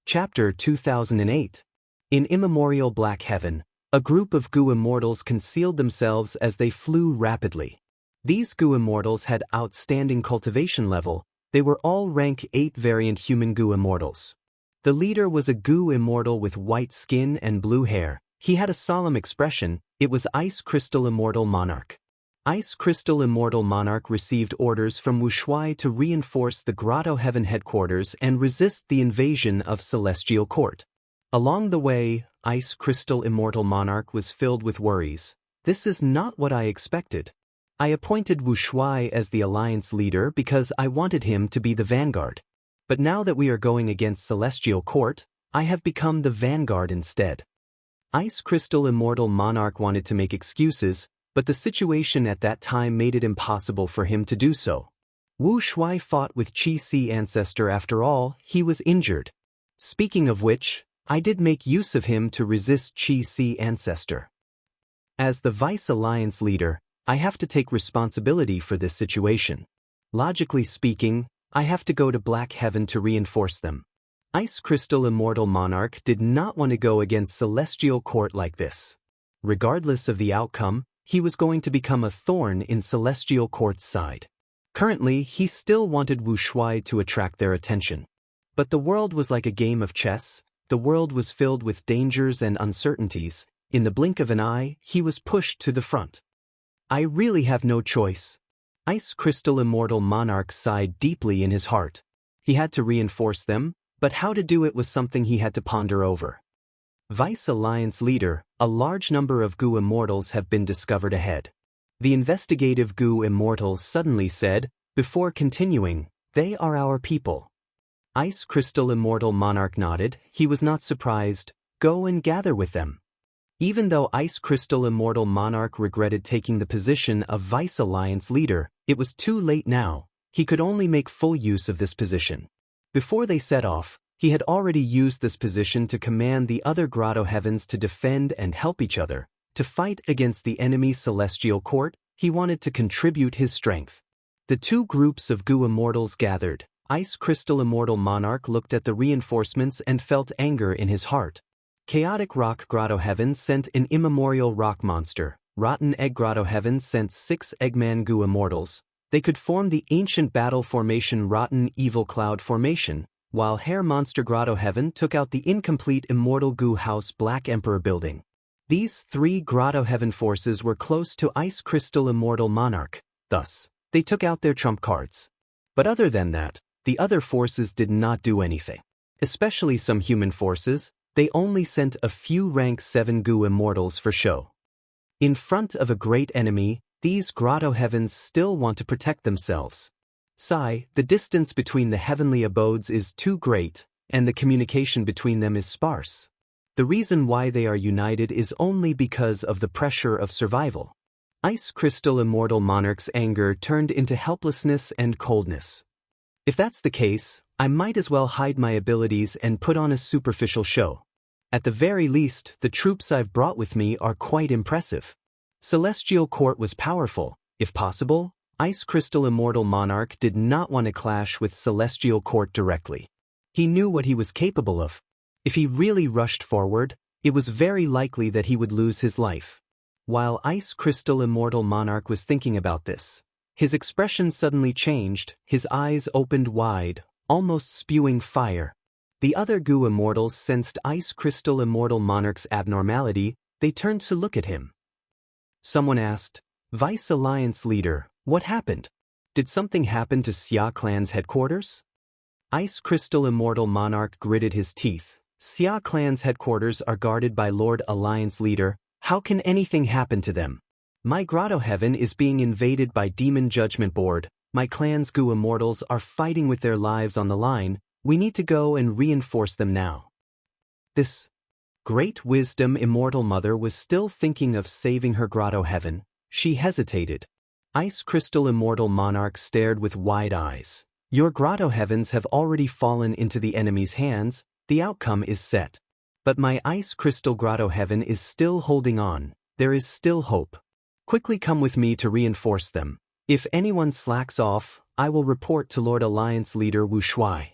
Chapter 2008. In immemorial black heaven, a group of goo immortals concealed themselves as they flew rapidly. These goo immortals had outstanding cultivation level. They were all rank 8 variant human goo immortals. The leader was a goo immortal with white skin and blue hair. He had a solemn expression. It was Ice Crystal Immortal Monarch. Ice Crystal Immortal Monarch received orders from Wushuai to reinforce the Grotto Heaven headquarters and resist the invasion of Celestial Court. Along the way, Ice Crystal Immortal Monarch was filled with worries. This is not what I expected. I appointed Wushuai as the alliance leader because I wanted him to be the vanguard. But now that we are going against Celestial Court, I have become the vanguard instead. Ice Crystal Immortal Monarch wanted to make excuses, but the situation at that time made it impossible for him to do so. Wushuai fought with Qi-Si Ancestor. After all, he was injured. Speaking of which, I did make use of him to resist Qi-Si Ancestor. As the Vice Alliance leader, I have to take responsibility for this situation. Logically speaking, I have to go to Black Heaven to reinforce them. Ice Crystal Immortal Monarch did not want to go against Celestial Court like this. Regardless of the outcome, he was going to become a thorn in Celestial Court's side. Currently, he still wanted Wushuai to attract their attention. But the world was like a game of chess. The world was filled with dangers and uncertainties. In the blink of an eye, he was pushed to the front. I really have no choice. Ice Crystal Immortal Monarch sighed deeply in his heart. He had to reinforce them, but how to do it was something he had to ponder over. Vice Alliance leader, a large number of goo immortals have been discovered ahead. The investigative goo immortals suddenly said, before continuing, they are our people. Ice Crystal Immortal Monarch nodded. He was not surprised. Go and gather with them. Even though Ice Crystal Immortal Monarch regretted taking the position of Vice Alliance leader, it was too late now. He could only make full use of this position. Before they set off, he had already used this position to command the other Grotto Heavens to defend and help each other. To fight against the enemy Celestial Court, he wanted to contribute his strength. The two groups of goo immortals gathered. Ice Crystal Immortal Monarch looked at the reinforcements and felt anger in his heart. Chaotic Rock Grotto Heavens sent an immemorial rock monster. Rotten Egg Grotto Heavens sent 6 Eggman goo immortals. They could form the ancient battle formation Rotten Evil Cloud Formation, while Hair Monster Grotto Heaven took out the incomplete Immortal Goo House Black Emperor building. These 3 Grotto Heaven forces were close to Ice Crystal Immortal Monarch, thus, they took out their trump cards. But other than that, the other forces did not do anything. Especially some human forces, they only sent a few rank 7 goo immortals for show. In front of a great enemy, these Grotto Heavens still want to protect themselves. Sigh, the distance between the heavenly abodes is too great, and the communication between them is sparse. The reason why they are united is only because of the pressure of survival. Ice Crystal Immortal Monarch's anger turned into helplessness and coldness. If that's the case, I might as well hide my abilities and put on a superficial show. At the very least, the troops I've brought with me are quite impressive. Celestial Court was powerful. If possible, Ice Crystal Immortal Monarch did not want to clash with Celestial Court directly. He knew what he was capable of. If he really rushed forward, it was very likely that he would lose his life. While Ice Crystal Immortal Monarch was thinking about this, his expression suddenly changed. His eyes opened wide, almost spewing fire. The other goo immortals sensed Ice Crystal Immortal Monarch's abnormality. They turned to look at him. Someone asked, Vice Alliance leader, what happened? Did something happen to Xia Clan's headquarters? Ice Crystal Immortal Monarch gritted his teeth. Xia Clan's headquarters are guarded by Lord Alliance leader. How can anything happen to them? My Grotto Heaven is being invaded by Demon Judgment Board. My clan's goo immortals are fighting with their lives on the line. We need to go and reinforce them now. This Great Wisdom Immortal Mother was still thinking of saving her Grotto Heaven. She hesitated. Ice Crystal Immortal Monarch stared with wide eyes. Your Grotto Heavens have already fallen into the enemy's hands. The outcome is set. But my Ice Crystal Grotto Heaven is still holding on. There is still hope. Quickly come with me to reinforce them. If anyone slacks off, I will report to Lord Alliance leader Wushuai.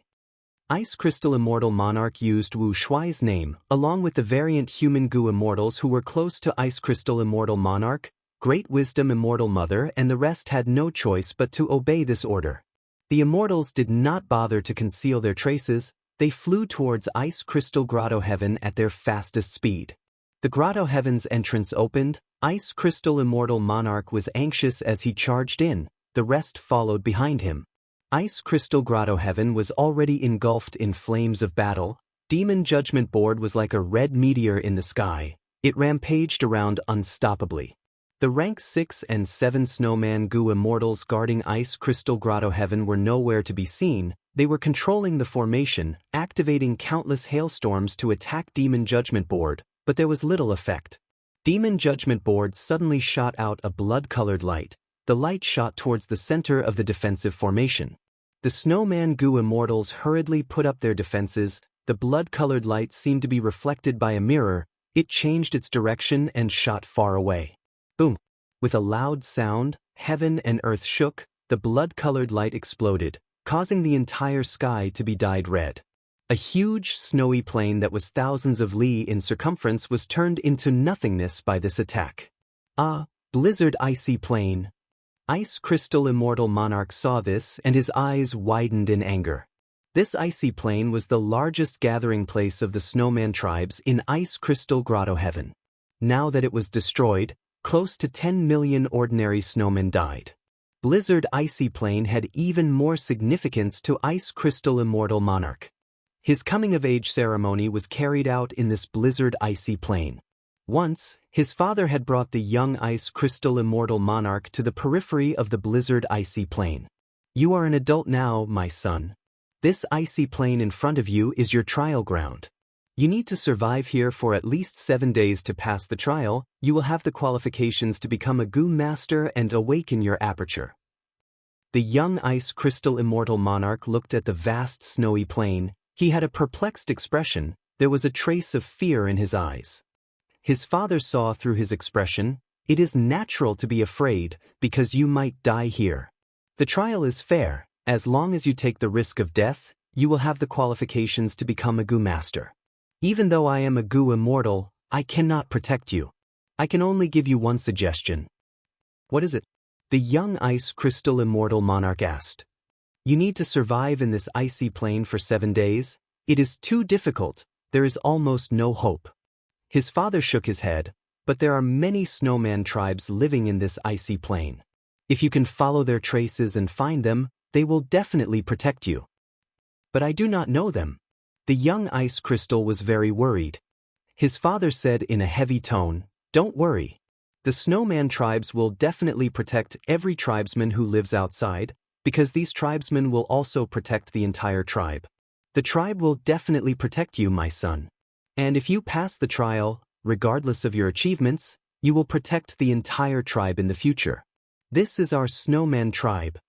Ice Crystal Immortal Monarch used Wu Shuai's name, along with the variant human Gu Immortals who were close to Ice Crystal Immortal Monarch, Great Wisdom Immortal Mother, and the rest had no choice but to obey this order. The Immortals did not bother to conceal their traces. They flew towards Ice Crystal Grotto Heaven at their fastest speed. The Grotto Heaven's entrance opened. Ice Crystal Immortal Monarch was anxious as he charged in. The rest followed behind him. Ice Crystal Grotto Heaven was already engulfed in flames of battle. Demon Judgment Board was like a red meteor in the sky. It rampaged around unstoppably. The rank 6 and 7 Snowman Gu Immortals guarding Ice Crystal Grotto Heaven were nowhere to be seen. They were controlling the formation, activating countless hailstorms to attack Demon Judgment Board, but there was little effect. Demon Judgment Board suddenly shot out a blood-colored light. The light shot towards the center of the defensive formation. The Snowman Gu Immortals hurriedly put up their defenses. The blood-colored light seemed to be reflected by a mirror. It changed its direction and shot far away. Boom! With a loud sound, heaven and earth shook. The blood-colored light exploded, causing the entire sky to be dyed red. A huge, snowy plain that was thousands of li in circumference was turned into nothingness by this attack. Ah, blizzard icy plain! Ice Crystal Immortal Monarch saw this and his eyes widened in anger. This icy plain was the largest gathering place of the Snowman tribes in Ice Crystal Grotto Heaven. Now that it was destroyed, close to 10 million ordinary snowmen died. Blizzard Icy Plain had even more significance to Ice Crystal Immortal Monarch. His coming-of-age ceremony was carried out in this Blizzard Icy Plain. Once, his father had brought the young Ice Crystal Immortal Monarch to the periphery of the Blizzard Icy Plain. You are an adult now, my son. This icy plain in front of you is your trial ground. You need to survive here for at least 7 days to pass the trial. You will have the qualifications to become a Gu Master and awaken your aperture. The young Ice Crystal Immortal Monarch looked at the vast snowy plain. He had a perplexed expression. There was a trace of fear in his eyes. His father saw through his expression. It is natural to be afraid, because you might die here. The trial is fair. As long as you take the risk of death, you will have the qualifications to become a Gu Master. Even though I am a Gu Immortal, I cannot protect you. I can only give you one suggestion. What is it? The young Ice Crystal Immortal Monarch asked. You need to survive in this icy plain for 7 days. It is too difficult. There is almost no hope. His father shook his head, but there are many snowman tribes living in this icy plain. If you can follow their traces and find them, they will definitely protect you. But I do not know them. The young Ice Crystal was very worried. His father said in a heavy tone, Don't worry. The snowman tribes will definitely protect every tribesman who lives outside, because these tribesmen will also protect the entire tribe. The tribe will definitely protect you, my son. And if you pass the trial, regardless of your achievements, you will protect the entire tribe in the future. This is our snowman tribe.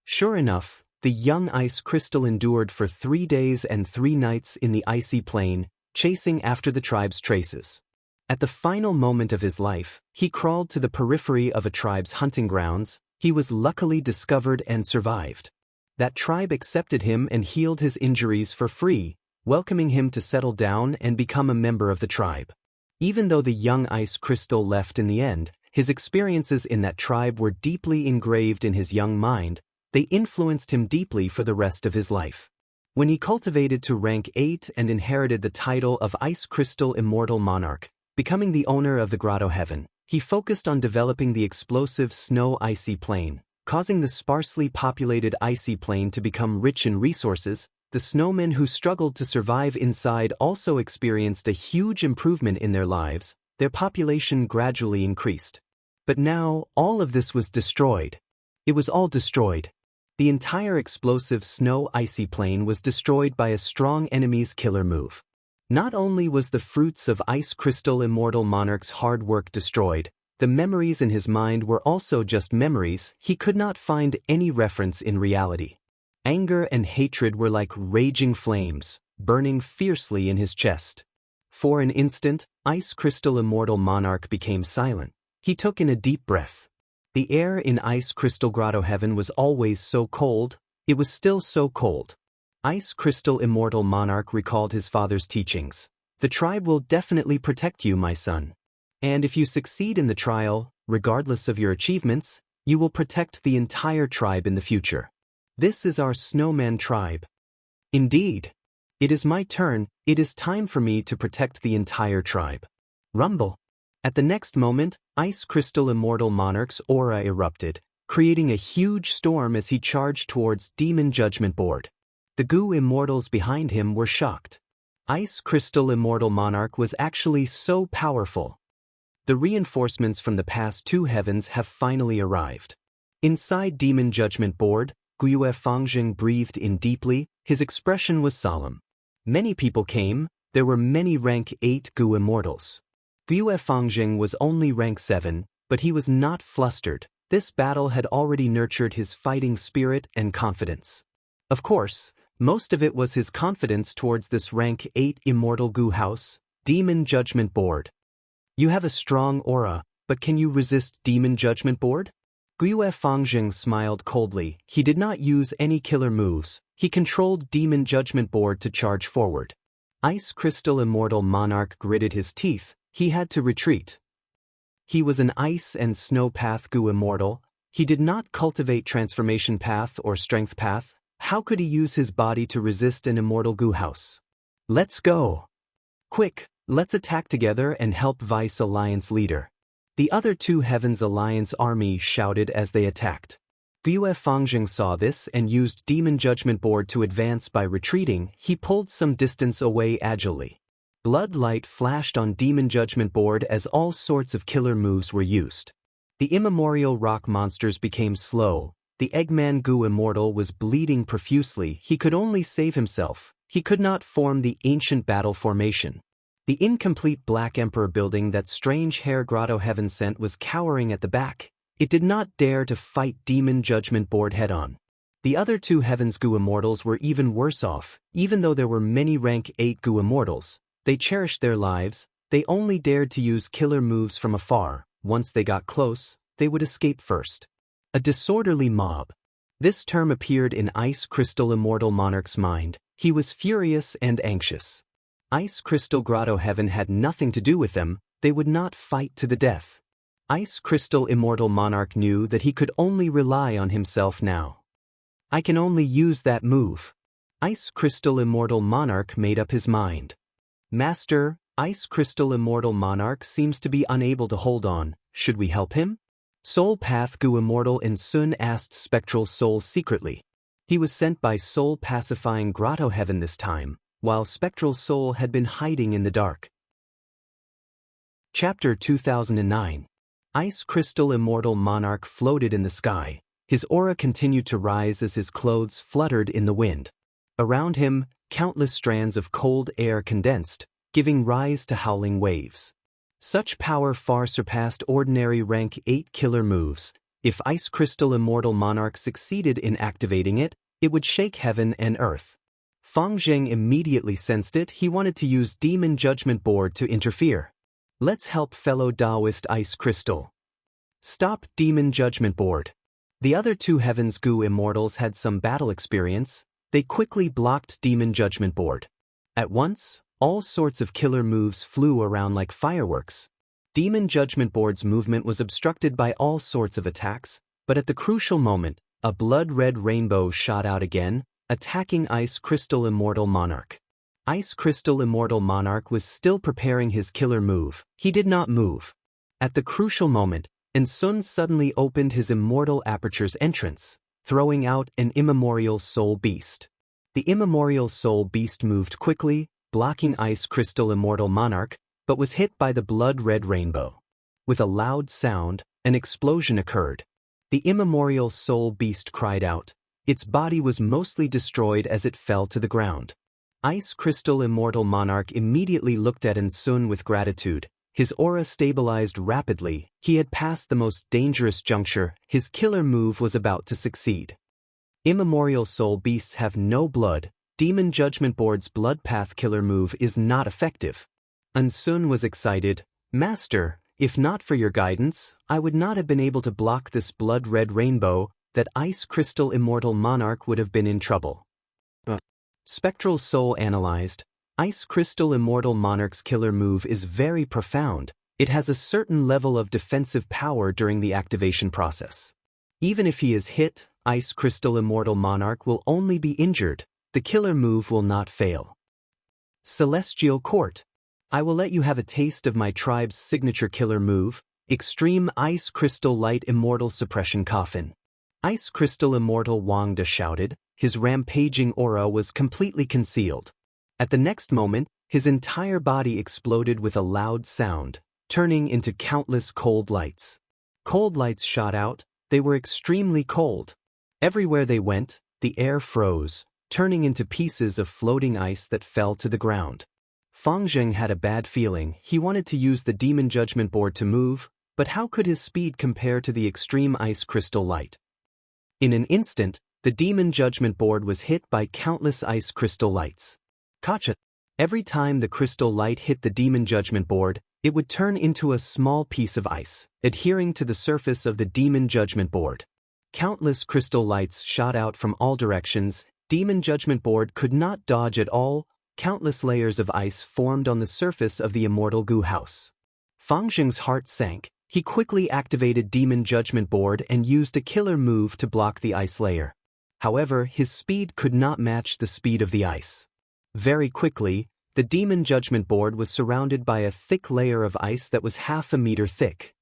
Sure enough, the young Ice Crystal endured for 3 days and 3 nights in the icy plain, chasing after the tribe's traces. At the final moment of his life, he crawled to the periphery of a tribe's hunting grounds. He was luckily discovered and survived. That tribe accepted him and healed his injuries for free, welcoming him to settle down and become a member of the tribe. Even though the young Ice Crystal left in the end, his experiences in that tribe were deeply engraved in his young mind. They influenced him deeply for the rest of his life. When he cultivated to rank 8 and inherited the title of Ice Crystal Immortal Monarch, becoming the owner of the Grotto Heaven, he focused on developing the explosive snow icy plain, causing the sparsely populated icy plain to become rich in resources. The snowmen who struggled to survive inside also experienced a huge improvement in their lives. Their population gradually increased. But now, all of this was destroyed. It was all destroyed. The entire explosive snow icy plain was destroyed by a strong enemy's killer move. Not only was the fruits of Ice Crystal Immortal Monarch's hard work destroyed, the memories in his mind were also just memories. He could not find any reference in reality. Anger and hatred were like raging flames, burning fiercely in his chest. For an instant, Ice Crystal Immortal Monarch became silent. He took in a deep breath. The air in Ice Crystal Grotto Heaven was always so cold. It was still so cold. Ice Crystal Immortal Monarch recalled his father's teachings. The tribe will definitely protect you, my son. And if you succeed in the trial, regardless of your achievements, you will protect the entire tribe in the future. This is our snowman tribe. Indeed. It is my turn. It is time for me to protect the entire tribe. Rumble. At the next moment, Ice Crystal Immortal Monarch's aura erupted, creating a huge storm as he charged towards Demon Judgment Board. The Goo Immortals behind him were shocked. Ice Crystal Immortal Monarch was actually so powerful. The reinforcements from the past two heavens have finally arrived. Inside Demon Judgment Board, Guiyue Fangjing breathed in deeply. His expression was solemn. Many people came. There were many rank 8 Goo Immortals. Guiyue Fangjing was only rank 7, but he was not flustered. This battle had already nurtured his fighting spirit and confidence. Of course, most of it was his confidence towards this rank 8 Immortal Goo House, Demon Judgment Board. You have a strong aura, but can you resist Demon Judgment Board? Guiyue Fangjing smiled coldly. He did not use any killer moves. He controlled Demon Judgment Board to charge forward. Ice Crystal Immortal Monarch gritted his teeth. He had to retreat. He was an Ice and Snow Path Goo Immortal. He did not cultivate Transformation Path or Strength Path. How could he use his body to resist an Immortal Goo House? Let's go. Quick, let's attack together and help Vice Alliance leader. The other two Heavens Alliance army shouted as they attacked. Guiyue Fangjing saw this and used Demon Judgment Board to advance by retreating. He pulled some distance away agilely. Blood light flashed on Demon Judgment Board as all sorts of killer moves were used. The immemorial rock monsters became slow. The Eggman Goo Immortal was bleeding profusely. He could only save himself. He could not form the ancient battle formation. The incomplete Black Emperor building that strange hair Grotto Heaven sent was cowering at the back. It did not dare to fight Demon Judgment Board head-on. The other two Heavens Goo Immortals were even worse off. Even though there were many rank 8 Goo Immortals, they cherished their lives. They only dared to use killer moves from afar. Once they got close, they would escape first. A disorderly mob. This term appeared in Ice Crystal Immortal Monarch's mind. He was furious and anxious. Ice Crystal Grotto Heaven had nothing to do with them. They would not fight to the death. Ice Crystal Immortal Monarch knew that he could only rely on himself now. I can only use that move. Ice Crystal Immortal Monarch made up his mind. Master, Ice Crystal Immortal Monarch seems to be unable to hold on. Should we help him? Soul Path Goo Immortal in Sun asked Spectral Soul secretly. He was sent by Soul Pacifying Grotto Heaven this time, while Spectral Soul had been hiding in the dark. Chapter 2009. Ice Crystal Immortal Monarch floated in the sky. His aura continued to rise as his clothes fluttered in the wind. Around him, countless strands of cold air condensed, giving rise to howling waves. Such power far surpassed ordinary rank 8 killer moves. If Ice Crystal Immortal Monarch succeeded in activating it, it would shake heaven and earth. Fangjing immediately sensed it. He wanted to use Demon Judgment Board to interfere. Let's help fellow Taoist Ice Crystal. Stop Demon Judgment Board. The other two Heavens Goo Immortals had some battle experience. They quickly blocked Demon Judgment Board. At once, all sorts of killer moves flew around like fireworks. Demon Judgment Board's movement was obstructed by all sorts of attacks, but at the crucial moment, a blood-red rainbow shot out again, attacking Ice Crystal Immortal Monarch. Ice Crystal Immortal Monarch was still preparing his killer move. He did not move. At the crucial moment, Sun suddenly opened his Immortal Aperture's entrance, throwing out an immemorial soul beast. The immemorial soul beast moved quickly, blocking Ice Crystal Immortal Monarch, but was hit by the blood-red rainbow. With a loud sound, an explosion occurred. The immemorial soul beast cried out. Its body was mostly destroyed as it fell to the ground. Ice Crystal Immortal Monarch immediately looked at Sun with gratitude. His aura stabilized rapidly. He had passed the most dangerous juncture. His killer move was about to succeed. Immemorial soul beasts have no blood. Demon Judgment Board's Blood Path killer move is not effective. Sun was excited. Master, if not for your guidance, I would not have been able to block this blood-red rainbow. That Ice Crystal Immortal Monarch would have been in trouble. Spectral Soul analyzed, Ice Crystal Immortal Monarch's killer move is very profound. It has a certain level of defensive power during the activation process. Even if he is hit, Ice Crystal Immortal Monarch will only be injured. The killer move will not fail. Celestial Court. I will let you have a taste of my tribe's signature killer move, Extreme Ice Crystal Light Immortal Suppression Coffin. Ice Crystal Immortal Wangda shouted. His rampaging aura was completely concealed. At the next moment, his entire body exploded with a loud sound, turning into countless cold lights. Cold lights shot out. They were extremely cold. Everywhere they went, the air froze, turning into pieces of floating ice that fell to the ground. Fang Zheng had a bad feeling. He wanted to use the Demon Judgment Board to move, but how could his speed compare to the extreme ice crystal light? In an instant, the Demon Judgment Board was hit by countless ice crystal lights. Gotcha! Every time the crystal light hit the Demon Judgment Board, it would turn into a small piece of ice, adhering to the surface of the Demon Judgment Board. Countless crystal lights shot out from all directions. Demon Judgment Board could not dodge at all. Countless layers of ice formed on the surface of the Immortal Gu House. Fang Zheng's heart sank. He quickly activated Demon Judgment Board and used a killer move to block the ice layer. However, his speed could not match the speed of the ice. Very quickly, the Demon Judgment Board was surrounded by a thick layer of ice that was half a meter thick.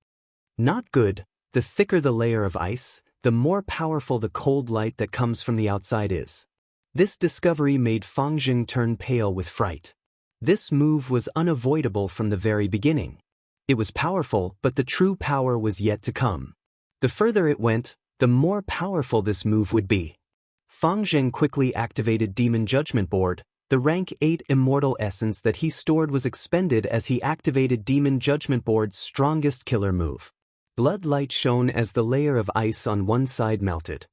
Not good. The thicker the layer of ice, the more powerful the cold light that comes from the outside is. This discovery made Fang Zheng turn pale with fright. This move was unavoidable from the very beginning. It was powerful, but the true power was yet to come. The further it went, the more powerful this move would be. Fang Zheng quickly activated Demon Judgment Board. The rank 8 immortal essence that he stored was expended as he activated Demon Judgment Board's strongest killer move. Blood light shone as the layer of ice on one side melted.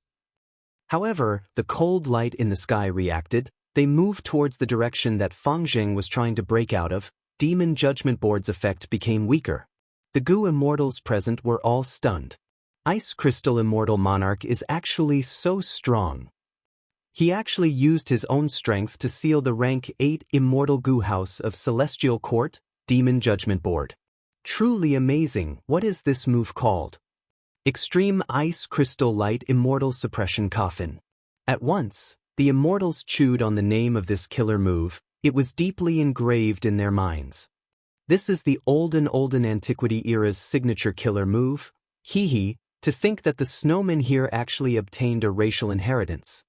However, the cold light in the sky reacted. They moved towards the direction that Fang Zheng was trying to break out of. Demon Judgment Board's effect became weaker. The Gu Immortals present were all stunned. Ice Crystal Immortal Monarch is actually so strong. He actually used his own strength to seal the rank 8 Immortal Gu House of Celestial Court, Demon Judgment Board. Truly amazing. What is this move called? Extreme Ice Crystal Light Immortal Suppression Coffin. At once, the Immortals chewed on the name of this killer move. It was deeply engraved in their minds. This is the olden antiquity era's signature killer move. Hee, to think that the snowmen here actually obtained a racial inheritance.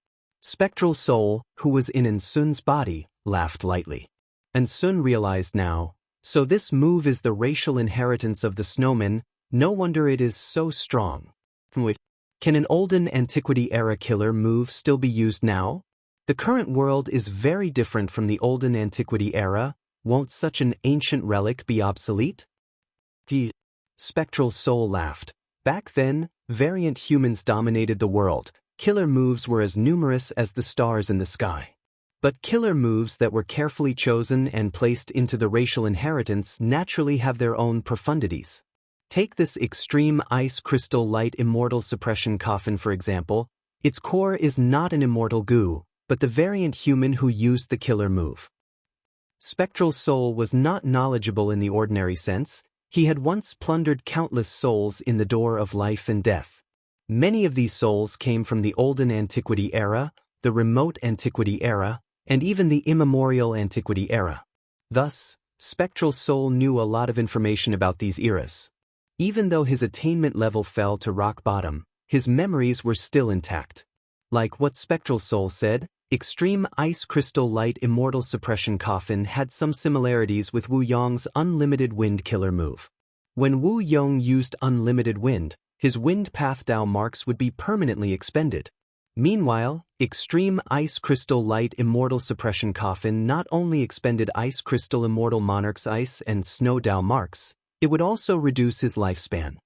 Spectral Soul, who was in Ensun's body, laughed lightly. Ensun realized now, so this move is the racial inheritance of the snowmen. No wonder it is so strong. Wait, can an olden antiquity era killer move still be used now? The current world is very different from the olden antiquity era. Won't such an ancient relic be obsolete? Spectral Soul laughed. Back then, variant humans dominated the world. Killer moves were as numerous as the stars in the sky. But killer moves that were carefully chosen and placed into the racial inheritance naturally have their own profundities. Take this Extreme Ice Crystal Light Immortal Suppression Coffin for example. Its core is not an immortal goo, but the variant human who used the killer move. Spectral Soul was not knowledgeable in the ordinary sense. He had once plundered countless souls in the door of life and death. Many of these souls came from the olden antiquity era, the remote antiquity era, and even the immemorial antiquity era. Thus, Spectral Soul knew a lot of information about these eras. Even though his attainment level fell to rock bottom, his memories were still intact. Like what Spectral Soul said, Extreme Ice Crystal Light Immortal Suppression Coffin had some similarities with Wu Yong's Unlimited Wind killer move. When Wu Yong used Unlimited Wind, his wind path Dao marks would be permanently expended. Meanwhile, Extreme Ice Crystal Light Immortal Suppression Coffin not only expended Ice Crystal Immortal Monarch's ice and snow Dao marks, it would also reduce his lifespan.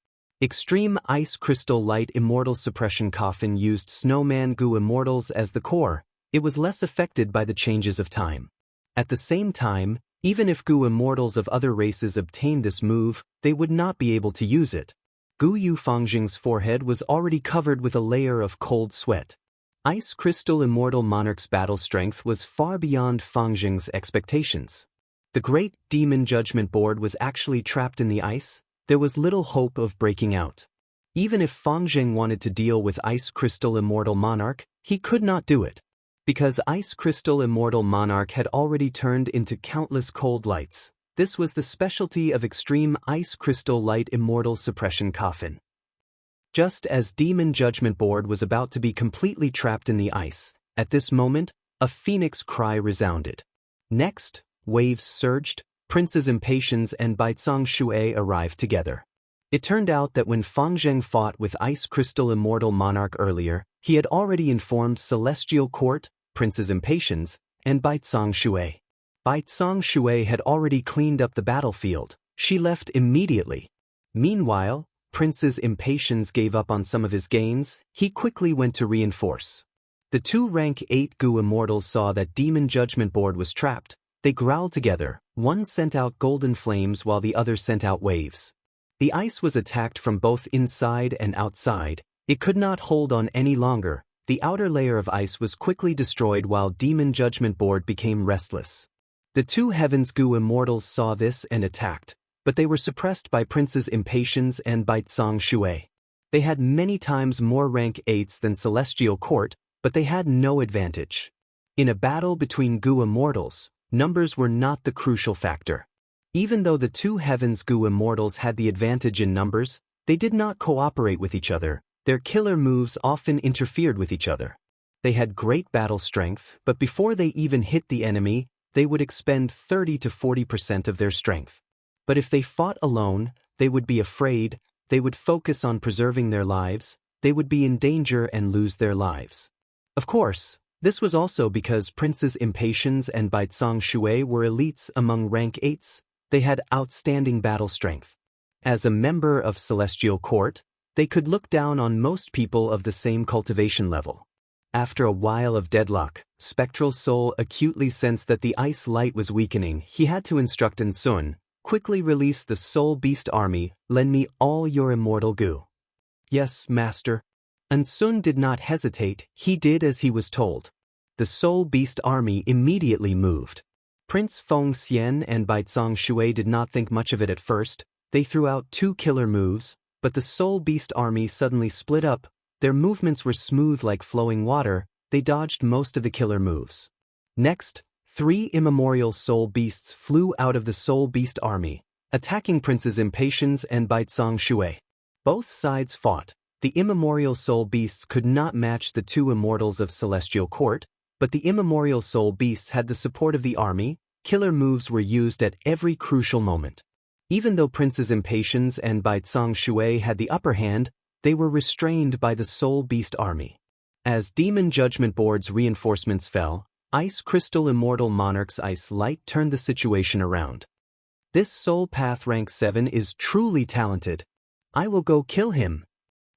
Extreme Ice Crystal Light Immortal Suppression Coffin used Snowman Gu Immortals as the core. It was less affected by the changes of time. At the same time, even if Gu Immortals of other races obtained this move, they would not be able to use it. Gu Yu Fangjing's forehead was already covered with a layer of cold sweat. Ice Crystal Immortal Monarch's battle strength was far beyond Feng Jing's expectations. The Great Demon Judgment Board was actually trapped in the ice. There was little hope of breaking out. Even if Feng Jing wanted to deal with Ice Crystal Immortal Monarch, he could not do it. Because Ice Crystal Immortal Monarch had already turned into countless cold lights, this was the specialty of Extreme Ice Crystal Light Immortal Suppression Coffin. Just as Demon Judgment Board was about to be completely trapped in the ice, at this moment, a phoenix cry resounded. Next, waves surged, Princes Impatience and Baizang Shui arrived together. It turned out that when Feng Jing fought with Ice Crystal Immortal Monarch earlier, he had already informed Celestial Court, Princes Impatience, and Baizang Shui. Baizang Shui had already cleaned up the battlefield. She left immediately. Meanwhile, Prince's Impatience gave up on some of his gains. He quickly went to reinforce. The two rank 8 Gu Immortals saw that Demon Judgment Board was trapped. They growled together. One sent out golden flames while the other sent out waves. The ice was attacked from both inside and outside. It could not hold on any longer. The outer layer of ice was quickly destroyed while Demon Judgment Board became restless. The two Heavens Gu Immortals saw this and attacked, but they were suppressed by Princes Impatience and Baizang Shui. They had many times more rank 8s than Celestial Court, but they had no advantage. In a battle between Gu Immortals, numbers were not the crucial factor. Even though the two Heavens Gu Immortals had the advantage in numbers, they did not cooperate with each other. Their killer moves often interfered with each other. They had great battle strength, but before they even hit the enemy, they would expend 30 to 40% of their strength. But if they fought alone, they would be afraid, they would focus on preserving their lives, they would be in danger and lose their lives. Of course, this was also because Princes Impatience and Baizang Shui were elites among rank 8s. They had outstanding battle strength. As a member of Celestial Court, they could look down on most people of the same cultivation level. After a while of deadlock, Spectral Soul acutely sensed that the ice light was weakening. He had to instruct Ensun, quickly release the Soul Beast army, lend me all your immortal goo. Yes, master. Ensun did not hesitate, he did as he was told. The Soul Beast army immediately moved. Prince Feng Xian and Baizang Shui did not think much of it at first. They threw out 2 killer moves, but the Soul Beast army suddenly split up. Their movements were smooth like flowing water. They dodged most of the killer moves. Next, 3 immemorial Soul Beasts flew out of the Soul Beast army, attacking Princes Impatience and Baizang Shui. Both sides fought. The immemorial Soul Beasts could not match the 2 immortals of Celestial Court, but the immemorial Soul Beasts had the support of the army. Killer moves were used at every crucial moment. Even though Princes Impatience and Baizang Shui had the upper hand, they were restrained by the Soul Beast army. As Demon Judgment Board's reinforcements fell, Ice Crystal Immortal Monarch's ice light turned the situation around. This Soul Path rank 7 is truly talented. I will go kill him.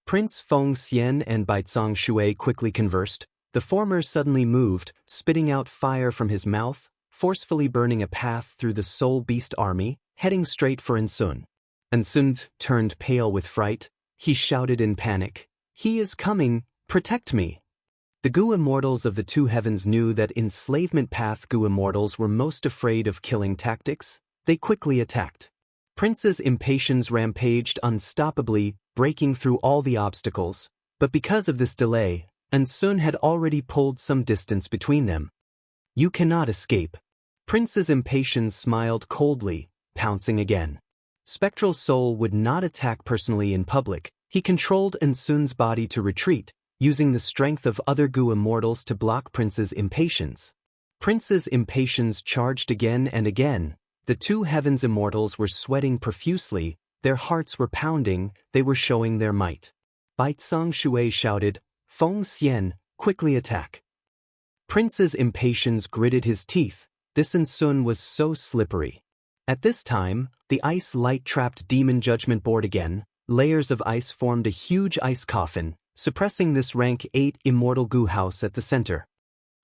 Prince Feng Xian and Baizang Shui quickly conversed. The former suddenly moved, spitting out fire from his mouth, forcefully burning a path through the Soul Beast army, heading straight for Ensun. Ensun turned pale with fright. He shouted in panic, "He is coming, protect me." The Gu Immortals of the 2 heavens knew that enslavement path Gu Immortals were most afraid of killing tactics. They quickly attacked. Princes Impatience rampaged unstoppably, breaking through all the obstacles, but because of this delay, Ensun had already pulled some distance between them. You cannot escape. Prince's Impatience smiled coldly, pouncing again. Spectral Soul would not attack personally in public. He controlled Ensun's body to retreat, using the strength of other Gu Immortals to block Prince's Impatience. Prince's Impatience charged again and again. The 2 Heavens Immortals were sweating profusely, their hearts were pounding, they were showing their might. Baizang Shui shouted, "Feng Xian, quickly attack." Prince's Impatience gritted his teeth. This Ensun was so slippery. At this time, the ice light trapped Demon Judgment Board again. Layers of ice formed a huge ice coffin, suppressing this rank 8 immortal Gu house at the center.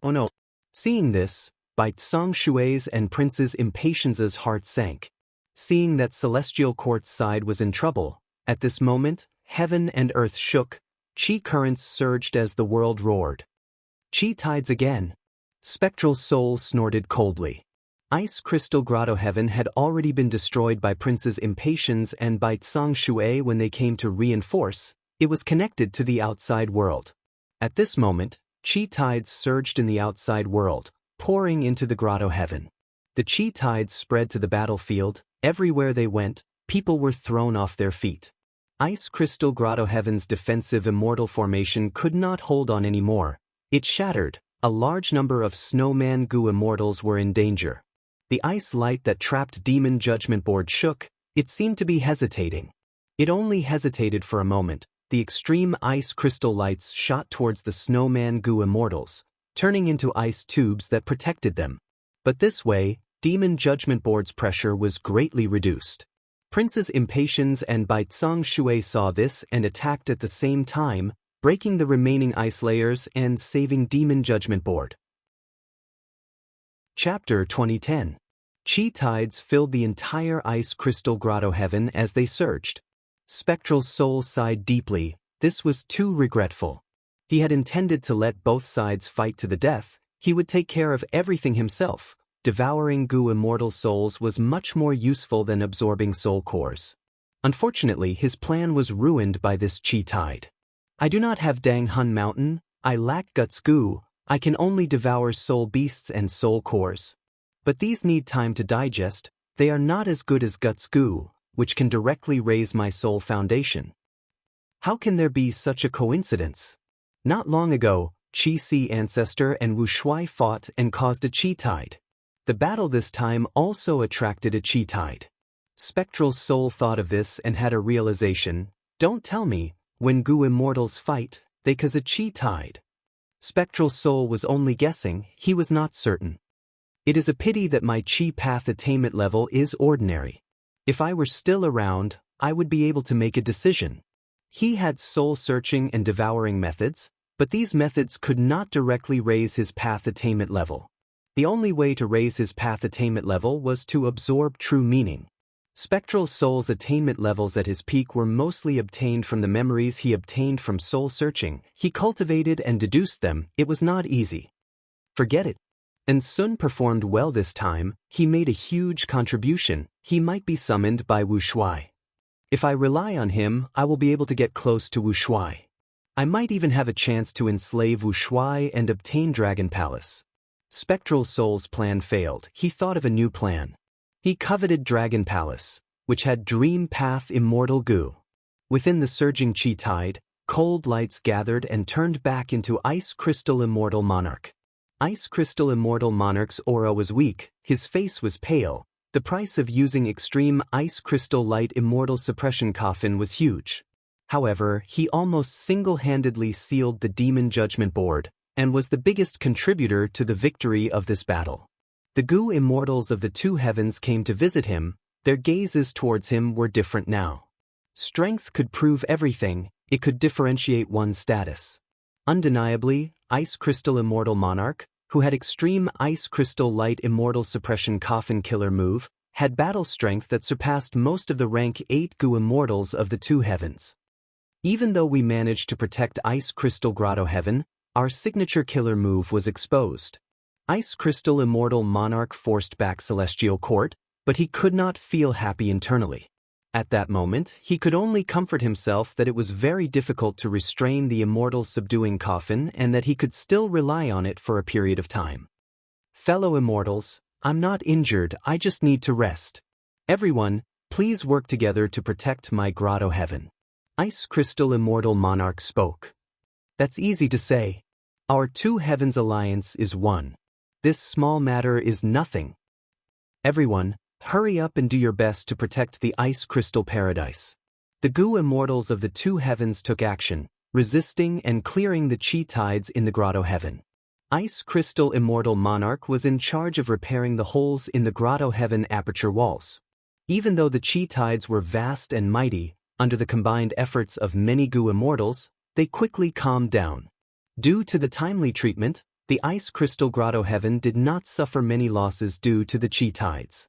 Oh no. Seeing this, Baizang Shui's and Prince's Impatience's heart sank. Seeing that Celestial Court's side was in trouble, at this moment, heaven and earth shook, chi currents surged as the world roared. Chi tides again. Spectral Soul snorted coldly. Ice Crystal Grotto Heaven had already been destroyed by Princes Impatience and by Tsang Shui when they came to reinforce. It was connected to the outside world. At this moment, Chi tides surged in the outside world, pouring into the Grotto Heaven. The Chi tides spread to the battlefield. Everywhere they went, people were thrown off their feet. Ice Crystal Grotto Heaven's defensive immortal formation could not hold on anymore. It shattered. A large number of snowman goo immortals were in danger. The ice light that trapped Demon Judgment Board shook. It seemed to be hesitating. It only hesitated for a moment. The extreme ice crystal lights shot towards the snowman goo immortals, turning into ice tubes that protected them. But this way, Demon Judgment Board's pressure was greatly reduced. Princes Impatience and Bai Tsang Shui saw this and attacked at the same time, breaking the remaining ice layers and saving Demon Judgment Board. Chapter 2010. Chi tides filled the entire Ice Crystal Grotto Heaven as they surged. Spectral Soul sighed deeply. This was too regretful. He had intended to let both sides fight to the death. He would take care of everything himself. Devouring goo immortal souls was much more useful than absorbing soul cores. Unfortunately, his plan was ruined by this Chi tide. I do not have Dang Hun Mountain. I lack guts goo. I can only devour soul beasts and soul cores. But these need time to digest. They are not as good as guts goo, which can directly raise my soul foundation. How can there be such a coincidence? Not long ago, Chi Si Ancestor and Wu Shui fought and caused a Chi tide. The battle this time also attracted a Chi tide. Spectral Soul thought of this and had a realization. Don't tell me, when goo immortals fight, they cause a Chi tide. Spectral Soul was only guessing. He was not certain. It is a pity that my Chi path attainment level is ordinary. If I were still around, I would be able to make a decision. He had soul-searching and devouring methods, but these methods could not directly raise his path attainment level. The only way to raise his path attainment level was to absorb true meaning. Spectral Soul's attainment levels at his peak were mostly obtained from the memories he obtained from soul-searching. He cultivated and deduced them. It was not easy. Forget it. And Sun performed well this time. He made a huge contribution. He might be summoned by Wu Shui. If I rely on him, I will be able to get close to Wu Shui. I might even have a chance to enslave Wu Shui and obtain Dragon Palace. Spectral Soul's plan failed. He thought of a new plan. He coveted Dragon Palace, which had Dream Path Immortal Goo. Within the surging Chi tide, cold lights gathered and turned back into Ice Crystal Immortal Monarch. Ice Crystal Immortal Monarch's aura was weak. His face was pale. The price of using extreme Ice Crystal Light Immortal Suppression Coffin was huge. However, he almost single-handedly sealed the Demon Judgment Board, and was the biggest contributor to the victory of this battle. The goo immortals of the two heavens came to visit him. Their gazes towards him were different now. Strength could prove everything. It could differentiate one's status. Undeniably, Ice Crystal Immortal Monarch, who had extreme Ice Crystal Light Immortal Suppression Coffin Killer move, had battle strength that surpassed most of the rank 8 goo immortals of the two heavens. Even though we managed to protect Ice Crystal Grotto Heaven, our signature killer move was exposed. Ice Crystal Immortal Monarch forced back Celestial Court, but he could not feel happy internally. At that moment, he could only comfort himself that it was very difficult to restrain the immortal subduing coffin and that he could still rely on it for a period of time. Fellow immortals, I'm not injured, I just need to rest. Everyone, please work together to protect my Grotto Heaven. Ice Crystal Immortal Monarch spoke. That's easy to say. Our two heavens alliance is one. This small matter is nothing. Everyone, hurry up and do your best to protect the Ice Crystal Paradise. The goo immortals of the two heavens took action, resisting and clearing the Chi tides in the Grotto Heaven. Ice Crystal Immortal Monarch was in charge of repairing the holes in the Grotto Heaven aperture walls. Even though the Chi tides were vast and mighty, under the combined efforts of many goo immortals, they quickly calmed down. Due to the timely treatment, the Ice Crystal Grotto Heaven did not suffer many losses due to the Chi tides.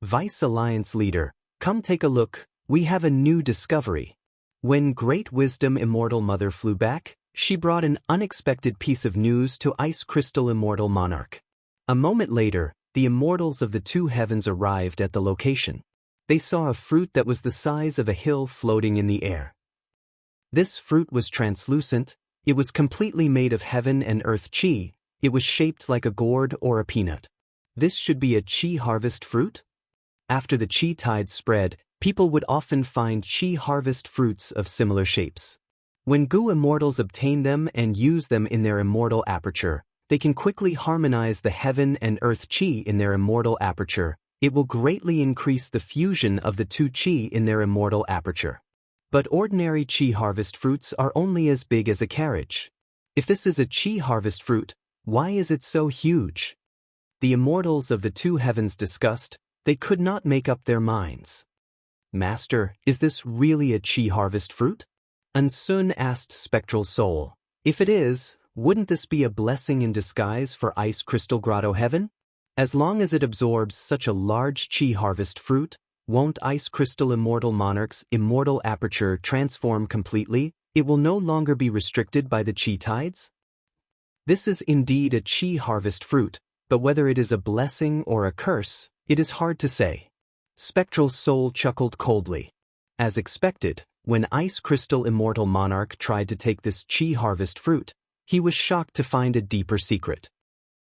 Vice Alliance Leader, come take a look, we have a new discovery. When Great Wisdom Immortal Mother flew back, She brought an unexpected piece of news to Ice Crystal Immortal Monarch. A moment later, the immortals of the two heavens arrived at the location. They saw a fruit that was the size of a hill floating in the air. This fruit was translucent, it was completely made of heaven and earth chi, it was shaped like a gourd or a peanut. This should be a chi harvest fruit? After the chi tide spread, people would often find chi harvest fruits of similar shapes. When Gu immortals obtain them and use them in their immortal aperture, they can quickly harmonize the heaven and earth chi in their immortal aperture. It will greatly increase the fusion of the two chi in their immortal aperture. But ordinary chi harvest fruits are only as big as a carriage. If this is a chi harvest fruit, why is it so huge? The immortals of the two heavens discussed, they could not make up their minds. Master, is this really a chi harvest fruit? Sun asked Spectral Soul. If it is, wouldn't this be a blessing in disguise for Ice Crystal Grotto Heaven? As long as it absorbs such a large chi harvest fruit, won't Ice Crystal Immortal Monarch's immortal aperture transform completely? It will no longer be restricted by the chi tides? This is indeed a chi harvest fruit, but whether it is a blessing or a curse, it is hard to say. Spectral Soul chuckled coldly. As expected, when Ice Crystal Immortal Monarch tried to take this chi harvest fruit, he was shocked to find a deeper secret.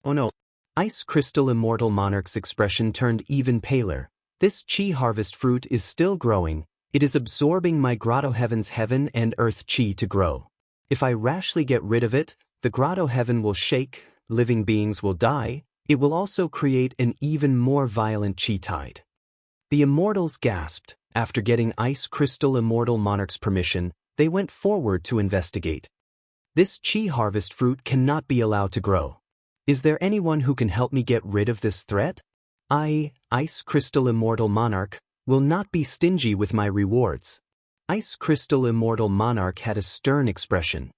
Oh no! Ice Crystal Immortal Monarch's expression turned even paler. This chi harvest fruit is still growing, it is absorbing my Grotto Heaven's heaven and earth chi to grow. If I rashly get rid of it, the Grotto Heaven will shake, living beings will die, it will also create an even more violent chi tide. The immortals gasped. After getting Ice Crystal Immortal Monarch's permission, they went forward to investigate. This chi harvest fruit cannot be allowed to grow. Is there anyone who can help me get rid of this threat? I, Ice Crystal Immortal Monarch, will not be stingy with my rewards. Ice Crystal Immortal Monarch had a stern expression.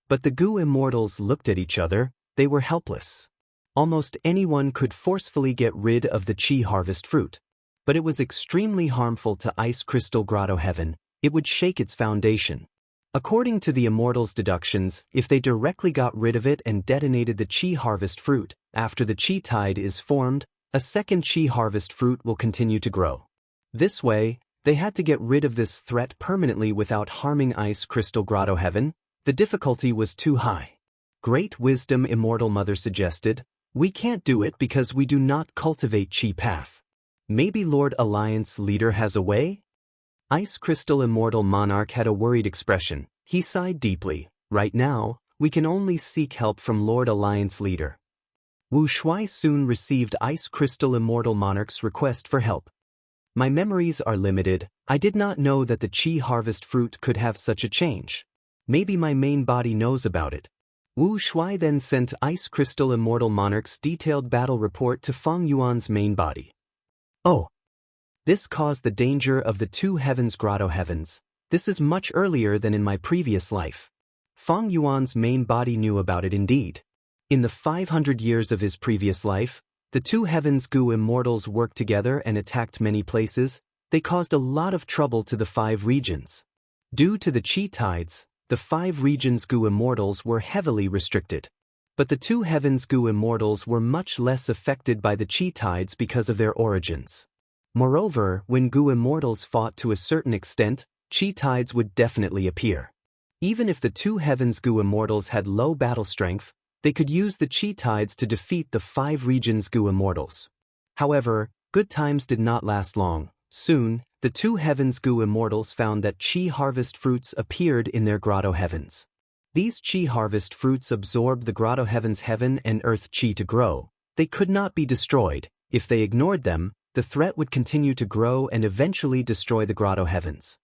But the Gu immortals looked at each other, they were helpless. Almost anyone could forcefully get rid of the chi harvest fruit. But it was extremely harmful to Ice Crystal Grotto Heaven, it would shake its foundation. According to the immortals' deductions, if they directly got rid of it and detonated the chi harvest fruit, after the chi tide is formed, a second chi harvest fruit will continue to grow. This way, they had to get rid of this threat permanently without harming Ice Crystal Grotto Heaven. The difficulty was too high. Great Wisdom Immortal Mother suggested, we can't do it because we do not cultivate chi path. Maybe Lord Alliance Leader has a way? Ice Crystal Immortal Monarch had a worried expression. He sighed deeply. Right now, we can only seek help from Lord Alliance Leader. Wu Shuai soon received Ice Crystal Immortal Monarch's request for help. My memories are limited, I did not know that the chi harvest fruit could have such a change. Maybe my main body knows about it. Wu Shuai then sent Ice Crystal Immortal Monarch's detailed battle report to Feng Yuan's main body. Oh! This caused the danger of the two heavens Grotto Heavens. This is much earlier than in my previous life. Feng Yuan's main body knew about it indeed. In the 500 years of his previous life, the two heavens Gu immortals worked together and attacked many places. They caused a lot of trouble to the 5 regions. Due to the chi tides, the 5 regions Gu immortals were heavily restricted. But the two heavens Gu immortals were much less affected by the chi tides because of their origins. Moreover, when Gu immortals fought to a certain extent, chi tides would definitely appear. Even if the two heavens Gu immortals had low battle strength, they could use the chi tides to defeat the 5 regions Gu immortals. However, good times did not last long. Soon, the two heavens Gu immortals found that chi harvest fruits appeared in their Grotto Heavens. These chi harvest fruits absorbed the Grotto Heaven's heaven and earth chi to grow. They could not be destroyed. If they ignored them, the threat would continue to grow and eventually destroy the Grotto Heavens.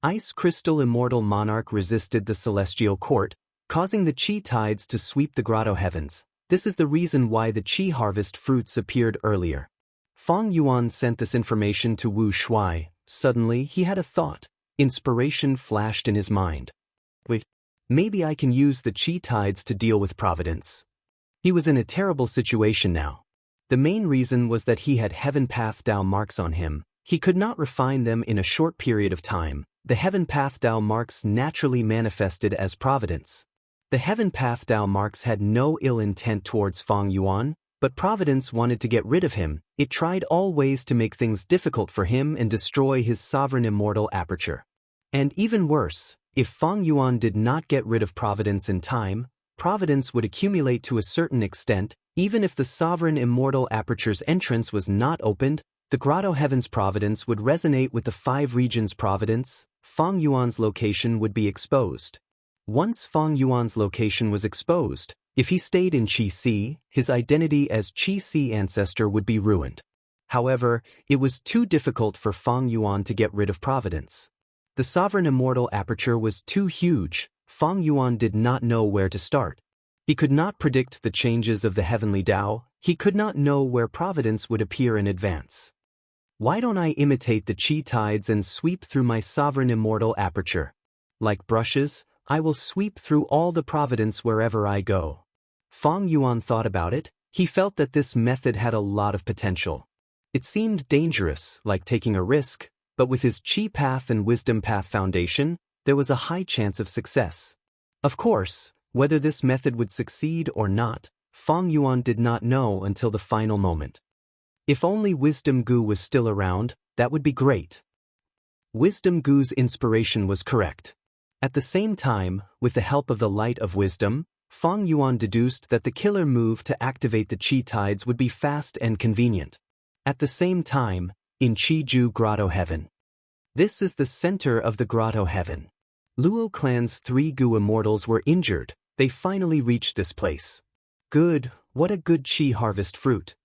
Ice Crystal Immortal Monarch resisted the Celestial Court, causing the chi tides to sweep the Grotto Heavens. This is the reason why the chi harvest fruits appeared earlier. Feng Yuan sent this information to Wu Shuai. Suddenly, he had a thought. Inspiration flashed in his mind. Wait, maybe I can use the chi tides to deal with Providence. He was in a terrible situation now. The main reason was that he had Heaven Path Dao marks on him. He could not refine them in a short period of time. The Heaven Path Dao marks naturally manifested as Providence. The Heaven Path Dao marks had no ill intent towards Fang Yuan, but Providence wanted to get rid of him. It tried all ways to make things difficult for him and destroy his sovereign immortal aperture. And even worse, if Fang Yuan did not get rid of Providence in time, Providence would accumulate to a certain extent. Even if the sovereign immortal aperture's entrance was not opened, the Grotto Heaven's Providence would resonate with the 5 regions' Providence. Fang Yuan's location would be exposed. Once Fang Yuan's location was exposed, if he stayed in Qi-Si, his identity as Qi-Si ancestor would be ruined. However, it was too difficult for Fang Yuan to get rid of Providence. The sovereign immortal aperture was too huge. Fang Yuan did not know where to start. He could not predict the changes of the heavenly Tao. He could not know where Providence would appear in advance. Why don't I imitate the Qi tides and sweep through my sovereign immortal aperture? Like brushes, I will sweep through all the Providence wherever I go. Fang Yuan thought about it. He felt that this method had a lot of potential. It seemed dangerous, like taking a risk, but with his Qi Path and Wisdom Path foundation, there was a high chance of success. Of course, whether this method would succeed or not, Fang Yuan did not know until the final moment. If only Wisdom Gu was still around, that would be great. Wisdom Gu's inspiration was correct. At the same time, with the help of the light of wisdom, Fang Yuan deduced that the killer move to activate the Qi tides would be fast and convenient. At the same time, in Qiju Grotto Heaven. This is the center of the Grotto Heaven. Luo clan's 3 Gu immortals were injured. They finally reached this place. Good, what a good Qi harvest fruit.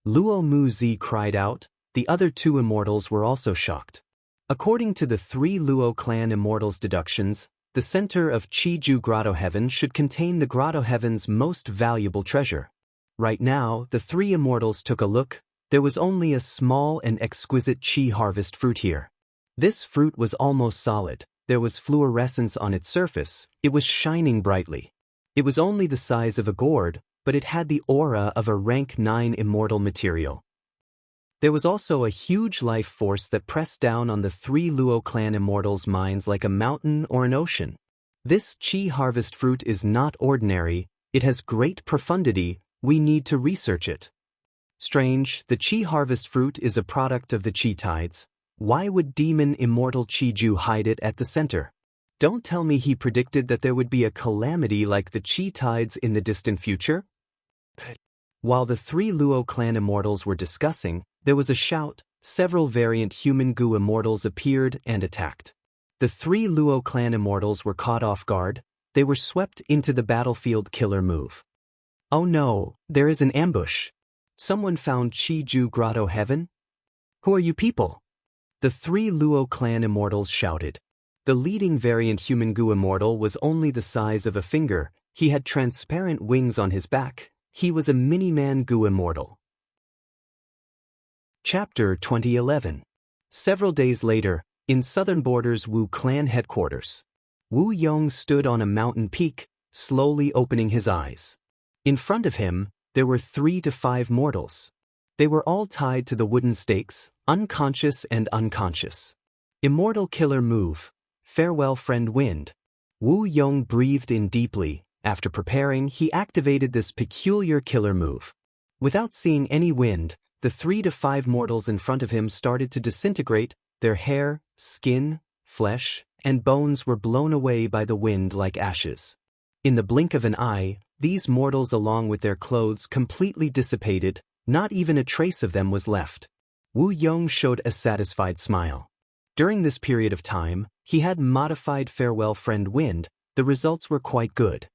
Luo Mu Zi cried out. The other 2 immortals were also shocked. According to the 3 Luo clan immortals' deductions, the center of Qiju Grotto Heaven should contain the Grotto Heaven's most valuable treasure. Right now, the 3 immortals took a look. There was only a small and exquisite Qi harvest fruit here. This fruit was almost solid. There was fluorescence on its surface. It was shining brightly. It was only the size of a gourd, but it had the aura of a rank 9 immortal material. There was also a huge life force that pressed down on the 3 Luo clan immortals' minds like a mountain or an ocean. This Qi harvest fruit is not ordinary. It has great profundity. We need to research it. Strange, the Qi harvest fruit is a product of the Qi tides. Why would demon immortal Qiju hide it at the center? Don't tell me he predicted that there would be a calamity like the Qi tides in the distant future? While the 3 Luo clan immortals were discussing, there was a shout. Several variant human Gu immortals appeared and attacked. The 3 Luo clan immortals were caught off guard. They were swept into the battlefield killer move. Oh no, there is an ambush. Someone found Qiju Grotto Heaven? Who are you people? The 3 Luo clan immortals shouted. The leading variant human Gu immortal was only the size of a finger. He had transparent wings on his back. He was a mini-man Gu immortal. Chapter 2011. Several days later, in southern borders Wu clan headquarters. Wu Yong stood on a mountain peak, slowly opening his eyes. In front of him, there were 3 to 5 mortals. They were all tied to the wooden stakes, unconscious and unconscious. Immortal killer move. Farewell friend wind. Wu Yong breathed in deeply. After preparing, he activated this peculiar killer move. Without seeing any wind, the 3 to 5 mortals in front of him started to disintegrate. Their hair, skin, flesh, and bones were blown away by the wind like ashes. In the blink of an eye, these mortals along with their clothes completely dissipated. Not even a trace of them was left. Wu Yong showed a satisfied smile. During this period of time, he had modified Farewell Friend Wind. The results were quite good.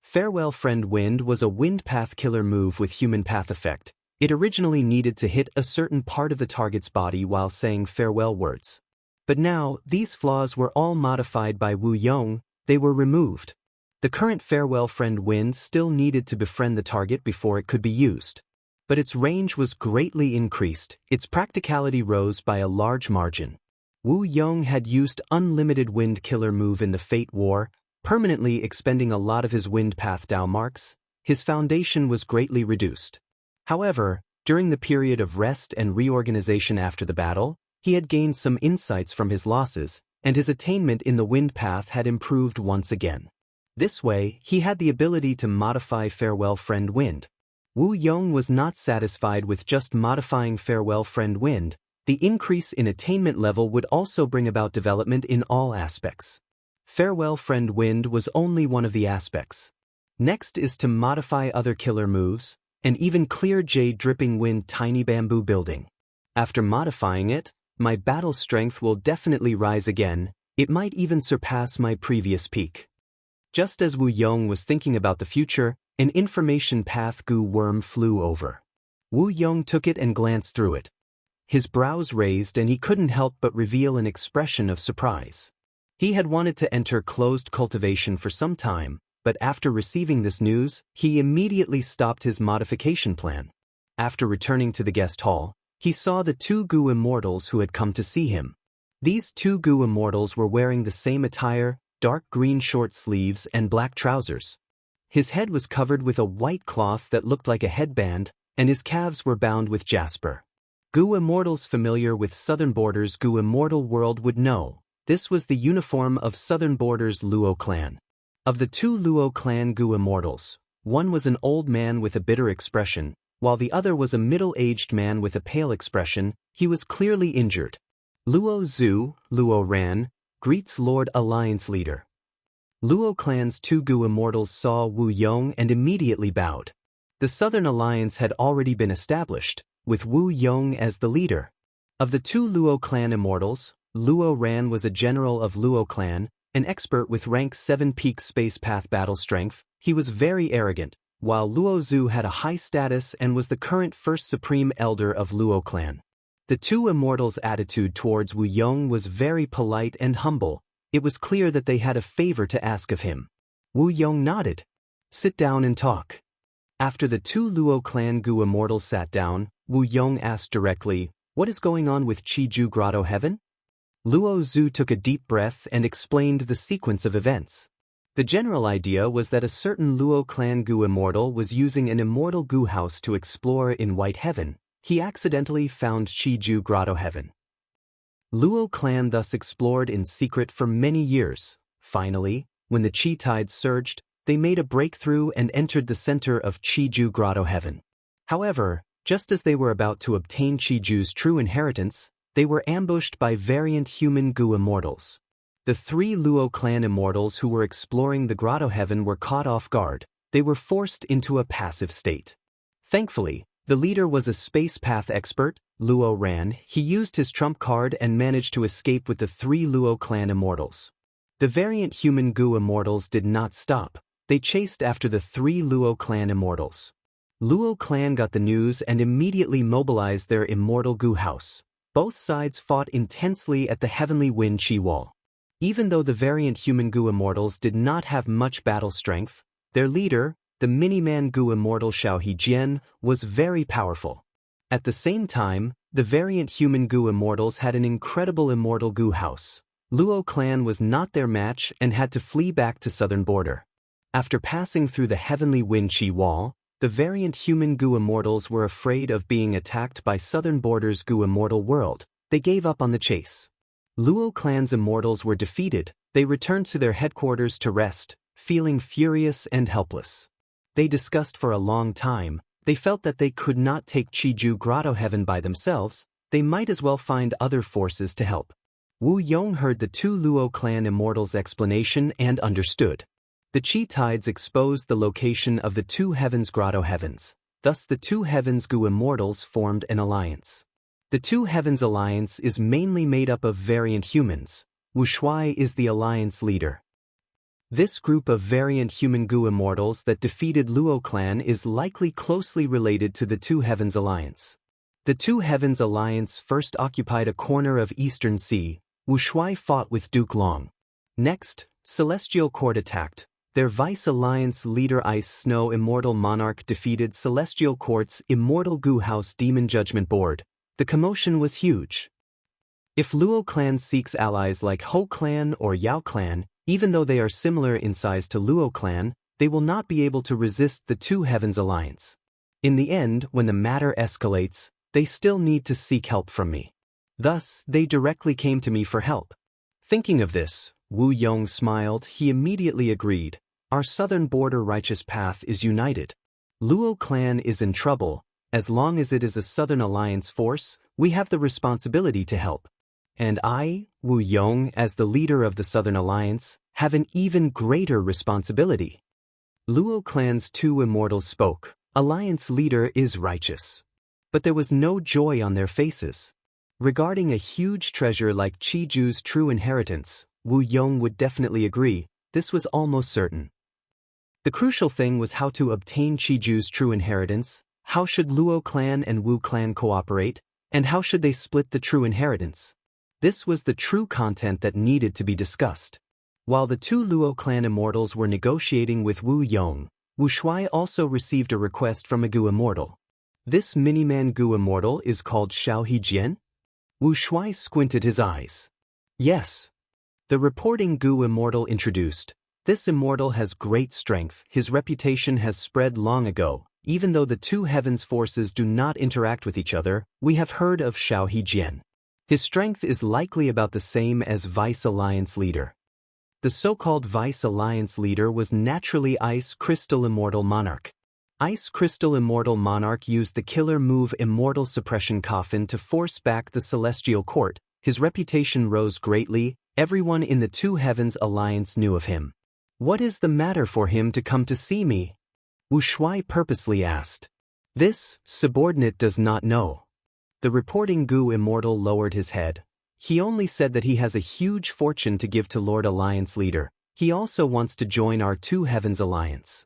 Farewell Friend Wind was a wind path killer move with human path effect. It originally needed to hit a certain part of the target's body while saying farewell words. But now, these flaws were all modified by Wu Yong. They were removed. The current Farewell Friend Wind still needed to befriend the target before it could be used. But its range was greatly increased. Its practicality rose by a large margin. Wu Yong had used unlimited wind killer move in the Fate War, permanently expending a lot of his wind path Dao marks. His foundation was greatly reduced. However, during the period of rest and reorganization after the battle, he had gained some insights from his losses, and his attainment in the wind path had improved once again. This way, he had the ability to modify Farewell Friend Wind. Wu Yong was not satisfied with just modifying Farewell Friend Wind. The increase in attainment level would also bring about development in all aspects. Farewell Friend Wind was only one of the aspects. Next is to modify other killer moves, and even clear Jade Dripping Wind Tiny Bamboo Building. After modifying it, my battle strength will definitely rise again. It might even surpass my previous peak. Just as Wu Yong was thinking about the future, an information path goo worm flew over. Wu Yong took it and glanced through it. His brows raised and he couldn't help but reveal an expression of surprise. He had wanted to enter closed cultivation for some time, but after receiving this news, he immediately stopped his modification plan. After returning to the guest hall, he saw the two goo immortals who had come to see him. These two goo immortals were wearing the same attire, dark green short sleeves and black trousers. His head was covered with a white cloth that looked like a headband, and his calves were bound with jasper. Goo immortals familiar with Southern Borders Goo Immortal world would know, this was the uniform of Southern Borders Luo clan. Of the two Luo clan Goo immortals, one was an old man with a bitter expression, while the other was a middle-aged man with a pale expression. He was clearly injured. Luo Zhu, Luo Ran, greets Lord Alliance Leader. Luo clan's two Goo immortals saw Wu Yong and immediately bowed. The Southern Alliance had already been established, with Wu Yong as the leader. Of the two Luo clan immortals, Luo Ran was a general of Luo clan, an expert with rank 7 peak space path battle strength. He was very arrogant, while Luo Zhu had a high status and was the current first supreme elder of Luo clan. The two immortals' attitude towards Wu Yong was very polite and humble. It was clear that they had a favor to ask of him. Wu Yong nodded. Sit down and talk. After the two Luo clan Goo immortals sat down, Wu Yong asked directly, what is going on with Chiju Grotto Heaven? Luo Zhu took a deep breath and explained the sequence of events. The general idea was that a certain Luo clan Goo immortal was using an immortal Goo house to explore in White Heaven. He accidentally found Chiju Grotto Heaven. Luo clan thus explored in secret for many years. Finally, when the Chi tides surged, they made a breakthrough and entered the center of Chiju Grotto Heaven. However, just as they were about to obtain Chiju's true inheritance, they were ambushed by variant human Goo immortals. The three Luo clan immortals who were exploring the Grotto Heaven were caught off guard. They were forced into a passive state. Thankfully, the leader was a space path expert, Luo Ran. He used his trump card and managed to escape with the three Luo clan immortals. The variant human Goo immortals did not stop. They chased after the three Luo clan immortals. Luo clan got the news and immediately mobilized their immortal Goo house. Both sides fought intensely at the Heavenly Wind Chi Wall. Even though the variant human Goo immortals did not have much battle strength, their leader, the Miniman Goo immortal Xiao Hejian, was very powerful. At the same time, the variant human Goo immortals had an incredible immortal Goo house. Luo clan was not their match and had to flee back to Southern Border. After passing through the Heavenly Wind Chi Wall, the variant human Goo immortals were afraid of being attacked by Southern Border's Goo immortal world. They gave up on the chase. Luo clan's immortals were defeated. They returned to their headquarters to rest, feeling furious and helpless. They discussed for a long time. They felt that they could not take Chiju Grotto Heaven by themselves. They might as well find other forces to help. Wu Yong heard the two Luo clan immortals' explanation and understood. The Chi tides exposed the location of the two Heavens Grotto Heavens. Thus the two Heavens Goo immortals formed an alliance. The two Heavens Alliance is mainly made up of variant humans. Wu Shuai is the alliance leader. This group of variant human Goo immortals that defeated Luo clan is likely closely related to the Two Heavens Alliance. The Two Heavens Alliance first occupied a corner of Eastern Sea. Wu Shuai fought with Duke Long. Next, Celestial Court attacked. Their Vice Alliance leader Ice Snow Immortal Monarch defeated Celestial Court's Immortal Goo House Demon Judgment Board. The commotion was huge. If Luo clan seeks allies like Ho clan or Yao clan, even though they are similar in size to Luo clan, they will not be able to resist the Two Heavens Alliance. In the end, when the matter escalates, they still need to seek help from me. Thus, they directly came to me for help. Thinking of this, Wu Yong smiled. He immediately agreed. Our southern border righteous path is united. Luo clan is in trouble. As long as it is a Southern Alliance force, we have the responsibility to help. And I, Wu Yong, as the leader of the Southern Alliance, have an even greater responsibility. Luo clan's two immortals spoke. Alliance leader is righteous. But there was no joy on their faces. Regarding a huge treasure like Chiju's true inheritance, Wu Yong would definitely agree. This was almost certain. The crucial thing was how to obtain Chiju's true inheritance. How should Luo clan and Wu clan cooperate, and how should they split the true inheritance? This was the true content that needed to be discussed. While the two Luo clan immortals were negotiating with Wu Yong, Wu Shuai also received a request from a Gu immortal. This mini-man Gu immortal is called Xiao Hejian? Wu Shuai squinted his eyes. Yes. The reporting Gu immortal introduced. This immortal has great strength. His reputation has spread long ago. Even though the two heavens forces do not interact with each other, we have heard of Xiao Hejian. His strength is likely about the same as Vice Alliance leader. The so-called Vice Alliance leader was naturally Ice Crystal Immortal Monarch. Ice Crystal Immortal Monarch used the killer move Immortal Suppression Coffin to force back the Celestial Court. His reputation rose greatly. Everyone in the Two Heavens Alliance knew of him. What is the matter for him to come to see me? Wu Shuai purposely asked. This subordinate does not know. The reporting Gu immortal lowered his head. He only said that he has a huge fortune to give to Lord Alliance leader. He also wants to join our Two Heavens Alliance.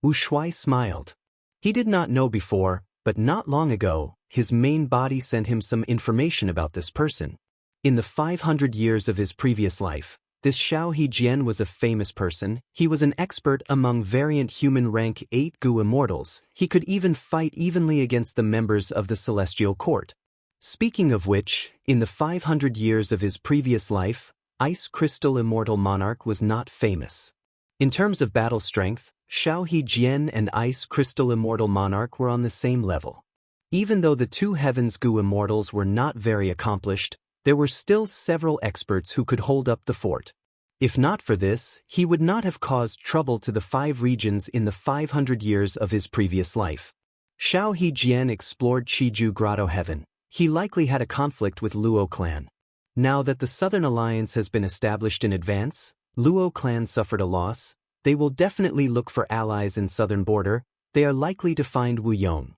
Wu Shuai smiled. He did not know before, but not long ago, his main body sent him some information about this person. In the 500 years of his previous life, this Xiao Hejian was a famous person. He was an expert among variant human rank 8 Gu immortals. He could even fight evenly against the members of the Celestial Court. Speaking of which, in the 500 years of his previous life, Ice Crystal Immortal Monarch was not famous. In terms of battle strength, Xiao Hejian and Ice Crystal Immortal Monarch were on the same level. Even though the Two Heavens Gu immortals were not very accomplished, there were still several experts who could hold up the fort. If not for this, he would not have caused trouble to the 5 regions in the 500 years of his previous life. Xiao Hejian explored Chiju Grotto Heaven. He likely had a conflict with Luo clan. Now that the Southern Alliance has been established in advance, Luo clan suffered a loss. They will definitely look for allies in southern border. They are likely to find Wu Yong.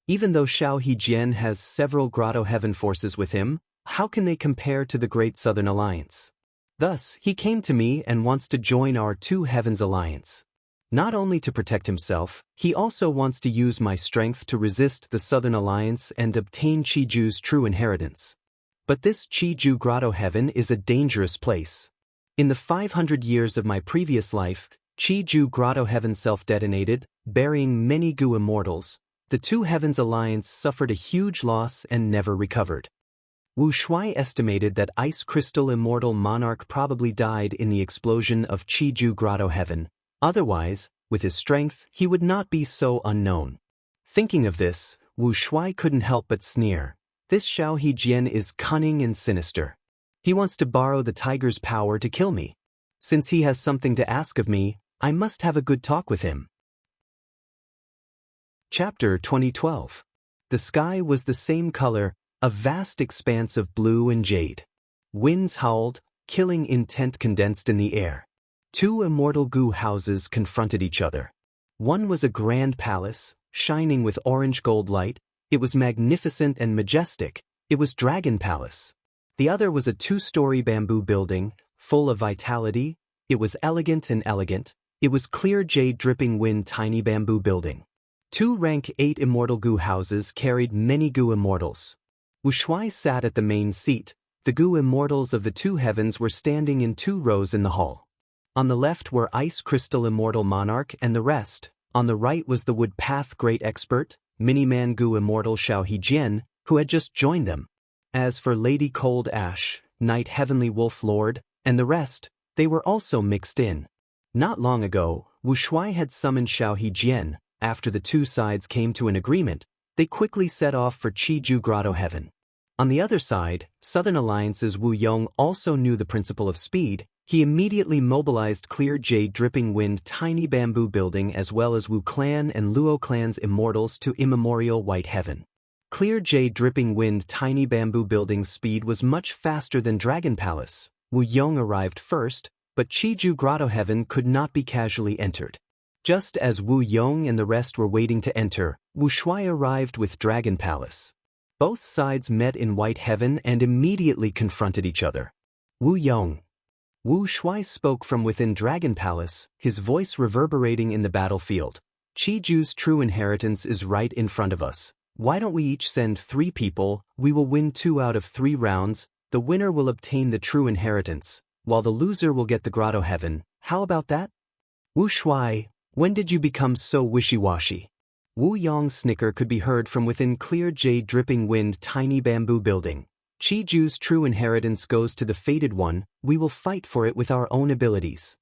Even though Xiao Hejian has several Grotto Heaven forces with him, how can they compare to the Great Southern Alliance? Thus, he came to me and wants to join our Two Heavens Alliance. Not only to protect himself, he also wants to use my strength to resist the Southern Alliance and obtain Chiju's true inheritance. But this Chiju Grotto Heaven is a dangerous place. In the 500 years of my previous life, Chiju Grotto Heaven self-detonated, burying many Gu immortals. The Two Heavens Alliance suffered a huge loss and never recovered. Wu Shuai estimated that Ice Crystal Immortal Monarch probably died in the explosion of Chiju Grotto Heaven. Otherwise, with his strength, he would not be so unknown. Thinking of this, Wu Shuai couldn't help but sneer. This Xiao Hejian is cunning and sinister. He wants to borrow the tiger's power to kill me. Since he has something to ask of me, I must have a good talk with him. Chapter 2012. The sky was the same color, a vast expanse of blue and jade. Winds howled, killing intent condensed in the air. 2 immortal Gu houses confronted each other. One was a grand palace, shining with orange gold light. It was magnificent and majestic. It was Dragon Palace. The other was a 2-story bamboo building, full of vitality. It was elegant and elegant. It was clear jade dripping wind tiny bamboo building. 2 rank 8 immortal Gu houses carried many Gu immortals. Wu Shuai sat at the main seat. The Gu immortals of the Two Heavens were standing in 2 rows in the hall. On the left were Ice Crystal Immortal Monarch and the rest. On the right was the Wood Path Great Expert, Mini-Man Gu Immortal Xiao Hejian, who had just joined them. As for Lady Cold Ash, Knight Heavenly Wolf Lord, and the rest, they were also mixed in. Not long ago, Wu Shuai had summoned Xiao Hejian. After the 2 sides came to an agreement, they quickly set off for Chiju Grotto Heaven. On the other side, Southern Alliance's Wu Yong also knew the principle of speed. He immediately mobilized Clear Jade Dripping Wind Tiny Bamboo Building as well as Wu Clan and Luo Clan's Immortals to Immemorial White Heaven. Clear Jade Dripping Wind Tiny Bamboo Building's speed was much faster than Dragon Palace. Wu Yong arrived first, but Chiju Grotto Heaven could not be casually entered. Just as Wu Yong and the rest were waiting to enter, Wu Shuai arrived with Dragon Palace. Both sides met in White Heaven and immediately confronted each other. Wu Yong. Wu Shuai spoke from within Dragon Palace, his voice reverberating in the battlefield. Chiju's true inheritance is right in front of us. Why don't we each send 3 people? We will win 2 out of 3 rounds. The winner will obtain the true inheritance, while the loser will get the Grotto Heaven. How about that? Wu Shuai, when did you become so wishy-washy? Wu Yong's snicker could be heard from within Clear Jade Dripping Wind Tiny Bamboo Building. Chiju's true inheritance goes to the Fated One. We will fight for it with our own abilities.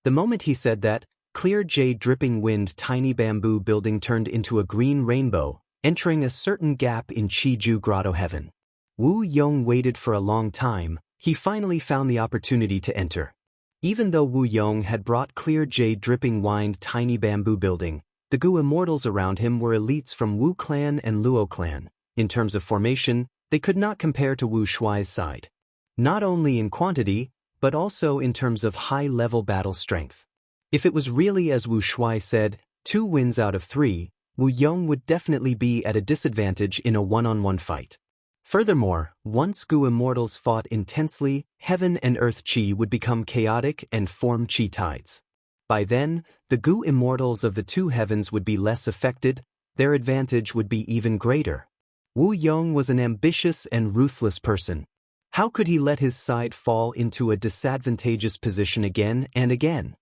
The moment he said that, Clear Jade Dripping Wind Tiny Bamboo Building turned into a green rainbow, entering a certain gap in Chiju Grotto Heaven. Wu Yong waited for a long time. He finally found the opportunity to enter. Even though Wu Yong had brought Clear Jade Dripping Wind Tiny Bamboo Building, the Gu Immortals around him were elites from Wu Clan and Luo Clan. In terms of formation, they could not compare to Wu Shuai's side. Not only in quantity, but also in terms of high-level battle strength. If it was really as Wu Shuai said, 2 wins out of 3, Wu Yong would definitely be at a disadvantage in a one-on-one fight. Furthermore, once Gu Immortals fought intensely, Heaven and Earth Chi would become chaotic and form Chi tides. By then, the Gu Immortals of the 2 heavens would be less affected, their advantage would be even greater. Wu Yong was an ambitious and ruthless person. How could he let his side fall into a disadvantageous position again and again?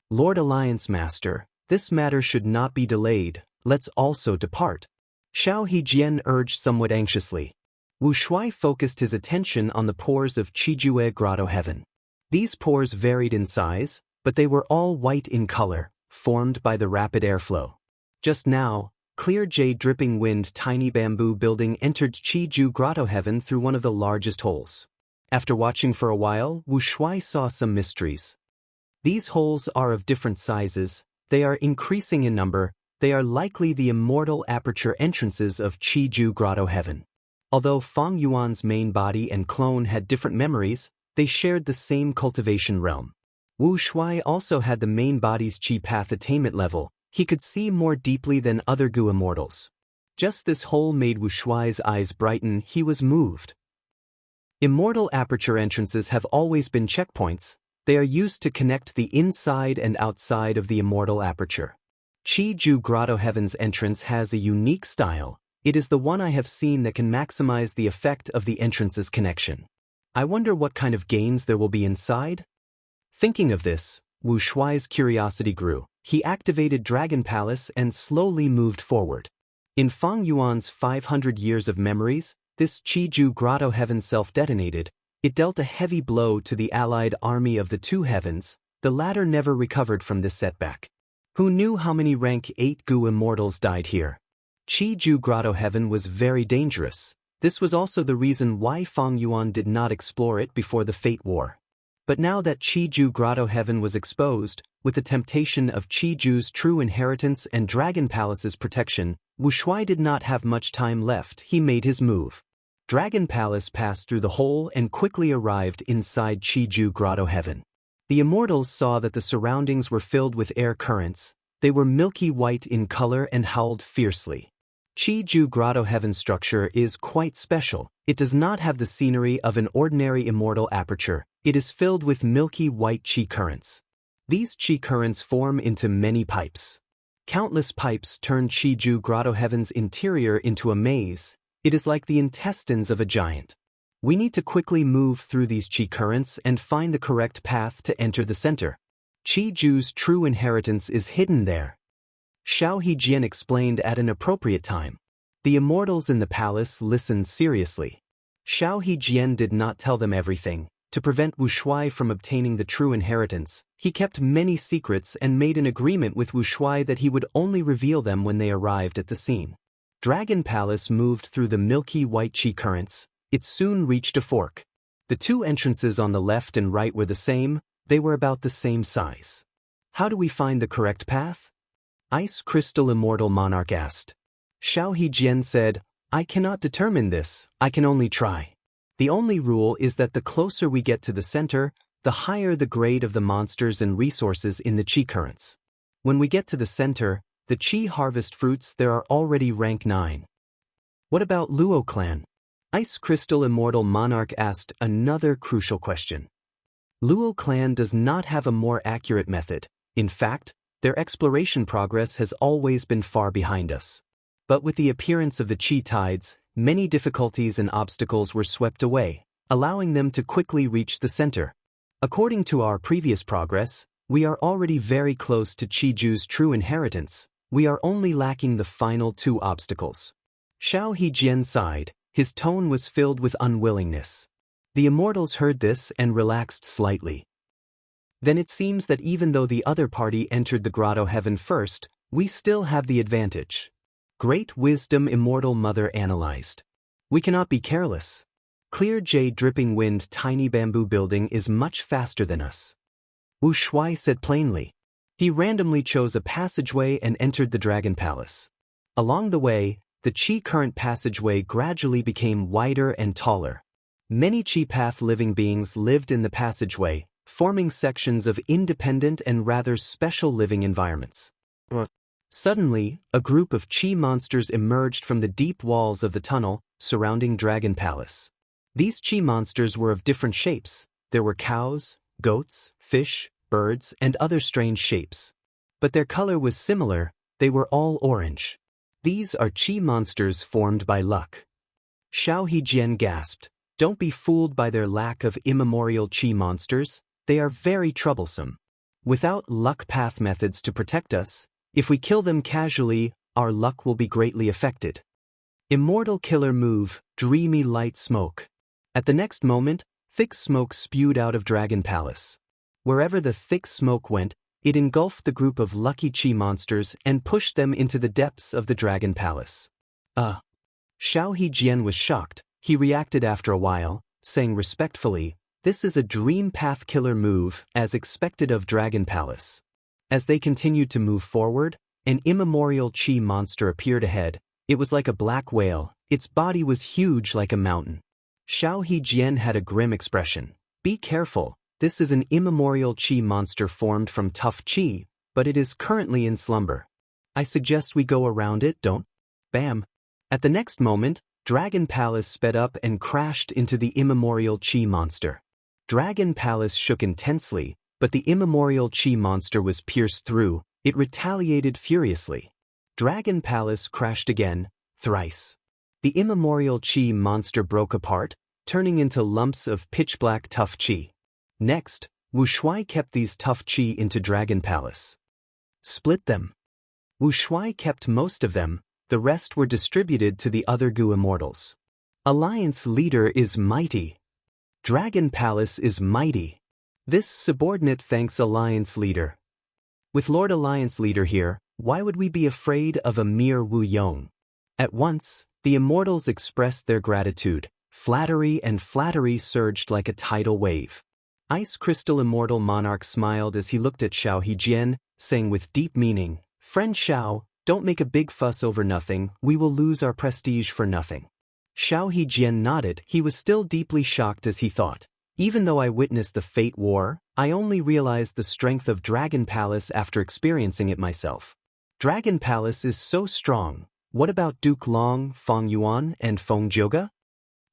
Lord Alliance Master, this matter should not be delayed, let's also depart. Xiao Hejian urged somewhat anxiously. Wu Shuai focused his attention on the pores of Chijue Grotto Heaven. These pores varied in size, but they were all white in color, formed by the rapid airflow. Just now, Clear Jade Dripping Wind Tiny Bamboo Building entered Chiju Grotto Heaven through one of the largest holes. After watching for a while, Wu Shuai saw some mysteries. These holes are of different sizes, they are increasing in number, they are likely the immortal aperture entrances of Chiju Grotto Heaven. Although Fang Yuan's main body and clone had different memories, they shared the same cultivation realm. Wu Shuai also had the main body's Chi path attainment level. He could see more deeply than other Gu Immortals. Just this hole made Wu Shuai's eyes brighten. He was moved. Immortal aperture entrances have always been checkpoints. They are used to connect the inside and outside of the immortal aperture. Chiju Grotto Heaven's entrance has a unique style. It is the one I have seen that can maximize the effect of the entrance's connection. I wonder what kind of gains there will be inside? Thinking of this, Wu Shuai's curiosity grew. He activated Dragon Palace and slowly moved forward. In Fang Yuan's 500 years of memories, this Chiju Grotto Heaven self-detonated. It dealt a heavy blow to the allied army of the 2 heavens. The latter never recovered from this setback. Who knew how many rank 8 Gu Immortals died here? Chiju Grotto Heaven was very dangerous. This was also the reason why Fang Yuan did not explore it before the Fate War. But now that Chiju Grotto Heaven was exposed, with the temptation of Chiju's true inheritance and Dragon Palace's protection, Wu Shuai did not have much time left. He made his move. Dragon Palace passed through the hole and quickly arrived inside Chiju Grotto Heaven. The Immortals saw that the surroundings were filled with air currents. They were milky white in color and howled fiercely. Chiju Grotto Heaven's structure is quite special. It does not have the scenery of an ordinary immortal aperture. It is filled with milky white chi currents. These chi currents form into many pipes. Countless pipes turn Chiju Grotto Heaven's interior into a maze. It is like the intestines of a giant. We need to quickly move through these chi currents and find the correct path to enter the center. Chiju's true inheritance is hidden there. Xiao Hejian explained at an appropriate time. The immortals in the palace listened seriously. Xiao Hejian did not tell them everything. To prevent Wu Shuai from obtaining the true inheritance, he kept many secrets and made an agreement with Wu Shuai that he would only reveal them when they arrived at the scene. Dragon Palace moved through the milky white chi currents. It soon reached a fork. The 2 entrances on the left and right were the same. They were about the same size. How do we find the correct path? Ice Crystal Immortal Monarch asked. Xiao Hejian said, I cannot determine this, I can only try. The only rule is that the closer we get to the center, the higher the grade of the monsters and resources in the Qi currents. When we get to the center, the Qi harvest fruits there are already rank 9. What about Luo clan? Ice Crystal Immortal Monarch asked another crucial question. Luo clan does not have a more accurate method. In fact, their exploration progress has always been far behind us. But with the appearance of the Qi tides, many difficulties and obstacles were swept away, allowing them to quickly reach the center. According to our previous progress, we are already very close to Qi Ju's true inheritance. We are only lacking the final 2 obstacles. Xiao Hejian sighed. His tone was filled with unwillingness. The immortals heard this and relaxed slightly. Then it seems that even though the other party entered the grotto heaven first, we still have the advantage. Great Wisdom Immortal Mother analyzed. We cannot be careless. Clear jade dripping wind tiny bamboo building is much faster than us. Wu Shuai said plainly. He randomly chose a passageway and entered the Dragon Palace. Along the way, the Qi current passageway gradually became wider and taller. Many Qi path living beings lived in the passageway, forming sections of independent and rather special living environments. Suddenly, a group of Qi monsters emerged from the deep walls of the tunnel surrounding Dragon Palace. These Qi monsters were of different shapes. There were cows, goats, fish, birds, and other strange shapes. But their color was similar, they were all orange. These are Qi monsters formed by luck. Xiao Hejian gasped. Don't be fooled by their lack of immemorial Qi monsters, they are very troublesome. Without luck path methods to protect us, if we kill them casually, our luck will be greatly affected. Immortal killer move, dreamy light smoke. At the next moment, thick smoke spewed out of Dragon Palace. Wherever the thick smoke went, it engulfed the group of lucky Qi monsters and pushed them into the depths of the Dragon Palace. Xiao Hejian was shocked. He reacted after a while, saying respectfully, this is a dream path killer move, as expected of Dragon Palace. As they continued to move forward, an immemorial Qi monster appeared ahead. It was like a black whale, its body was huge like a mountain. Xiao Hejian had a grim expression. Be careful, this is an immemorial Qi monster formed from tough Qi, but it is currently in slumber. I suggest we go around it, don't? Bam! At the next moment, Dragon Palace sped up and crashed into the immemorial Qi monster. Dragon Palace shook intensely, but the immemorial Qi monster was pierced through. It retaliated furiously. Dragon Palace crashed again, thrice. The immemorial Qi monster broke apart, turning into lumps of pitch-black tough Qi. Next, Wu Shuai kept these tough Qi into Dragon Palace. Split them. Wu Shuai kept most of them, the rest were distributed to the other Gu immortals. Alliance leader is mighty. Dragon Palace is mighty. This subordinate thanks Alliance leader. With Lord Alliance leader here, why would we be afraid of a mere Wu Yong? At once, the immortals expressed their gratitude. Flattery and flattery surged like a tidal wave. Ice Crystal Immortal Monarch smiled as he looked at Xiao Hejian, saying with deep meaning, Friend Xiao, don't make a big fuss over nothing, we will lose our prestige for nothing. Xiao Hejian nodded. He was still deeply shocked as he thought. Even though I witnessed the Fate War, I only realized the strength of Dragon Palace after experiencing it myself. Dragon Palace is so strong. What about Duke Long, Feng Yuan, and Feng Jioge?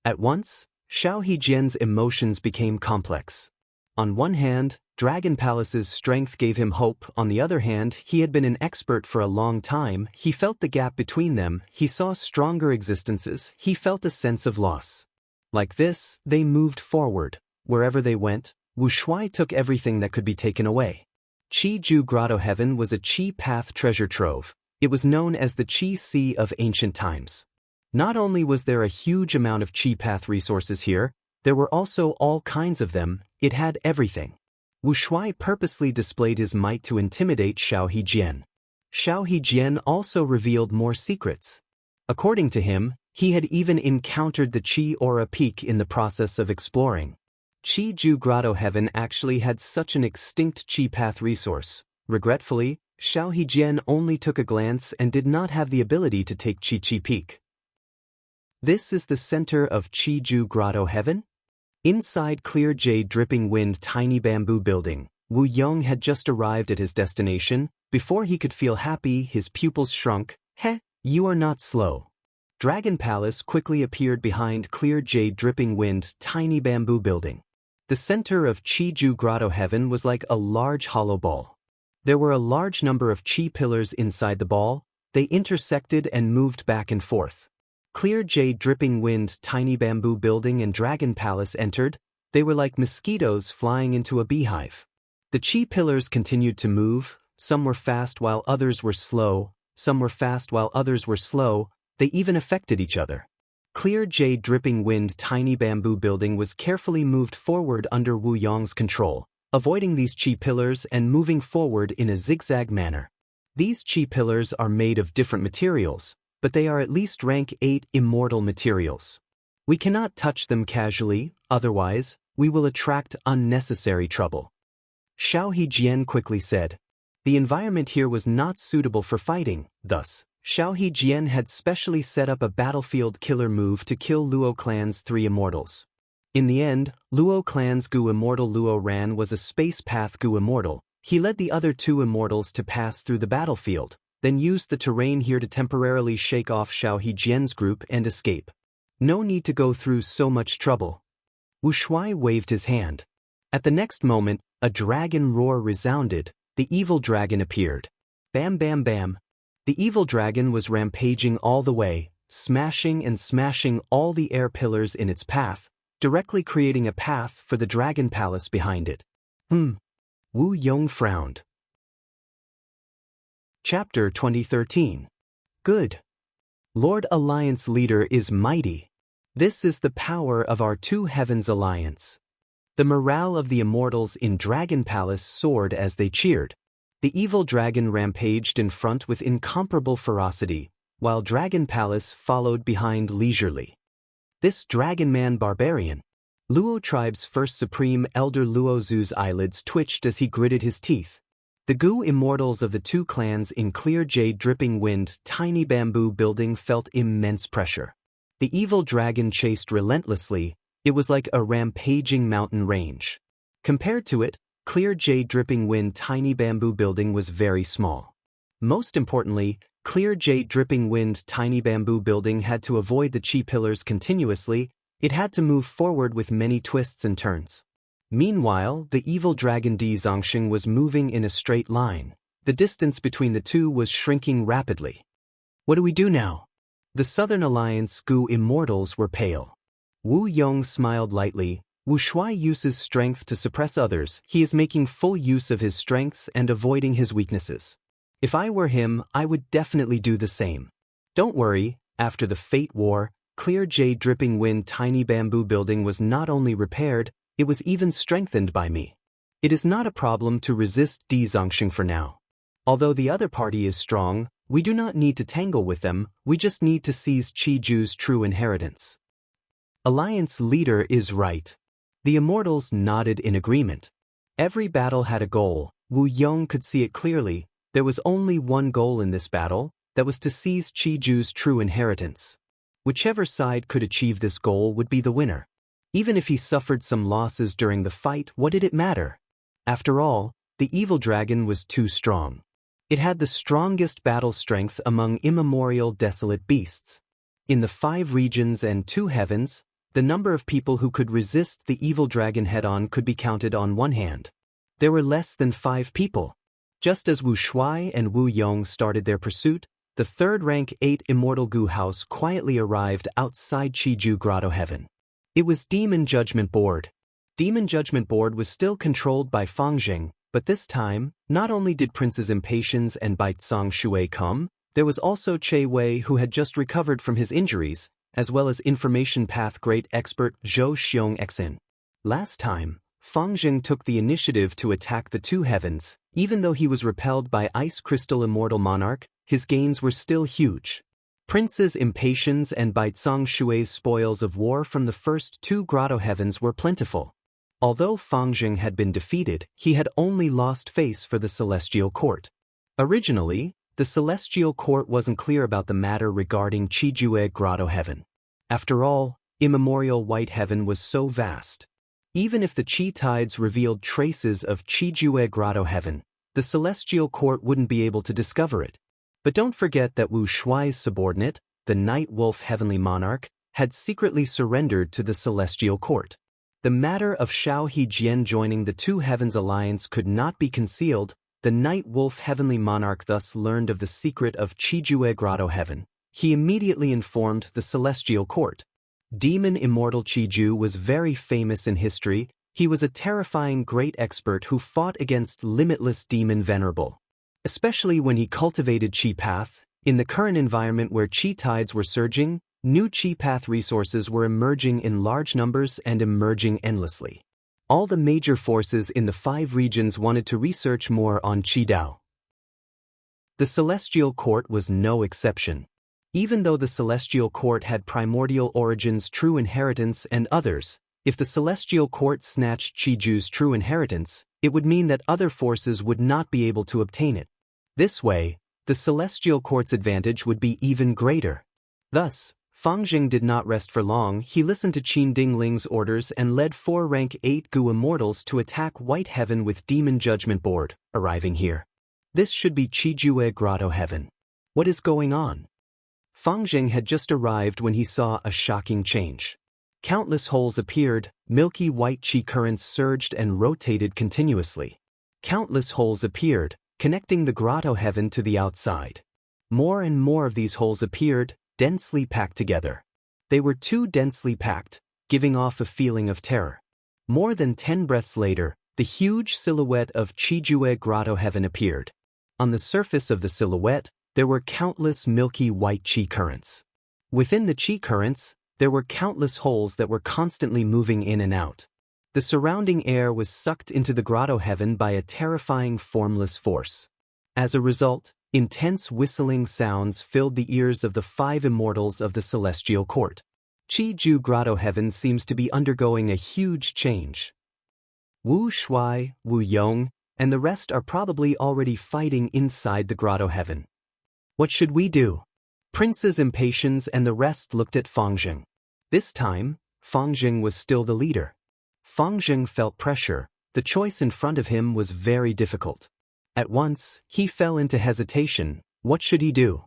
At once, Xiao Hejian's emotions became complex. On one hand, Dragon Palace's strength gave him hope. On the other hand, he had been an expert for a long time. He felt the gap between them. He saw stronger existences. He felt a sense of loss. Like this, they moved forward. Wherever they went, Wu Shuai took everything that could be taken away. Qi Ju Grotto Heaven was a Qi Path treasure trove. It was known as the Qi Sea of ancient times. Not only was there a huge amount of Qi Path resources here, there were also all kinds of them. It had everything. Wu Shuai purposely displayed his might to intimidate Xiao Hejian. Xiao Hejian also revealed more secrets. According to him, he had even encountered the Qi Aura Peak in the process of exploring. Chi-Ju Grotto Heaven actually had such an extinct chi path resource. Regretfully, Xiao Hejian only took a glance and did not have the ability to take Chi Peak. This is the center of Chi-Ju Grotto Heaven? Inside clear jade dripping wind tiny bamboo building, Wu Yong had just arrived at his destination. Before he could feel happy, his pupils shrunk. Heh, you are not slow. Dragon Palace quickly appeared behind clear jade dripping wind tiny bamboo building. The center of Chi-Ju Grotto Heaven was like a large hollow ball. There were a large number of chi pillars inside the ball. They intersected and moved back and forth. Clear jade dripping wind tiny bamboo building and Dragon Palace entered. They were like mosquitoes flying into a beehive. The chi pillars continued to move. Some were fast while others were slow. Some were fast while others were slow. They even affected each other. Clear jade dripping wind tiny bamboo building was carefully moved forward under Wu Yong's control, avoiding these chi pillars and moving forward in a zigzag manner. These chi pillars are made of different materials, but they are at least rank 8 immortal materials. We cannot touch them casually, otherwise, we will attract unnecessary trouble. Xiao Hejian quickly said. The environment here was not suitable for fighting, thus, Xiao Hejian had specially set up a battlefield killer move to kill Luo clan's 3 immortals. In the end, Luo clan's Gu immortal Luo Ran was a space path Gu immortal. He led the other 2 immortals to pass through the battlefield, then used the terrain here to temporarily shake off Xiao Hejian's group and escape. No need to go through so much trouble. Wu Shuai waved his hand. At the next moment, a dragon roar resounded. The evil dragon appeared. Bam bam bam. The evil dragon was rampaging all the way, smashing and smashing all the air pillars in its path, directly creating a path for the Dragon Palace behind it. Wu Yong frowned. Chapter 2013. Good. Lord Alliance leader is mighty. This is the power of our 2 heavens alliance. The morale of the immortals in Dragon Palace soared as they cheered. The evil dragon rampaged in front with incomparable ferocity, while Dragon Palace followed behind leisurely. This Dragon Man barbarian. Luo tribe's first supreme elder Luo Zu's eyelids twitched as he gritted his teeth. The Gu immortals of the 2 clans in clear jade dripping wind tiny bamboo building felt immense pressure. The evil dragon chased relentlessly. It was like a rampaging mountain range. Compared to it, clear jade dripping wind tiny bamboo building was very small. Most importantly, clear jade dripping wind tiny bamboo building had to avoid the chi pillars continuously. It had to move forward with many twists and turns. Meanwhile, the evil dragon Di Zongxing was moving in a straight line. The distance between the 2 was shrinking rapidly. What do we do now? The Southern Alliance Gu immortals were pale. Wu Yong smiled lightly. Wu Shuai uses strength to suppress others. He is making full use of his strengths and avoiding his weaknesses. If I were him, I would definitely do the same. Don't worry, after the Fate War, clear jade dripping wind tiny bamboo building was not only repaired, it was even strengthened by me. It is not a problem to resist Di Zongxing for now. Although the other party is strong, we do not need to tangle with them, we just need to seize Chi-Ju's true inheritance. Alliance leader is right. The immortals nodded in agreement. Every battle had a goal. Wu Yong could see it clearly. There was only one goal in this battle, that was to seize Chi-Ju's true inheritance. Whichever side could achieve this goal would be the winner. Even if he suffered some losses during the fight, what did it matter? After all, the evil dragon was too strong. It had the strongest battle strength among immemorial desolate beasts. In the 5 regions and 2 heavens, the number of people who could resist the evil dragon head-on could be counted on one hand. There were less than 5 people. Just as Wu Shuai and Wu Yong started their pursuit, the 3rd rank 8 immortal Gu house quietly arrived outside Chi-Ju Grotto Heaven. It was Demon Judgment Board. Demon Judgment Board was still controlled by Fang Jing, but this time, not only did Princes Impatience and Baizang Shui come, there was also Che Wei who had just recovered from his injuries, as well as Information Path Great Expert Zhou Xiong Xin. Last time, Fang Jing took the initiative to attack the 2 heavens. Even though he was repelled by Ice Crystal Immortal Monarch, his gains were still huge. Princes Impatience and Baizang Shui's spoils of war from the first 2 grotto heavens were plentiful. Although Fang Jing had been defeated, he had only lost face for the Celestial Court. Originally, the Celestial Court wasn't clear about the matter regarding Qijue Grotto Heaven. After all, immemorial White Heaven was so vast. Even if the Qi tides revealed traces of Qijue Grotto Heaven, the Celestial Court wouldn't be able to discover it. But don't forget that Wu Shuai's subordinate, the Night Wolf Heavenly Monarch, had secretly surrendered to the Celestial Court. The matter of Shao Hejian joining the Two Heavens Alliance could not be concealed. The Night Wolf Heavenly Monarch thus learned of the secret of Qijue Grotto Heaven. He immediately informed the Celestial Court. Demon Immortal Qiju was very famous in history. He was a terrifying great expert who fought against limitless demon venerable. Especially when he cultivated Qi Path. In the current environment where Qi tides were surging, new Qi Path resources were emerging in large numbers and emerging endlessly. All the major forces in the 5 regions wanted to research more on Qi Dao. The Celestial Court was no exception. Even though the Celestial Court had primordial origins, true inheritance, and others, if the Celestial Court snatched Qiju's true inheritance, it would mean that other forces would not be able to obtain it. This way, the Celestial Court's advantage would be even greater. Thus, Fang Jing did not rest for long. He listened to Qin Dingling's orders and led 4 rank 8 Gu Immortals to attack White Heaven with Demon Judgment Board, arriving here. This should be Qijue Grotto Heaven. What is going on? Fang Jing had just arrived when he saw a shocking change. Countless holes appeared, milky white Qi currents surged and rotated continuously. Countless holes appeared, connecting the Grotto Heaven to the outside. More and more of these holes appeared, densely packed together. They were too densely packed, giving off a feeling of terror. More than 10 breaths later, the huge silhouette of Qijue Grotto Heaven appeared. On the surface of the silhouette, there were countless milky white Qi currents. Within the Qi currents, there were countless holes that were constantly moving in and out. The surrounding air was sucked into the Grotto Heaven by a terrifying formless force. As a result, intense whistling sounds filled the ears of the 5 immortals of the Celestial Court. Qiju Grotto Heaven seems to be undergoing a huge change. Wu Shuai, Wu Yong, and the rest are probably already fighting inside the Grotto Heaven. What should we do? Prince's Impatience and the rest looked at Fang Jing. This time, Fang Jing was still the leader. Fang Jing felt pressure. The choice in front of him was very difficult. At once, he fell into hesitation. What should he do?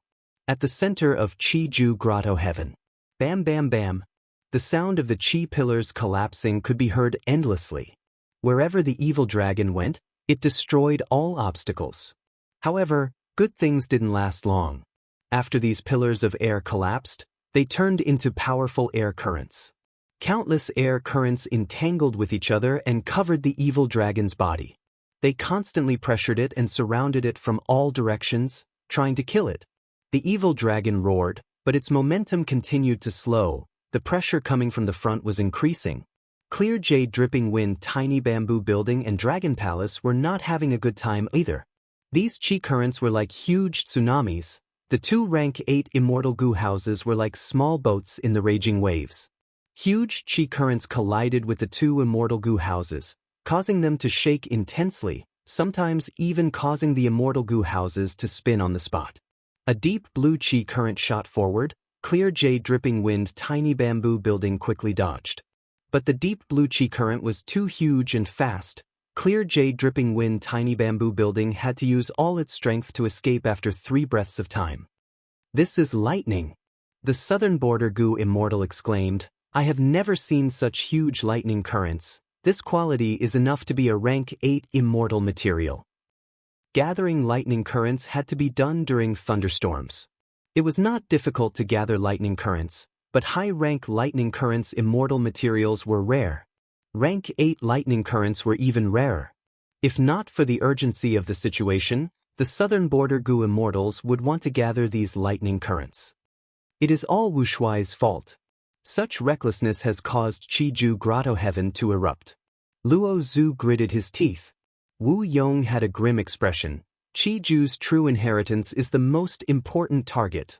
At the center of Qiju Grotto Heaven. Bam bam bam. The sound of the Qi pillars collapsing could be heard endlessly. Wherever the evil dragon went, it destroyed all obstacles. However, good things didn't last long. After these pillars of air collapsed, they turned into powerful air currents. Countless air currents entangled with each other and covered the evil dragon's body. They constantly pressured it and surrounded it from all directions, trying to kill it. The evil dragon roared, but its momentum continued to slow. The pressure coming from the front was increasing. Clear Jade Dripping Wind Tiny Bamboo Building and Dragon Palace were not having a good time either. These Qi currents were like huge tsunamis. The 2 rank 8 immortal Gu houses were like small boats in the raging waves. Huge Qi currents collided with the 2 immortal Gu houses, causing them to shake intensely, sometimes even causing the immortal Gu houses to spin on the spot. A deep blue Qi current shot forward. Clear Jade Dripping Wind Tiny Bamboo Building quickly dodged. But the deep blue Qi current was too huge and fast. Clear Jade Dripping Wind Tiny Bamboo Building had to use all its strength to escape after 3 breaths of time. This is lightning. The Southern Border Gu Immortal exclaimed, I have never seen such huge lightning currents. This quality is enough to be a rank 8 immortal material. Gathering lightning currents had to be done during thunderstorms. It was not difficult to gather lightning currents, but high-rank lightning currents immortal materials were rare. Rank 8 lightning currents were even rarer. If not for the urgency of the situation, the Southern Border Gu Immortals would want to gather these lightning currents. It is all Wu Shuai's fault. Such recklessness has caused Qiju Grotto Heaven to erupt. Luo Zhu gritted his teeth. Wu Yong had a grim expression. Qiju's true inheritance is the most important target.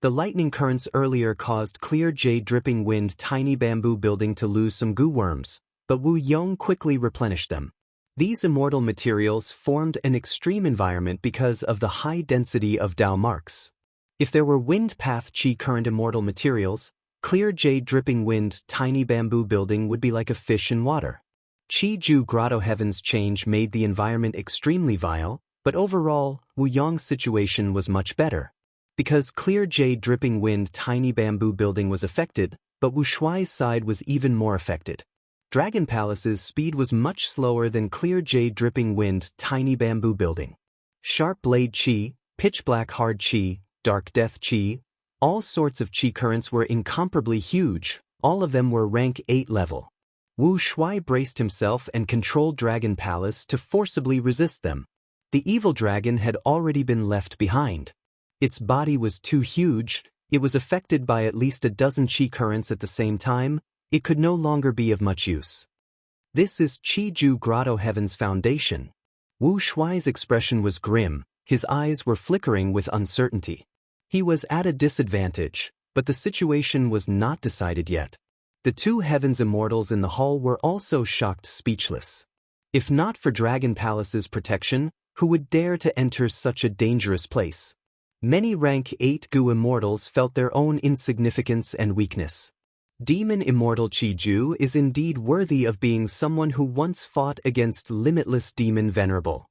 The lightning currents earlier caused Clear Jade Dripping Wind Tiny Bamboo Building to lose some Gu worms, but Wu Yong quickly replenished them. These immortal materials formed an extreme environment because of the high density of Dao marks. If there were wind path chi current immortal materials, clear jade dripping wind tiny bamboo building would be like a fish in water. Chi Ju grotto heaven's change made the environment extremely vile, but overall, Wu Yong's situation was much better. Because clear jade dripping wind tiny bamboo building was affected, but Wu Shuai's side was even more affected. Dragon Palace's speed was much slower than clear jade dripping wind tiny bamboo building. Sharp blade chi, pitch black hard chi, dark death chi, all sorts of chi currents were incomparably huge, all of them were rank 8 level. Wu Shuai braced himself and controlled Dragon Palace to forcibly resist them. The evil dragon had already been left behind. Its body was too huge, it was affected by at least a dozen chi currents at the same time, it could no longer be of much use. This is Chi Ju Grotto Heaven's foundation. Wu Shuai's expression was grim, his eyes were flickering with uncertainty. He was at a disadvantage, but the situation was not decided yet. The two Heaven's immortals in the hall were also shocked speechless. If not for Dragon Palace's protection, who would dare to enter such a dangerous place? Many rank 8 Gu immortals felt their own insignificance and weakness. Demon Immortal Chi Ju is indeed worthy of being someone who once fought against limitless demon venerable.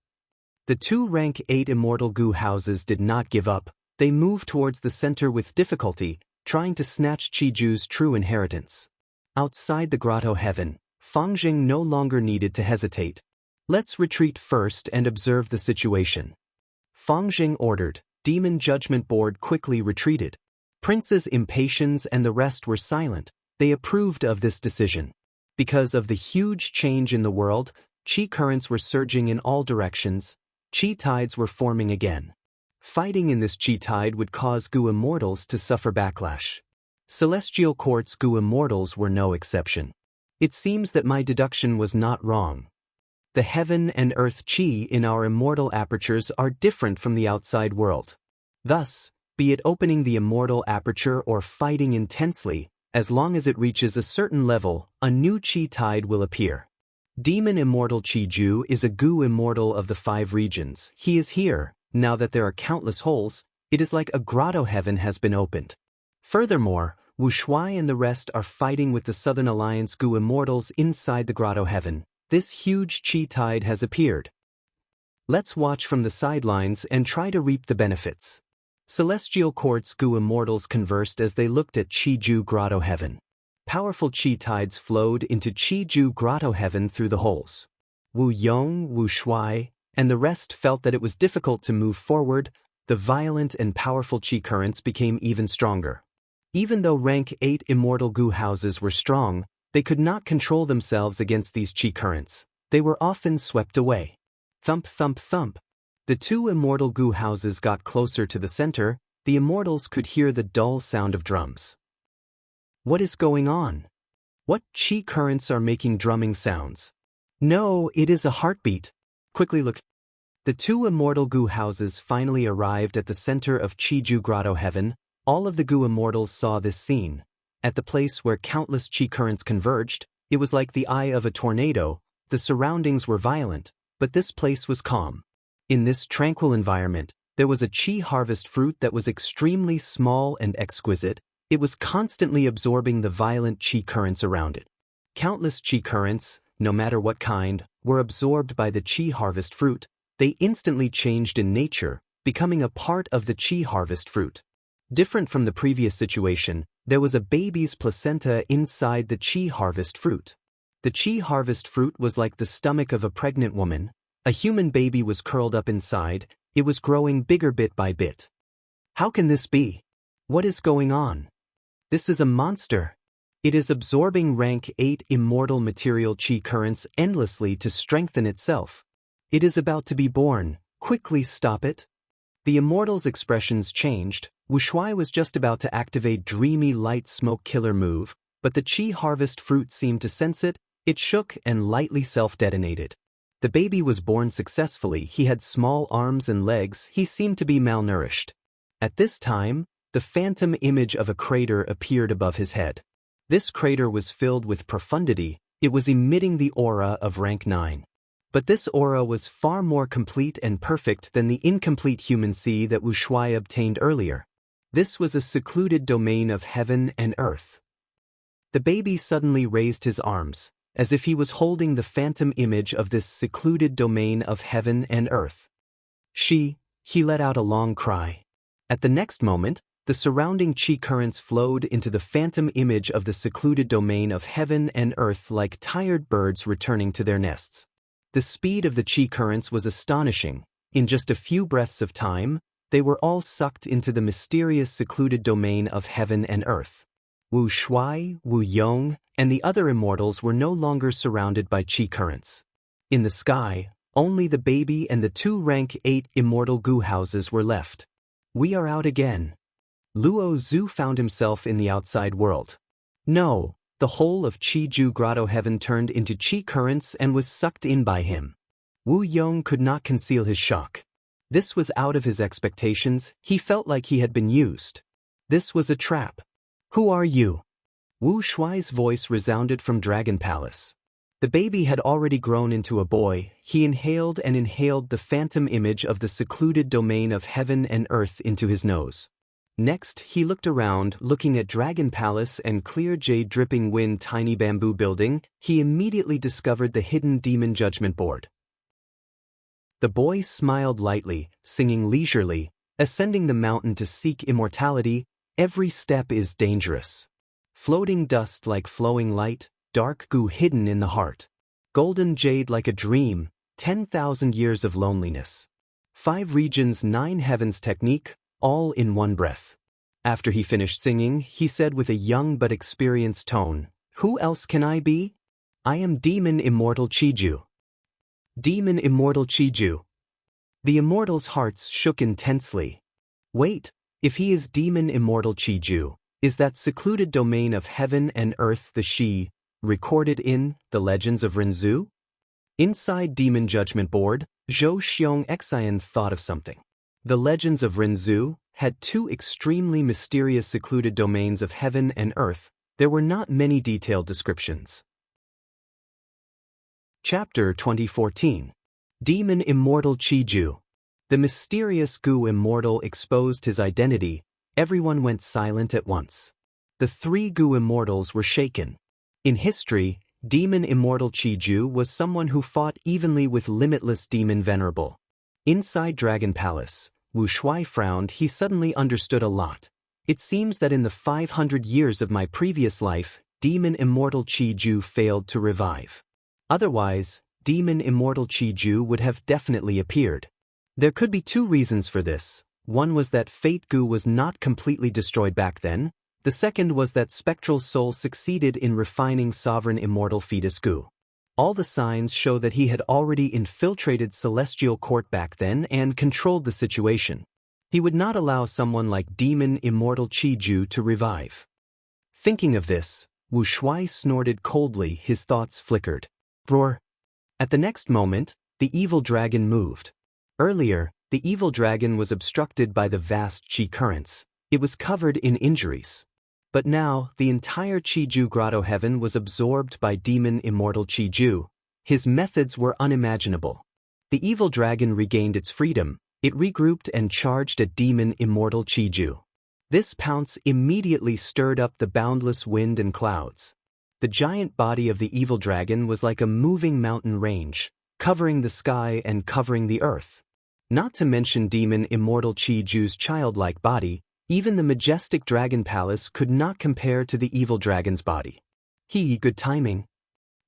The two rank 8 immortal Gu houses did not give up, they moved towards the center with difficulty, trying to snatch Chi Ju's true inheritance. Outside the grotto heaven, Fangjing no longer needed to hesitate. Let's retreat first and observe the situation. Fangjing ordered. Demon Judgment Board quickly retreated. Prince's impatience and the rest were silent. They approved of this decision. Because of the huge change in the world, chi currents were surging in all directions, chi tides were forming again. Fighting in this chi tide would cause Gu immortals to suffer backlash. Celestial Court's Gu immortals were no exception. It seems that my deduction was not wrong. The heaven and earth chi in our immortal apertures are different from the outside world. Thus, be it opening the immortal aperture or fighting intensely, as long as it reaches a certain level, a new chi tide will appear. Demon Immortal Chi Ju is a Gu immortal of the 5 regions. He is here, now that there are countless holes, it is like a grotto heaven has been opened. Furthermore, Wu Shuai and the rest are fighting with the Southern Alliance Gu immortals inside the grotto heaven. This huge chi tide has appeared. Let's watch from the sidelines and try to reap the benefits. Celestial Court's Gu immortals conversed as they looked at Chi Ju Grotto Heaven. Powerful chi tides flowed into Chi Ju Grotto Heaven through the holes. Wu Yong, Wu Shuai, and the rest felt that it was difficult to move forward. The violent and powerful chi currents became even stronger. Even though rank 8 immortal Gu houses were strong, they could not control themselves against these chi currents. They were often swept away. Thump thump thump. The two immortal Gu houses got closer to the center. The immortals could hear the dull sound of drums. What is going on? What chi currents are making drumming sounds? No, it is a heartbeat. Quickly look. The two immortal Gu houses finally arrived at the center of Chi Ju Grotto Heaven. All of the Gu immortals saw this scene. At the place where countless chi currents converged, it was like the eye of a tornado. The surroundings were violent, but this place was calm. In this tranquil environment, there was a chi harvest fruit that was extremely small and exquisite. It was constantly absorbing the violent chi currents around it. Countless chi currents, no matter what kind, were absorbed by the chi harvest fruit. They instantly changed in nature, becoming a part of the chi harvest fruit. Different from the previous situation, there was a baby's placenta inside the chi harvest fruit. The chi harvest fruit was like the stomach of a pregnant woman. A human baby was curled up inside. It was growing bigger bit by bit. How can this be? What is going on? This is a monster. It is absorbing rank 8 immortal material chi currents endlessly to strengthen itself. It is about to be born. Quickly stop it. The immortals' expressions changed. Wu Shuai was just about to activate dreamy light smoke killer move, but the chi harvest fruit seemed to sense it. It shook and lightly self-detonated. The baby was born successfully. He had small arms and legs. He seemed to be malnourished. At this time, the phantom image of a crater appeared above his head. This crater was filled with profundity. It was emitting the aura of rank 9. But this aura was far more complete and perfect than the incomplete human sea that Wu Shuai obtained earlier. This was a secluded domain of heaven and earth. The baby suddenly raised his arms, as if he was holding the phantom image of this secluded domain of heaven and earth. He let out a long cry. At the next moment, the surrounding qi currents flowed into the phantom image of the secluded domain of heaven and earth like tired birds returning to their nests. The speed of the qi currents was astonishing. In just a few breaths of time, they were all sucked into the mysterious secluded domain of heaven and earth. Wu Shuai, Wu Yong, and the other immortals were no longer surrounded by qi currents. In the sky, only the baby and the 2 rank 8 immortal gu houses were left. We are out again. Luo Zhu found himself in the outside world. No, the whole of Qi-Ju Grotto heaven turned into qi currents and was sucked in by him. Wu Yong could not conceal his shock. This was out of his expectations. He felt like he had been used. This was a trap. Who are you? Wu Shuai's voice resounded from Dragon Palace. The baby had already grown into a boy. He inhaled and inhaled the phantom image of the secluded domain of heaven and earth into his nose. Next, he looked around, looking at Dragon Palace and clear jade dripping wind tiny bamboo building. He immediately discovered the hidden demon judgment board. The boy smiled lightly, singing leisurely, ascending the mountain to seek immortality. Every step is dangerous. Floating dust like flowing light, dark goo hidden in the heart. Golden jade like a dream, 10,000 years of loneliness. 5 regions 9 heavens technique, all in one breath. After he finished singing, he said with a young but experienced tone, "Who else can I be? I am Demon Immortal Qi-Ju." Demon Immortal Qi-Ju. The immortals' hearts shook intensely. Wait. If he is Demon Immortal Qi-Ju, is that secluded domain of heaven and earth the Shi, recorded in the Legends of Renzu? Inside Demon Judgment Board, Zhou Xiong Xian thought of something. The Legends of Renzu had 2 extremely mysterious secluded domains of heaven and earth. There were not many detailed descriptions. Chapter 2014. Demon Immortal Qi-Ju. The mysterious Gu immortal exposed his identity. Everyone went silent at once. The 3 Gu immortals were shaken. In history, Demon Immortal Qi-Ju was someone who fought evenly with limitless Demon Venerable. Inside Dragon Palace, Wu Shuai frowned. He suddenly understood a lot. It seems that in the 500 years of my previous life, Demon Immortal Qi-Ju failed to revive. Otherwise, Demon Immortal Qi-Ju would have definitely appeared. There could be 2 reasons for this. One was that Fate Gu was not completely destroyed back then. The second was that Spectral Soul succeeded in refining Sovereign Immortal Fetus Gu. All the signs show that he had already infiltrated Celestial Court back then and controlled the situation. He would not allow someone like Demon Immortal Qi-Ju to revive. Thinking of this, Wu Shuai snorted coldly. His thoughts flickered. Roar. At the next moment, the evil dragon moved. Earlier, the evil dragon was obstructed by the vast qi currents. It was covered in injuries. But now, the entire Qi-Ju Grotto heaven was absorbed by Demon Immortal Qi-Ju. His methods were unimaginable. The evil dragon regained its freedom. It regrouped and charged at Demon Immortal Qi-Ju. This pounce immediately stirred up the boundless wind and clouds. The giant body of the evil dragon was like a moving mountain range, covering the sky and covering the earth. Not to mention Demon Immortal Qi-Ju's childlike body, even the majestic dragon palace could not compare to the evil dragon's body. Good timing.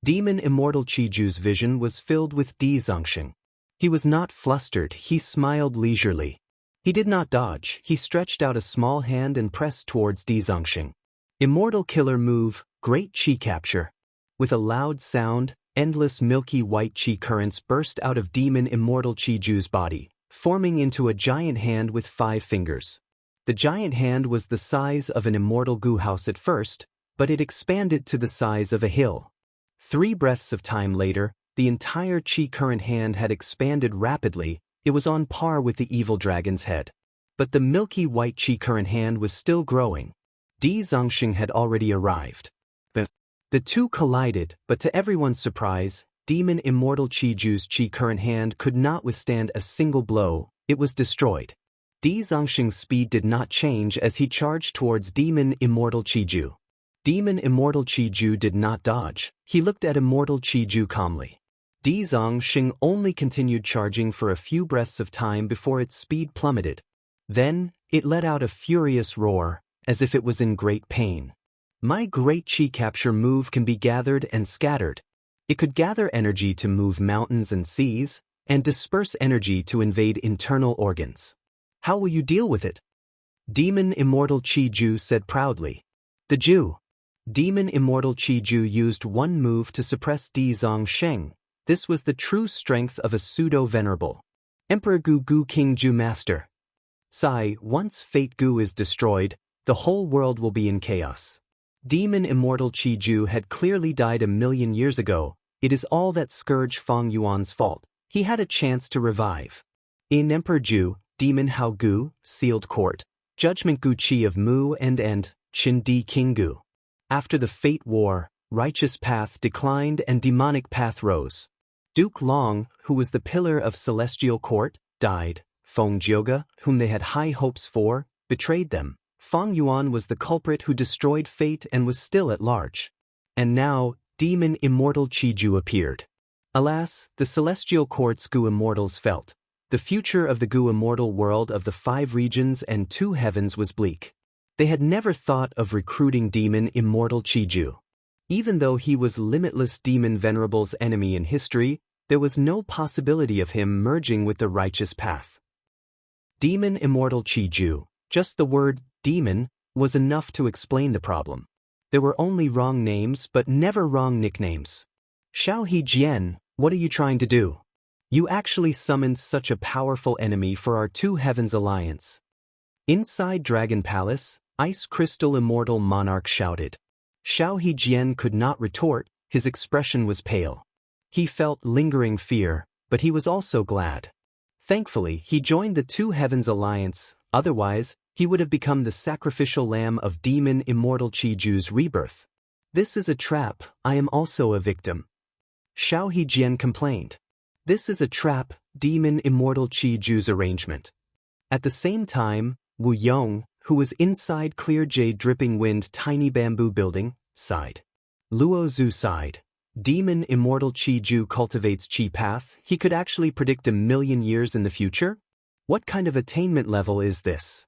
Demon Immortal Qi-Ju's vision was filled with dizongsheng. He was not flustered. He smiled leisurely. He did not dodge. He stretched out a small hand and pressed towards dizongsheng. Immortal killer move, great qi capture. With a loud sound, endless milky white qi currents burst out of Demon Immortal Qi-Ju's body, forming into a giant hand with 5 fingers. The giant hand was the size of an immortal gu house at first, but it expanded to the size of a hill. 3 breaths of time later, the entire qi current hand had expanded rapidly. It was on par with the evil dragon's head. But the milky white qi current hand was still growing. Di Zongsheng had already arrived. The two collided, but to everyone's surprise, Demon Immortal Chiju's chi current hand could not withstand a single blow. It was destroyed. Di Zongxing's speed did not change as he charged towards Demon Immortal Chiju. Demon Immortal Chiju did not dodge. He looked at Immortal Chiju calmly. Di Zongxing only continued charging for a few breaths of time before its speed plummeted. Then, it let out a furious roar, as if it was in great pain. My great chi capture move can be gathered and scattered. It could gather energy to move mountains and seas, and disperse energy to invade internal organs. How will you deal with it? Demon Immortal Chiju said proudly. The Jew. Demon Immortal Chiju used one move to suppress Di Zongxing. This was the true strength of a pseudo-venerable Emperor Gu King Ju Master. Sai, once Fate Gu is destroyed, the whole world will be in chaos. Demon Immortal Chiju had clearly died 1,000,000 years ago. It is all that Scourge Fang Yuan's fault. He had a chance to revive. In Emperor Ju, Demon Hao Gu, Sealed Court, Judgment Gu Chi of Mu and Qin Di King Gu. After the Fate War, Righteous Path declined and Demonic Path rose. Duke Long, who was the pillar of Celestial Court, died. Feng Jioge, whom they had high hopes for, betrayed them. Fang Yuan was the culprit who destroyed Fate and was still at large. And now, Demon Immortal Chiju appeared. Alas, the Celestial Court's Gu Immortals felt. The future of the Gu Immortal world of the 5 regions and 2 heavens was bleak. They had never thought of recruiting Demon Immortal Chiju. Even though he was Limitless Demon Venerable's enemy in history, there was no possibility of him merging with the Righteous Path. Demon Immortal Chiju, just the word demon, was enough to explain the problem. There were only wrong names but never wrong nicknames. Xiao He Jian, what are you trying to do? You actually summoned such a powerful enemy for our 2 heavens alliance. Inside Dragon Palace, Ice Crystal Immortal Monarch shouted. Xiao He Jian could not retort, his expression was pale. He felt lingering fear, but he was also glad. Thankfully, he joined the 2 heavens alliance, otherwise, he would have become the sacrificial lamb of Demon Immortal Chiju's rebirth. This is a trap, I am also a victim. Xiao He Jian complained. This is a trap, Demon Immortal Chiju's arrangement. At the same time, Wu Yong, who was inside Clear Jade Dripping Wind Tiny Bamboo Building, sighed. Luo Zhu sighed. Demon Immortal Chiju cultivates Chi Path. He could actually predict 1,000,000 years in the future? What kind of attainment level is this?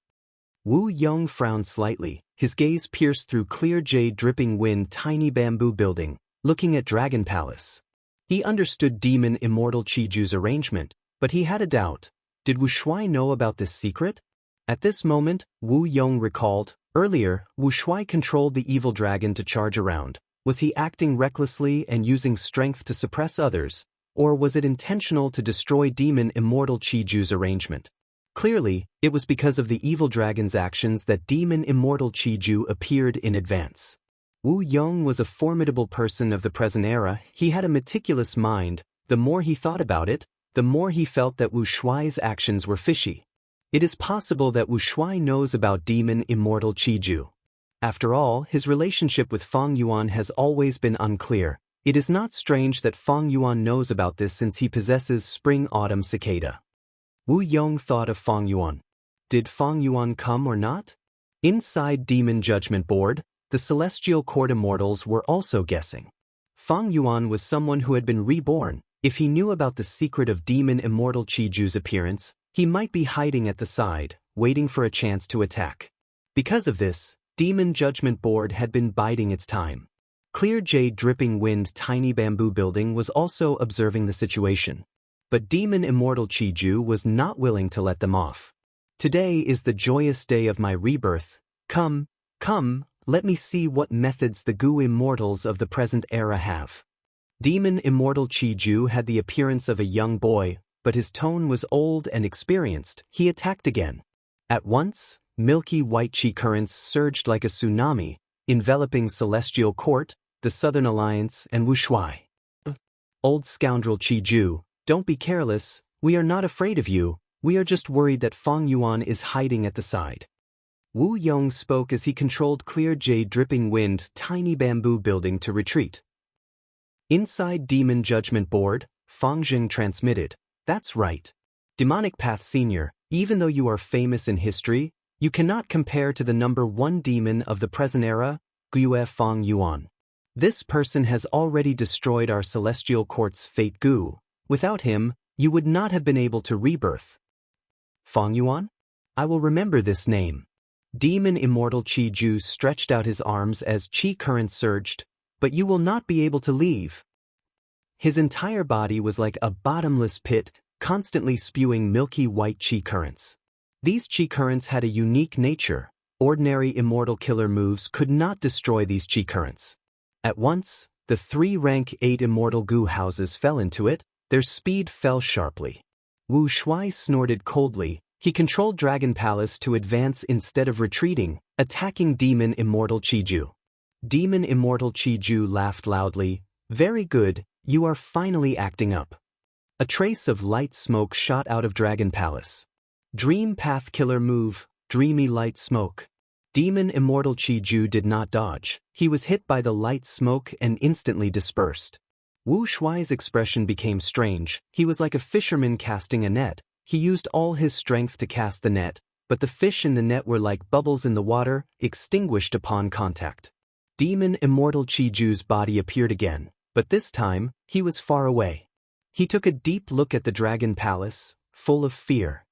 Wu Yong frowned slightly, his gaze pierced through Clear Jade Dripping Wind Tiny Bamboo Building, looking at Dragon Palace. He understood Demon Immortal Chiju's arrangement, but he had a doubt. Did Wu Shuai know about this secret? At this moment, Wu Yong recalled, earlier, Wu Shuai controlled the evil dragon to charge around. Was he acting recklessly and using strength to suppress others, or was it intentional to destroy Demon Immortal Chiju's arrangement? Clearly, it was because of the evil dragon's actions that Demon Immortal Chiju appeared in advance. Wu Yong was a formidable person of the present era. He had a meticulous mind. The more he thought about it, the more he felt that Wu Shuai's actions were fishy. It is possible that Wu Shuai knows about Demon Immortal Chiju. After all, his relationship with Fang Yuan has always been unclear. It is not strange that Fang Yuan knows about this since he possesses Spring-Autumn Cicada. Wu Yong thought of Fang Yuan. Did Fang Yuan come or not? Inside Demon Judgment Board, the Celestial Court Immortals were also guessing. Fang Yuan was someone who had been reborn. If he knew about the secret of Demon Immortal Chiju's appearance, he might be hiding at the side, waiting for a chance to attack. Because of this, Demon Judgment Board had been biding its time. Clear Jade Dripping Wind Tiny Bamboo Building was also observing the situation. But Demon Immortal Chiju was not willing to let them off. Today is the joyous day of my rebirth. Come, let me see what methods the Gu Immortals of the present era have. Demon Immortal Chiju had the appearance of a young boy, but his tone was old and experienced. He attacked again. At once, milky white chi currents surged like a tsunami, enveloping Celestial Court, the Southern Alliance, and Wu Shuai. Old scoundrel Chiju, don't be careless, we are not afraid of you, we are just worried that Fang Yuan is hiding at the side. Wu Yong spoke as he controlled clear jade dripping wind tiny bamboo building to retreat. Inside Demon Judgment Board, Fang Jing transmitted, "That's right. Demonic Path Senior, even though you are famous in history, you cannot compare to the #1 demon of the present era, Gue Fang Yuan. This person has already destroyed our celestial court's fate Gu. Without him, you would not have been able to rebirth." Fang Yuan? I will remember this name. Demon Immortal Qi Ju stretched out his arms as qi currents surged, "But you will not be able to leave." His entire body was like a bottomless pit, constantly spewing milky white qi currents. These qi currents had a unique nature. Ordinary immortal killer moves could not destroy these qi currents. At once, the 3 rank 8 immortal Gu houses fell into it, their speed fell sharply. Wu Shuai snorted coldly. He controlled Dragon Palace to advance instead of retreating, attacking Demon Immortal Qi Ju. Demon Immortal Qi Ju laughed loudly. "Very good, you are finally acting up." A trace of light smoke shot out of Dragon Palace. Dream Path Killer move, Dreamy Light Smoke. Demon Immortal Qi Ju did not dodge. He was hit by the light smoke and instantly dispersed. Wu Shuai's expression became strange. He was like a fisherman casting a net. He used all his strength to cast the net, but the fish in the net were like bubbles in the water, extinguished upon contact. Demon Immortal Qi Ju's body appeared again, but this time, he was far away. He took a deep look at the Dragon Palace, full of fear.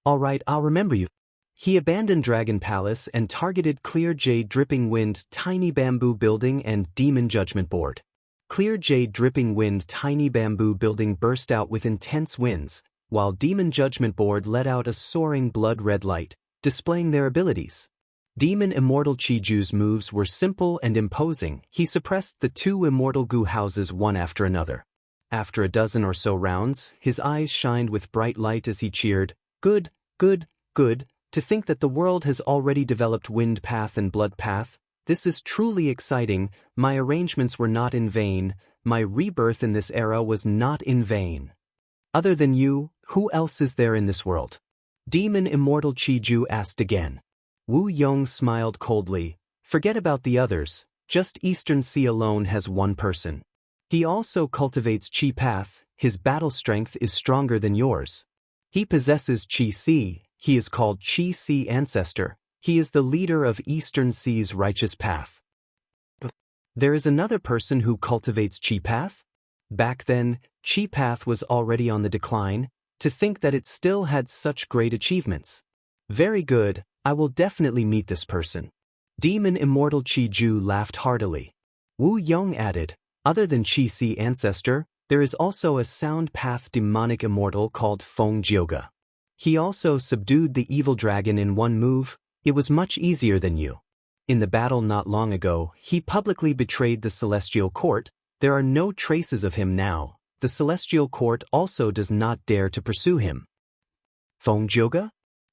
"All right, I'll remember you." He abandoned Dragon Palace and targeted Clear Jade Dripping Wind Tiny Bamboo Building and Demon Judgment Board. Clear Jade Dripping Wind Tiny Bamboo Building burst out with intense winds, while Demon Judgment Board let out a soaring blood-red light, displaying their abilities. Demon Immortal Qi Ju's moves were simple and imposing. He suppressed the 2 immortal Gu houses one after another. After a dozen or so rounds, his eyes shined with bright light as he cheered, "Good, good, good, to think that the world has already developed Wind Path and Blood Path. This is truly exciting. My arrangements were not in vain. My rebirth in this era was not in vain. Other than you, who else is there in this world?" Demon Immortal Qi Ju asked again. Wu Yong smiled coldly. "Forget about the others, just Eastern Sea alone has one person. He also cultivates Qi Path, his battle strength is stronger than yours. He possesses Qi Sea, he is called Qi Sea Ancestor, he is the leader of Eastern Sea's righteous path." There is another person who cultivates Qi Path? Back then, Qi Path was already on the decline. To think that it still had such great achievements. "Very good, I will definitely meet this person." Demon Immortal Qi Ju laughed heartily. Wu Yong added, "Other than Qi Si Ancestor, there is also a Sound Path demonic immortal called Feng Jioga. He also subdued the evil dragon in one move. It was much easier than you. In the battle not long ago, he publicly betrayed the Celestial Court. There are no traces of him now. The Celestial Court also does not dare to pursue him." "Feng Jioga?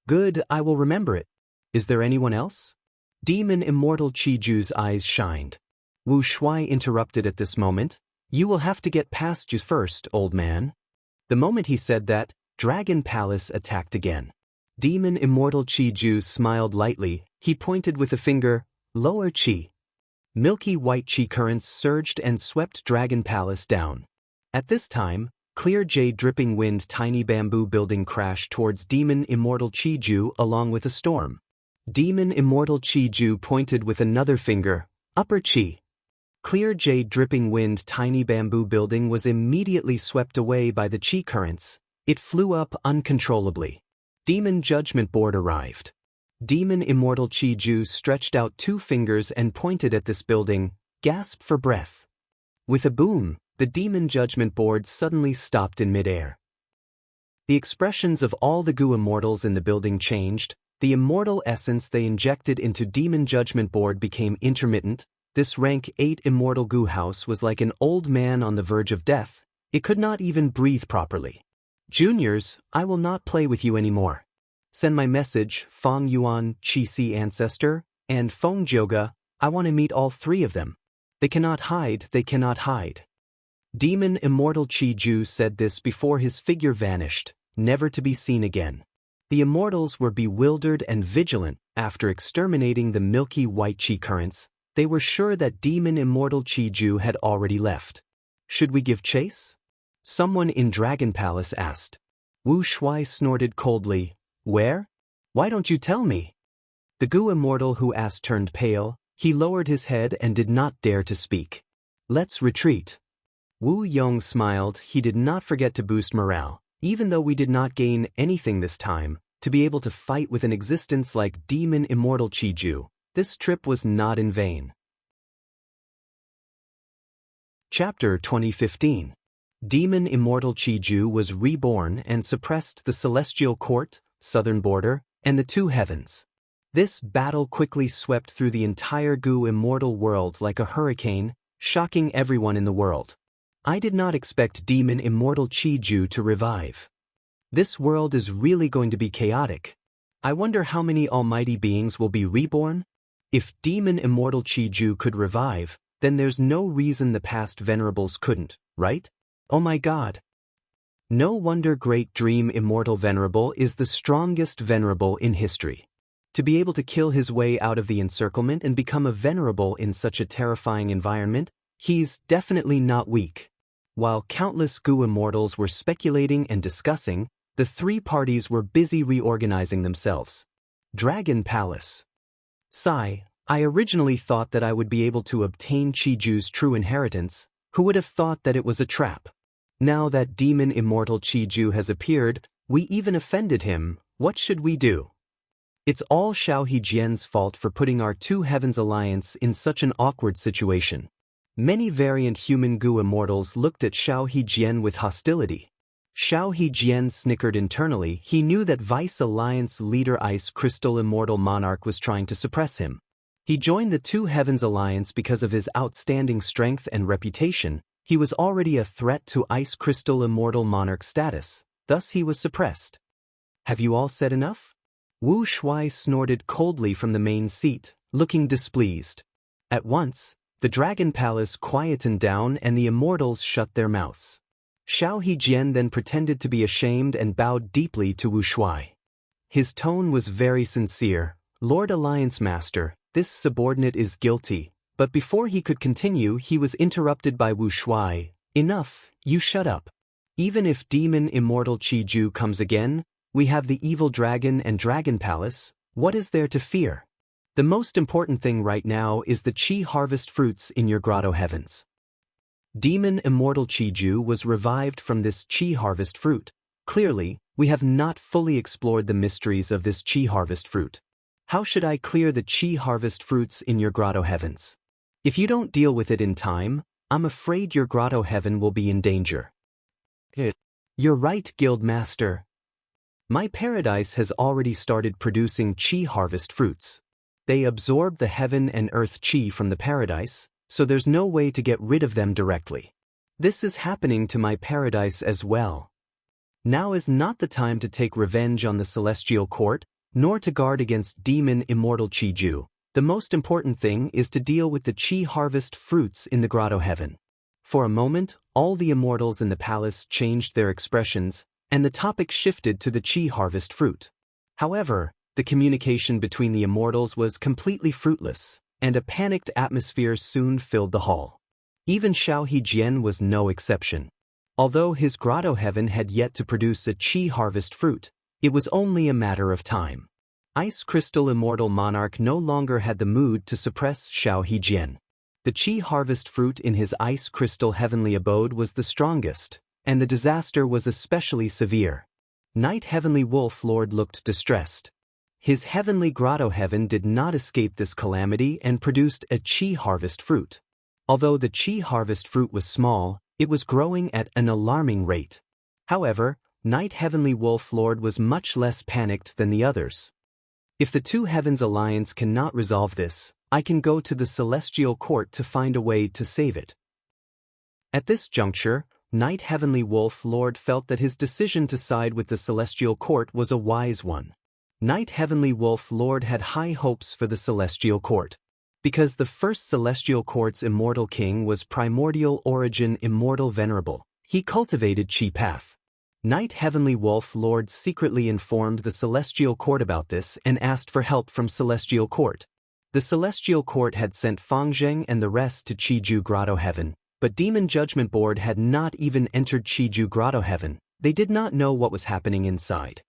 Good, I will remember it. Is there anyone else?" Demon Immortal Qi Ju's eyes shined. Wu Shuai interrupted at this moment. "You will have to get past you first, old man." The moment he said that, Dragon Palace attacked again. Demon Immortal Qi Ju smiled lightly. He pointed with a finger, "Lower Qi." Milky white Qi currents surged and swept Dragon Palace down. At this time, Clear Jade Dripping Wind Tiny Bamboo Building crashed towards Demon Immortal Qi Ju along with a storm. Demon Immortal Qi Ju pointed with another finger, "Upper Qi." Clear Jade Dripping Wind Tiny Bamboo Building was immediately swept away by the Qi currents. It flew up uncontrollably. Demon Judgment Board arrived. Demon Immortal Qi Ju stretched out 2 fingers and pointed at this building, gasped for breath. With a boom, the Demon Judgment Board suddenly stopped in midair. The expressions of all the Gu immortals in the building changed. The immortal essence they injected into Demon Judgment Board became intermittent. This rank 8 immortal Gu house was like an old man on the verge of death. It could not even breathe properly. "Juniors, I will not play with you anymore. Send my message, Fang Yuan, Qi Si Ancestor, and Feng Jioga. I want to meet all 3 of them. They cannot hide, they cannot hide." Demon Immortal Qi Ju said this before his figure vanished, never to be seen again. The immortals were bewildered and vigilant. After exterminating the milky white Qi currents, they were sure that demon immortal Qi-Ju had already left. Should we give chase? Someone in Dragon Palace asked. Wu Shuai snorted coldly. Where? Why don't you tell me? The Gu immortal who asked turned pale. He lowered his head and did not dare to speak. Let's retreat. Wu Yong smiled. He did not forget to boost morale. Even though we did not gain anything this time, to be able to fight with an existence like demon immortal Qi-Ju, this trip was not in vain. Chapter 2015. Demon immortal Qi-Ju was reborn and suppressed the celestial court, southern border, and the two heavens. This battle quickly swept through the entire Gu immortal world like a hurricane, shocking everyone in the world. I did not expect demon immortal Qi-Ju to revive. This world is really going to be chaotic. I wonder how many almighty beings will be reborn? If demon immortal Qi-Ju could revive, then there's no reason the past venerables couldn't, right? Oh my god. No wonder Great Dream Immortal Venerable is the strongest venerable in history. To be able to kill his way out of the encirclement and become a venerable in such a terrifying environment, he's definitely not weak. While countless Gu immortals were speculating and discussing, the three parties were busy reorganizing themselves. Dragon Palace. Sigh, I originally thought that I would be able to obtain Qi-Ju's true inheritance. Who would have thought that it was a trap? Now that demon immortal Qi-Ju has appeared, we even offended him. What should we do? It's all Xiao Hejian's fault for putting our two heavens alliance in such an awkward situation. Many variant human Gu immortals looked at Xiao Hejian with hostility. Xiao Hejian snickered internally. He knew that Vice Alliance leader Ice Crystal Immortal Monarch was trying to suppress him. He joined the Two Heavens Alliance because of his outstanding strength and reputation. He was already a threat to Ice Crystal Immortal Monarch status, thus he was suppressed. Have you all said enough? Wu Shuai snorted coldly from the main seat, looking displeased. At once, the Dragon Palace quietened down and the immortals shut their mouths. Xiao Hejian then pretended to be ashamed and bowed deeply to Wu Shuai. His tone was very sincere. Lord Alliance Master, this subordinate is guilty, but before he could continue he was interrupted by Wu Shuai. Enough, you shut up. Even if demon immortal Qi-Ju comes again, we have the evil dragon and Dragon Palace. What is there to fear? The most important thing right now is the Qi harvest fruits in your grotto heavens. Demon immortal Qi-Ju was revived from this Qi harvest fruit. Clearly, we have not fully explored the mysteries of this Qi harvest fruit. How should I clear the Qi harvest fruits in your grotto heavens? If you don't deal with it in time, I'm afraid your grotto heaven will be in danger. You're right, Guild Master. My paradise has already started producing Qi harvest fruits. They absorb the heaven and earth Qi from the paradise, so there's no way to get rid of them directly. This is happening to my paradise as well. Now is not the time to take revenge on the celestial court, nor to guard against demon immortal Qi-Ju. The most important thing is to deal with the Qi harvest fruits in the grotto heaven. For a moment, all the immortals in the palace changed their expressions, and the topic shifted to the Qi harvest fruit. However, the communication between the immortals was completely fruitless, and a panicked atmosphere soon filled the hall. Even Xiao Hejian was no exception. Although his grotto heaven had yet to produce a Qi harvest fruit, it was only a matter of time. Ice Crystal Immortal Monarch no longer had the mood to suppress Xiao Hejian. The Qi harvest fruit in his Ice Crystal heavenly abode was the strongest, and the disaster was especially severe. Night Heavenly Wolf Lord looked distressed. His heavenly grotto heaven did not escape this calamity and produced a Qi harvest fruit. Although the Qi harvest fruit was small, it was growing at an alarming rate. However, Night Heavenly Wolf Lord was much less panicked than the others. If the Two Heavens Alliance cannot resolve this, I can go to the Celestial Court to find a way to save it. At this juncture, Night Heavenly Wolf Lord felt that his decision to side with the Celestial Court was a wise one. Night Heavenly Wolf Lord had high hopes for the Celestial Court. Because the first Celestial Court's immortal king was primordial origin immortal venerable, he cultivated Qi path. Night Heavenly Wolf Lord secretly informed the Celestial Court about this and asked for help from Celestial Court. The Celestial Court had sent Fangzheng and the rest to Qiju Grotto Heaven, but Demon Judgment Board had not even entered Qiju Grotto Heaven. They did not know what was happening inside.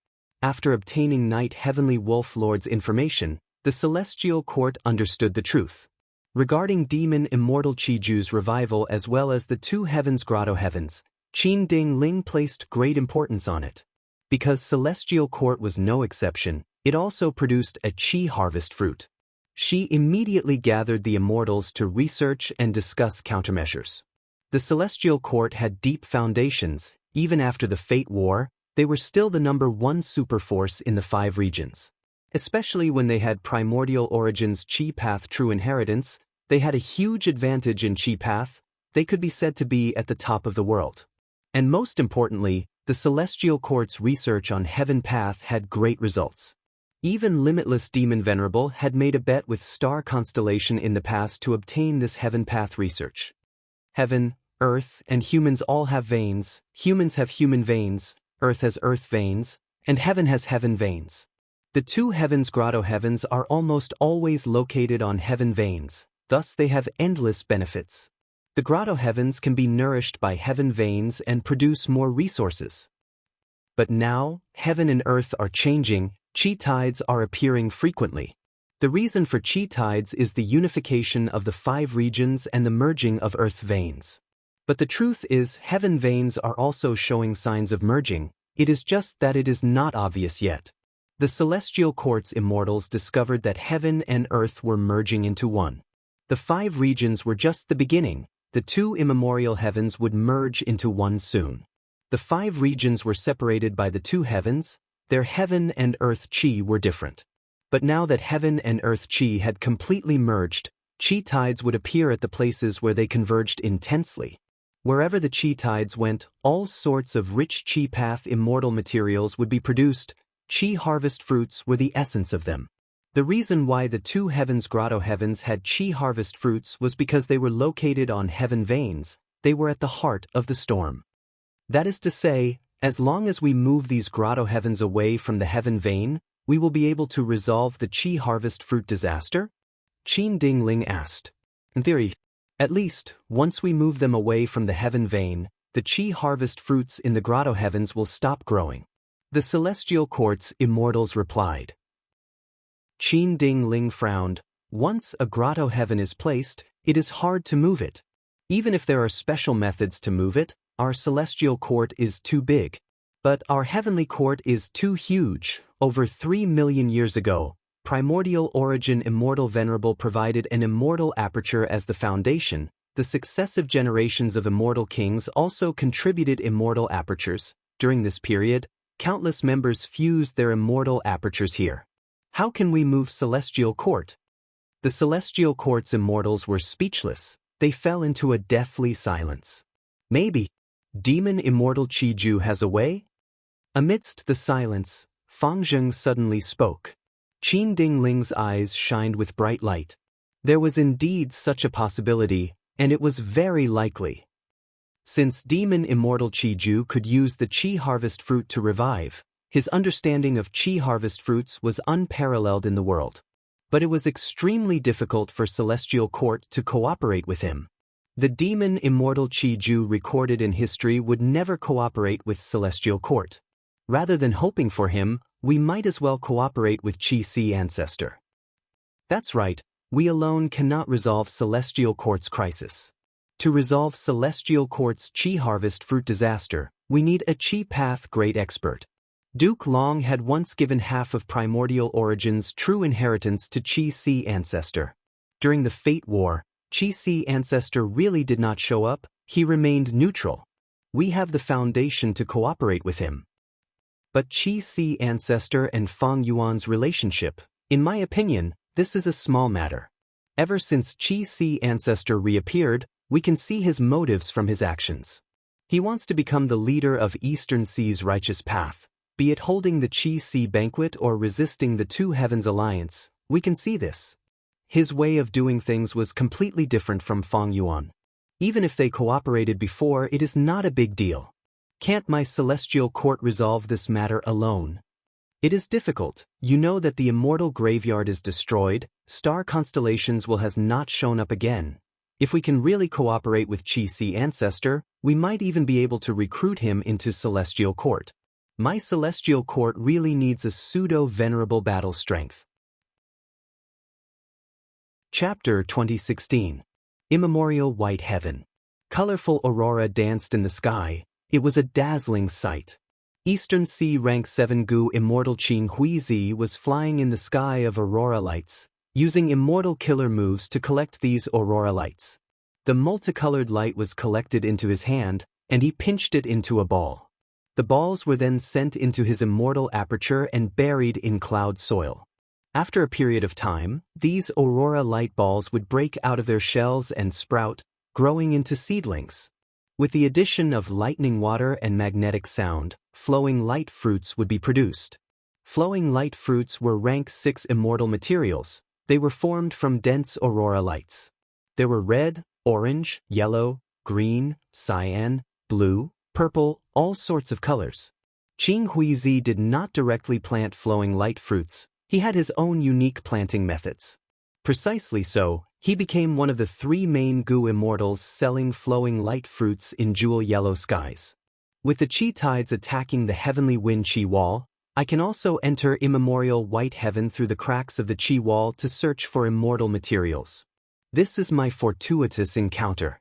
After obtaining Night Heavenly Wolf Lord's information, the Celestial Court understood the truth. Regarding Demon Immortal Qiju's revival as well as the two heavens Grotto Heavens, Qin Ding Ling placed great importance on it. Because Celestial Court was no exception, it also produced a Qi harvest fruit. She immediately gathered the immortals to research and discuss countermeasures. The Celestial Court had deep foundations. Even after the Fate War, they were still the #1 superforce in the 5 regions. Especially when they had Primordial Origins Qi Path True Inheritance, they had a huge advantage in Qi Path. They could be said to be at the top of the world. And most importantly, the Celestial Court's research on Heaven Path had great results. Even Limitless Demon Venerable had made a bet with Star Constellation in the past to obtain this Heaven Path research. Heaven, Earth, and humans all have veins. Humans have human veins, Earth has Earth veins, and Heaven has Heaven veins. The two heavens Grotto Heavens are almost always located on Heaven veins, thus they have endless benefits. The Grotto Heavens can be nourished by Heaven veins and produce more resources. But now, Heaven and Earth are changing, Qi tides are appearing frequently. The reason for Qi tides is the unification of the 5 regions and the merging of Earth veins. But the truth is, Heaven veins are also showing signs of merging, it is just that it is not obvious yet. The Celestial Court's immortals discovered that Heaven and Earth were merging into one. The 5 regions were just the beginning. The 2 immemorial heavens would merge into one soon. The 5 regions were separated by the 2 heavens, their Heaven and Earth Qi were different. But now that Heaven and Earth Qi had completely merged, Qi tides would appear at the places where they converged intensely. Wherever the Qi tides went, all sorts of rich Qi path immortal materials would be produced. Qi harvest fruits were the essence of them. The reason why the 2 heavens Grotto Heavens had Qi harvest fruits was because they were located on Heaven veins, they were at the heart of the storm. That is to say, as long as we move these Grotto Heavens away from the Heaven vein, we will be able to resolve the Qi harvest fruit disaster? Qin Ding Ling asked. In theory, at least, once we move them away from the Heaven vein, the Qi harvest fruits in the Grotto Heavens will stop growing. The Celestial Court's immortals replied. Qin Ding Ling frowned. Once a Grotto Heaven is placed, it is hard to move it. Even if there are special methods to move it, our Celestial Court is too big. But our Heavenly Court is too huge. Over 3 million years ago, Primordial Origin Immortal Venerable provided an immortal aperture as the foundation. The successive generations of immortal kings also contributed immortal apertures. During this period, countless members fused their immortal apertures here. How can we move Celestial Court? The Celestial Court's immortals were speechless. They fell into a deathly silence. Maybe Demon Immortal Qiju has a way? Amidst the silence, Fangzheng suddenly spoke. Qin Ding Ling's eyes shined with bright light. There was indeed such a possibility, and it was very likely. Since Demon Immortal Qiju could use the Qi harvest fruit to revive, his understanding of Qi harvest fruits was unparalleled in the world. But it was extremely difficult for Celestial Court to cooperate with him. The Demon Immortal Qiju recorded in history would never cooperate with Celestial Court. Rather than hoping for him, we might as well cooperate with Qi Ancestor. That's right, we alone cannot resolve Celestial Court's crisis. To resolve Celestial Court's Qi harvest fruit disaster, we need a Qi path great expert. Duke Long had once given half of Primordial Origin's true inheritance to Qi Ancestor. During the Fate War, Qi Ancestor really did not show up, he remained neutral. We have the foundation to cooperate with him. But Qi Ancestor and Fang Yuan's relationship, in my opinion, this is a small matter. Ever since Qi Ancestor reappeared, we can see his motives from his actions. He wants to become the leader of Eastern Sea's righteous path. Be it holding the Qi banquet or resisting the Two Heavens alliance, we can see this. His way of doing things was completely different from Fang Yuan. Even if they cooperated before, it is not a big deal. Can't my celestial court resolve this matter alone? It is difficult. You know that the immortal graveyard is destroyed, star constellations will has not shown up again. If we can really cooperate with Chi-Si ancestor, we might even be able to recruit him into celestial court. My celestial court really needs a pseudo-venerable battle strength. Chapter 2016. Immemorial White Heaven. Colorful aurora danced in the sky. It was a dazzling sight. Eastern Sea Rank 7 Gu Immortal Qing Huizi was flying in the sky of aurora lights, using immortal killer moves to collect these aurora lights. The multicolored light was collected into his hand, and he pinched it into a ball. The balls were then sent into his immortal aperture and buried in cloud soil. After a period of time, these aurora light balls would break out of their shells and sprout, growing into seedlings. With the addition of lightning water and magnetic sound, flowing light fruits would be produced. Flowing light fruits were rank 6 immortal materials. They were formed from dense aurora lights. There were red, orange, yellow, green, cyan, blue, purple, all sorts of colors. Qing Huizi did not directly plant flowing light fruits. He had his own unique planting methods. Precisely so, he became one of the 3 main Gu immortals selling flowing light fruits in jewel yellow skies. With the Qi tides attacking the heavenly wind Qi wall, I can also enter immemorial white heaven through the cracks of the Qi wall to search for immortal materials. This is my fortuitous encounter.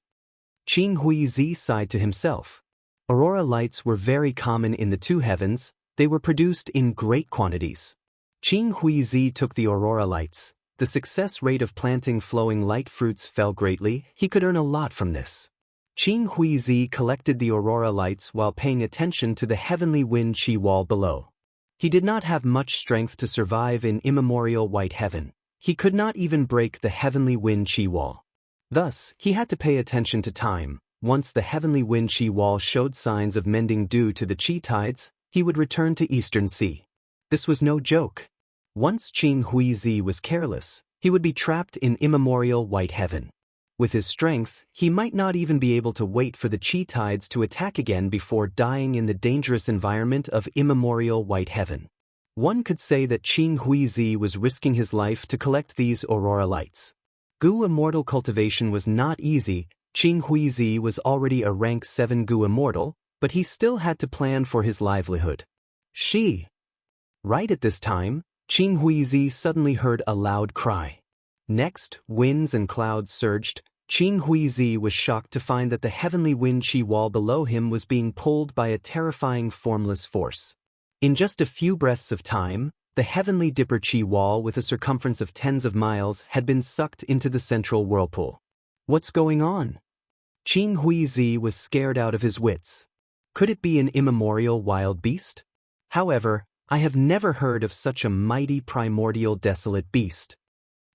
Qing Huizi sighed to himself. Aurora lights were very common in the 2 heavens. They were produced in great quantities. Qing Huizi took the aurora lights. The success rate of planting flowing light fruits fell greatly. He could earn a lot from this. Qing Huizi collected the aurora lights while paying attention to the heavenly wind Qi wall below. He did not have much strength to survive in immemorial white heaven. He could not even break the heavenly wind Qi wall. Thus, he had to pay attention to time. Once the heavenly wind Qi wall showed signs of mending due to the Qi tides, he would return to Eastern Sea. This was no joke. Once Qing Huizi was careless, he would be trapped in immemorial white heaven. With his strength, he might not even be able to wait for the Qi tides to attack again before dying in the dangerous environment of immemorial white heaven. One could say that Qing Huizi was risking his life to collect these aurora lights. Gu immortal cultivation was not easy. Qing Huizi was already a rank 7 Gu immortal, but he still had to plan for his livelihood. Right at this time, Qing Huizi suddenly heard a loud cry. Next, winds and clouds surged. Qing Huizi was shocked to find that the heavenly wind Qi wall below him was being pulled by a terrifying formless force. In just a few breaths of time, the heavenly dipper Qi wall with a circumference of tens of miles had been sucked into the central whirlpool. What's going on? Qing Huizi was scared out of his wits. Could it be an immemorial wild beast? However, I have never heard of such a mighty primordial desolate beast.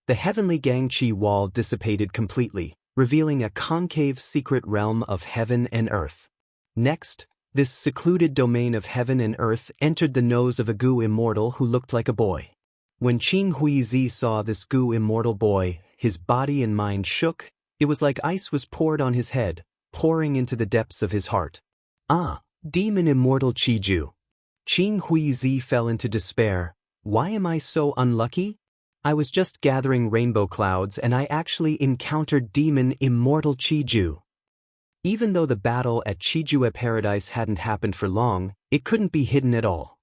The heavenly Gangqi wall dissipated completely, revealing a concave secret realm of heaven and earth. Next, this secluded domain of heaven and earth entered the nose of a Gu immortal who looked like a boy. When Qing Huizi saw this Gu immortal boy, his body and mind shook. It was like ice was poured on his head, pouring into the depths of his heart. Ah, demon immortal Qiju. Qing Huizi fell into despair. Why am I so unlucky? I was just gathering rainbow clouds and I actually encountered demon immortal Qiju. Even though the battle at Qijue Paradise hadn't happened for long, it couldn't be hidden at all.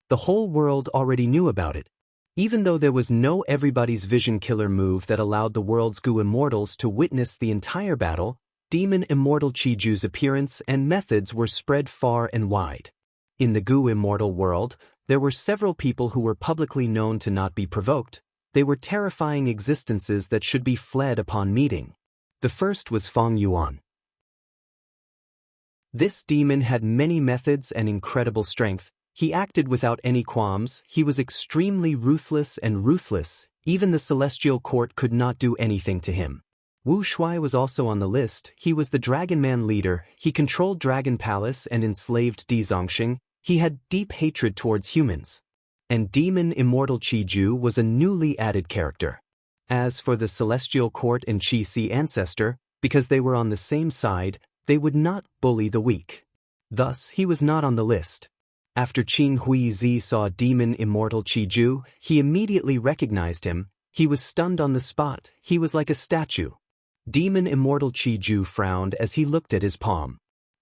The whole world already knew about it. Even though there was no everybody's vision killer move that allowed the world's Gu immortals to witness the entire battle, demon immortal Qiju's appearance and methods were spread far and wide. In the Gu immortal world, there were several people who were publicly known to not be provoked. They were terrifying existences that should be fled upon meeting. The first was Feng Yuan. This demon had many methods and incredible strength. He acted without any qualms. He was extremely ruthless and ruthless. Even the celestial court could not do anything to him. Wu Shuai was also on the list. He was the Dragon Man leader. He controlled Dragon Palace and enslaved Di Zongxing. He had deep hatred towards humans. And demon immortal Qiju was a newly added character. As for the celestial court and Chi-Si ancestor, because they were on the same side, they would not bully the weak. Thus, he was not on the list. After Qin Huizi saw demon immortal Qi Ju, he immediately recognized him. He was stunned on the spot. He was like a statue. Demon immortal Qi Ju frowned as he looked at his palm.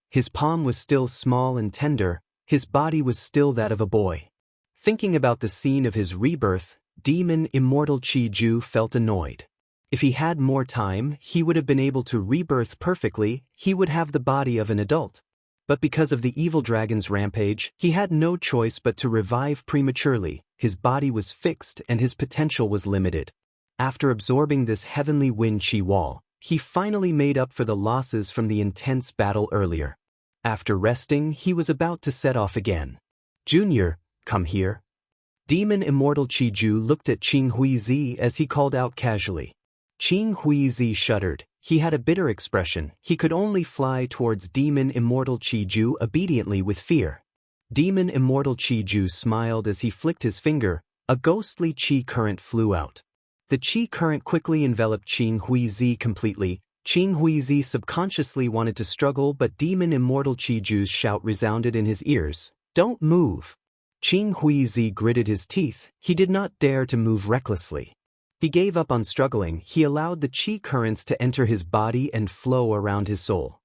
His palm was still small and tender. His body was still that of a boy. Thinking about the scene of his rebirth, demon immortal Qi Ju felt annoyed. If he had more time, he would have been able to rebirth perfectly. He would have the body of an adult. But because of the evil dragon's rampage, he had no choice but to revive prematurely. His body was fixed and his potential was limited. After absorbing this heavenly wind Qi wall, he finally made up for the losses from the intense battle earlier. After resting, he was about to set off again. "Junior, come here." Demon immortal Qi Ju looked at Qin Huizi as he called out casually. Qin Huizi shuddered. He had a bitter expression. He could only fly towards demon immortal Qi Ju obediently with fear. Demon immortal Qi Ju smiled as he flicked his finger. A ghostly Qi current flew out. The Qi current quickly enveloped Qin Huizi completely. Qin Huizi subconsciously wanted to struggle, but demon immortal Qi Ju's shout resounded in his ears. "Don't move!" Qin Huizi gritted his teeth. He did not dare to move recklessly. He gave up on struggling. He allowed the Qi currents to enter his body and flow around his soul.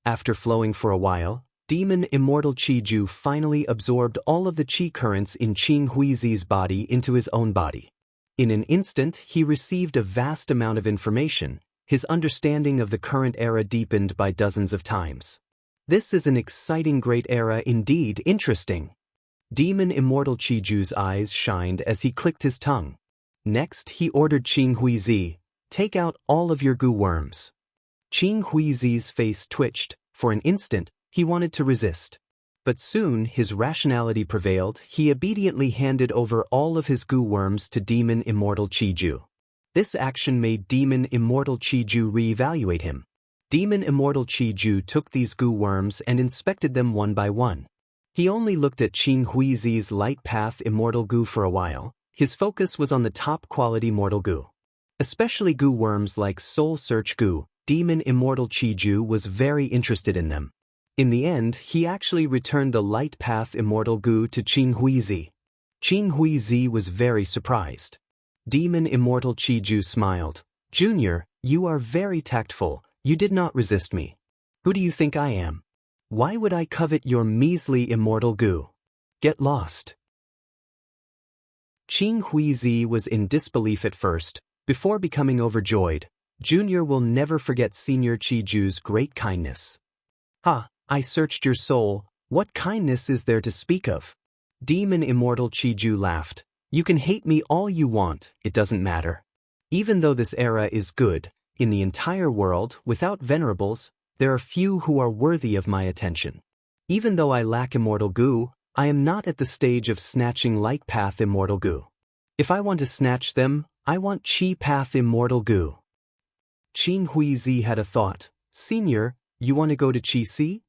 After flowing for a while, demon immortal Qi Ju finally absorbed all of the Qi currents in Qin Huizi's body into his own body. In an instant, he received a vast amount of information. His understanding of the current era deepened by dozens of times. This is an exciting great era indeed. Interesting. Demon immortal Qi Ju's eyes shined as he clicked his tongue. Next, he ordered Qin Huizi, "Take out all of your goo worms." Qin Huizi's face twitched. For an instant, he wanted to resist. But soon, his rationality prevailed. He obediently handed over all of his goo worms to demon immortal Qi Ju. This action made demon immortal Qi Ju reevaluate him. Demon immortal Qi Ju took these goo worms and inspected them one by one. He only looked at Qin Huizi's light path immortal goo for a while. His focus was on the top quality mortal goo. Especially goo worms like Soul Search goo. Demon immortal Qi Ju was very interested in them. In the end, he actually returned the light path immortal goo to Qin Huizi. Qin Huizi was very surprised. Demon immortal Qi Ju smiled. "Junior, you are very tactful. You did not resist me. Who do you think I am? Why would I covet your measly immortal goo? Get lost." Qin Huizi was in disbelief at first, before becoming overjoyed. Junior will never forget Senior Qi Ju's great kindness. "Ha, I searched your soul. What kindness is there to speak of?" Demon immortal Qi Ju laughed. "You can hate me all you want, it doesn't matter. Even though this era is good, in the entire world, without venerables, there are few who are worthy of my attention. Even though I lack immortal goo, I am not at the stage of snatching light path immortal goo. If I want to snatch them, I want Qi path immortal goo." Qin Huizi had a thought. "Senior, you want to go to Qi Si?"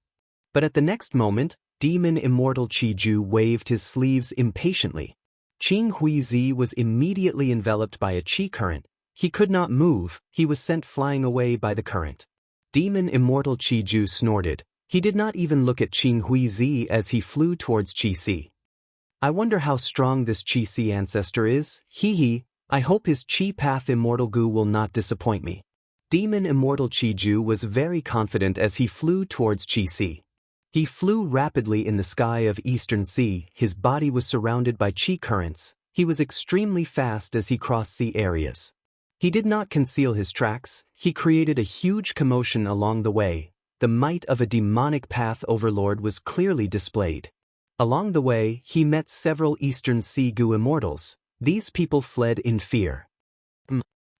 But at the next moment, demon immortal Qi Ju waved his sleeves impatiently. Qin Huizi was immediately enveloped by a Qi current. He could not move. He was sent flying away by the current. Demon immortal Qi Ju snorted. He did not even look at Qin Huizi as he flew towards Qi Si. "I wonder how strong this Qi Si ancestor is. Hee. I hope his Qi path immortal goo will not disappoint me." Demon immortal Qi Ju was very confident as he flew towards Qi Si. He flew rapidly in the sky of Eastern Sea. His body was surrounded by Qi currents. He was extremely fast as he crossed sea areas. He did not conceal his tracks. He created a huge commotion along the way. The might of a demonic path overlord was clearly displayed. Along the way, he met several Eastern Sea goo immortals. These people fled in fear.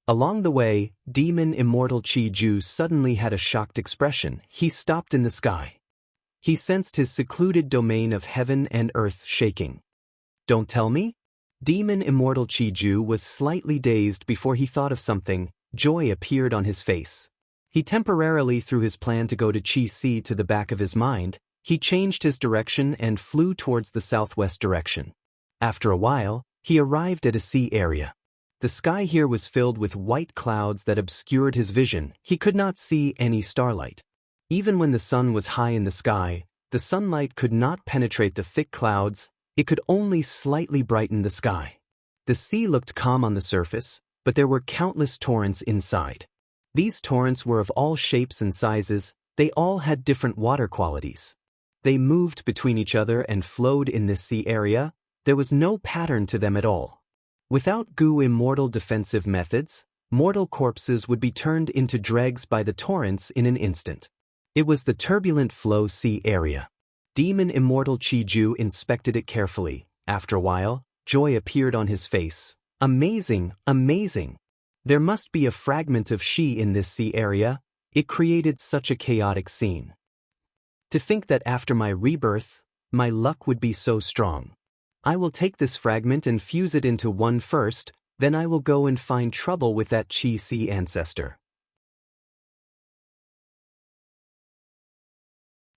Along the way, demon immortal Qi Ju suddenly had a shocked expression. He stopped in the sky. He sensed his secluded domain of heaven and earth shaking. "Don't tell me?" Demon immortal Qi Ju was slightly dazed before he thought of something. Joy appeared on his face. He temporarily threw his plan to go to Qi Si to the back of his mind. He changed his direction and flew towards the southwest direction. After a while, he arrived at a sea area. The sky here was filled with white clouds that obscured his vision. He could not see any starlight. Even when the sun was high in the sky, The sunlight could not penetrate the thick clouds, it could only slightly brighten the sky. The sea looked calm on the surface, but there were countless torrents inside. These torrents were of all shapes and sizes, they all had different water qualities. They moved between each other and flowed in this sea area, there was no pattern to them at all. Without Gu immortal defensive methods, mortal corpses would be turned into dregs by the torrents in an instant. It was the turbulent flow sea area. Demon immortal Chi-Ju inspected it carefully. After a while, joy appeared on his face. Amazing, amazing! There must be a fragment of Shi in this sea area, it created such a chaotic scene. To think that after my rebirth, my luck would be so strong. I will take this fragment and fuse it into one first, then I will go and find trouble with that Chi Sea ancestor.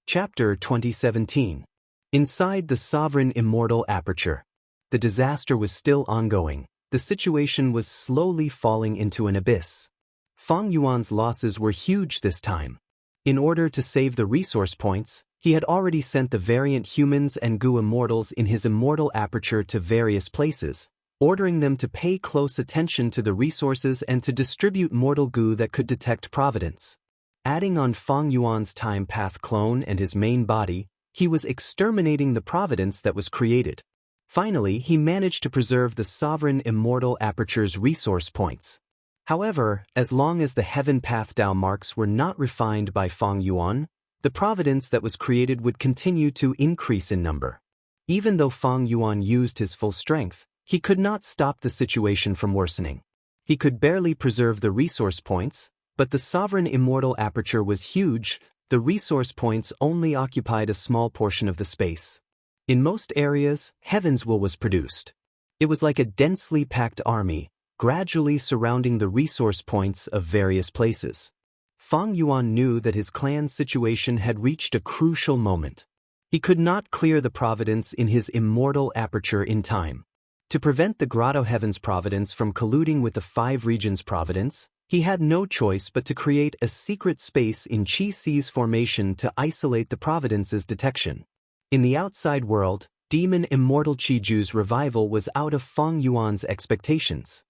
Chapter 2017. Inside the Sovereign Immortal Aperture. The disaster was still ongoing. The situation was slowly falling into an abyss. Fang Yuan's losses were huge this time. In order to save the resource points, he had already sent the variant humans and Gu immortals in his immortal aperture to various places, ordering them to pay close attention to the resources and to distribute mortal Gu that could detect providence. Adding on Fang Yuan's time path clone and his main body, he was exterminating the providence that was created. Finally, he managed to preserve the Sovereign Immortal Aperture's resource points. However, as long as the Heaven Path Dao marks were not refined by Fang Yuan, the providence that was created would continue to increase in number. Even though Fang Yuan used his full strength, he could not stop the situation from worsening. He could barely preserve the resource points, but the Sovereign Immortal Aperture was huge, the resource points only occupied a small portion of the space. In most areas, Heaven's Will was produced. It was like a densely packed army, gradually surrounding the resource points of various places. Fang Yuan knew that his clan's situation had reached a crucial moment. He could not clear the providence in his immortal aperture in time. To prevent the Grotto Heaven's providence from colluding with the Five Regions' providence, he had no choice but to create a secret space in Chi Sea's formation to isolate the providence's detection. In the outside world, Demon Immortal Chi-Ju's revival was out of Fang Yuan's expectations.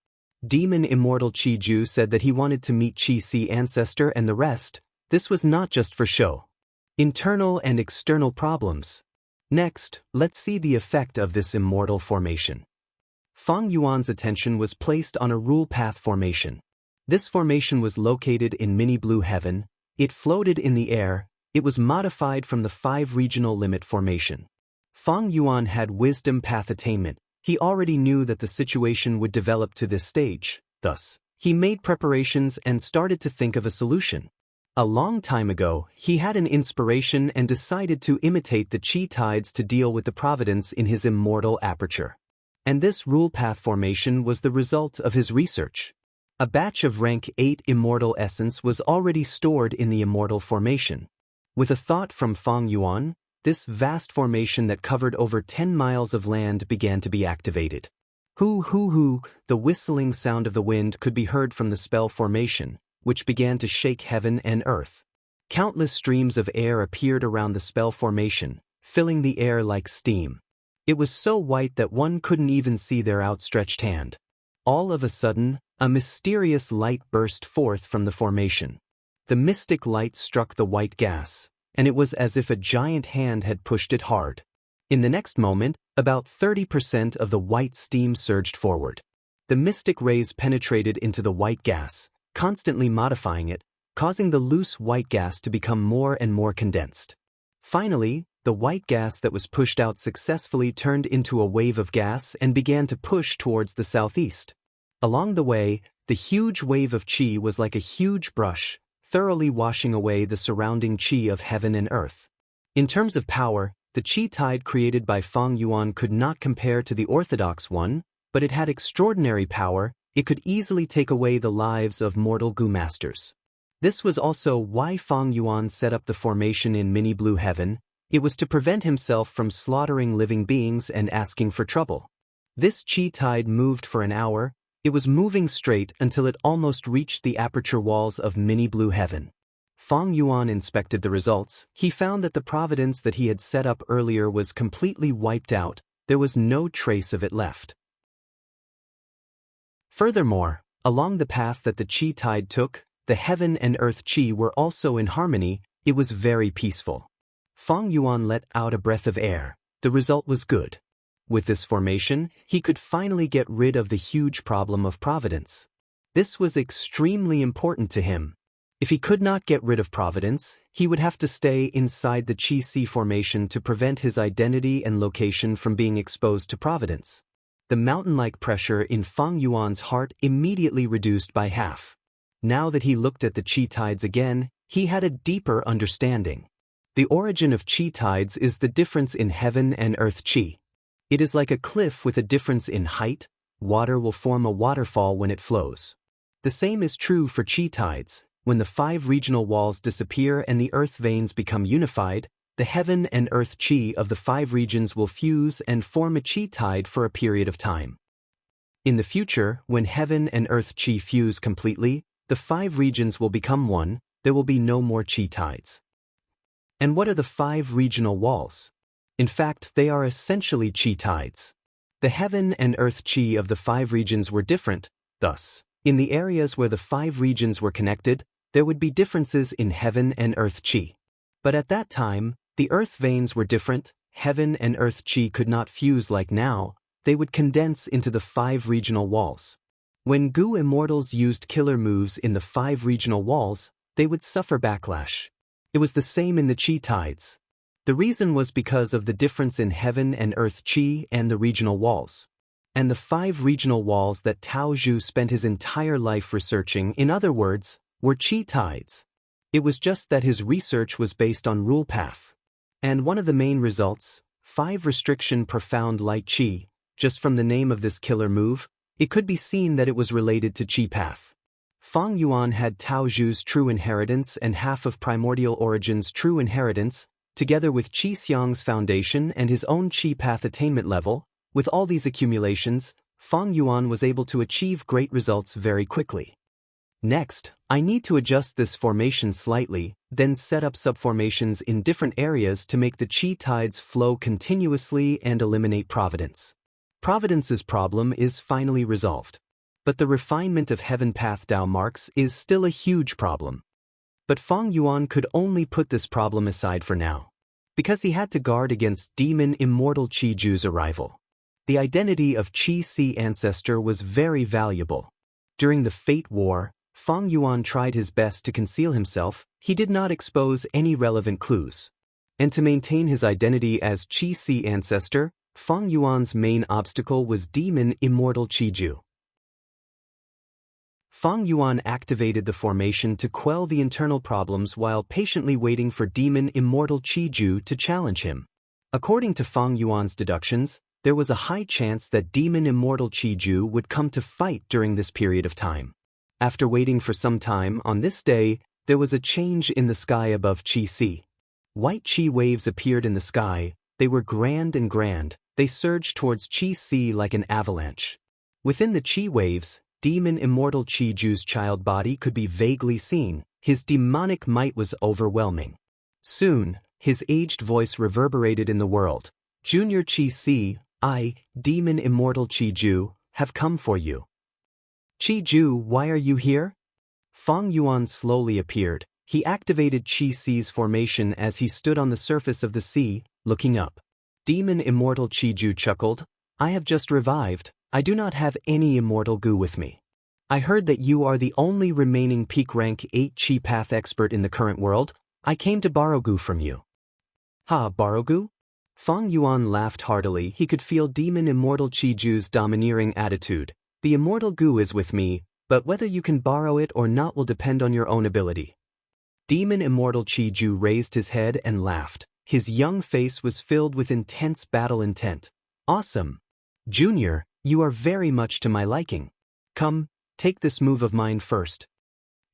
Demon Immortal Chi-Ju said that he wanted to meet Chi Si ancestor and the rest, this was not just for show. Internal and external problems. Next, let's see the effect of this immortal formation. Fang Yuan's attention was placed on a rule path formation. This formation was located in Mini Blue Heaven, it floated in the air, it was modified from the 5 regional limit formation. Fang Yuan had wisdom path attainment, he already knew that the situation would develop to this stage, thus, he made preparations and started to think of a solution. A long time ago, he had an inspiration and decided to imitate the Chi tides to deal with the providence in his immortal aperture. And this rule path formation was the result of his research. A batch of rank 8 immortal essence was already stored in the immortal formation. With a thought from Fang Yuan, this vast formation that covered over 10 miles of land began to be activated. Hoo hoo hoo, the whistling sound of the wind could be heard from the spell formation, which began to shake heaven and earth. Countless streams of air appeared around the spell formation, filling the air like steam. It was so white that one couldn't even see their outstretched hand. All of a sudden, a mysterious light burst forth from the formation. The mystic light struck the white gas, and it was as if a giant hand had pushed it hard. In the next moment, about 30% of the white steam surged forward. The mystic rays penetrated into the white gas, constantly modifying it, causing the loose white gas to become more and more condensed. Finally, the white gas that was pushed out successfully turned into a wave of gas and began to push towards the southeast. Along the way, the huge wave of Qi was like a huge brush, thoroughly washing away the surrounding Qi of heaven and earth. In terms of power, the Qi tide created by Fang Yuan could not compare to the orthodox one, but it had extraordinary power, it could easily take away the lives of mortal Gu masters. This was also why Fang Yuan set up the formation in Mini Blue Heaven, it was to prevent himself from slaughtering living beings and asking for trouble. This Qi tide moved for an hour, it was moving straight until it almost reached the aperture walls of Mini Blue Heaven. Fang Yuan inspected the results. He found that the providence that he had set up earlier was completely wiped out. There was no trace of it left. Furthermore, along the path that the qi tide took, the heaven and earth qi were also in harmony. It was very peaceful. Fang Yuan let out a breath of air. The result was good. With this formation, he could finally get rid of the huge problem of providence. This was extremely important to him. If he could not get rid of providence, he would have to stay inside the Qi-Si formation to prevent his identity and location from being exposed to providence. The mountain-like pressure in Fang Yuan's heart immediately reduced by half. Now that he looked at the Qi tides again, he had a deeper understanding. The origin of Qi tides is the difference in heaven and earth Qi. It is like a cliff with a difference in height. Water will form a waterfall when it flows. The same is true for Qi tides. When the 5 regional walls disappear and the earth veins become unified, the heaven and earth Qi of the 5 regions will fuse and form a Qi tide for a period of time. In the future, when heaven and earth Qi fuse completely, the 5 regions will become one. There will be no more Qi tides. And what are the 5 regional walls? In fact, they are essentially Qi tides. The heaven and earth Qi of the 5 regions were different. Thus, in the areas where the 5 regions were connected, there would be differences in heaven and earth Qi. But at that time, the earth veins were different. Heaven and earth Qi could not fuse like now. They would condense into the 5 regional walls. When Gu immortals used killer moves in the 5 regional walls, they would suffer backlash. It was the same in the Qi tides. The reason was because of the difference in heaven and earth Qi and the regional walls. And the 5 regional walls that Tao Zhu spent his entire life researching, in other words, were Qi tides. It was just that his research was based on rule path. And one of the main results, 5 restriction profound light Qi, just from the name of this killer move, it could be seen that it was related to Qi path. Fang Yuan had Tao Zhu's true inheritance and half of Primordial Origin's true inheritance, together with Qi Xiang's foundation and his own Qi path attainment level. With all these accumulations, Fang Yuan was able to achieve great results very quickly. Next, I need to adjust this formation slightly, then set up subformations in different areas to make the Qi tides flow continuously and eliminate providence. Providence's problem is finally resolved. But the refinement of heaven path Tao marks is still a huge problem. But Fang Yuan could only put this problem aside for now, because he had to guard against demon immortal Qi Ju's arrival. The identity of Qi-Si ancestor was very valuable. During the Fate War, Fang Yuan tried his best to conceal himself. He did not expose any relevant clues. And to maintain his identity as Qi-Si ancestor, Fang Yuan's main obstacle was demon immortal Qi Ju. Fang Yuan activated the formation to quell the internal problems while patiently waiting for demon immortal Qi Ju to challenge him. According to Fang Yuan's deductions, there was a high chance that demon immortal Qi Ju would come to fight during this period of time. After waiting for some time, on this day, there was a change in the sky above Qi-Si. White Qi waves appeared in the sky. They were grand and grand. They surged towards Qi-Si like an avalanche. Within the Qi waves, demon immortal Qi Ju's child body could be vaguely seen. His demonic might was overwhelming. Soon, his aged voice reverberated in the world. Junior Qi-Si, I, demon immortal Qi Ju, have come for you. Qi Ju, why are you here? Fang Yuan slowly appeared. He activated Qi-Si's formation as he stood on the surface of the sea, looking up. Demon immortal Qi Ju chuckled. I have just revived. I do not have any immortal Gu with me. I heard that you are the only remaining peak rank 8 Qi path expert in the current world. I came to borrow Gu from you. Ha, borrow Gu? Fang Yuan laughed heartily. He could feel demon immortal Qi Ju's domineering attitude. The immortal Gu is with me, but whether you can borrow it or not will depend on your own ability. Demon immortal Qi Ju raised his head and laughed. His young face was filled with intense battle intent. Awesome. Junior, you are very much to my liking. Come, take this move of mine first.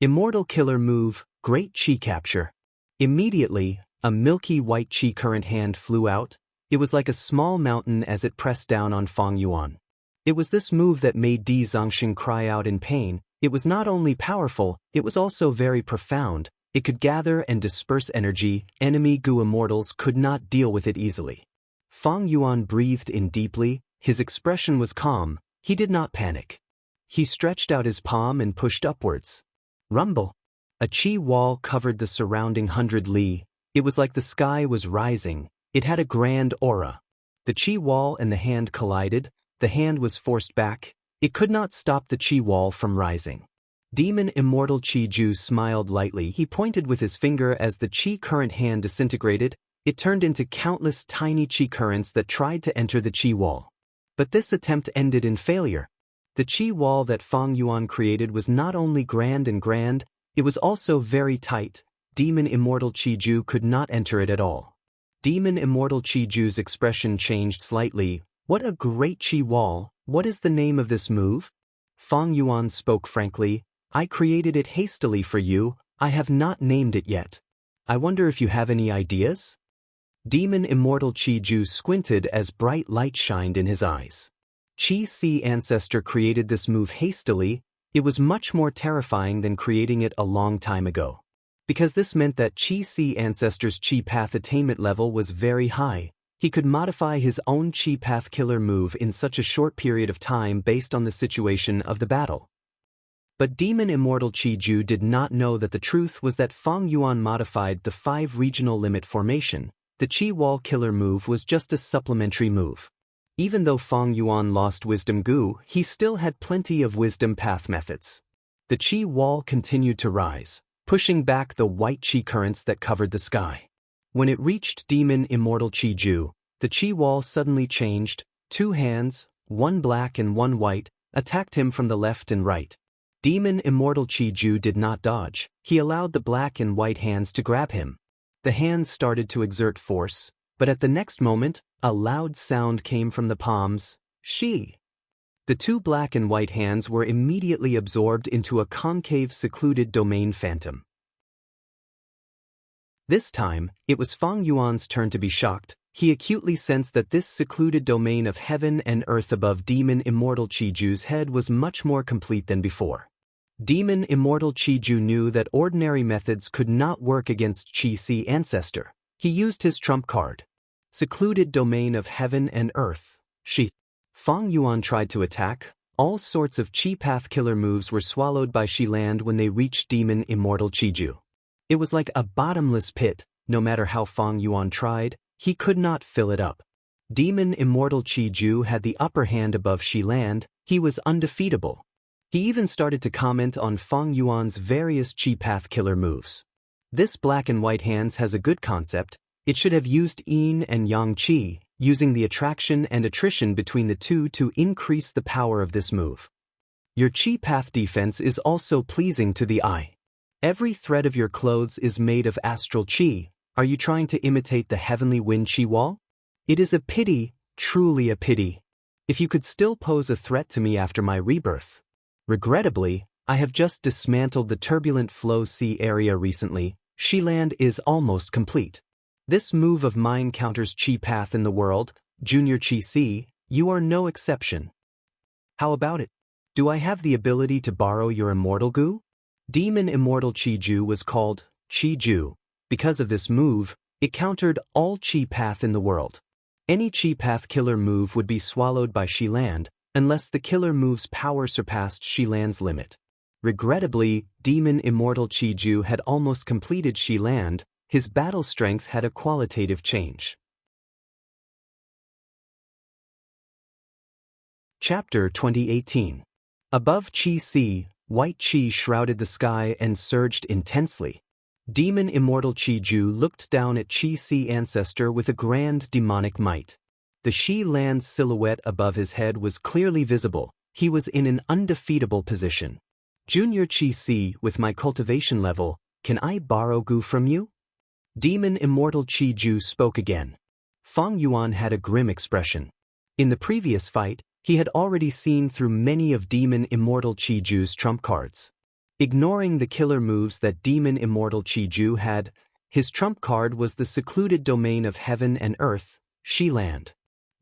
Immortal killer move, great Qi capture. Immediately, a milky white Qi current hand flew out. It was like a small mountain as it pressed down on Fang Yuan. It was this move that made Di Zongxing cry out in pain. It was not only powerful, it was also very profound. It could gather and disperse energy. Enemy Gu immortals could not deal with it easily. Fang Yuan breathed in deeply. His expression was calm. He did not panic. He stretched out his palm and pushed upwards. Rumble. A chi wall covered the surrounding 100 li. It was like the sky was rising. It had a grand aura. The chi wall and the hand collided. The hand was forced back. It could not stop the chi wall from rising. Demon Immortal Chi Ju smiled lightly. He pointed with his finger as the chi current hand disintegrated. It turned into countless tiny chi currents that tried to enter the chi wall. But this attempt ended in failure. The chi wall that Fang Yuan created was not only grand, it was also very tight. Demon Immortal Chi Ju could not enter it at all. Demon Immortal Chi Ju's expression changed slightly. What a great chi wall! What is the name of this move? Fang Yuan spoke frankly. I created it hastily for you. I have not named it yet. I wonder if you have any ideas? Demon Immortal Chi Ju squinted as bright light shined in his eyes. Chi Si Ancestor created this move hastily. It was much more terrifying than creating it a long time ago. Because this meant that Chi Si Ancestor's Chi Path attainment level was very high. He could modify his own Chi Path killer move in such a short period of time based on the situation of the battle. But Demon Immortal Chi Ju did not know that the truth was that Fang Yuan modified the 5 regional limit formation. The Chi Wall killer move was just a supplementary move. Even though Fang Yuan lost Wisdom Gu, he still had plenty of Wisdom Path methods. The Chi Wall continued to rise, pushing back the white Chi currents that covered the sky. When it reached Demon Immortal Chi Ju, the Chi Wall suddenly changed. 2 hands, one black and one white, attacked him from the left and right. Demon Immortal Chi Ju did not dodge. He allowed the black and white hands to grab him. The hands started to exert force, but at the next moment, a loud sound came from the palms. She. The 2 black and white hands were immediately absorbed into a concave secluded domain phantom. This time, it was Fang Yuan's turn to be shocked. He acutely sensed that this secluded domain of heaven and earth above Demon Immortal Chi Ju's head was much more complete than before. Demon Immortal Chi Ju knew that ordinary methods could not work against Chi Si Ancestor. He used his trump card. Secluded domain of heaven and earth. She. Fang Yuan tried to attack. All sorts of Chi Path killer moves were swallowed by Shi Land when they reached Demon Immortal Chi Ju. It was like a bottomless pit. No matter how Fang Yuan tried, he could not fill it up. Demon Immortal Chi Ju had the upper hand above Shi Land. He was undefeatable. He even started to comment on Fang Yuan's various Chi Path killer moves. This black and white hands has a good concept. It should have used Yin and Yang Chi, using the attraction and attrition between the two to increase the power of this move. Your Chi Path defense is also pleasing to the eye. Every thread of your clothes is made of astral Chi. Are you trying to imitate the heavenly wind Chi Wall? It is a pity, truly a pity. If you could still pose a threat to me after my rebirth. Regrettably, I have just dismantled the turbulent flow sea area recently. Shi Land is almost complete. This move of mine counters Chi Path in the world. Junior Chi Si, you are no exception. How about it? Do I have the ability to borrow your immortal Gu? Demon Immortal Chi Ju was called Chi Ju. Because of this move, it countered all Chi Path in the world. Any Chi Path killer move would be swallowed by Shi Land, unless the killer move's power surpassed Shi Land's limit. Regrettably, Demon Immortal Chi Ju had almost completed Shi Land. His battle strength had a qualitative change. Chapter 2018. Above Chi Si, white Chi shrouded the sky and surged intensely. Demon Immortal Chi Ju looked down at Chi Si Ancestor with a grand demonic might. The Shi Land silhouette above his head was clearly visible. He was in an undefeatable position. Junior Chi Si, with my cultivation level, can I borrow Gu from you? Demon Immortal Chi Ju spoke again. Fang Yuan had a grim expression. In the previous fight, he had already seen through many of Demon Immortal Chi Ju's trump cards. Ignoring the killer moves that Demon Immortal Chi Ju had, his trump card was the secluded domain of heaven and earth, Shi Land.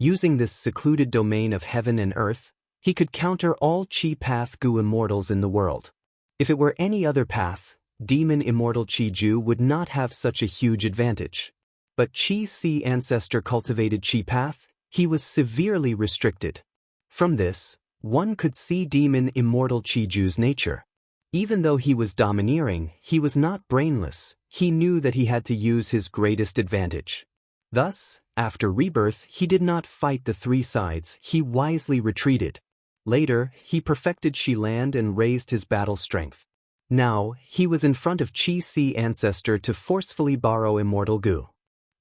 Using this secluded domain of heaven and earth, he could counter all Chi Path Gu immortals in the world. If it were any other path, Demon Immortal Chi-Ju would not have such a huge advantage. But Chi-Si ancestor cultivated Chi path, he was severely restricted. From this, one could see Demon Immortal Chi-Ju's nature. Even though he was domineering, he was not brainless, he knew that he had to use his greatest advantage. Thus, after rebirth, he did not fight the three sides, he wisely retreated. Later, he perfected Chi land and raised his battle strength. Now, he was in front of Chi-Si ancestor to forcefully borrow Immortal Gu.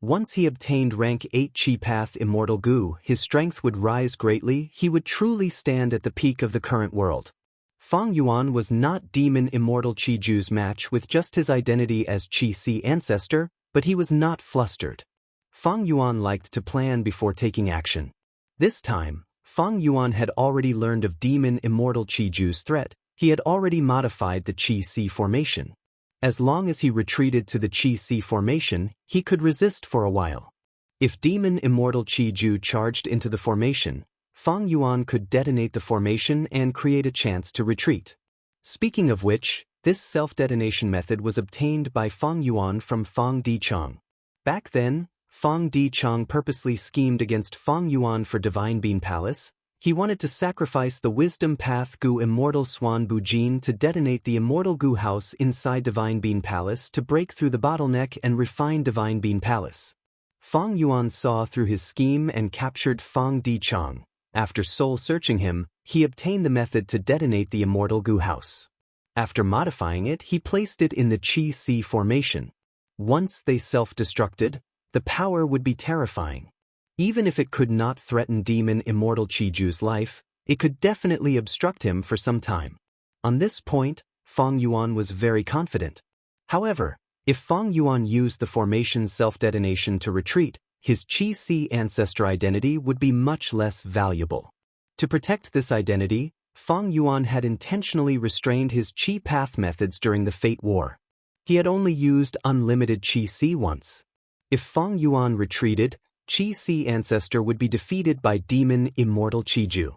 Once he obtained rank 8 Chi Path Immortal Gu, his strength would rise greatly, he would truly stand at the peak of the current world. Fang Yuan was not Demon Immortal Chi-Ju's match with just his identity as Chi-Si ancestor, but he was not flustered. Fang Yuan liked to plan before taking action. This time, Fang Yuan had already learned of Demon Immortal Chi-Ju's threat, he had already modified the Chi-Si formation. As long as he retreated to the Chi-Si formation, he could resist for a while. If Demon Immortal Chi-Ju charged into the formation, Fang Yuan could detonate the formation and create a chance to retreat. Speaking of which, this self-detonation method was obtained by Fang Yuan from Fang Dichang. Back then, Fang Dichang purposely schemed against Fang Yuan for Divine Bean Palace. He wanted to sacrifice the Wisdom Path Gu Immortal Swan Bujin to detonate the Immortal Gu House inside Divine Bean Palace to break through the bottleneck and refine Divine Bean Palace. Fang Yuan saw through his scheme and captured Fang Dichang. After soul-searching him, he obtained the method to detonate the Immortal Gu House. After modifying it, he placed it in the Chi-Si formation. Once they self-destructed, the power would be terrifying. Even if it could not threaten Demon Immortal Chi-Ju's life, it could definitely obstruct him for some time. On this point, Fang Yuan was very confident. However, if Fang Yuan used the formation's self-detonation to retreat, his Chi-Si ancestor identity would be much less valuable. To protect this identity, Fang Yuan had intentionally restrained his Chi path methods during the Fate War. He had only used unlimited Chi-Si once. If Fang Yuan retreated, Chi-Si ancestor would be defeated by Demon Immortal Chi-Ju.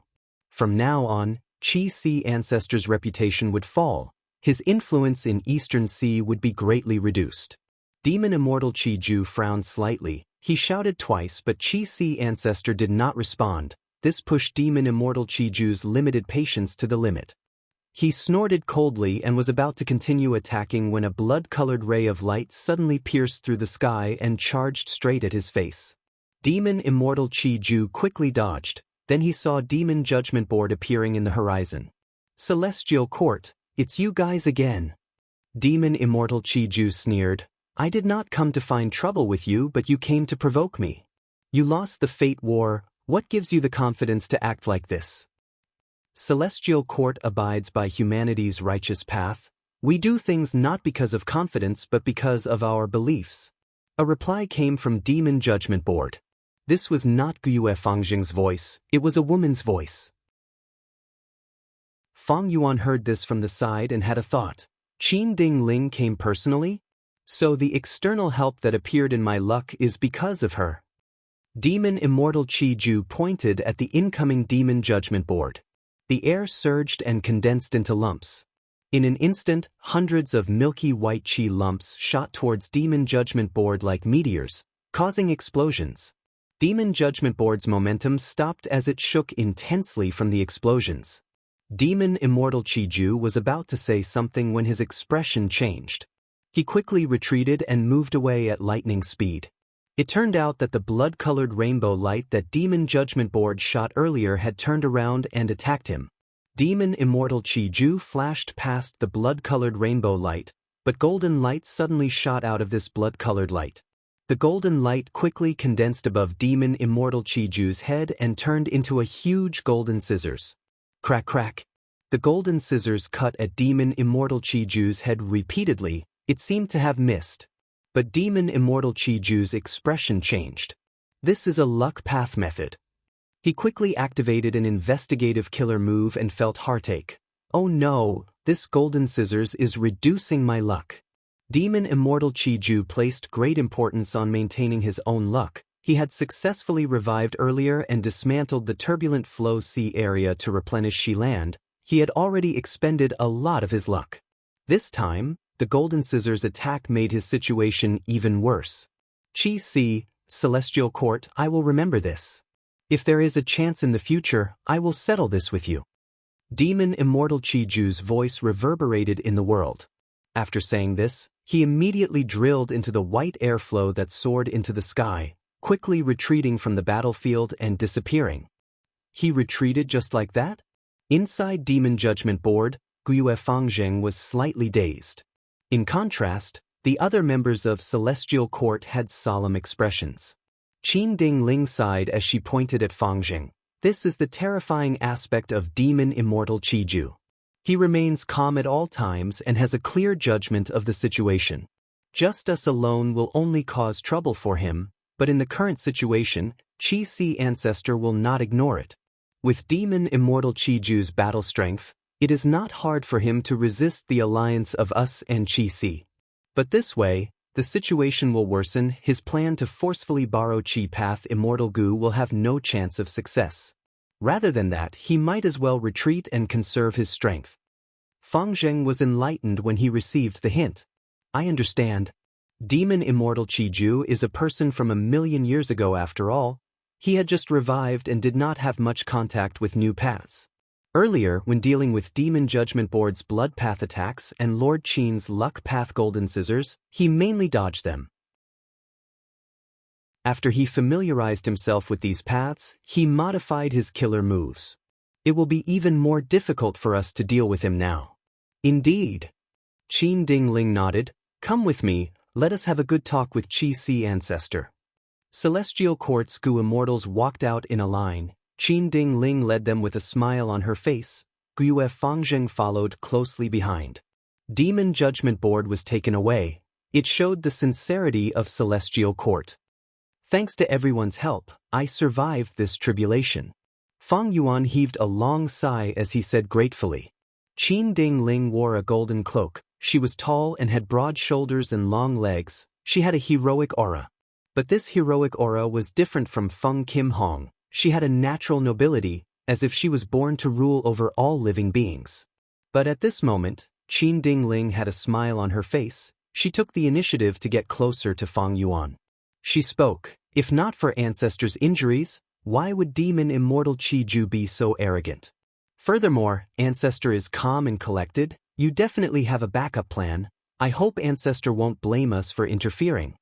From now on, Chi-Si ancestor's reputation would fall. His influence in Eastern Sea would be greatly reduced. Demon Immortal Chi-Ju frowned slightly. He shouted twice, but Chi-Si ancestor did not respond. This pushed Demon Immortal Chi-Ju's limited patience to the limit. He snorted coldly and was about to continue attacking when a blood-colored ray of light suddenly pierced through the sky and charged straight at his face. Demon Immortal Chi-Ju quickly dodged, then he saw Demon Judgment Board appearing in the horizon. Celestial Court, it's you guys again. Demon Immortal Chi-Ju sneered, I did not come to find trouble with you, but you came to provoke me. You lost the Fate War, what gives you the confidence to act like this? Celestial Court abides by humanity's righteous path. We do things not because of confidence but because of our beliefs. A reply came from Demon Judgment Board. This was not Gyue Fangjing's voice, it was a woman's voice. Fang Yuan heard this from the side and had a thought. Qin Ding Ling came personally? So the external help that appeared in my luck is because of her. Demon Immortal Chi-Ju pointed at the incoming Demon Judgment Board. The air surged and condensed into lumps. In an instant, hundreds of milky white chi lumps shot towards Demon Judgment Board like meteors, causing explosions. Demon Judgment Board's momentum stopped as it shook intensely from the explosions. Demon Immortal Chi-Ju was about to say something when his expression changed. He quickly retreated and moved away at lightning speed. It turned out that the blood-colored rainbow light that Demon Judgment Board shot earlier had turned around and attacked him. Demon Immortal Chi-Ju flashed past the blood-colored rainbow light, but golden light suddenly shot out of this blood-colored light. The golden light quickly condensed above Demon Immortal Chi-Ju's head and turned into a huge golden scissors. Crack crack. The golden scissors cut at Demon Immortal Chi-Ju's head repeatedly. It seemed to have missed. But Demon Immortal Chi-Ju's expression changed. This is a luck path method. He quickly activated an investigative killer move and felt heartache. Oh no, this golden scissors is reducing my luck. Demon Immortal Chi-Ju placed great importance on maintaining his own luck. He had successfully revived earlier and dismantled the turbulent flow sea area to replenish Shi land. He had already expended a lot of his luck. This time, the Golden Scissors attack made his situation even worse. Qi Si, Celestial Court, I will remember this. If there is a chance in the future, I will settle this with you. Demon Immortal Qiju's voice reverberated in the world. After saying this, he immediately drilled into the white airflow that soared into the sky, quickly retreating from the battlefield and disappearing. He retreated just like that? Inside Demon Judgment Board, Guiyue Fangjing was slightly dazed. In contrast, the other members of Celestial Court had solemn expressions. Qin Dingling sighed as she pointed at Fangjing. This is the terrifying aspect of Demon Immortal Qiju. He remains calm at all times and has a clear judgment of the situation. Just us alone will only cause trouble for him, but in the current situation, Qi Si Ancestor will not ignore it. With Demon Immortal Qiju's battle strength, it is not hard for him to resist the alliance of us and Qi Si. But this way, the situation will worsen. His plan to forcefully borrow Qi Path Immortal Gu will have no chance of success. Rather than that, he might as well retreat and conserve his strength. Fangjing was enlightened when he received the hint. I understand. Demon Immortal Qiju is a person from 1,000,000 years ago after all. He had just revived and did not have much contact with new paths. Earlier, when dealing with Demon Judgment Board's Blood Path attacks and Lord Qin's Luck Path Golden Scissors, he mainly dodged them. After he familiarized himself with these paths, he modified his killer moves. It will be even more difficult for us to deal with him now. Indeed. Qin Dingling nodded. Come with me, let us have a good talk with Qi Si Ancestor. Celestial Court's Gu Immortals walked out in a line. Qin Dingling led them with a smile on her face. Guiyue Fangjing followed closely behind. Demon Judgment Board was taken away. It showed the sincerity of Celestial Court. Thanks to everyone's help, I survived this tribulation. Fang Yuan heaved a long sigh as he said gratefully. Qin Dingling wore a golden cloak. She was tall and had broad shoulders and long legs. She had a heroic aura. But this heroic aura was different from Feng Kim Hong. She had a natural nobility, as if she was born to rule over all living beings. But at this moment, Qin Dingling had a smile on her face. She took the initiative to get closer to Fang Yuan. She spoke, if not for Ancestor's injuries, why would Demon Immortal Qiju be so arrogant? Furthermore, Ancestor is calm and collected. You definitely have a backup plan. I hope Ancestor won't blame us for interfering.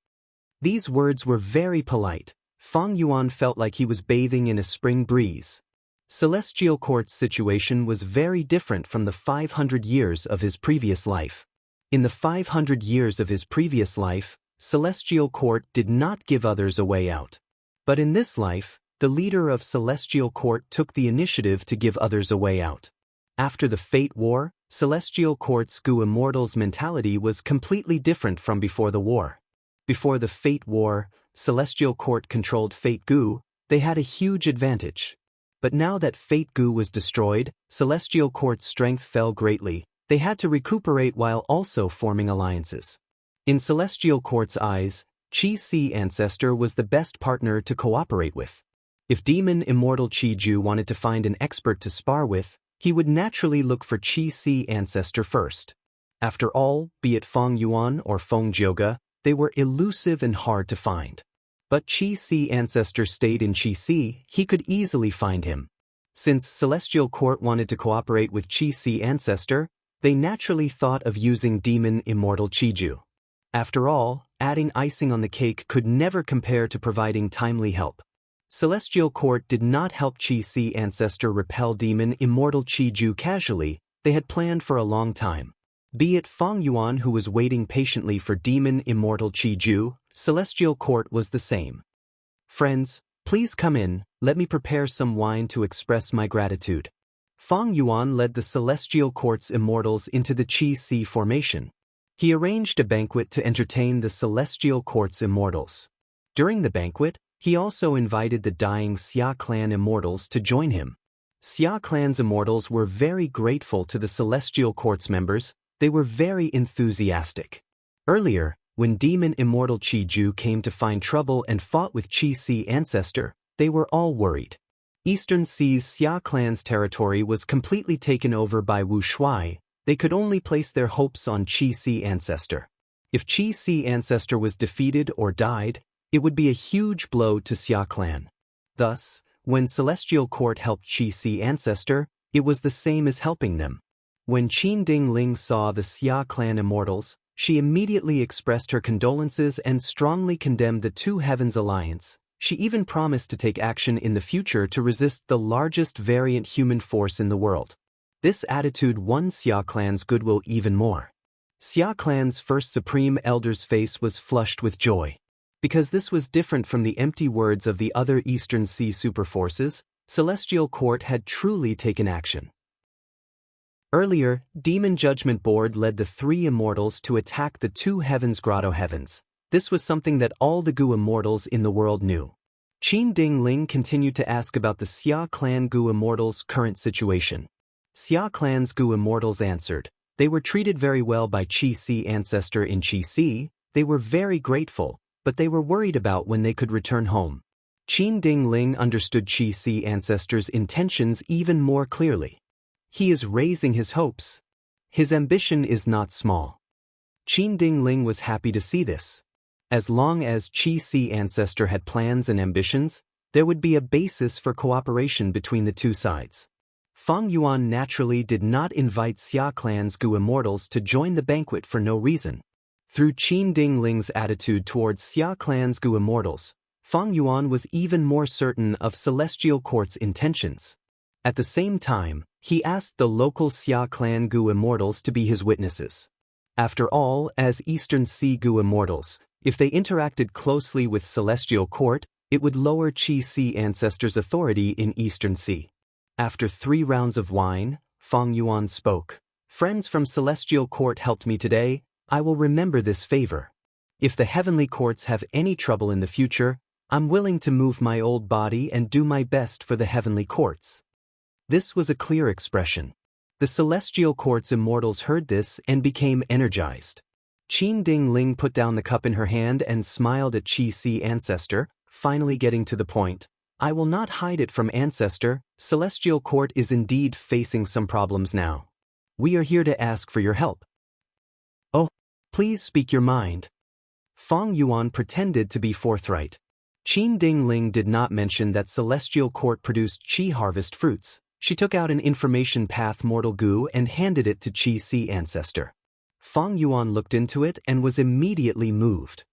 These words were very polite. Fang Yuan felt like he was bathing in a spring breeze. Celestial Court's situation was very different from the 500 years of his previous life. In the 500 years of his previous life, Celestial Court did not give others a way out. But in this life, the leader of Celestial Court took the initiative to give others a way out. After the Fate War, Celestial Court's Gu Immortals mentality was completely different from before the war. Before the Fate War, Celestial Court controlled Fate Gu. They had a huge advantage. But now that Fate Gu was destroyed, Celestial Court's strength fell greatly. They had to recuperate while also forming alliances. In Celestial Court's eyes, Qi Si Ancestor was the best partner to cooperate with. If Demon Immortal Qiju wanted to find an expert to spar with, he would naturally look for Qi Si Ancestor first. After all, be it Fang Yuan or Feng Jioge, they were elusive and hard to find. But Qi Si Ancestor stayed in Qi Si, he could easily find him. Since Celestial Court wanted to cooperate with Qi Si Ancestor, they naturally thought of using Demon Immortal Qiju. After all, adding icing on the cake could never compare to providing timely help. Celestial Court did not help Qi Si Ancestor repel Demon Immortal Qiju casually. They had planned for a long time. Be it Fang Yuan who was waiting patiently for Demon Immortal Qiju, Celestial Court was the same. Friends, please come in, let me prepare some wine to express my gratitude. Fang Yuan led the Celestial Court's immortals into the Qi Si formation. He arranged a banquet to entertain the Celestial Court's immortals. During the banquet, he also invited the dying Xia clan immortals to join him. Xia clan's immortals were very grateful to the Celestial Court's members. They were very enthusiastic. Earlier, when Demon Immortal Qiju came to find trouble and fought with Qi Si Ancestor, they were all worried. Eastern Sea's Xia clan's territory was completely taken over by Wu Shuai. They could only place their hopes on Qi-Si Ancestor. If Qi-Si Ancestor was defeated or died, it would be a huge blow to Xia clan. Thus, when Celestial Court helped Qi-Si Ancestor, it was the same as helping them. When Qin Ding Ling saw the Xia clan immortals, she immediately expressed her condolences and strongly condemned the Two Heavens alliance. She even promised to take action in the future to resist the largest variant human force in the world. This attitude won Xia clan's goodwill even more. Xia clan's first supreme elder's face was flushed with joy. Because this was different from the empty words of the other Eastern Sea superforces, Celestial Court had truly taken action. Earlier, Demon Judgment Board led the three immortals to attack the Two Heavens Grotto Heavens. This was something that all the Gu immortals in the world knew. Qin Ding Ling continued to ask about the Xia clan Gu immortals' current situation. Xia clan's Gu immortals answered. They were treated very well by Qi-Si Ancestor in Qi-Si. They were very grateful, but they were worried about when they could return home. Qin Ding Ling understood Qi-Si Ancestor's intentions even more clearly. He is raising his hopes. His ambition is not small. Qin Ding Ling was happy to see this. As long as Qi-Si Ancestor had plans and ambitions, there would be a basis for cooperation between the two sides. Fang Yuan naturally did not invite Xia clan's Gu immortals to join the banquet for no reason. Through Qin Ding Ling's attitude towards Xia clan's Gu immortals, Fang Yuan was even more certain of Celestial Court's intentions. At the same time, he asked the local Xia clan Gu immortals to be his witnesses. After all, as Eastern Sea Gu immortals, if they interacted closely with Celestial Court, it would lower Qi-Si Ancestor's authority in Eastern Sea. After 3 rounds of wine, Fang Yuan spoke. Friends from Celestial Court helped me today. I will remember this favor. If the heavenly courts have any trouble in the future, I'm willing to move my old body and do my best for the heavenly courts. This was a clear expression. The Celestial Court's immortals heard this and became energized. Qin Ding Ling put down the cup in her hand and smiled at Qi-Si Ancestor, finally getting to the point. I will not hide it from Ancestor, Celestial Court is indeed facing some problems now. We are here to ask for your help. Oh, please speak your mind. Fang Yuan pretended to be forthright. Qin Ding Ling did not mention that Celestial Court produced Qi harvest fruits. She took out an information path Mortal Gu and handed it to Qi-Si Ancestor. Fang Yuan looked into it and was immediately moved.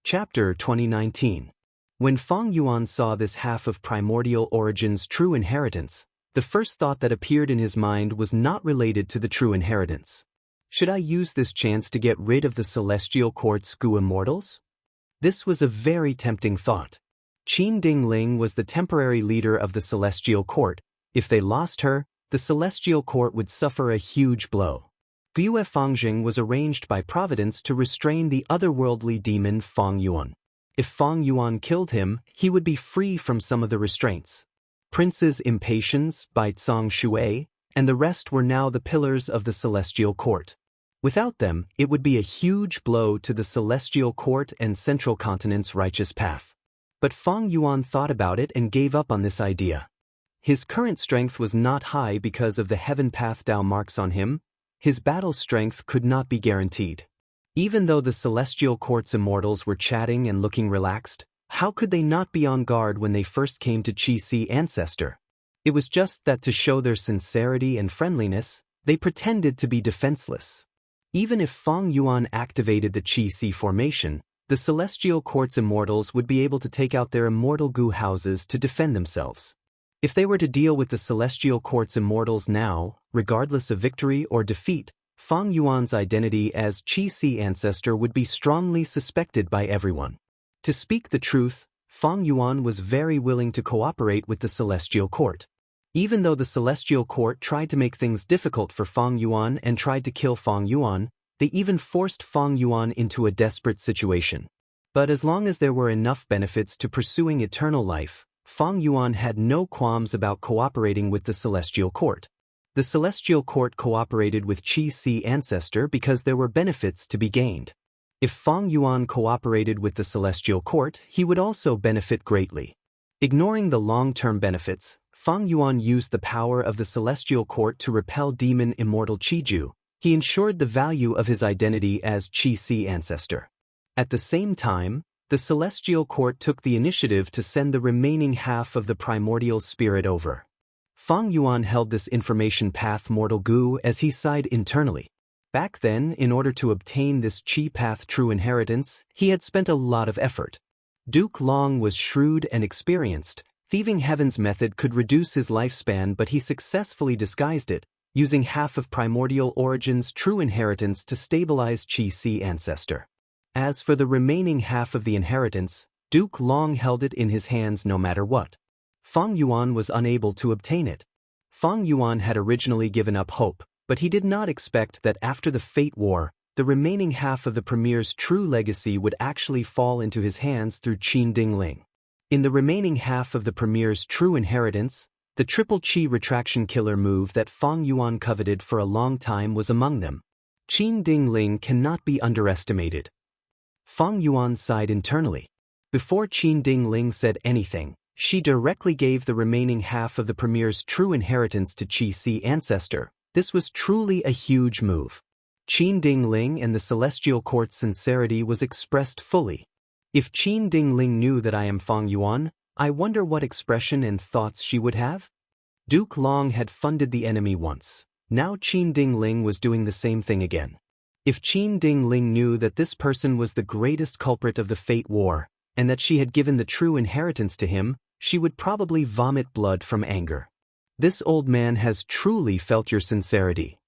Chapter 2019. When Fang Yuan saw this half of Primordial Origin's true inheritance, the first thought that appeared in his mind was not related to the true inheritance. Should I use this chance to get rid of the Celestial Court's Gu immortals? This was a very tempting thought. Qin Ding Ling was the temporary leader of the Celestial Court. If they lost her, the Celestial Court would suffer a huge blow. Gue Fangjing was arranged by Providence to restrain the otherworldly demon Fang Yuan. If Fang Yuan killed him, he would be free from some of the restraints. Prince's Impatience, Baizong Shui, and the rest were now the pillars of the Celestial Court. Without them, it would be a huge blow to the Celestial Court and Central Continent's righteous path. But Fang Yuan thought about it and gave up on this idea. His current strength was not high because of the heaven path Dao marks on him. His battle strength could not be guaranteed. Even though the Celestial Court's immortals were chatting and looking relaxed, how could they not be on guard when they first came to Qi-Si Ancestor? It was just that to show their sincerity and friendliness, they pretended to be defenseless. Even if Fang Yuan activated the Qi-Si formation, the Celestial Court's immortals would be able to take out their immortal Gu houses to defend themselves. If they were to deal with the Celestial Court's immortals now, regardless of victory or defeat, Fang Yuan's identity as Qi-Si Ancestor would be strongly suspected by everyone. To speak the truth, Fang Yuan was very willing to cooperate with the Celestial Court. Even though the Celestial Court tried to make things difficult for Fang Yuan and tried to kill Fang Yuan, they even forced Fang Yuan into a desperate situation. But as long as there were enough benefits to pursuing eternal life, Fang Yuan had no qualms about cooperating with the Celestial Court. The Celestial Court cooperated with Qi-Si Ancestor because there were benefits to be gained. If Fang Yuan cooperated with the Celestial Court, he would also benefit greatly. Ignoring the long-term benefits, Fang Yuan used the power of the celestial court to repel demon immortal Qiju. He ensured the value of his identity as Qi ancestor. At the same time, the celestial court took the initiative to send the remaining half of the primordial spirit over. Fang Yuan held this information path mortal Gu as he sighed internally. Back then, in order to obtain this Qi path true inheritance, he had spent a lot of effort. Duke Long was shrewd and experienced. Thieving Heaven's method could reduce his lifespan, but he successfully disguised it, using half of Primordial Origin's true inheritance to stabilize Qi ancestor. As for the remaining half of the inheritance, Duke Long held it in his hands no matter what. Fang Yuan was unable to obtain it. Fang Yuan had originally given up hope, but he did not expect that after the Fate War, the remaining half of the Premier's true legacy would actually fall into his hands through Qin Dingling. In the remaining half of the Premier's true inheritance, the triple Qi retraction killer move that Fang Yuan coveted for a long time was among them. Qin Dingling cannot be underestimated. Fang Yuan sighed internally. Before Qin Dingling said anything, she directly gave the remaining half of the Premier's true inheritance to Qi ancestor. This was truly a huge move. Qin Dingling and the Celestial Court's sincerity was expressed fully. If Qin Dingling knew that I am Fang Yuan, I wonder what expression and thoughts she would have? Duke Long had funded the enemy once. Now Qin Dingling was doing the same thing again. If Qin Dingling knew that this person was the greatest culprit of the Fate War, and that she had given the true inheritance to him, she would probably vomit blood from anger. This old man has truly felt your sincerity.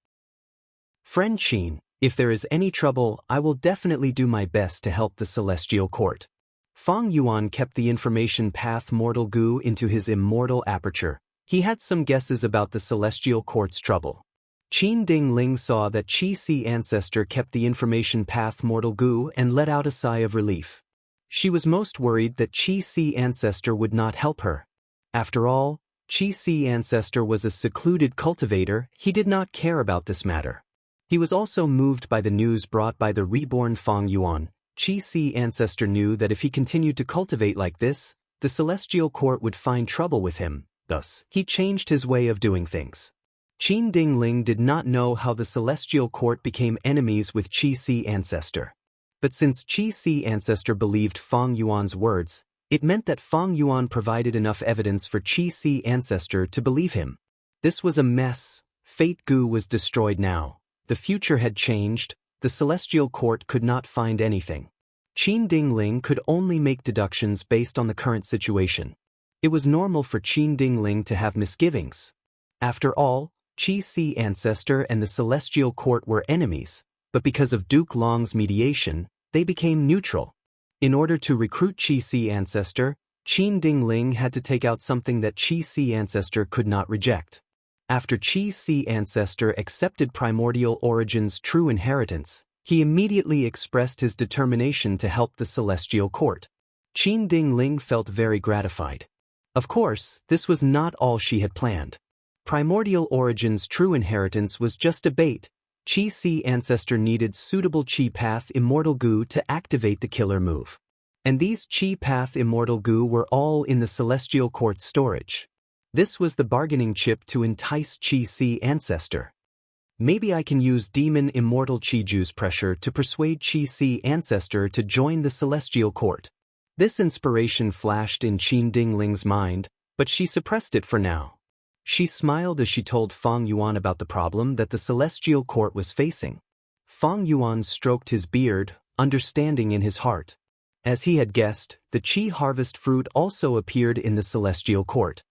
Friend Qin, if there is any trouble, I will definitely do my best to help the Celestial Court. Fang Yuan kept the information path mortal Gu into his immortal aperture. He had some guesses about the Celestial Court's trouble. Qin Dingling saw that Qi ancestor kept the information path mortal Gu and let out a sigh of relief. She was most worried that Qi ancestor would not help her. After all, Qi ancestor was a secluded cultivator. He did not care about this matter. He was also moved by the news brought by the reborn Fang Yuan. Qi ancestor knew that if he continued to cultivate like this, the Celestial Court would find trouble with him. Thus, he changed his way of doing things. Qin Dingling did not know how the Celestial Court became enemies with Qi ancestor. But since Qi ancestor believed Fang Yuan's words, it meant that Fang Yuan provided enough evidence for Qi ancestor to believe him. This was a mess. Fate Gu was destroyed now. The future had changed. The Celestial Court could not find anything. Qin Dingling could only make deductions based on the current situation. It was normal for Qin Dingling to have misgivings. After all, Qi ancestor and the Celestial Court were enemies, but because of Duke Long's mediation, they became neutral. In order to recruit Qi ancestor, Qin Dingling had to take out something that Qi ancestor could not reject. After Qi ancestor accepted Primordial Origin's true inheritance, he immediately expressed his determination to help the Celestial Court. Qin Dingling felt very gratified. Of course, this was not all she had planned. Primordial Origin's true inheritance was just a bait. Qi ancestor needed suitable Qi Path Immortal Gu to activate the killer move. And these Qi Path Immortal Gu were all in the Celestial Court's storage. This was the bargaining chip to entice Qi ancestor. Maybe I can use Demon Immortal Qiju's pressure to persuade Qi ancestor to join the Celestial Court. This inspiration flashed in Qin Dingling's mind, but she suppressed it for now. She smiled as she told Fang Yuan about the problem that the Celestial Court was facing. Fang Yuan stroked his beard, understanding in his heart. As he had guessed, the Qi harvest fruit also appeared in the Celestial Court.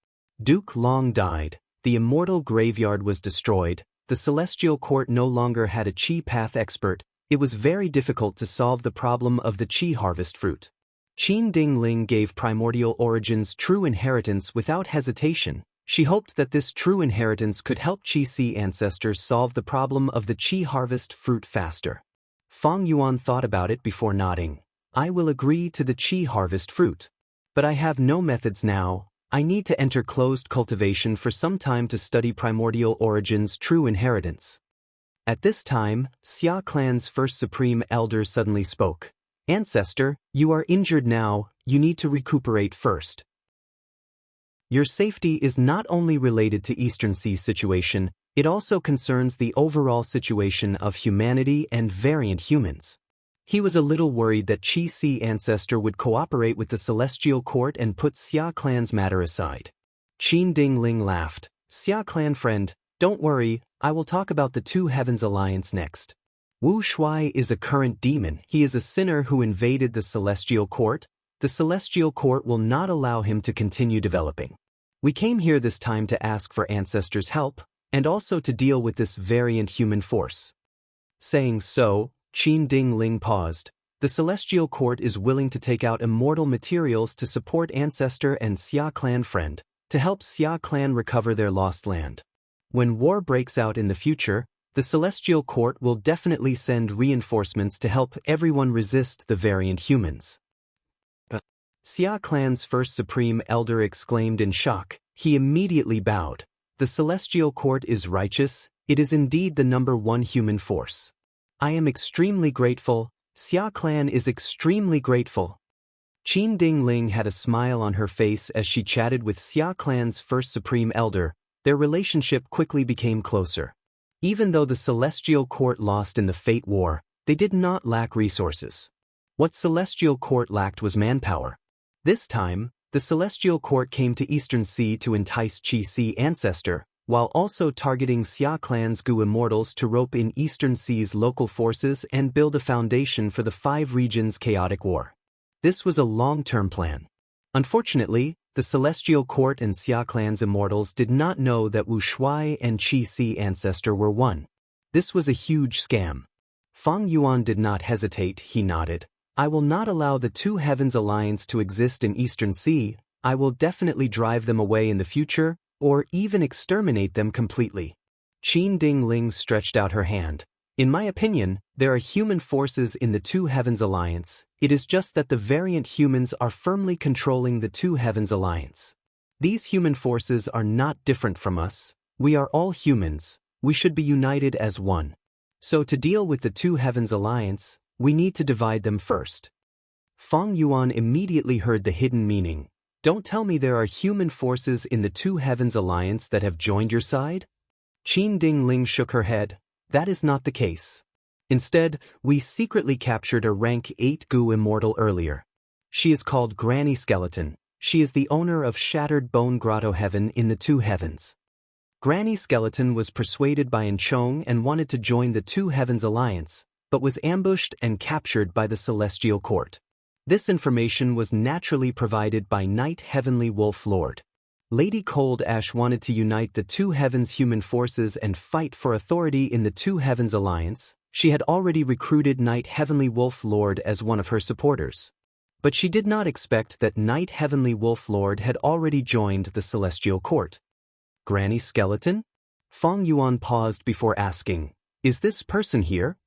Duke Long died, the immortal graveyard was destroyed, the Celestial Court no longer had a Qi path expert. It was very difficult to solve the problem of the Qi harvest fruit. Qin Dingling gave Primordial Origin's true inheritance without hesitation. She hoped that this true inheritance could help Qi ancestors solve the problem of the Qi harvest fruit faster. Fang Yuan thought about it before nodding. I will agree to the Qi harvest fruit. But I have no methods now. I need to enter closed cultivation for some time to study Primordial Origin's true inheritance. At this time, Xia clan's first supreme elder suddenly spoke. Ancestor, you are injured now, you need to recuperate first. Your safety is not only related to Eastern Sea's situation, it also concerns the overall situation of humanity and variant humans. He was a little worried that Qi Si ancestor would cooperate with the Celestial Court and put Xia clan's matter aside. Qin Dingling laughed. Xia clan friend, don't worry, I will talk about the Two Heavens Alliance next. Wu Shuai is a current demon. He is a sinner who invaded the Celestial Court. The Celestial Court will not allow him to continue developing. We came here this time to ask for ancestors' help, and also to deal with this variant human force. Saying so, Qin Dingling paused. The Celestial Court is willing to take out immortal materials to support ancestor and Xia clan friend, to help Xia clan recover their lost land. When war breaks out in the future, the Celestial Court will definitely send reinforcements to help everyone resist the variant humans. Xia clan's first supreme elder exclaimed in shock. He immediately bowed. The Celestial Court is righteous, it is indeed the #1 human force. I am extremely grateful, Xia clan is extremely grateful. Qin Dingling had a smile on her face as she chatted with Xia clan's first supreme elder. Their relationship quickly became closer. Even though the Celestial Court lost in the Fate War, they did not lack resources. What Celestial Court lacked was manpower. This time, the Celestial Court came to Eastern Sea to entice Qi Si ancestor, while also targeting Xia clan's Gu immortals to rope in Eastern Sea's local forces and build a foundation for the 5 regions' chaotic war. This was a long-term plan. Unfortunately, the Celestial Court and Xia clan's immortals did not know that Wu Shuai and Qi Si ancestor were one. This was a huge scam. Fang Yuan did not hesitate, he nodded. I will not allow the Two Heavens Alliance to exist in Eastern Sea. I will definitely drive them away in the future, or even exterminate them completely. Qin Dingling stretched out her hand. In my opinion, there are human forces in the Two Heavens Alliance. It is just that the variant humans are firmly controlling the Two Heavens Alliance. These human forces are not different from us. We are all humans. We should be united as one. So to deal with the Two Heavens Alliance, we need to divide them first. Fang Yuan immediately heard the hidden meaning. Don't tell me there are human forces in the Two Heavens Alliance that have joined your side? Qin Dingling shook her head. That is not the case. Instead, we secretly captured a rank 8 Gu immortal earlier. She is called Granny Skeleton. She is the owner of Shattered Bone Grotto Heaven in the Two Heavens. Granny Skeleton was persuaded by Enchong and wanted to join the Two Heavens Alliance, but was ambushed and captured by the Celestial Court. This information was naturally provided by Knight Heavenly Wolf Lord. Lady Cold Ash wanted to unite the Two Heavens human forces and fight for authority in the Two Heavens Alliance. She had already recruited Knight Heavenly Wolf Lord as one of her supporters. But she did not expect that Knight Heavenly Wolf Lord had already joined the Celestial Court. Granny Skeleton? Fang Yuan paused before asking, is this person here?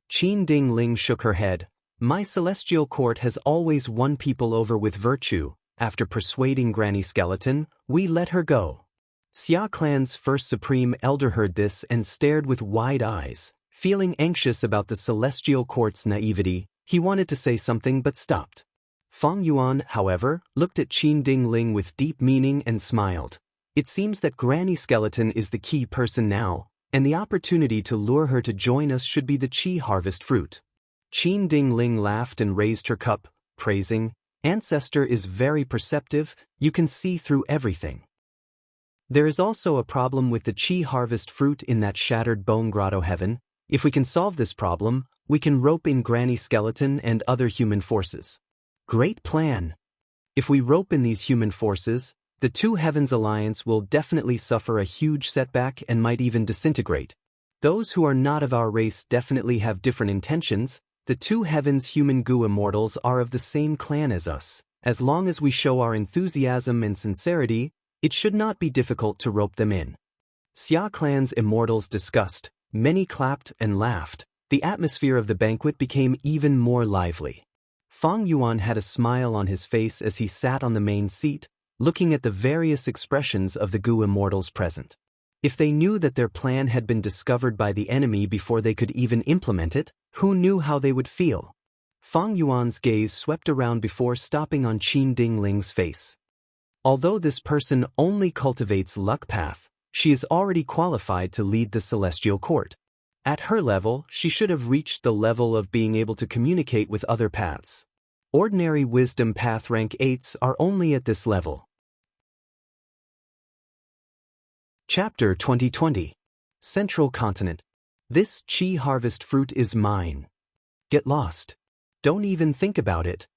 Qin Dingling shook her head. My Celestial Court has always won people over with virtue. After persuading Granny Skeleton, we let her go. Xia clan's first supreme elder heard this and stared with wide eyes. Feeling anxious about the Celestial Court's naivety, he wanted to say something but stopped. Fang Yuan, however, looked at Qin Dingling with deep meaning and smiled. It seems that Granny Skeleton is the key person now, and the opportunity to lure her to join us should be the Qi harvest fruit. Qin Dingling laughed and raised her cup, praising, Ancestor is very perceptive, you can see through everything. There is also a problem with the Qi harvest fruit in that Shattered Bone Grotto Heaven. If we can solve this problem, we can rope in Granny Skeleton and other human forces. Great plan. If we rope in these human forces, the Two Heavens Alliance will definitely suffer a huge setback and might even disintegrate. Those who are not of our race definitely have different intentions. The Two Heavens human Gu immortals are of the same clan as us. As long as we show our enthusiasm and sincerity, it should not be difficult to rope them in. Xia clan's immortals discussed, many clapped and laughed. The atmosphere of the banquet became even more lively. Fang Yuan had a smile on his face as he sat on the main seat, looking at the various expressions of the Gu immortals present. If they knew that their plan had been discovered by the enemy before they could even implement it, who knew how they would feel? Fang Yuan's gaze swept around before stopping on Qin Dingling's face. Although this person only cultivates luck path, she is already qualified to lead the celestial court. At her level, she should have reached the level of being able to communicate with other paths. Ordinary wisdom path rank 8s are only at this level. Chapter 2020. Central Continent. This chi harvest fruit is mine. Get lost. Don't even think about it.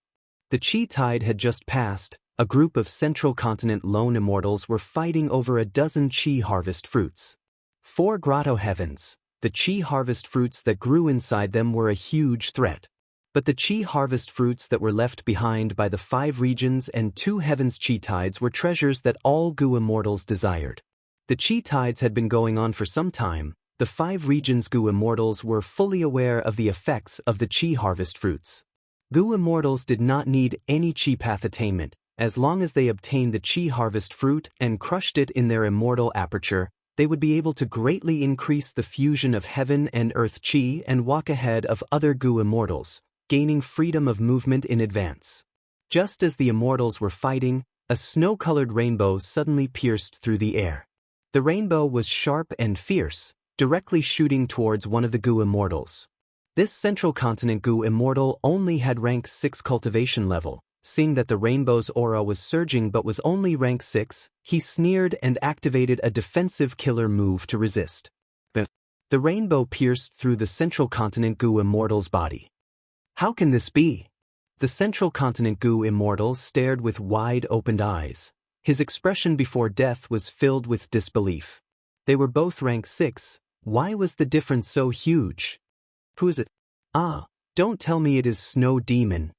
The chi tide had just passed. A group of Central Continent lone immortals were fighting over a dozen chi harvest fruits. 4 grotto heavens. The chi harvest fruits that grew inside them were a huge threat. But the chi harvest fruits that were left behind by the 5 regions and 2 heavens chi tides were treasures that all Gu immortals desired. The chi tides had been going on for some time. The 5 regions Gu immortals were fully aware of the effects of the chi harvest fruits. Gu immortals did not need any chi path attainment. As long as they obtained the chi harvest fruit and crushed it in their immortal aperture, they would be able to greatly increase the fusion of heaven and earth chi and walk ahead of other Gu immortals, gaining freedom of movement in advance. Just as the immortals were fighting, a snow-colored rainbow suddenly pierced through the air. The rainbow was sharp and fierce, directly shooting towards one of the Gu immortals. This Central Continent Gu immortal only had rank 6 cultivation level. Seeing that the rainbow's aura was surging but was only rank 6, he sneered and activated a defensive killer move to resist. The rainbow pierced through the Central Continent Gu immortal's body. How can this be? The Central Continent Gu immortal stared with wide-opened eyes. His expression before death was filled with disbelief. They were both rank 6. Why was the difference so huge? Who is it? Ah, don't tell me it is Snow Demon.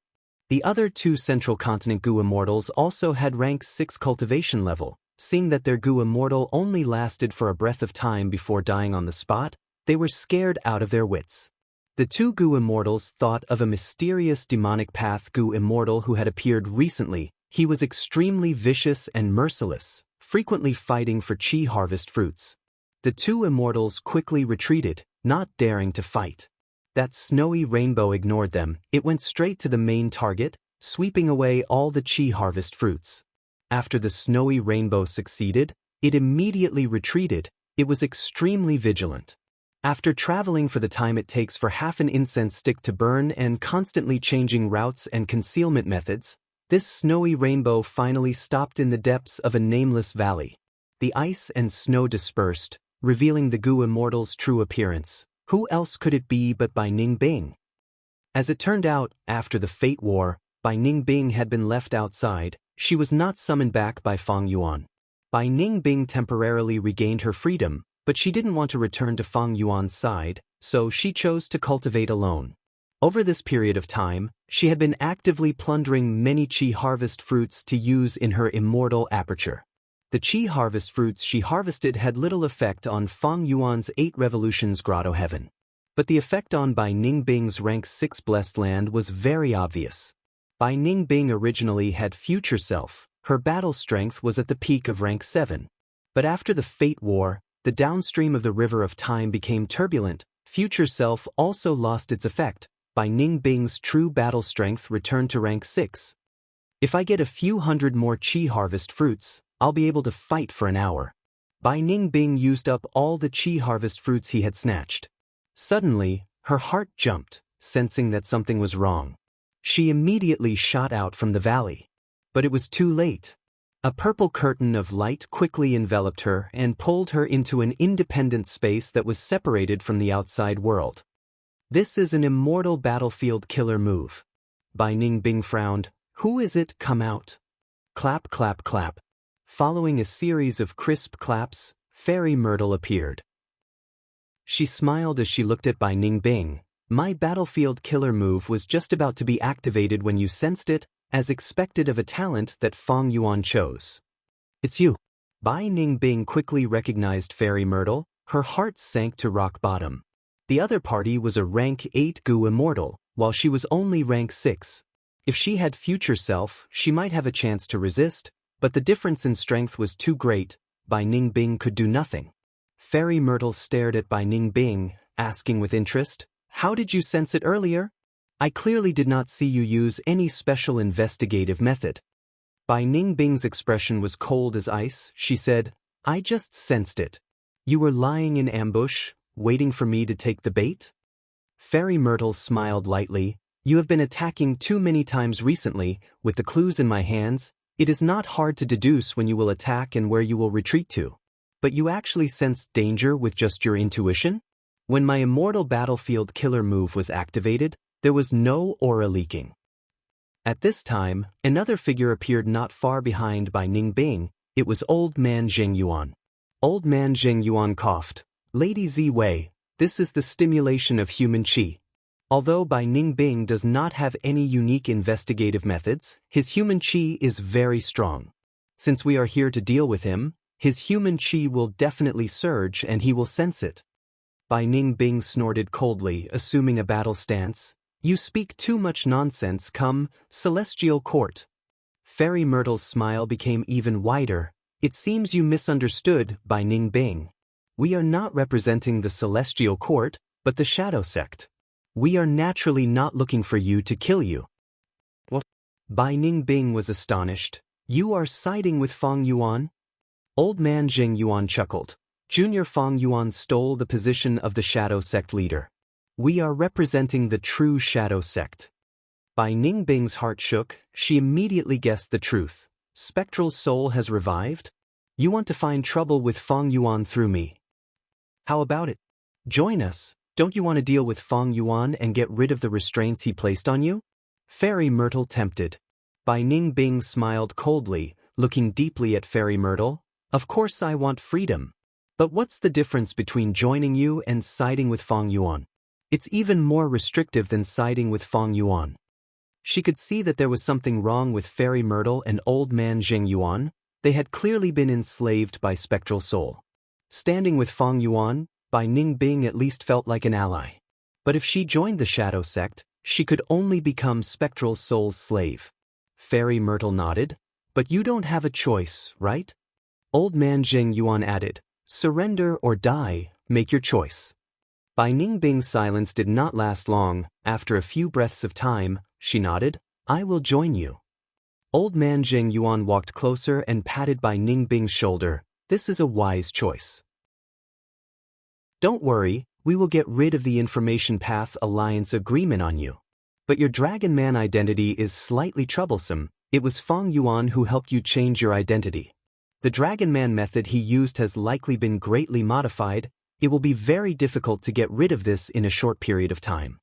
The other 2 Central Continent Gu immortals also had rank 6 cultivation level. Seeing that their Gu immortal only lasted for a breath of time before dying on the spot, they were scared out of their wits. The 2 Gu immortals thought of a mysterious demonic path Gu immortal who had appeared recently. He was extremely vicious and merciless, frequently fighting for chi harvest fruits. The 2 immortals quickly retreated, not daring to fight. That snowy rainbow ignored them. It went straight to the main target, sweeping away all the chi harvest fruits. After the snowy rainbow succeeded, it immediately retreated. It was extremely vigilant. After traveling for the time it takes for half an incense stick to burn and constantly changing routes and concealment methods, this snowy rainbow finally stopped in the depths of a nameless valley. The ice and snow dispersed, revealing the Gu immortal's true appearance. Who else could it be but Bai Ningbing? As it turned out, after the Fate War, Bai Ningbing had been left outside. She was not summoned back by Fang Yuan. Bai Ningbing temporarily regained her freedom, but she didn't want to return to Fang Yuan's side, so she chose to cultivate alone. Over this period of time, she had been actively plundering many chi harvest fruits to use in her immortal aperture. The chi harvest fruits she harvested had little effect on Fang Yuan's 8 revolutions grotto heaven. But the effect on Bai Ningbing's rank 6 blessed land was very obvious. Bai Ningbing originally had future self. Her battle strength was at the peak of rank 7. But after the Fate War, the downstream of the river of time became turbulent. Future self also lost its effect. Bai Ningbing's true battle strength returned to rank 6. If I get a few hundred more chi harvest fruits, I'll be able to fight for an hour. Bai Ningbing used up all the chi harvest fruits he had snatched. Suddenly, her heart jumped, sensing that something was wrong. She immediately shot out from the valley. But it was too late. A purple curtain of light quickly enveloped her and pulled her into an independent space that was separated from the outside world. This is an immortal battlefield killer move. Bai Ningbing frowned. Who is it? Come out. Clap, clap, clap. Following a series of crisp claps, Fairy Myrtle appeared. She smiled as she looked at Bai Ningbing. My battlefield killer move was just about to be activated when you sensed it, as expected of a talent that Fang Yuan chose. It's you. Bai Ningbing quickly recognized Fairy Myrtle. Her heart sank to rock bottom. The other party was a rank 8 Gu immortal, while she was only rank 6. If she had future self, she might have a chance to resist, but the difference in strength was too great. Bai Ningbing could do nothing. Fairy Myrtle stared at Bai Ningbing, asking with interest, "How did you sense it earlier? I clearly did not see you use any special investigative method." Bai Ningbing's expression was cold as ice. She said, I just sensed it. You were lying in ambush, waiting for me to take the bait? Fairy Myrtle smiled lightly. You have been attacking too many times recently. With the clues in my hands, it is not hard to deduce when you will attack and where you will retreat to. But you actually sensed danger with just your intuition? When my immortal battlefield killer move was activated, there was no aura leaking. At this time, another figure appeared not far behind Bai Ningbing. It was Old Man Zheng Yuan. Old Man Zheng Yuan coughed. Lady Ziwei, this is the stimulation of human qi. Although Bai Ningbing does not have any unique investigative methods, his human qi is very strong. Since we are here to deal with him, his human qi will definitely surge and he will sense it. Bai Ningbing snorted coldly, assuming a battle stance. You speak too much nonsense. Come, Celestial Court. Fairy Myrtle's smile became even wider. It seems you misunderstood, Bai Ningbing. We are not representing the Celestial Court, but the Shadow Sect. We are naturally not looking for you to kill you. What? Bai Ningbing was astonished. You are siding with Fang Yuan? Old Man Zheng Yuan chuckled. Junior Fang Yuan stole the position of the Shadow Sect leader. We are representing the true Shadow Sect. Bai Ningbing's heart shook. She immediately guessed the truth. Spectral Soul has revived? You want to find trouble with Fang Yuan through me? How about it? Join us. Don't you want to deal with Fang Yuan and get rid of the restraints he placed on you? Fairy Myrtle tempted. Bai Ningbing smiled coldly, looking deeply at Fairy Myrtle. Of course I want freedom. But what's the difference between joining you and siding with Fang Yuan? It's even more restrictive than siding with Fang Yuan. She could see that there was something wrong with Fairy Myrtle and Old Man Zheng Yuan. They had clearly been enslaved by Spectral Soul. Standing with Fang Yuan, Bai Ningbing at least felt like an ally. But if she joined the Shadow Sect, she could only become Spectral Soul's slave. Fairy Myrtle nodded. But you don't have a choice, right? Old Man Zheng Yuan added, surrender or die, make your choice. Bai Ningbing's silence did not last long. After a few breaths of time, she nodded, I will join you. Old Man Zheng Yuan walked closer and patted Bai Ningbing's shoulder. This is a wise choice. Don't worry, we will get rid of the Information Path Alliance agreement on you. But your Dragon Man identity is slightly troublesome. It was Fang Yuan who helped you change your identity. The Dragon Man method he used has likely been greatly modified. It will be very difficult to get rid of this in a short period of time.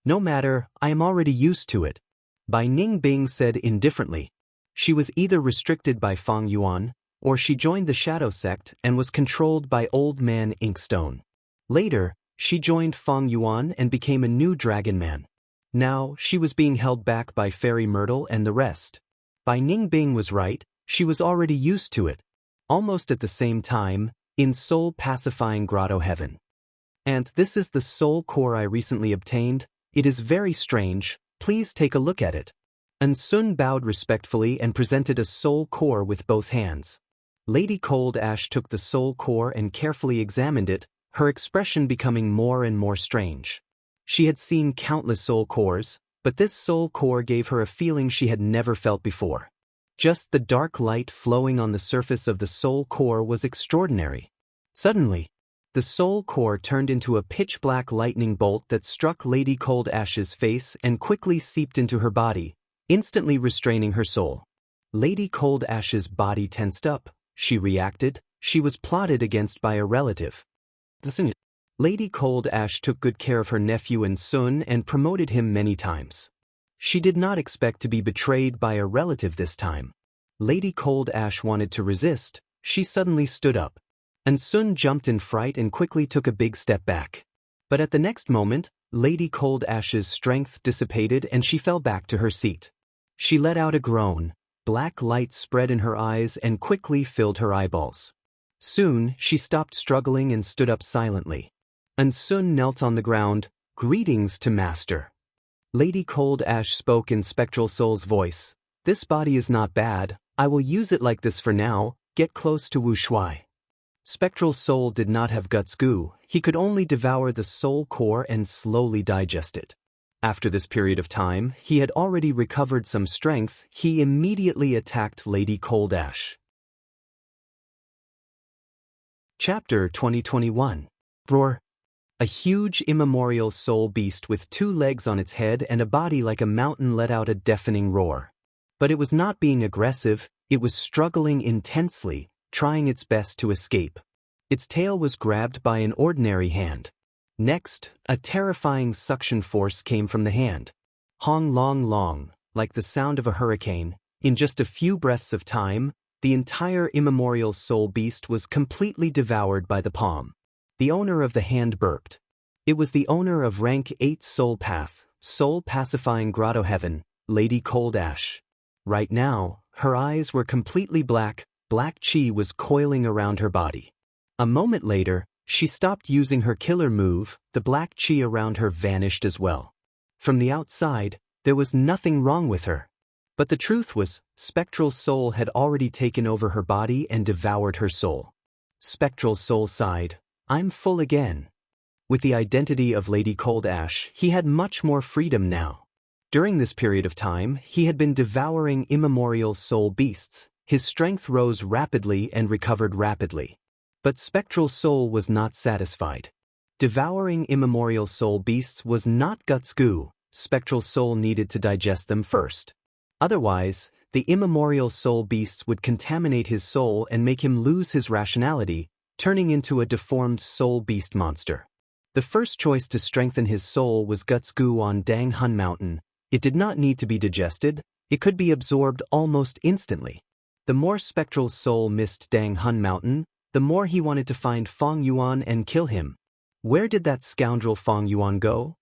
No matter, I am already used to it. Bai Ningbing said indifferently. She was either restricted by Fang Yuan, or she joined the Shadow Sect and was controlled by Old Man Inkstone. Later, she joined Fang Yuan and became a new Dragon Man. Now, she was being held back by Fairy Myrtle and the rest. Bai Ningbing was right, she was already used to it. Almost at the same time, in Soul Pacifying Grotto Heaven. And this is the soul core I recently obtained. It is very strange, please take a look at it. An Sun bowed respectfully and presented a soul core with both hands. Lady Cold Ash took the soul core and carefully examined it, her expression becoming more and more strange. She had seen countless soul cores, but this soul core gave her a feeling she had never felt before. Just the dark light flowing on the surface of the soul core was extraordinary. Suddenly, the soul core turned into a pitch-black lightning bolt that struck Lady Cold Ash's face and quickly seeped into her body, instantly restraining her soul. Lady Cold Ash's body tensed up. She reacted. She was plotted against by a relative. Lady Cold Ash took good care of her nephew and Sun and promoted him many times. She did not expect to be betrayed by a relative this time. Lady Cold Ash wanted to resist. She suddenly stood up. And Sun jumped in fright and quickly took a big step back. But at the next moment, Lady Cold Ash's strength dissipated and she fell back to her seat. She let out a groan. Black light spread in her eyes and quickly filled her eyeballs. Soon, she stopped struggling and stood up silently. And Sun knelt on the ground. Greetings to Master. Lady Cold Ash spoke in Spectral Soul's voice. This body is not bad. I will use it like this for now. Get close to Wu Shuai. Spectral Soul did not have guts goo. He could only devour the soul core and slowly digest it. After this period of time, he had already recovered some strength. He immediately attacked Lady Cold Ash. Chapter 2021. Roar. A huge immemorial soul beast with 2 legs on its head and a body like a mountain let out a deafening roar. But it was not being aggressive, it was struggling intensely, trying its best to escape. Its tail was grabbed by an ordinary hand. Next, a terrifying suction force came from the hand. Hong long long, like the sound of a hurricane, in just a few breaths of time, the entire immemorial soul beast was completely devoured by the palm. The owner of the hand burped. It was the owner of rank 8 soul path, soul pacifying grotto heaven, Lady Cold Ash. Right now, her eyes were completely black, black chi was coiling around her body. A moment later, she stopped using her killer move, the black chi around her vanished as well. From the outside, there was nothing wrong with her. But the truth was, Spectral Soul had already taken over her body and devoured her soul. Spectral Soul sighed, "I'm full again." With the identity of Lady Cold Ash, he had much more freedom now. During this period of time, he had been devouring immemorial soul beasts. His strength rose rapidly and recovered rapidly. But Spectral Soul was not satisfied. Devouring immemorial soul beasts was not guts goo. Spectral Soul needed to digest them first. Otherwise, the immemorial soul beasts would contaminate his soul and make him lose his rationality, turning into a deformed soul beast monster. The first choice to strengthen his soul was guts goo on Dang Hun Mountain. It did not need to be digested, it could be absorbed almost instantly. The more Spectral Soul missed Dang Hun Mountain, the more he wanted to find Fong Yuan and kill him. Where did that scoundrel Fong Yuan go?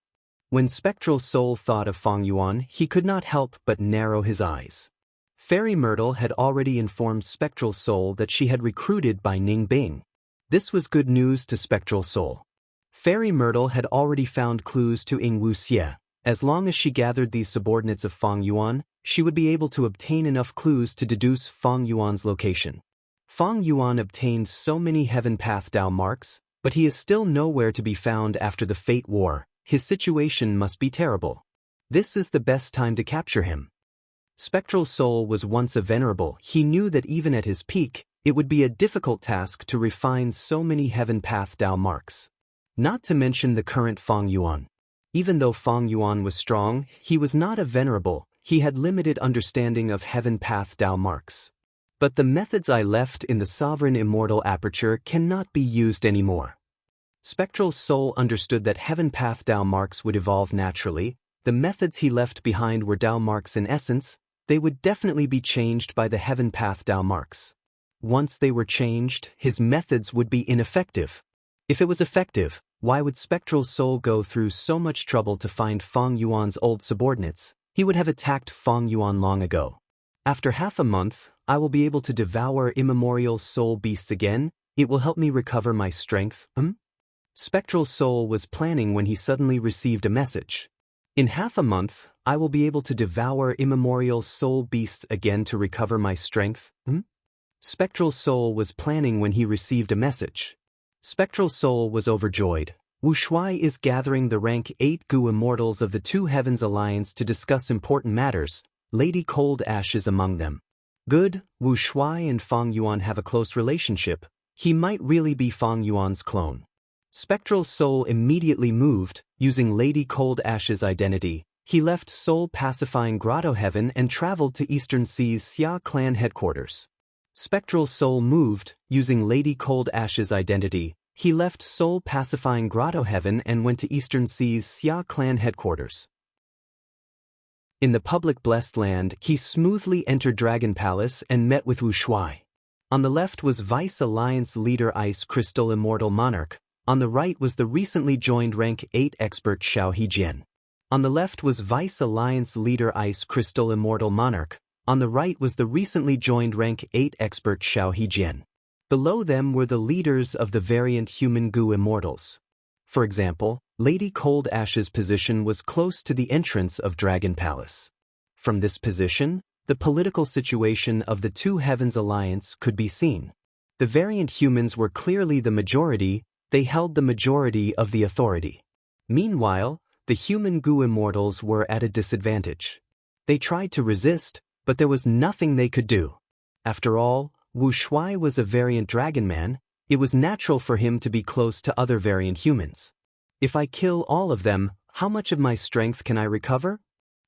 When Spectral Soul thought of Fong Yuan, he could not help but narrow his eyes. Fairy Myrtle had already informed Spectral Soul that she had recruited by Ning Bing. This was good news to Spectral Soul. Fairy Myrtle had already found clues to Ying Wuxie. As long as she gathered these subordinates of Fong Yuan, she would be able to obtain enough clues to deduce Fong Yuan's location. Fong Yuan obtained so many Heaven Path Dao marks, but he is still nowhere to be found after the Fate War. His situation must be terrible. This is the best time to capture him. Spectral Soul was once a venerable. He knew that even at his peak, it would be a difficult task to refine so many Heaven Path Dao marks. Not to mention the current Fong Yuan. Even though Fong Yuan was strong, he was not a venerable. He had limited understanding of Heaven Path Dao marks. But the methods I left in the Sovereign Immortal Aperture cannot be used anymore. Spectral Soul understood that Heaven Path Dao marks would evolve naturally. The methods he left behind were Dao marks in essence. They would definitely be changed by the Heaven Path Dao marks. Once they were changed, his methods would be ineffective. If it was effective, why would Spectral Soul go through so much trouble to find Fong Yuan's old subordinates? He would have attacked Fong Yuan long ago. After half a month, I will be able to devour immemorial soul beasts again. It will help me recover my strength. Spectral Soul was planning when he suddenly received a message. In half a month, I will be able to devour immemorial soul beasts again to recover my strength. Spectral Soul was planning when he received a message. Spectral Soul was overjoyed. Wu Shuai is gathering the rank 8 Gu Immortals of the Two Heavens Alliance to discuss important matters. Lady Cold Ash is among them. Good, Wu Shuai and Fong Yuan have a close relationship. He might really be Fong Yuan's clone. Spectral Soul immediately moved, using Lady Cold Ash's identity. He left Soul Pacifying Grotto Heaven and traveled to Eastern Sea's Xia clan headquarters. Spectral Soul moved, using Lady Cold Ash's identity. He left Soul Pacifying Grotto Heaven and went to Eastern Sea's Xia clan headquarters. In the public blessed land, he smoothly entered Dragon Palace and met with Wu Shuai. On the left was Vice Alliance leader Ice Crystal Immortal Monarch. On the right was the recently joined rank 8 expert Xiao Hejian. On the left was Vice Alliance leader Ice Crystal Immortal Monarch. On the right was the recently joined rank 8 expert Xiao Hejian. Below them were the leaders of the variant human Gu Immortals. For example, Lady Cold Ash's position was close to the entrance of Dragon Palace. From this position, the political situation of the Two Heavens Alliance could be seen. The variant humans were clearly the majority. They held the majority of the authority. Meanwhile, the human goo immortals were at a disadvantage. They tried to resist, but there was nothing they could do. After all, Wu Shuai was a variant dragon man. It was natural for him to be close to other variant humans. If I kill all of them, how much of my strength can I recover?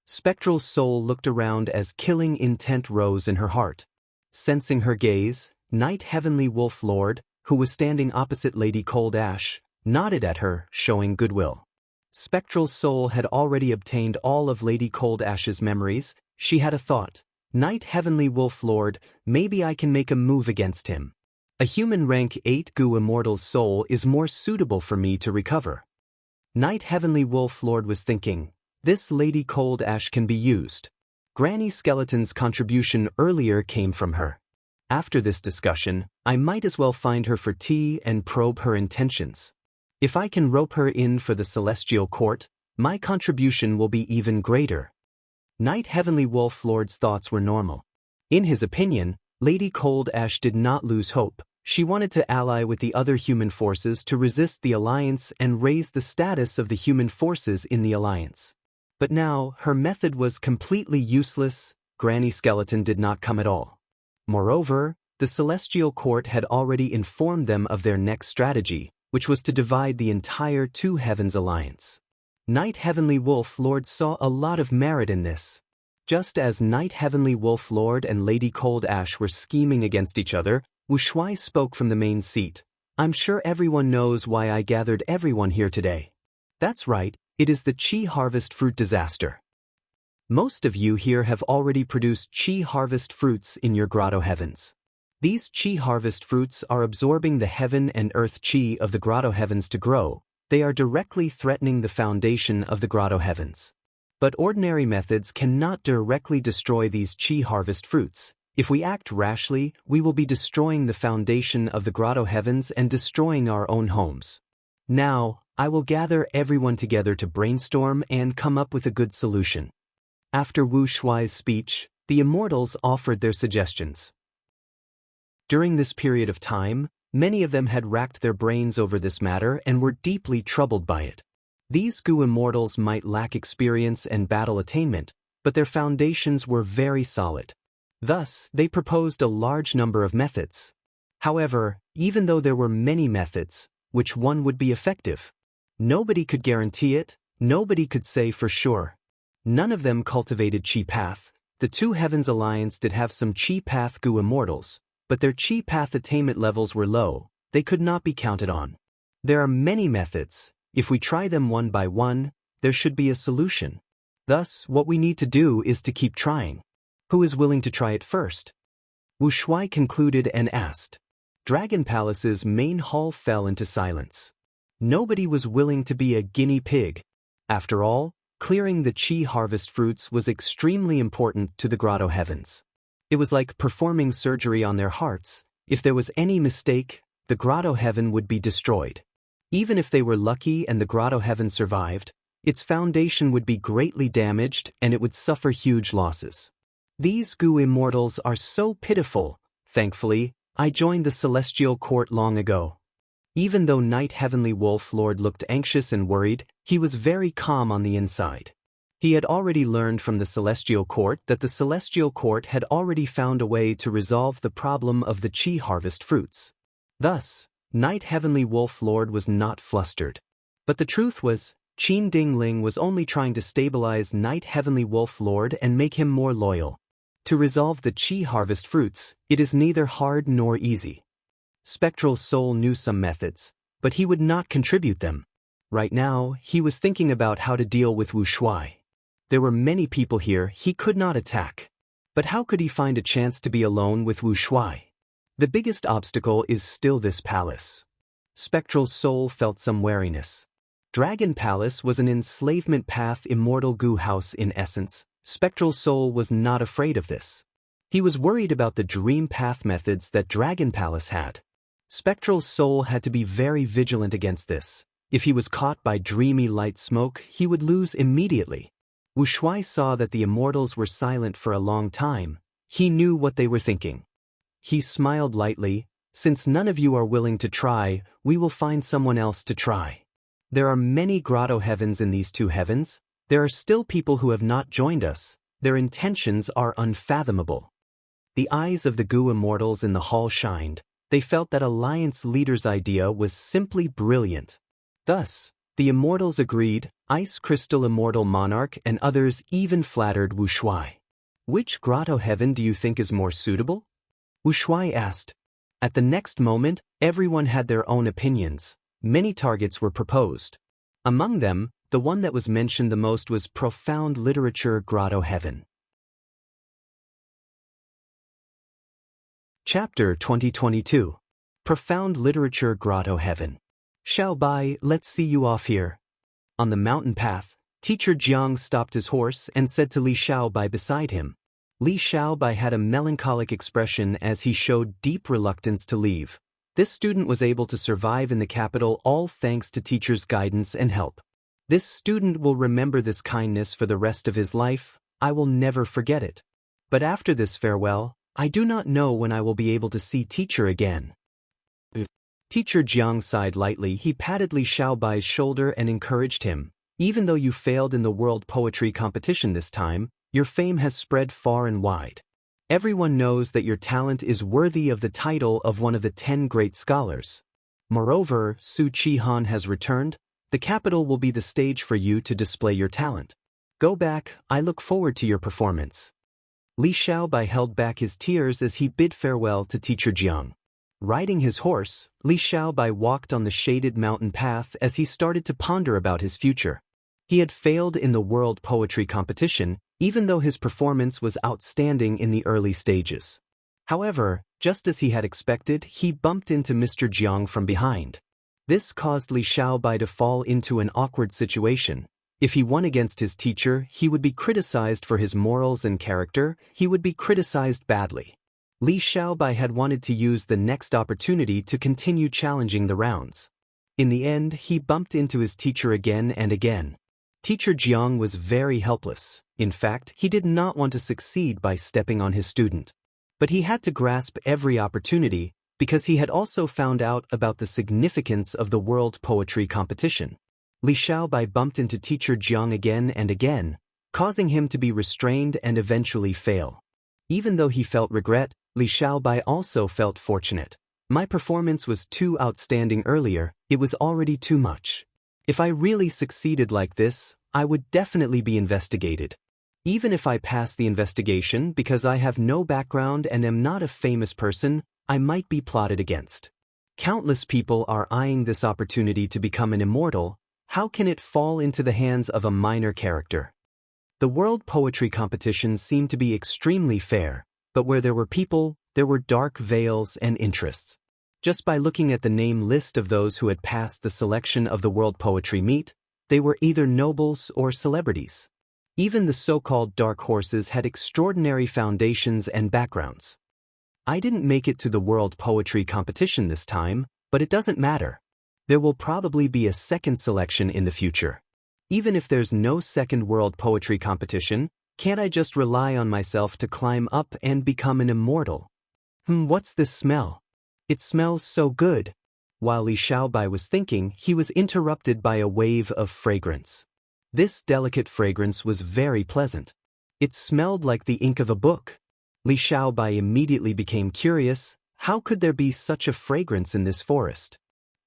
Spectral's soul looked around as killing intent rose in her heart. Sensing her gaze, Night Heavenly Wolf Lord, who was standing opposite Lady Cold Ash, nodded at her, showing goodwill. Spectral's soul had already obtained all of Lady Cold Ash's memories. She had a thought. Night Heavenly Wolf Lord, maybe I can make a move against him. A human rank 8 goo immortal's soul is more suitable for me to recover. Night Heavenly Wolf Lord was thinking, this Lady Cold Ash can be used. Granny Skeleton's contribution earlier came from her. After this discussion, I might as well find her for tea and probe her intentions. If I can rope her in for the Celestial Court, my contribution will be even greater. Night Heavenly Wolf Lord's thoughts were normal. In his opinion, Lady Cold Ash did not lose hope. She wanted to ally with the other human forces to resist the alliance and raise the status of the human forces in the alliance. But now, her method was completely useless. Granny Skeleton did not come at all. Moreover, the Celestial Court had already informed them of their next strategy, which was to divide the entire Two Heavens alliance. Night Heavenly Wolf Lord saw a lot of merit in this. Just as Night Heavenly Wolf Lord and Lady Cold Ash were scheming against each other, Wu Shuai spoke from the main seat. I'm sure everyone knows why I gathered everyone here today. That's right, it is the Qi Harvest Fruit disaster. Most of you here have already produced Qi Harvest fruits in your grotto heavens. These Qi Harvest fruits are absorbing the heaven and earth Qi of the grotto heavens to grow. They are directly threatening the foundation of the grotto heavens. But ordinary methods cannot directly destroy these Qi Harvest fruits. If we act rashly, we will be destroying the foundation of the grotto heavens and destroying our own homes. Now, I will gather everyone together to brainstorm and come up with a good solution. After Wu Shuai's speech, the immortals offered their suggestions. During this period of time, many of them had racked their brains over this matter and were deeply troubled by it. These goo immortals might lack experience and battle attainment, but their foundations were very solid. Thus, they proposed a large number of methods. However, even though there were many methods, which one would be effective? Nobody could guarantee it, nobody could say for sure. None of them cultivated Qi Path. The Two Heavens Alliance did have some Qi Path goo immortals, but their Qi Path attainment levels were low. They could not be counted on. There are many methods. If we try them one by one, there should be a solution. Thus, what we need to do is to keep trying. Who is willing to try it first? Wu Shuai concluded and asked. Dragon Palace's main hall fell into silence. Nobody was willing to be a guinea pig. After all, clearing the Qi Harvest fruits was extremely important to the grotto heavens. It was like performing surgery on their hearts. If there was any mistake, the grotto heaven would be destroyed. Even if they were lucky and the grotto heaven survived, its foundation would be greatly damaged and it would suffer huge losses. These goo immortals are so pitiful. Thankfully, I joined the Celestial Court long ago. Even though Night Heavenly Wolf Lord looked anxious and worried, he was very calm on the inside. He had already learned from the Celestial Court that the Celestial Court had already found a way to resolve the problem of the Qi Harvest fruits. Thus, Night Heavenly Wolf Lord was not flustered. But the truth was, Qin Ding Ling was only trying to stabilize Night Heavenly Wolf Lord and make him more loyal. To resolve the Qi Harvest fruits, it is neither hard nor easy. Spectral Soul knew some methods, but he would not contribute them. Right now, he was thinking about how to deal with Wu Shuai. There were many people here he could not attack. But how could he find a chance to be alone with Wu Shuai? The biggest obstacle is still this palace. Spectral Soul felt some wariness. Dragon Palace was an enslavement path immortal goo house in essence. Spectral Soul was not afraid of this. He was worried about the dream path methods that Dragon Palace had. Spectral Soul had to be very vigilant against this. If he was caught by dreamy light smoke, he would lose immediately. Wu Shuai saw that the immortals were silent for a long time. He knew what they were thinking. He smiled lightly. Since none of you are willing to try, we will find someone else to try. There are many grotto heavens in these two heavens. There are still people who have not joined us. Their intentions are unfathomable. The eyes of the Gu immortals in the hall shined. They felt that Alliance leader's idea was simply brilliant. Thus, the immortals agreed, Ice Crystal Immortal Monarch and others even flattered Wu Shuai. Which grotto heaven do you think is more suitable? Wu Shuai asked. At the next moment, everyone had their own opinions. Many targets were proposed. Among them, the one that was mentioned the most was Profound Literature Grotto Heaven. Chapter 2022. Profound Literature Grotto Heaven. Xiao Bai, let's see you off here. On the mountain path, Teacher Jiang stopped his horse and said to Li Xiaobai beside him. Li Xiaobai had a melancholic expression as he showed deep reluctance to leave. This student was able to survive in the capital all thanks to teacher's guidance and help. This student will remember this kindness for the rest of his life. I will never forget it. But after this farewell, I do not know when I will be able to see teacher again. Teacher Jiang sighed lightly. He patted Li Xiaobai's shoulder and encouraged him. Even though you failed in the world poetry competition this time, your fame has spread far and wide. Everyone knows that your talent is worthy of the title of one of the 10 great scholars. Moreover, Su Qihan has returned. The capital will be the stage for you to display your talent. Go back, I look forward to your performance. Li Xiaobai held back his tears as he bid farewell to Teacher Jiang. Riding his horse, Li Xiaobai walked on the shaded mountain path as he started to ponder about his future. He had failed in the world poetry competition, even though his performance was outstanding in the early stages. However, just as he had expected, he bumped into Mr. Jiang from behind. This caused Li Xiaobai to fall into an awkward situation. If he won against his teacher, he would be criticized for his morals and character. He would be criticized badly. Li Xiaobai had wanted to use the next opportunity to continue challenging the rounds. In the end, he bumped into his teacher again and again. Teacher Jiang was very helpless. In fact, he did not want to succeed by stepping on his student. But he had to grasp every opportunity because he had also found out about the significance of the world poetry competition. Li Xiaobai bumped into Teacher Jiang again and again, causing him to be restrained and eventually fail. Even though he felt regret, Li Xiaobai also felt fortunate. My performance was too outstanding earlier, it was already too much. If I really succeeded like this, I would definitely be investigated. Even if I pass the investigation because I have no background and am not a famous person, I might be plotted against. Countless people are eyeing this opportunity to become an immortal. How can it fall into the hands of a minor character? The world poetry competitions seemed to be extremely fair, but where there were people, there were dark veils and interests. Just by looking at the name list of those who had passed the selection of the World Poetry Meet, they were either nobles or celebrities. Even the so-called dark horses had extraordinary foundations and backgrounds. I didn't make it to the World Poetry Competition this time, but it doesn't matter. There will probably be a second selection in the future. Even if there's no second World Poetry Competition, can't I just rely on myself to climb up and become an immortal? What's this smell? It smells so good. While Li Xiaobai was thinking, he was interrupted by a wave of fragrance. This delicate fragrance was very pleasant. It smelled like the ink of a book. Li Xiaobai immediately became curious. How could there be such a fragrance in this forest?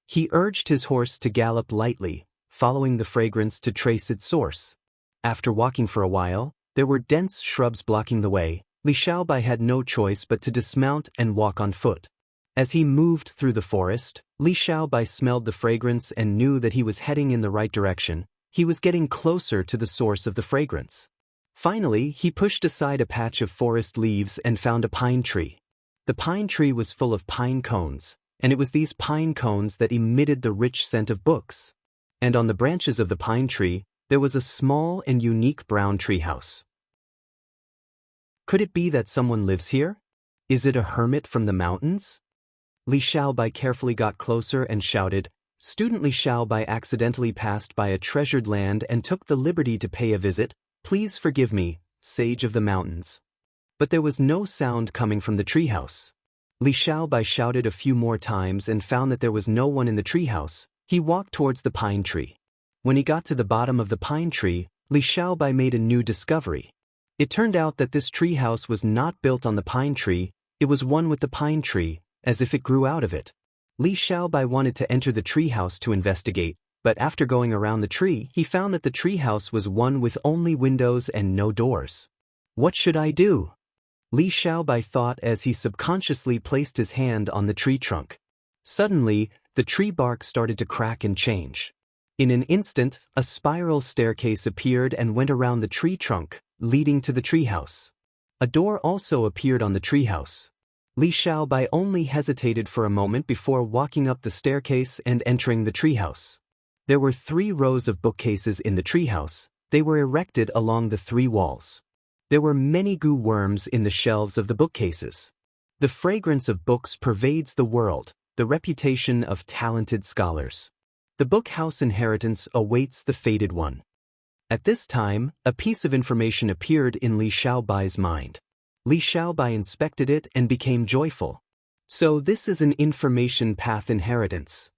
He urged his horse to gallop lightly, following the fragrance to trace its source. After walking for a while, there were dense shrubs blocking the way. Li Xiaobai had no choice but to dismount and walk on foot. As he moved through the forest, Li Xiaobai smelled the fragrance and knew that he was heading in the right direction. He was getting closer to the source of the fragrance. Finally, he pushed aside a patch of forest leaves and found a pine tree. The pine tree was full of pine cones, and it was these pine cones that emitted the rich scent of books. And on the branches of the pine tree, there was a small and unique brown tree house. Could it be that someone lives here? Is it a hermit from the mountains? Li Xiaobai carefully got closer and shouted. Student Li Xiaobai accidentally passed by a treasured land and took the liberty to pay a visit. Please forgive me, sage of the mountains. But there was no sound coming from the treehouse. Li Xiaobai shouted a few more times and found that there was no one in the treehouse. He walked towards the pine tree. When he got to the bottom of the pine tree, Li Xiaobai made a new discovery. It turned out that this tree house was not built on the pine tree, it was one with the pine tree, as if it grew out of it. Li Xiaobai wanted to enter the tree house to investigate, but after going around the tree, he found that the tree house was one with only windows and no doors. What should I do? Li Xiaobai thought as he subconsciously placed his hand on the tree trunk. Suddenly, the tree bark started to crack and change. In an instant, a spiral staircase appeared and went around the tree trunk, leading to the treehouse. A door also appeared on the treehouse. Li Xiaobai only hesitated for a moment before walking up the staircase and entering the treehouse. There were 3 rows of bookcases in the treehouse. They were erected along the 3 walls. There were many goo worms in the shelves of the bookcases. The fragrance of books pervades the world, the reputation of talented scholars. The book house inheritance awaits the fated one. At this time, a piece of information appeared in Li Xiaobai's mind. Li Xiaobai inspected it and became joyful. So this is an information path inheritance.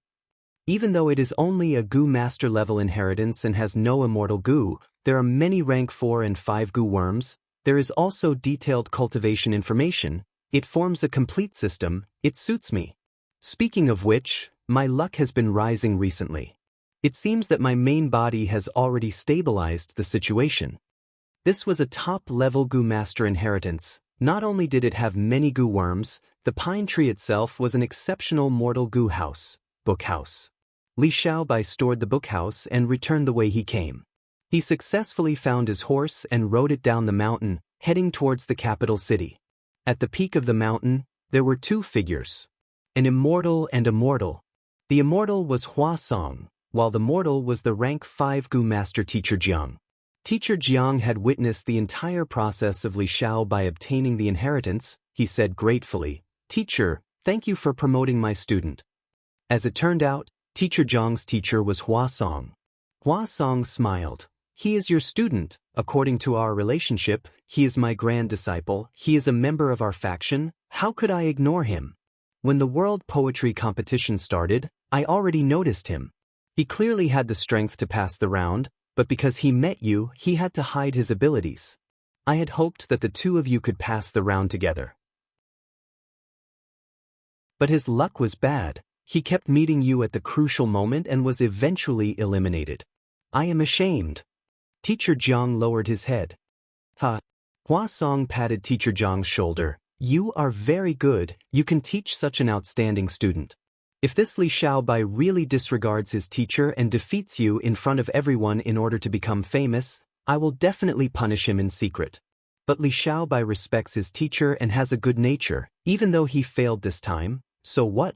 Even though it is only a goo master level inheritance and has no immortal goo, there are many rank 4 and 5 goo worms. There is also detailed cultivation information. It forms a complete system. It suits me. Speaking of which, my luck has been rising recently. It seems that my main body has already stabilized the situation. This was a top-level goo master inheritance. Not only did it have many goo worms, the pine tree itself was an exceptional mortal goo house, book house. Li Xiaobai stored the book house and returned the way he came. He successfully found his horse and rode it down the mountain, heading towards the capital city. At the peak of the mountain, there were 2 figures. An immortal and a mortal. The immortal was Hua Song, while the mortal was the rank 5 goo master teacher Jiang. Teacher Jiang had witnessed the entire process of Li Xiaobai obtaining the inheritance. He said gratefully, "Teacher, thank you for promoting my student." As it turned out, Teacher Jiang's teacher was Hua Song. Hua Song smiled. "He is your student. According to our relationship, he is my grand disciple. He is a member of our faction. How could I ignore him?" When the World Poetry Competition started, I already noticed him. He clearly had the strength to pass the round, but because he met you, he had to hide his abilities. I had hoped that the 2 of you could pass the round together. But his luck was bad. He kept meeting you at the crucial moment and was eventually eliminated. I am ashamed. Teacher Jiang lowered his head. Ha! Hua Song patted Teacher Jiang's shoulder. You are very good. You can teach such an outstanding student. If this Li Xiaobai really disregards his teacher and defeats you in front of everyone in order to become famous, I will definitely punish him in secret. But Li Xiaobai respects his teacher and has a good nature, even though he failed this time, so what?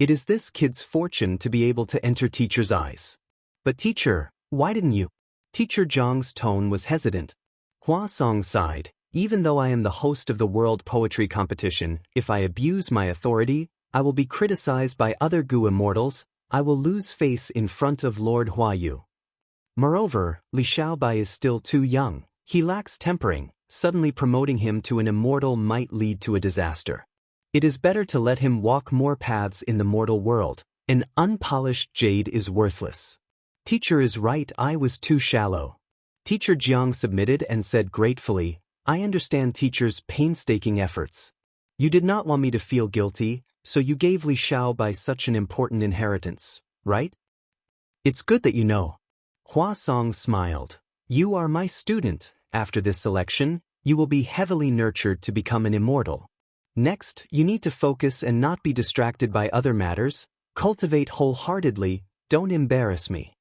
It is this kid's fortune to be able to enter teacher's eyes. But teacher, why didn't you? Teacher Jiang's tone was hesitant. Hua Song sighed. Even though I am the host of the World Poetry Competition, if I abuse my authority, I will be criticized by other goo immortals. I will lose face in front of Lord Huayu. Moreover, Li Xiaobai is still too young. He lacks tempering. Suddenly promoting him to an immortal might lead to a disaster. It is better to let him walk more paths in the mortal world. An unpolished jade is worthless. Teacher is right, I was too shallow. Teacher Jiang submitted and said gratefully, I understand teacher's painstaking efforts. You did not want me to feel guilty, so you gave Li Xiaobai such an important inheritance, right? It's good that you know. Hua Song smiled. You are my student. After this selection, you will be heavily nurtured to become an immortal. Next, you need to focus and not be distracted by other matters. Cultivate wholeheartedly, don't embarrass me.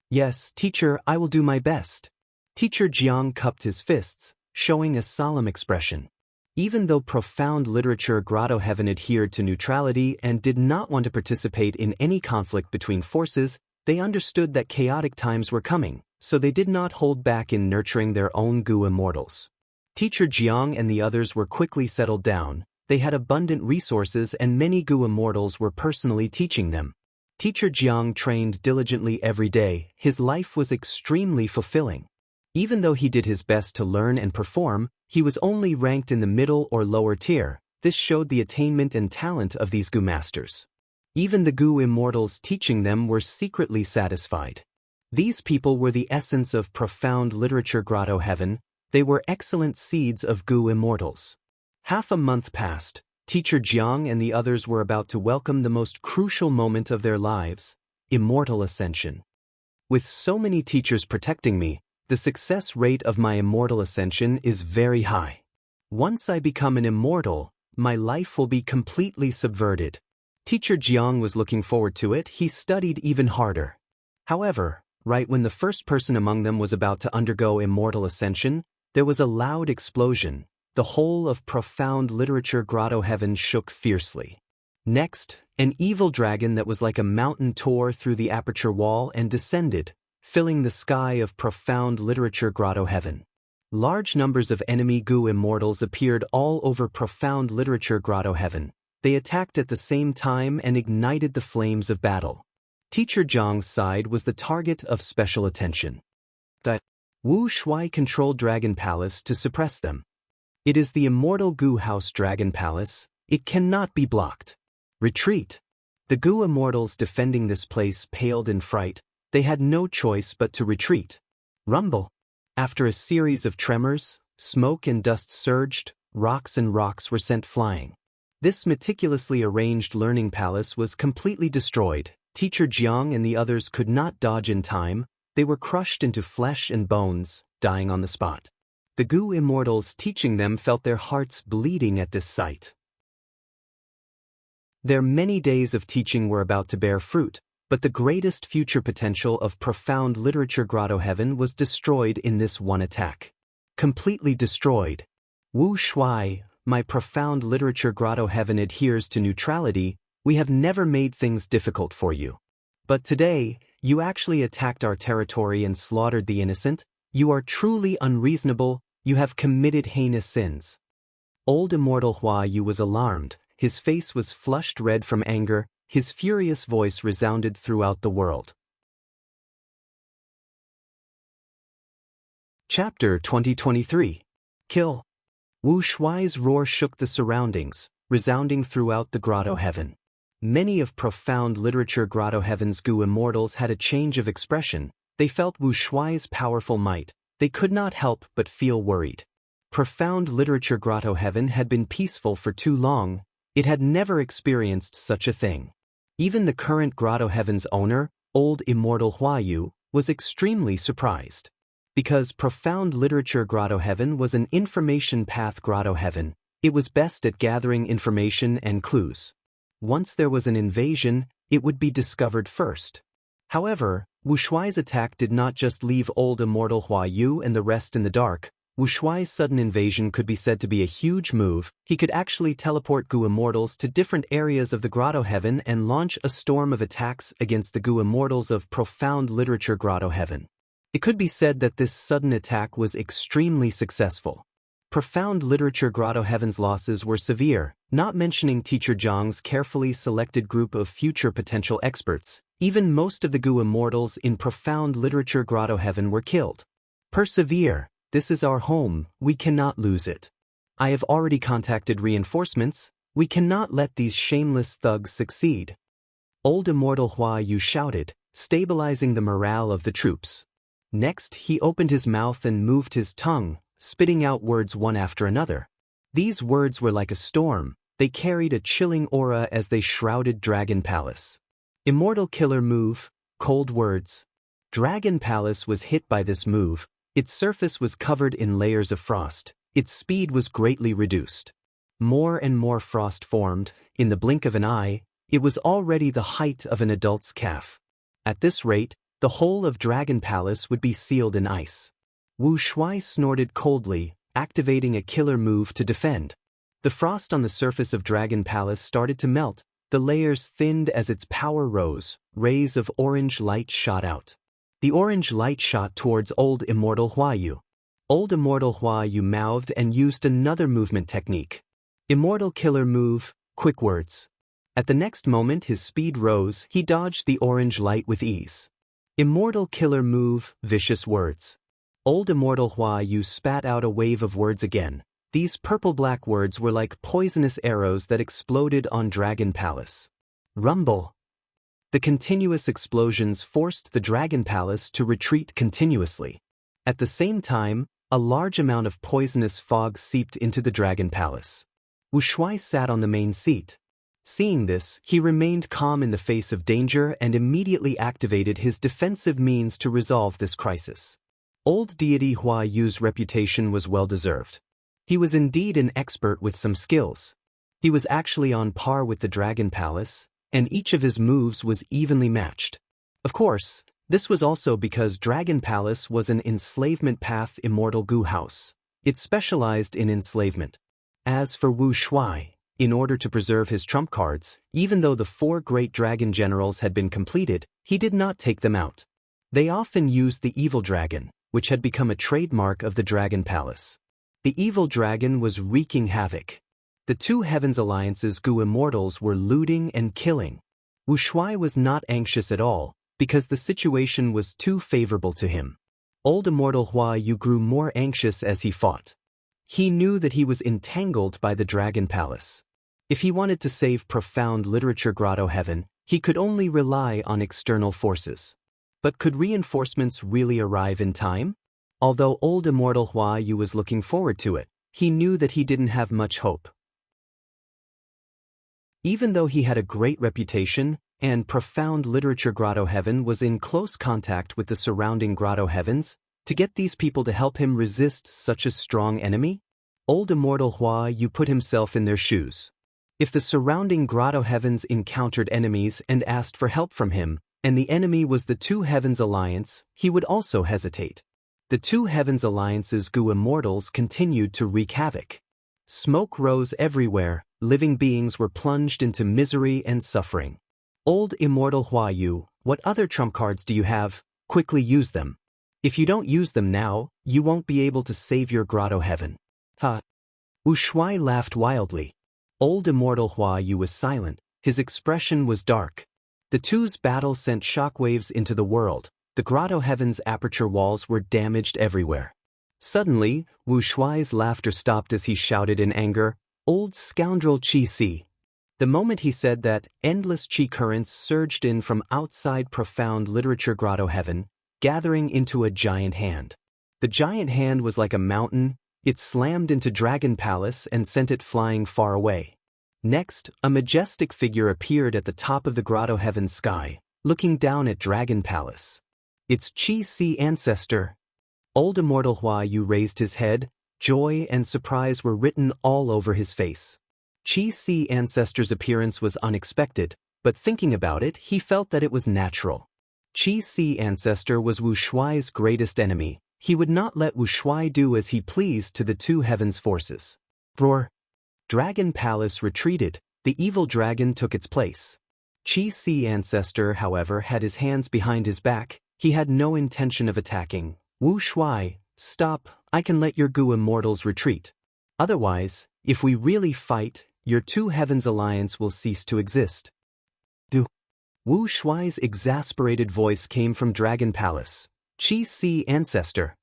Yes, teacher, I will do my best. Teacher Jiang cupped his fists, showing a solemn expression. Even though profound literature Grotto Heaven adhered to neutrality and did not want to participate in any conflict between forces, they understood that chaotic times were coming, so they did not hold back in nurturing their own goo immortals. Teacher Jiang and the others were quickly settled down. They had abundant resources and many goo immortals were personally teaching them. Teacher Jiang trained diligently every day. His life was extremely fulfilling. Even though he did his best to learn and perform, he was only ranked in the middle or lower tier. This showed the attainment and talent of these goo masters. Even the Gu immortals teaching them were secretly satisfied. These people were the essence of profound literature grotto heaven. They were excellent seeds of Gu immortals. Half a month passed. Teacher Jiang and the others were about to welcome the most crucial moment of their lives, immortal ascension. With so many teachers protecting me, the success rate of my immortal ascension is very high. Once I become an immortal, my life will be completely subverted. Teacher Jiang was looking forward to it. He studied even harder. However, right when the first person among them was about to undergo immortal ascension, there was a loud explosion. The whole of profound literature grotto heaven shook fiercely. Next, an evil dragon that was like a mountain tore through the aperture wall and descended, filling the sky of profound literature grotto heaven. Large numbers of enemy Gu immortals appeared all over profound literature grotto heaven. They attacked at the same time and ignited the flames of battle. Teacher Zhang's side was the target of special attention. The Wu Shuai controlled Dragon Palace to suppress them. It is the immortal Gu House Dragon Palace. It cannot be blocked. Retreat. The Gu immortals defending this place paled in fright. They had no choice but to retreat. Rumble. After a series of tremors, smoke and dust surged, rocks were sent flying. This meticulously arranged learning palace was completely destroyed. Teacher Jiang and the others could not dodge in time. They were crushed into flesh and bones, dying on the spot. The Gu immortals teaching them felt their hearts bleeding at this sight. Their many days of teaching were about to bear fruit, but the greatest future potential of profound literature grotto heaven was destroyed in this one attack. Completely destroyed. Wu Shuai, my profound literature grotto heaven adheres to neutrality. We have never made things difficult for you. But today, you actually attacked our territory and slaughtered the innocent. You are truly unreasonable. You have committed heinous sins. Old Immortal Hua Yu was alarmed. His face was flushed red from anger. His furious voice resounded throughout the world. Chapter 2023. Kill. Wu Shuai's roar shook the surroundings, resounding throughout the grotto heaven. Many of profound literature grotto heaven's Gu immortals had a change of expression. They felt Wu Shuai's powerful might. They could not help but feel worried. Profound literature grotto heaven had been peaceful for too long. It had never experienced such a thing. Even the current grotto heaven's owner, Old Immortal Hua Yu, was extremely surprised. Because profound literature grotto heaven was an information path grotto heaven, it was best at gathering information and clues. Once there was an invasion, it would be discovered first. However, Wu Shuai's attack did not just leave Old Immortal Hua Yu and the rest in the dark. Wu Shuai's sudden invasion could be said to be a huge move. He could actually teleport Gu immortals to different areas of the grotto heaven and launch a storm of attacks against the Gu immortals of profound literature grotto heaven. It could be said that this sudden attack was extremely successful. Profound literature grotto heaven's losses were severe, not mentioning Teacher Zhang's carefully selected group of future potential experts. Even most of the Gu immortals in profound literature grotto heaven were killed. Persevere. This is our home. We cannot lose it. I have already contacted reinforcements. We cannot let these shameless thugs succeed. Old Immortal Hua Yu shouted, stabilizing the morale of the troops. Next, he opened his mouth and moved his tongue, spitting out words one after another. These words were like a storm. They carried a chilling aura as they shrouded Dragon Palace. Immortal Killer Move, Cold Words. Dragon Palace was hit by this move. Its surface was covered in layers of frost. Its speed was greatly reduced. More and more frost formed. In the blink of an eye, it was already the height of an adult's calf. At this rate, the whole of Dragon Palace would be sealed in ice. Wu Shuai snorted coldly, activating a killer move to defend. The frost on the surface of Dragon Palace started to melt. The layers thinned as its power rose. Rays of orange light shot out. The orange light shot towards Old Immortal Hua Yu. Old Immortal Hua Yu mouthed and used another movement technique. Immortal Killer Move, Quick Words. At the next moment his speed rose. He dodged the orange light with ease. Immortal Killer Move, Vicious Words. Old Immortal Hua Yu spat out a wave of words again. These purple-black words were like poisonous arrows that exploded on Dragon Palace. Rumble. The continuous explosions forced the Dragon Palace to retreat continuously. At the same time, a large amount of poisonous fog seeped into the Dragon Palace. Wu Shuai sat on the main seat. Seeing this, he remained calm in the face of danger and immediately activated his defensive means to resolve this crisis. Old deity Hua Yu's reputation was well-deserved. He was indeed an expert with some skills. He was actually on par with the Dragon Palace, and each of his moves was evenly matched. Of course, this was also because Dragon Palace was an enslavement path immortal Gu house. It specialized in enslavement. As for Wu Shuai, in order to preserve his trump cards, even though the 4 great dragon generals had been completed, he did not take them out. They often used the evil dragon, which had become a trademark of the Dragon Palace. The evil dragon was wreaking havoc. The 2 Heavens Alliance's Gu immortals were looting and killing. Wu Shuai was not anxious at all, because the situation was too favorable to him. Old immortal Hua Yu grew more anxious as he fought. He knew that he was entangled by the Dragon Palace. If he wanted to save profound literature Grotto Heaven, he could only rely on external forces. But could reinforcements really arrive in time? Although old immortal Hua Yu was looking forward to it, he knew that he didn't have much hope. Even though he had a great reputation, and profound literature Grotto Heaven was in close contact with the surrounding Grotto Heavens, to get these people to help him resist such a strong enemy? Old immortal Hua Yu put himself in their shoes. If the surrounding Grotto Heavens encountered enemies and asked for help from him, and the enemy was the 2 Heavens Alliance, he would also hesitate. The 2 Heavens Alliance's Gu immortals continued to wreak havoc. Smoke rose everywhere, living beings were plunged into misery and suffering. Old immortal Hua Yu, what other trump cards do you have? Quickly use them. If you don't use them now, you won't be able to save your Grotto Heaven. Ha! Wu Shuai laughed wildly. Old immortal Hua Yu was silent, his expression was dark. The 2's battle sent shockwaves into the world. The Grotto Heaven's aperture walls were damaged everywhere. Suddenly, Wu Shuai's laughter stopped as he shouted in anger, "Old scoundrel Qi Si!" The moment he said that, endless Qi currents surged in from outside profound literature Grotto Heaven, gathering into a giant hand. The giant hand was like a mountain. It slammed into Dragon Palace and sent it flying far away. Next, a majestic figure appeared at the top of the Grotto Heaven sky, looking down at Dragon Palace. It's Qi Si ancestor. Old immortal Hua Yu raised his head. Joy and surprise were written all over his face. Qi Si ancestor's appearance was unexpected, but thinking about it, he felt that it was natural. Qi Si ancestor was Wu Shuai's greatest enemy. He would not let Wu Shuai do as he pleased to the 2 Heavens forces. Roar! Dragon Palace retreated. The evil dragon took its place. Qi Si ancestor, however, had his hands behind his back. He had no intention of attacking. Wu Shuai, stop, I can let your Gu immortals retreat. Otherwise, if we really fight, your 2 Heavens Alliance will cease to exist. Wu Shuai's exasperated voice came from Dragon Palace. Qi Si ancestor.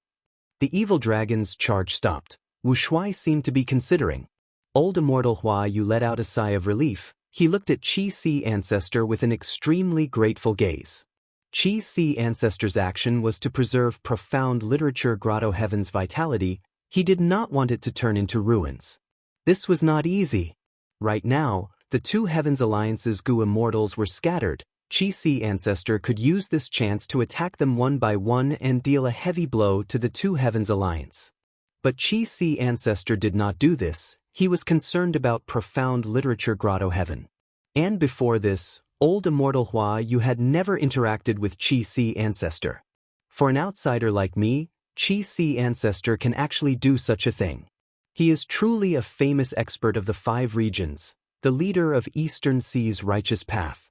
The evil dragon's charge stopped. Wu Shuai seemed to be considering. Old immortal Hua Yu let out a sigh of relief. He looked at Qi Si ancestor with an extremely grateful gaze. Qi Si ancestor's action was to preserve profound literature Grotto Heaven's vitality. He did not want it to turn into ruins. This was not easy. Right now, the 2 Heavens Alliance's Gu immortals were scattered. Qi Si ancestor could use this chance to attack them one by one and deal a heavy blow to the 2 Heavens Alliance. But Qi Si ancestor did not do this. He was concerned about profound literature Grotto Heaven. And before this, old immortal Hua Yu had never interacted with Qi Si ancestor. For an outsider like me, Qi Si ancestor can actually do such a thing. He is truly a famous expert of the 5 regions, the leader of Eastern Sea's righteous path.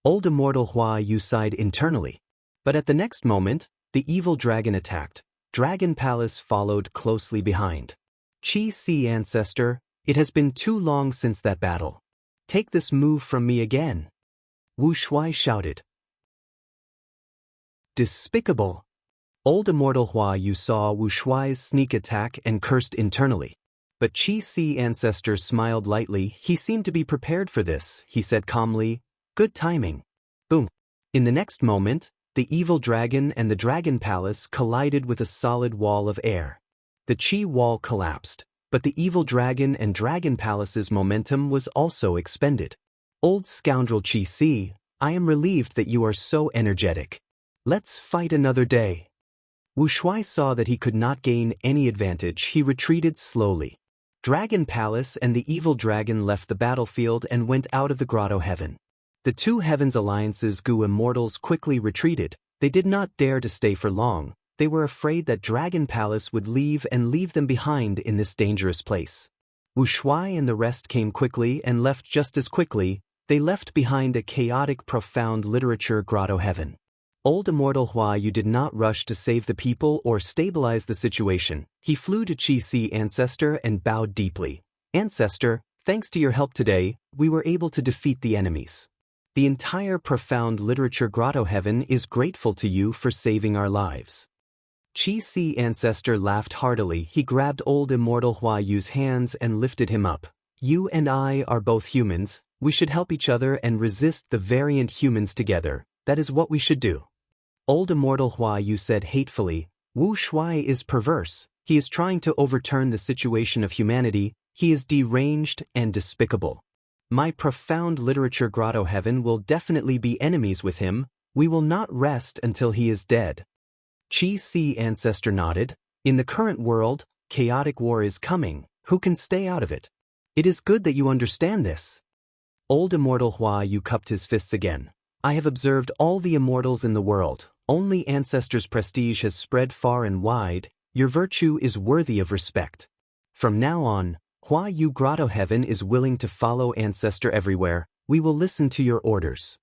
Old immortal Hua Yu sighed internally. But at the next moment, the evil dragon attacked. Dragon Palace followed closely behind. Qi Si ancestor, it has been too long since that battle. Take this move from me again. Wu Shuai shouted. Despicable! Old immortal Hua Yu saw Wu Shuai's sneak attack and cursed internally. But Qi Si ancestor smiled lightly. He seemed to be prepared for this. He said calmly, Good timing. Boom. In the next moment, the evil dragon and the dragon palace collided with a solid wall of air. The chi wall collapsed, but the evil dragon and dragon palace's momentum was also expended. Old scoundrel Chi Si, I am relieved that you are so energetic. Let's fight another day. Wu Shuai saw that he could not gain any advantage. He retreated slowly. Dragon Palace and the evil dragon left the battlefield and went out of the grotto heaven. The two heavens alliance's Gu immortals quickly retreated. They did not dare to stay for long. They were afraid that Dragon Palace would leave them behind in this dangerous place. Wu Shuai and the rest came quickly and left just as quickly. They left behind a chaotic, profound literature grotto heaven. Old Immortal Hua Yu did not rush to save the people or stabilize the situation. He flew to Chi Si Ancestor and bowed deeply. Ancestor, thanks to your help today, we were able to defeat the enemies. The entire profound literature grotto heaven is grateful to you for saving our lives. Chi Si Ancestor laughed heartily. He grabbed Old Immortal Hua Yu's hands and lifted him up. You and I are both humans. We should help each other and resist the variant humans together. That is what we should do. Old Immortal Hua Yu said hatefully, Wu Shuai is perverse. He is trying to overturn the situation of humanity. He is deranged and despicable. My profound literature grotto heaven will definitely be enemies with him. We will not rest until he is dead. Chi Si Ancestor nodded. In the current world, chaotic war is coming. Who can stay out of it? It is good that you understand this. Old Immortal Hua Yu cupped his fists again. I have observed all the immortals in the world. Only Ancestor's prestige has spread far and wide. Your virtue is worthy of respect. From now on, Hua Yu Grotto Heaven is willing to follow Ancestor everywhere. We will listen to your orders.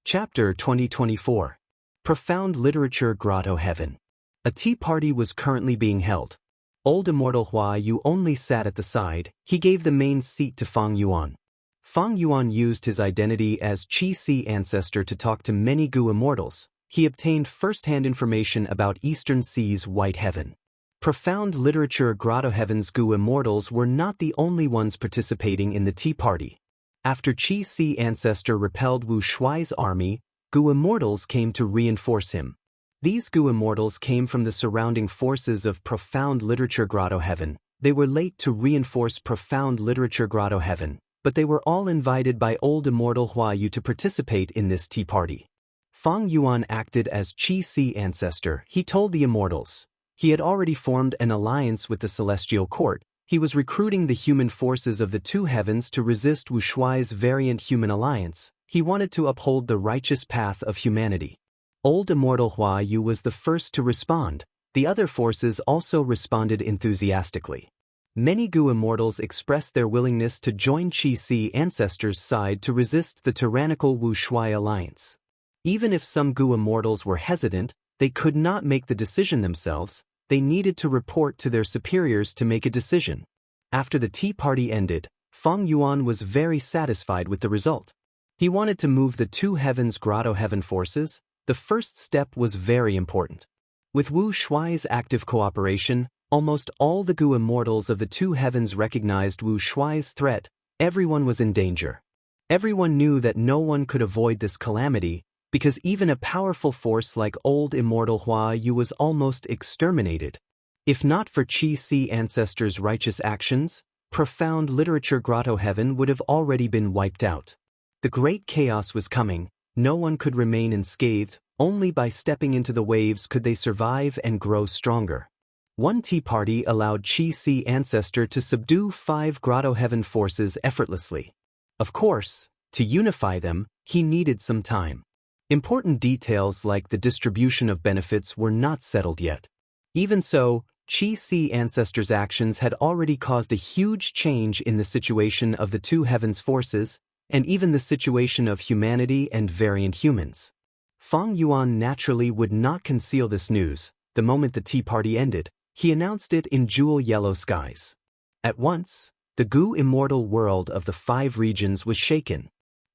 Chapter 2024. Profound Literature Grotto Heaven. A tea party was currently being held. Old Immortal Hua Yu only sat at the side. He gave the main seat to Fang Yuan. Fang Yuan used his identity as Chi Si Ancestor to talk to many Gu immortals. He obtained first-hand information about Eastern Sea's White Heaven. Profound Literature Grotto Heaven's Gu immortals were not the only ones participating in the tea party. After Chi Si Ancestor repelled Wu Shuai's army, Gu immortals came to reinforce him. These Gu immortals came from the surrounding forces of Profound Literature Grotto Heaven. They were late to reinforce Profound Literature Grotto Heaven, but they were all invited by Old Immortal Hua Yu to participate in this tea party. Fang Yuan acted as Chi Si Ancestor. He told the immortals. He had already formed an alliance with the Celestial Court. He was recruiting the human forces of the two heavens to resist Wu Shuai's variant human alliance. He wanted to uphold the righteous path of humanity. Old Immortal Hua Yu was the first to respond. The other forces also responded enthusiastically. Many Gu immortals expressed their willingness to join Chi Si Ancestor's side to resist the tyrannical Wu Shuai alliance. Even if some Gu immortals were hesitant, they could not make the decision themselves. They needed to report to their superiors to make a decision. After the tea party ended, Fang Yuan was very satisfied with the result. He wanted to move the two heavens grotto heaven forces. The first step was very important. With Wu Shuai's active cooperation, almost all the Gu immortals of the two heavens recognized Wu Shuai's threat. Everyone was in danger. Everyone knew that no one could avoid this calamity, because even a powerful force like Old Immortal Hua Yu was almost exterminated. If not for Chi Si Ancestor's righteous actions, Profound Literature Grotto Heaven would have already been wiped out. The great chaos was coming. No one could remain unscathed. Only by stepping into the waves could they survive and grow stronger. One tea party allowed Chi Si Ancestor to subdue 5 Grotto Heaven forces effortlessly. Of course, to unify them, he needed some time. Important details like the distribution of benefits were not settled yet. Even so, Chi Si Ancestor's actions had already caused a huge change in the situation of the two heavens forces, and even the situation of humanity and variant humans. Fang Yuan naturally would not conceal this news. The moment the tea party ended, he announced it in jewel yellow skies. At once, the Gu immortal world of the 5 regions was shaken.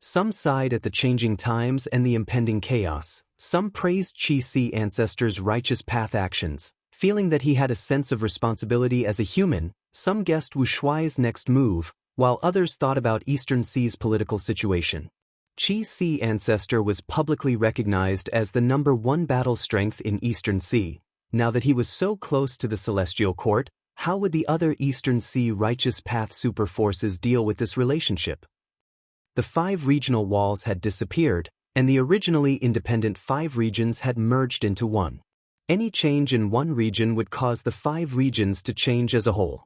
Some sighed at the changing times and the impending chaos. Some praised Chi Si Ancestor's righteous path actions, feeling that he had a sense of responsibility as a human. Some guessed Wu Shuai's next move, while others thought about Eastern Sea's political situation. Qi Si ancestor was publicly recognized as the #1 battle strength in Eastern Sea. Now that he was so close to the Celestial Court, how would the other Eastern Sea Righteous Path super forces deal with this relationship? The 5 regional walls had disappeared, and the originally independent 5 regions had merged into one. Any change in one region would cause the 5 regions to change as a whole.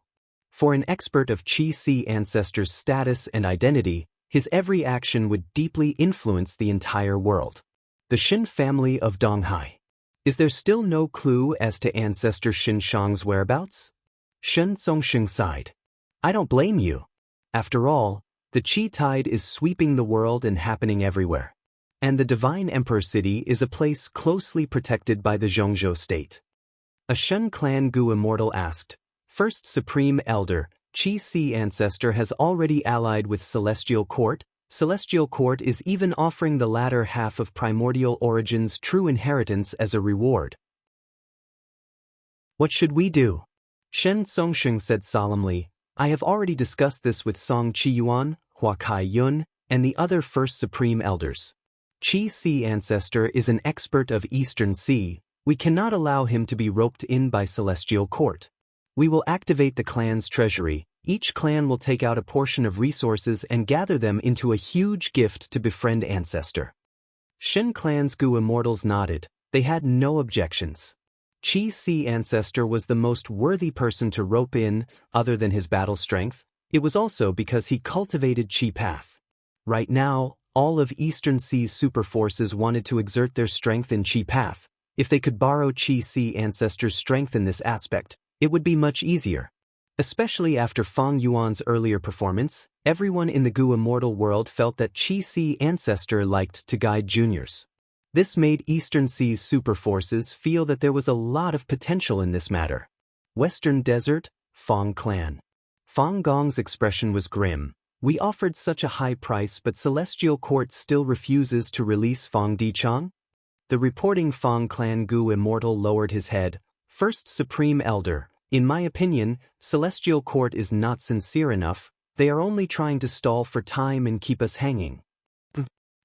For an expert of Qi Si ancestor's status and identity, his every action would deeply influence the entire world. The Shin family of Donghai. Is there still no clue as to ancestor Shin Shang's whereabouts? Shen Songsheng sighed. I don't blame you. After all, the Qi tide is sweeping the world and happening everywhere. And the Divine Emperor City is a place closely protected by the Zhongzhou state. A Shen clan Gu immortal asked, First Supreme Elder, Qi Si ancestor has already allied with Celestial Court. Celestial Court is even offering the latter half of Primordial Origin's true inheritance as a reward. What should we do? Shen Songsheng said solemnly, I have already discussed this with Song Qiyuan, Hua Kai Yun, and the other First Supreme Elders. Qi Si ancestor is an expert of Eastern Sea. We cannot allow him to be roped in by Celestial Court. We will activate the clan's treasury. Each clan will take out a portion of resources and gather them into a huge gift to befriend ancestor. Shen clan's Gu immortals nodded. They had no objections. Qi Si ancestor was the most worthy person to rope in, other than his battle strength. It was also because he cultivated Qi Path. Right now, all of Eastern Sea's super forces wanted to exert their strength in Qi Path. If they could borrow Qi Si ancestor's strength in this aspect, it would be much easier. Especially after Fang Yuan's earlier performance, everyone in the Gu immortal world felt that Qi Si ancestor liked to guide juniors. This made Eastern Sea's super forces feel that there was a lot of potential in this matter. Western Desert, Fang clan. Fang Gong's expression was grim. We offered such a high price, but Celestial Court still refuses to release Fang Dichang? The reporting Fang clan Gu immortal lowered his head. First Supreme Elder, in my opinion, Celestial Court is not sincere enough. They are only trying to stall for time and keep us hanging.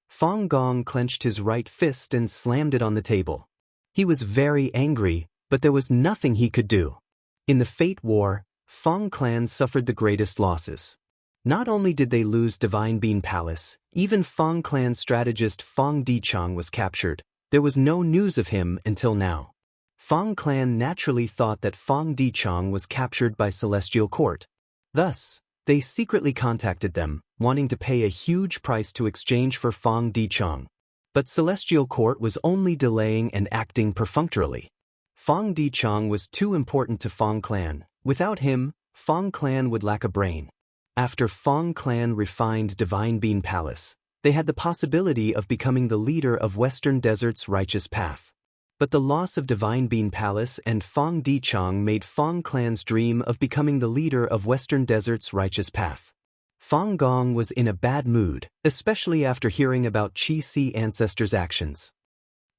Fang Gong clenched his right fist and slammed it on the table. He was very angry, but there was nothing he could do. In the Fate War, Fang clan suffered the greatest losses. Not only did they lose Divine Bean Palace, even Fang clan strategist Fang Dichang was captured. There was no news of him until now. Fang clan naturally thought that Fang Dichang was captured by Celestial Court. Thus, they secretly contacted them, wanting to pay a huge price to exchange for Fang Dichang. But Celestial Court was only delaying and acting perfunctorily. Fang Dichang was too important to Fang clan. Without him, Fang clan would lack a brain. After Fang clan refined Divine Bean Palace, they had the possibility of becoming the leader of Western Desert's righteous path. But the loss of Divine Bean Palace and Fang Dichang made Fang clan's dream of becoming the leader of Western Desert's righteous path. Fang Gong was in a bad mood, especially after hearing about Qi Si ancestor's actions.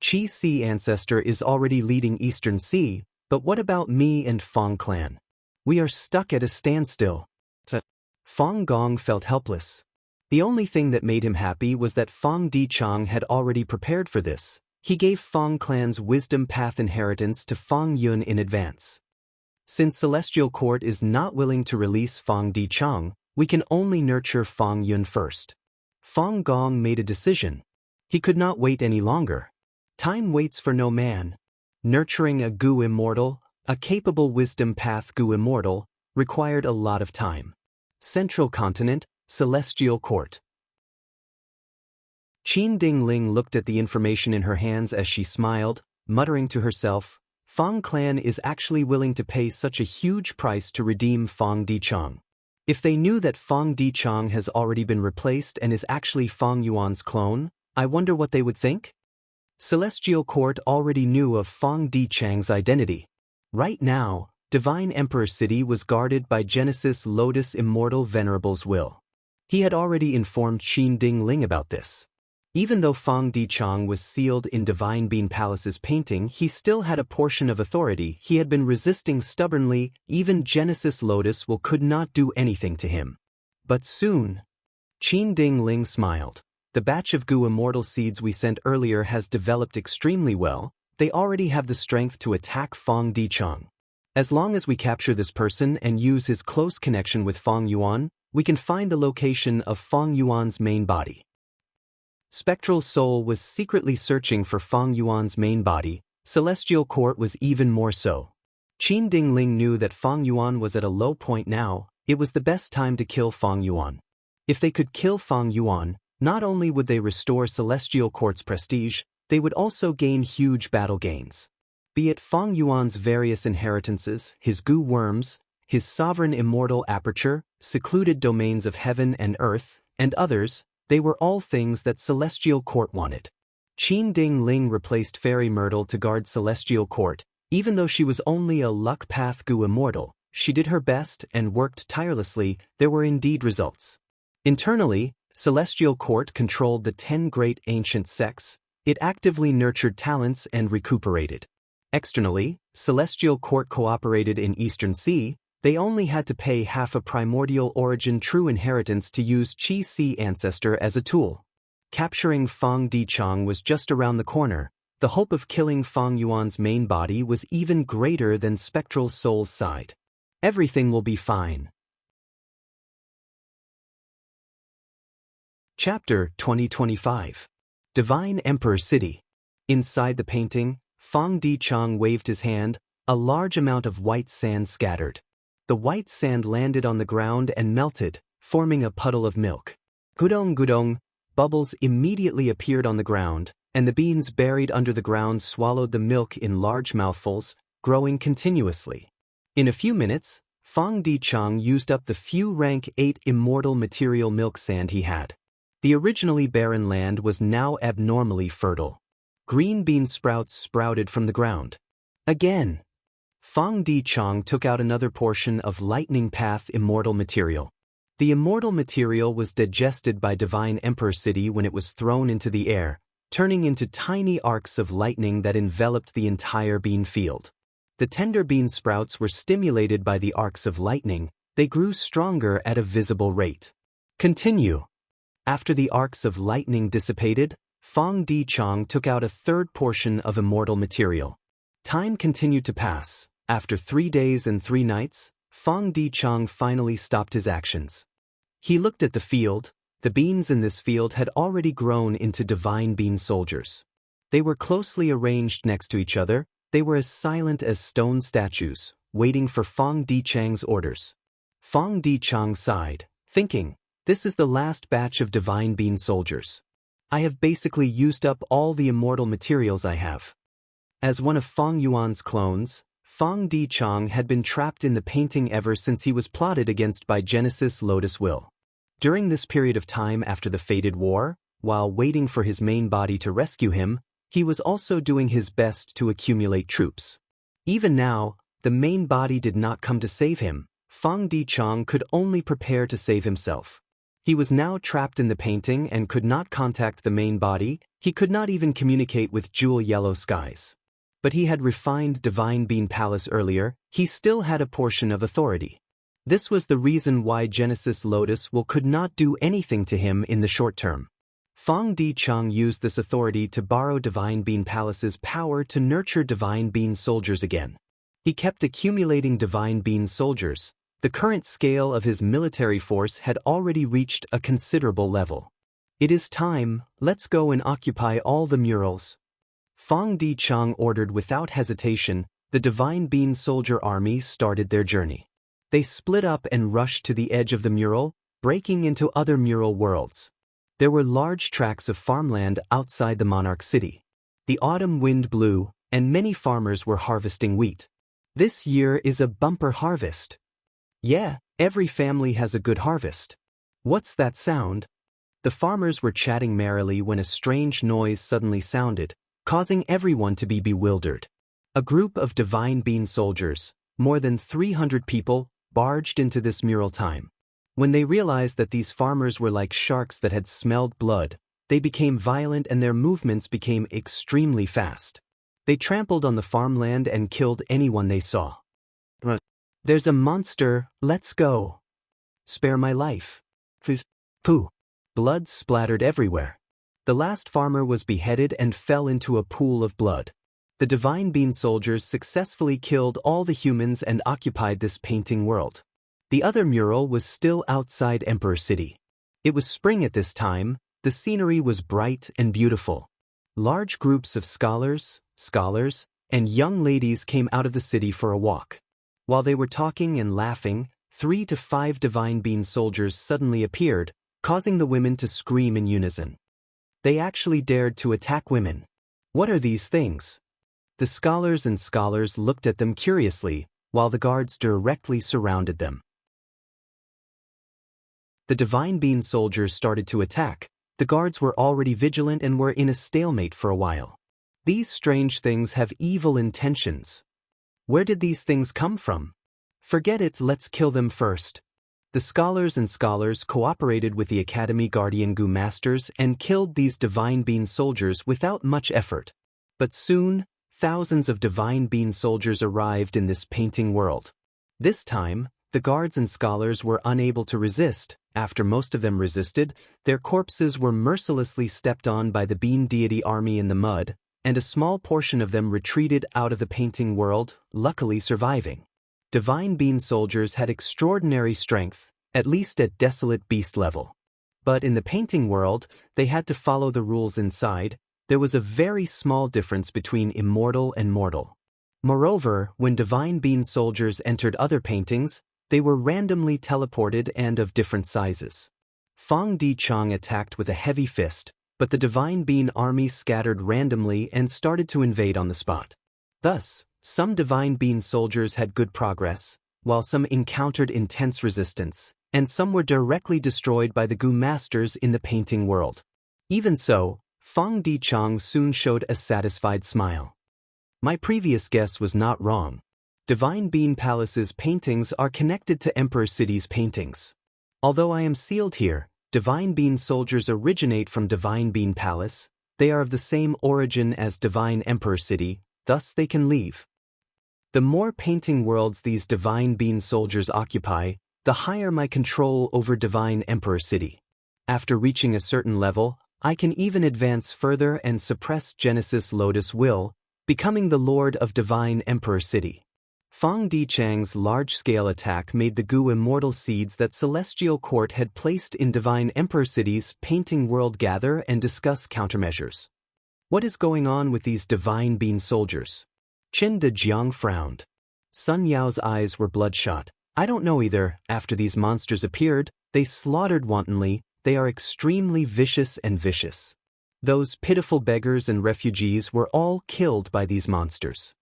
Qi Si ancestor is already leading Eastern Sea, but what about me and Fang clan? We are stuck at a standstill. Fang Gong felt helpless. The only thing that made him happy was that Fang Dichang had already prepared for this. He gave Fang clan's wisdom path inheritance to Fang Yun in advance. Since Celestial Court is not willing to release Fang Dichang, we can only nurture Fang Yun first. Fang Gong made a decision. He could not wait any longer. Time waits for no man. Nurturing a Gu immortal, a capable wisdom path Gu immortal, required a lot of time. Central Continent, Celestial Court. Qin Dingling looked at the information in her hands as she smiled, muttering to herself, Fang clan is actually willing to pay such a huge price to redeem Fang Dichang. If they knew that Fang Dichang has already been replaced and is actually Fang Yuan's clone, I wonder what they would think? Celestial Court already knew of Fang Dichang's identity. Right now, Divine Emperor City was guarded by Genesis Lotus Immortal Venerable's will. He had already informed Qin Dingling about this. Even though Fang Dichang was sealed in Divine Bean Palace's painting, he still had a portion of authority he had been resisting stubbornly. Even Genesis Lotus could not do anything to him. But soon, Qin Ding Ling smiled. The batch of Gu Immortal seeds we sent earlier has developed extremely well. They already have the strength to attack Fang Dichang. As long as we capture this person and use his close connection with Fang Yuan, we can find the location of Fang Yuan's main body. Spectral Soul was secretly searching for Fang Yuan's main body. Celestial Court was even more so. Qin Ding Ling knew that Fang Yuan was at a low point now. It was the best time to kill Fang Yuan. If they could kill Fang Yuan, not only would they restore Celestial Court's prestige, they would also gain huge battle gains. Be it Fang Yuan's various inheritances, his Gu worms, his sovereign immortal aperture, secluded domains of heaven and earth, and others, they were all things that Celestial Court wanted. Qin Ding Ling replaced Fairy Myrtle to guard Celestial Court. Even though she was only a Luck Path Gu Immortal, she did her best and worked tirelessly. There were indeed results. Internally, Celestial Court controlled the 10 great ancient sects. It actively nurtured talents and recuperated. Externally, Celestial Court cooperated in Eastern Sea. They only had to pay half a primordial origin true inheritance to use Qi Sea Ancestor as a tool. Capturing Fang Dichang was just around the corner. The hope of killing Fang Yuan's main body was even greater than Spectral Soul's side. Everything will be fine. Chapter 2025. Divine Emperor City. Inside the painting, Fang Dichang waved his hand. A large amount of white sand scattered. The white sand landed on the ground and melted, forming a puddle of milk. Gudong gudong, bubbles immediately appeared on the ground, and the beans buried under the ground swallowed the milk in large mouthfuls, growing continuously. In a few minutes, Fang Dichang used up the few rank 8 immortal material milk sand he had. The originally barren land was now abnormally fertile. Green bean sprouts sprouted from the ground. Again, Fang Dichang took out another portion of Lightning Path immortal material. The immortal material was digested by Divine Emperor City when it was thrown into the air, turning into tiny arcs of lightning that enveloped the entire bean field. The tender bean sprouts were stimulated by the arcs of lightning. They grew stronger at a visible rate. Continue. After the arcs of lightning dissipated, Fang Dichang took out a third portion of immortal material. Time continued to pass. After 3 days and 3 nights, Fang Dichang finally stopped his actions. He looked at the field. The beans in this field had already grown into divine bean soldiers. They were closely arranged next to each other. They were as silent as stone statues, waiting for Fang Dichang's orders. Fang Dichang sighed, thinking, this is the last batch of divine bean soldiers. I have basically used up all the immortal materials I have. As one of Fang Yuan's clones, Fang Dichang had been trapped in the painting ever since he was plotted against by Genesis Lotus Will. During this period of time after the fated war, while waiting for his main body to rescue him, he was also doing his best to accumulate troops. Even now, the main body did not come to save him. Fang Dichang could only prepare to save himself. He was now trapped in the painting and could not contact the main body. He could not even communicate with Jewel Yellow Skies. But he had refined Divine Bean Palace earlier. He still had a portion of authority. This was the reason why Genesis Lotus Will could not do anything to him in the short term. Fang Dichang used this authority to borrow Divine Bean Palace's power to nurture Divine Bean soldiers again. He kept accumulating Divine Bean soldiers. The current scale of his military force had already reached a considerable level. It is time, let's go and occupy all the murals. Fang Dichang ordered without hesitation. The Divine Bean soldier army started their journey. They split up and rushed to the edge of the mural, breaking into other mural worlds. There were large tracts of farmland outside the monarch city. The autumn wind blew, and many farmers were harvesting wheat. This year is a bumper harvest. Yeah, every family has a good harvest. What's that sound? The farmers were chatting merrily when a strange noise suddenly sounded, causing everyone to be bewildered. A group of Divine Bean soldiers, more than 300 people, barged into this mural time. When they realized that these farmers were like sharks that had smelled blood, They became violent and their movements became extremely fast. They trampled on the farmland and killed anyone they saw. There's a monster, let's go. Spare my life. Please. Pooh. Blood splattered everywhere. The last farmer was beheaded and fell into a pool of blood. The Divine Bean soldiers successfully killed all the humans and occupied this painting world. The other mural was still outside Emperor City. It was spring at this time, the scenery was bright and beautiful. Large groups of scholars, and young ladies came out of the city for a walk. While they were talking and laughing, 3 to 5 Divine Bean soldiers suddenly appeared, causing the women to scream in unison. They actually dared to attack women. What are these things? The scholars looked at them curiously, while the guards directly surrounded them. The Divine Bean soldiers started to attack. The guards were already vigilant and were in a stalemate for a while. These strange things have evil intentions. Where did these things come from? Forget it, let's kill them first. The scholars cooperated with the Academy Guardian Gu Masters and killed these Divine Bean soldiers without much effort. But soon, thousands of Divine Bean soldiers arrived in this painting world. This time, the guards and scholars were unable to resist. After most of them resisted, their corpses were mercilessly stepped on by the Bean Deity army in the mud, and a small portion of them retreated out of the painting world, luckily surviving. Divine Bean soldiers had extraordinary strength, at least at Desolate Beast level. But in the painting world, they had to follow the rules inside. There was a very small difference between immortal and mortal. Moreover, when Divine Bean soldiers entered other paintings, they were randomly teleported and of different sizes. Fong Di Chang attacked with a heavy fist, but the Divine Bean army scattered randomly and started to invade on the spot. Thus, some Divine Bean soldiers had good progress, while some encountered intense resistance, and some were directly destroyed by the Gu Masters in the painting world. Even so, Fong Di Chang soon showed a satisfied smile. My previous guess was not wrong. Divine Bean Palace's paintings are connected to Emperor City's paintings. Although I am sealed here, Divine Bean soldiers originate from Divine Bean Palace. They are of the same origin as Divine Emperor City, thus they can leave. The more painting worlds these Divine Bean soldiers occupy, the higher my control over Divine Emperor City. After reaching a certain level, I can even advance further and suppress Genesis Lotus Will, becoming the Lord of Divine Emperor City. Fong Di Chang's large-scale attack made the Gu immortal seeds that Celestial Court had placed in Divine Emperor City's painting world gather and discuss countermeasures. What is going on with these Divine Bean soldiers? Qin De Jiang frowned. Sun Yao's eyes were bloodshot. I don't know either. After these monsters appeared, they slaughtered wantonly. They are extremely vicious and vicious. Those pitiful beggars and refugees were all killed by these monsters.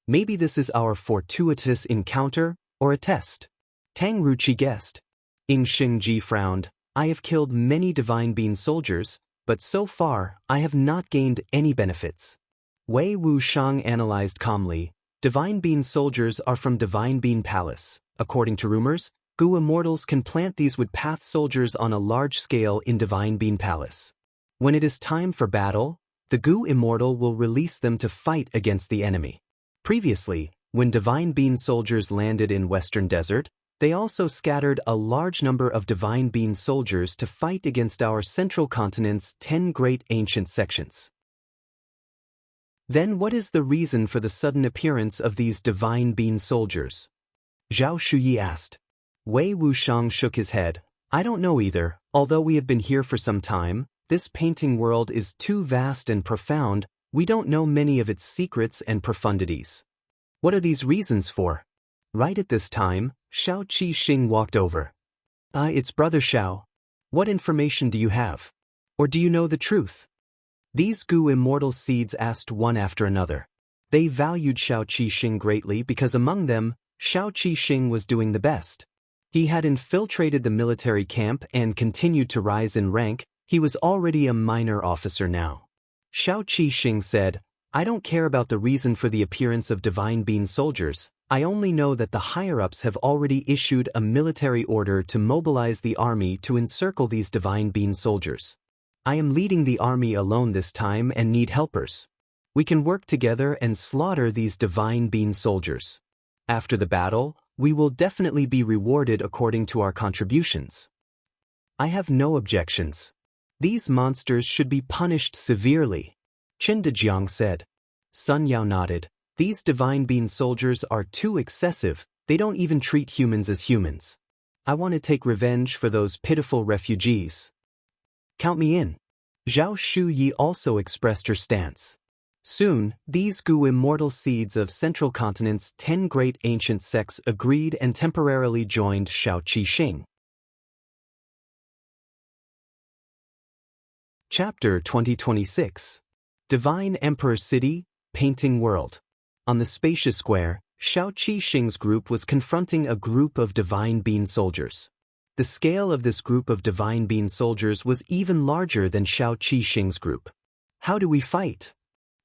Maybe this is our fortuitous encounter, or a test. Tang Ruqi guessed. Ying Xingji frowned. I have killed many Divine Bean soldiers, but so far, I have not gained any benefits. Wei Wushang analyzed calmly. Divine Bean soldiers are from Divine Bean Palace. According to rumors, Gu immortals can plant these wood path soldiers on a large scale in Divine Bean Palace. When it is time for battle, the Gu immortal will release them to fight against the enemy. Previously, when Divine Bean soldiers landed in Western Desert, they also scattered a large number of Divine Bean soldiers to fight against our central continent's 10 great ancient sections. Then what is the reason for the sudden appearance of these Divine Bean soldiers? Zhao Shuyi asked. Wei Wushang shook his head. I don't know either. Although we have been here for some time, this painting world is too vast and profound. We don't know many of its secrets and profundities. What are these reasons for? Right at this time, Shao Qi Xing walked over. It's Brother Shao. What information do you have? Or do you know the truth? These Gu immortal seeds asked one after another. They valued Shao Qi Xing greatly because among them, Shao Qi Xing was doing the best. He had infiltrated the military camp and continued to rise in rank. He was already a minor officer now. Shao Qi Xing said, I don't care about the reason for the appearance of Divine Bean soldiers. I only know that the higher-ups have already issued a military order to mobilize the army to encircle these Divine Bean soldiers. I am leading the army alone this time and need helpers. We can work together and slaughter these divine being soldiers. After the battle, we will definitely be rewarded according to our contributions. I have no objections. These monsters should be punished severely, Chen Dejiang said. Sun Yao nodded. These divine being soldiers are too excessive, they don't even treat humans as humans. I want to take revenge for those pitiful refugees. Count me in. Zhao Shuyi also expressed her stance. Soon, these Gu immortal seeds of Central Continent's 10 great ancient sects agreed and temporarily joined Shao Qi Xing. Chapter 2026. Divine Emperor City, Painting World. On the spacious square, Shao Qi Xing's group was confronting a group of divine being soldiers. The scale of this group of divine being soldiers was even larger than Shao Qi Xing's group. How do we fight?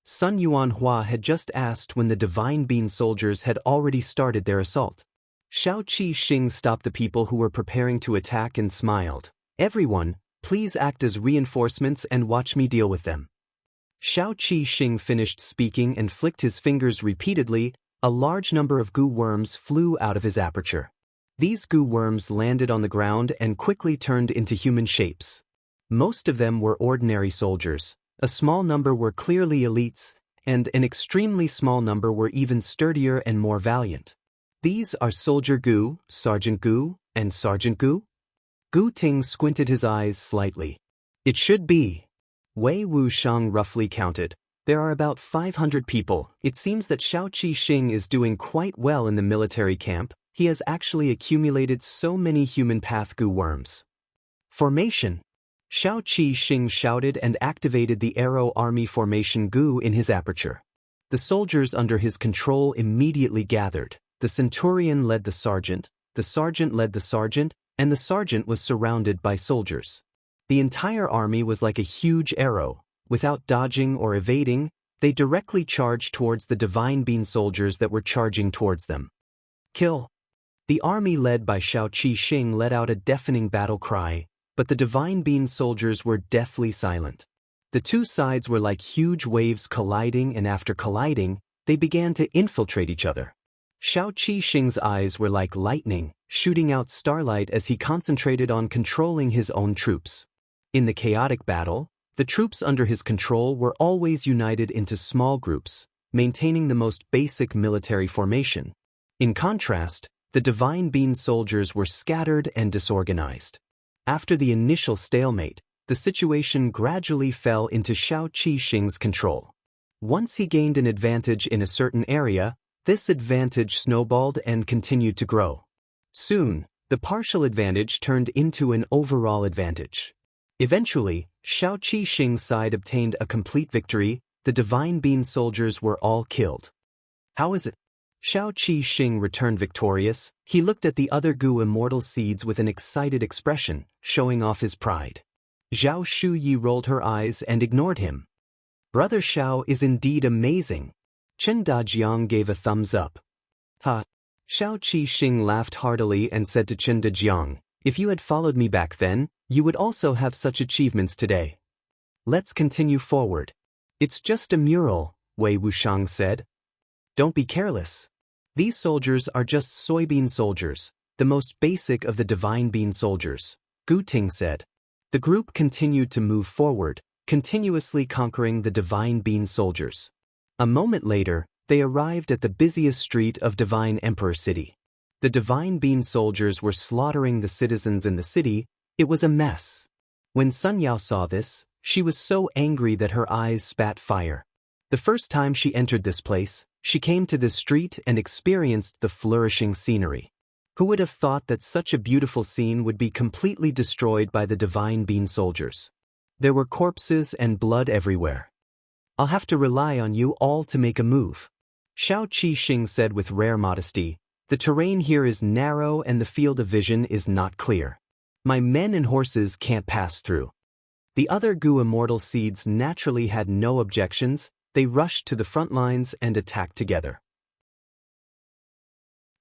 Sun Yuanhua had just asked when the divine being soldiers had already started their assault. Shao Qi Xing stopped the people who were preparing to attack and smiled. Everyone, please act as reinforcements and watch me deal with them. Shao Qi Xing finished speaking and flicked his fingers repeatedly. A large number of goo worms flew out of his aperture. These goo worms landed on the ground and quickly turned into human shapes. Most of them were ordinary soldiers, a small number were clearly elites, and an extremely small number were even sturdier and more valiant. These are Soldier Gu, Sergeant Gu, and Sergeant Gu? Gu Ting squinted his eyes slightly. It should be. Wei Wushang roughly counted. There are about 500 people. It seems that Shao Qi Xing is doing quite well in the military camp. He has actually accumulated so many human path Gu worms. Formation. Shao Qi Xing shouted and activated the Arrow Army Formation Gu in his aperture. The soldiers under his control immediately gathered. The centurion led the sergeant led the sergeant, and the sergeant was surrounded by soldiers. The entire army was like a huge arrow. Without dodging or evading, they directly charged towards the divine being soldiers that were charging towards them. Kill! The army led by Shao Qi Xing let out a deafening battle cry, but the divine being soldiers were deathly silent. The two sides were like huge waves colliding, and after colliding, they began to infiltrate each other. Shao Qi Xing's eyes were like lightning, shooting out starlight as he concentrated on controlling his own troops. In the chaotic battle, the troops under his control were always united into small groups, maintaining the most basic military formation. In contrast, the divine being soldiers were scattered and disorganized. After the initial stalemate, the situation gradually fell into Shao Qi Xing's control. Once he gained an advantage in a certain area, this advantage snowballed and continued to grow. Soon, the partial advantage turned into an overall advantage. Eventually, Shao Qi Xing's side obtained a complete victory. The divine being soldiers were all killed. How is it? Shao Qi Xing returned victorious. He looked at the other Gu immortal seeds with an excited expression, showing off his pride. Zhao Shuyi rolled her eyes and ignored him. Brother Shao is indeed amazing. Chen Dajiang gave a thumbs up. Ha! Shao Qi Xing laughed heartily and said to Chen Dajiang, if you had followed me back then, you would also have such achievements today. Let's continue forward. It's just a mural, Wei Wushang said. Don't be careless. These soldiers are just soybean soldiers, the most basic of the divine being soldiers, Gu Ting said. The group continued to move forward, continuously conquering the divine being soldiers. A moment later, they arrived at the busiest street of Divine Emperor City. The divine being soldiers were slaughtering the citizens in the city. It was a mess. When Sun Yao saw this, she was so angry that her eyes spat fire. The first time she entered this place, she came to this street and experienced the flourishing scenery. Who would have thought that such a beautiful scene would be completely destroyed by the divine being soldiers? There were corpses and blood everywhere. I'll have to rely on you all to make a move. Shao Qi Xing said with rare modesty. The terrain here is narrow and the field of vision is not clear. My men and horses can't pass through. The other Gu immortal seeds naturally had no objections. They rushed to the front lines and attacked together.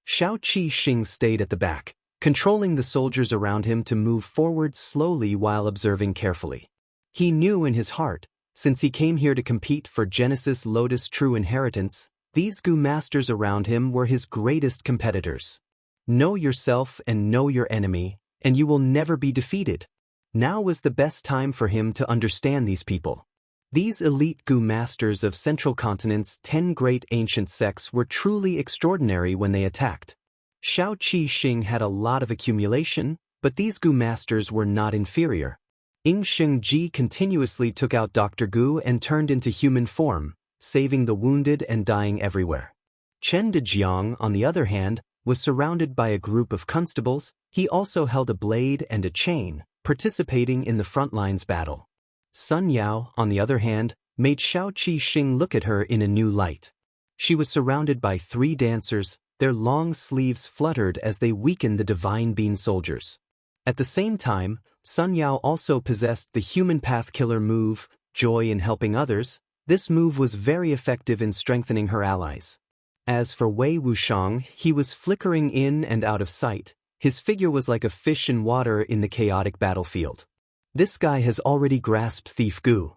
Shao Qi Xing stayed at the back, controlling the soldiers around him to move forward slowly while observing carefully. He knew in his heart, since he came here to compete for Genesis Lotus True Inheritance, these Gu masters around him were his greatest competitors. Know yourself and know your enemy, and you will never be defeated. Now was the best time for him to understand these people. These elite Gu masters of Central Continent's 10 great ancient sects were truly extraordinary when they attacked. Shao Qi Xing had a lot of accumulation, but these Gu masters were not inferior. Ying Sheng Ji continuously took out Dr. Gu and turned into human form, saving the wounded and dying everywhere. Chen Dejiang, on the other hand, was surrounded by a group of constables. He also held a blade and a chain, participating in the front lines battle. Sun Yao, on the other hand, made Shao Qi Xing look at her in a new light. She was surrounded by 3 dancers. Their long sleeves fluttered as they weakened the Divine Bean soldiers. At the same time, Sun Yao also possessed the human path killer move, Joy in Helping Others. This move was very effective in strengthening her allies. As for Wei Wuxiang, he was flickering in and out of sight. His figure was like a fish in water in the chaotic battlefield. This guy has already grasped Thief Gu.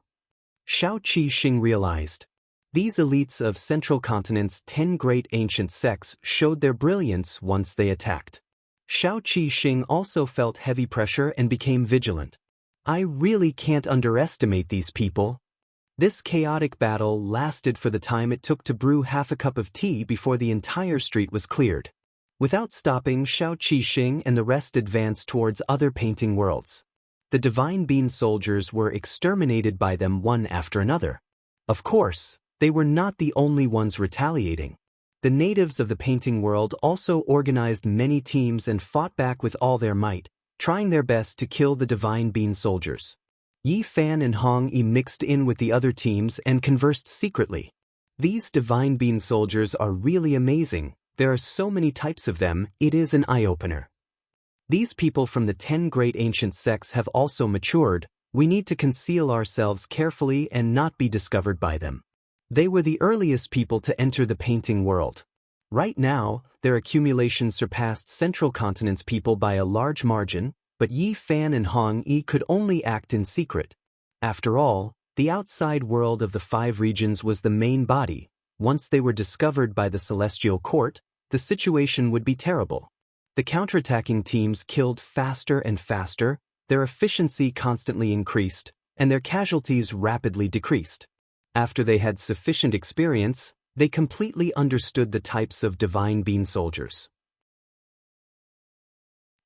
Shao Qi Xing realized. These elites of Central Continent's 10 great ancient sects showed their brilliance once they attacked. Shao Qi Xing also felt heavy pressure and became vigilant. I really can't underestimate these people. This chaotic battle lasted for the time it took to brew half a cup of tea before the entire street was cleared. Without stopping, Shao Qi Xing and the rest advanced towards other painting worlds. The Divine Bean soldiers were exterminated by them one after another. Of course, they were not the only ones retaliating. The natives of the painting world also organized many teams and fought back with all their might, trying their best to kill the Divine Bean soldiers. Yi Fan and Hong Yi mixed in with the other teams and conversed secretly. These Divine Bean soldiers are really amazing. There are so many types of them, it is an eye-opener. These people from the 10 great ancient sects have also matured. We need to conceal ourselves carefully and not be discovered by them. They were the earliest people to enter the painting world. Right now, their accumulation surpassed Central Continent's people by a large margin, but Yi Fan and Hong Yi could only act in secret. After all, the outside world of the 5 regions was the main body. Once they were discovered by the Celestial Court, the situation would be terrible. The counterattacking teams killed faster and faster, their efficiency constantly increased, and their casualties rapidly decreased. After they had sufficient experience, they completely understood the types of Divine Bean soldiers.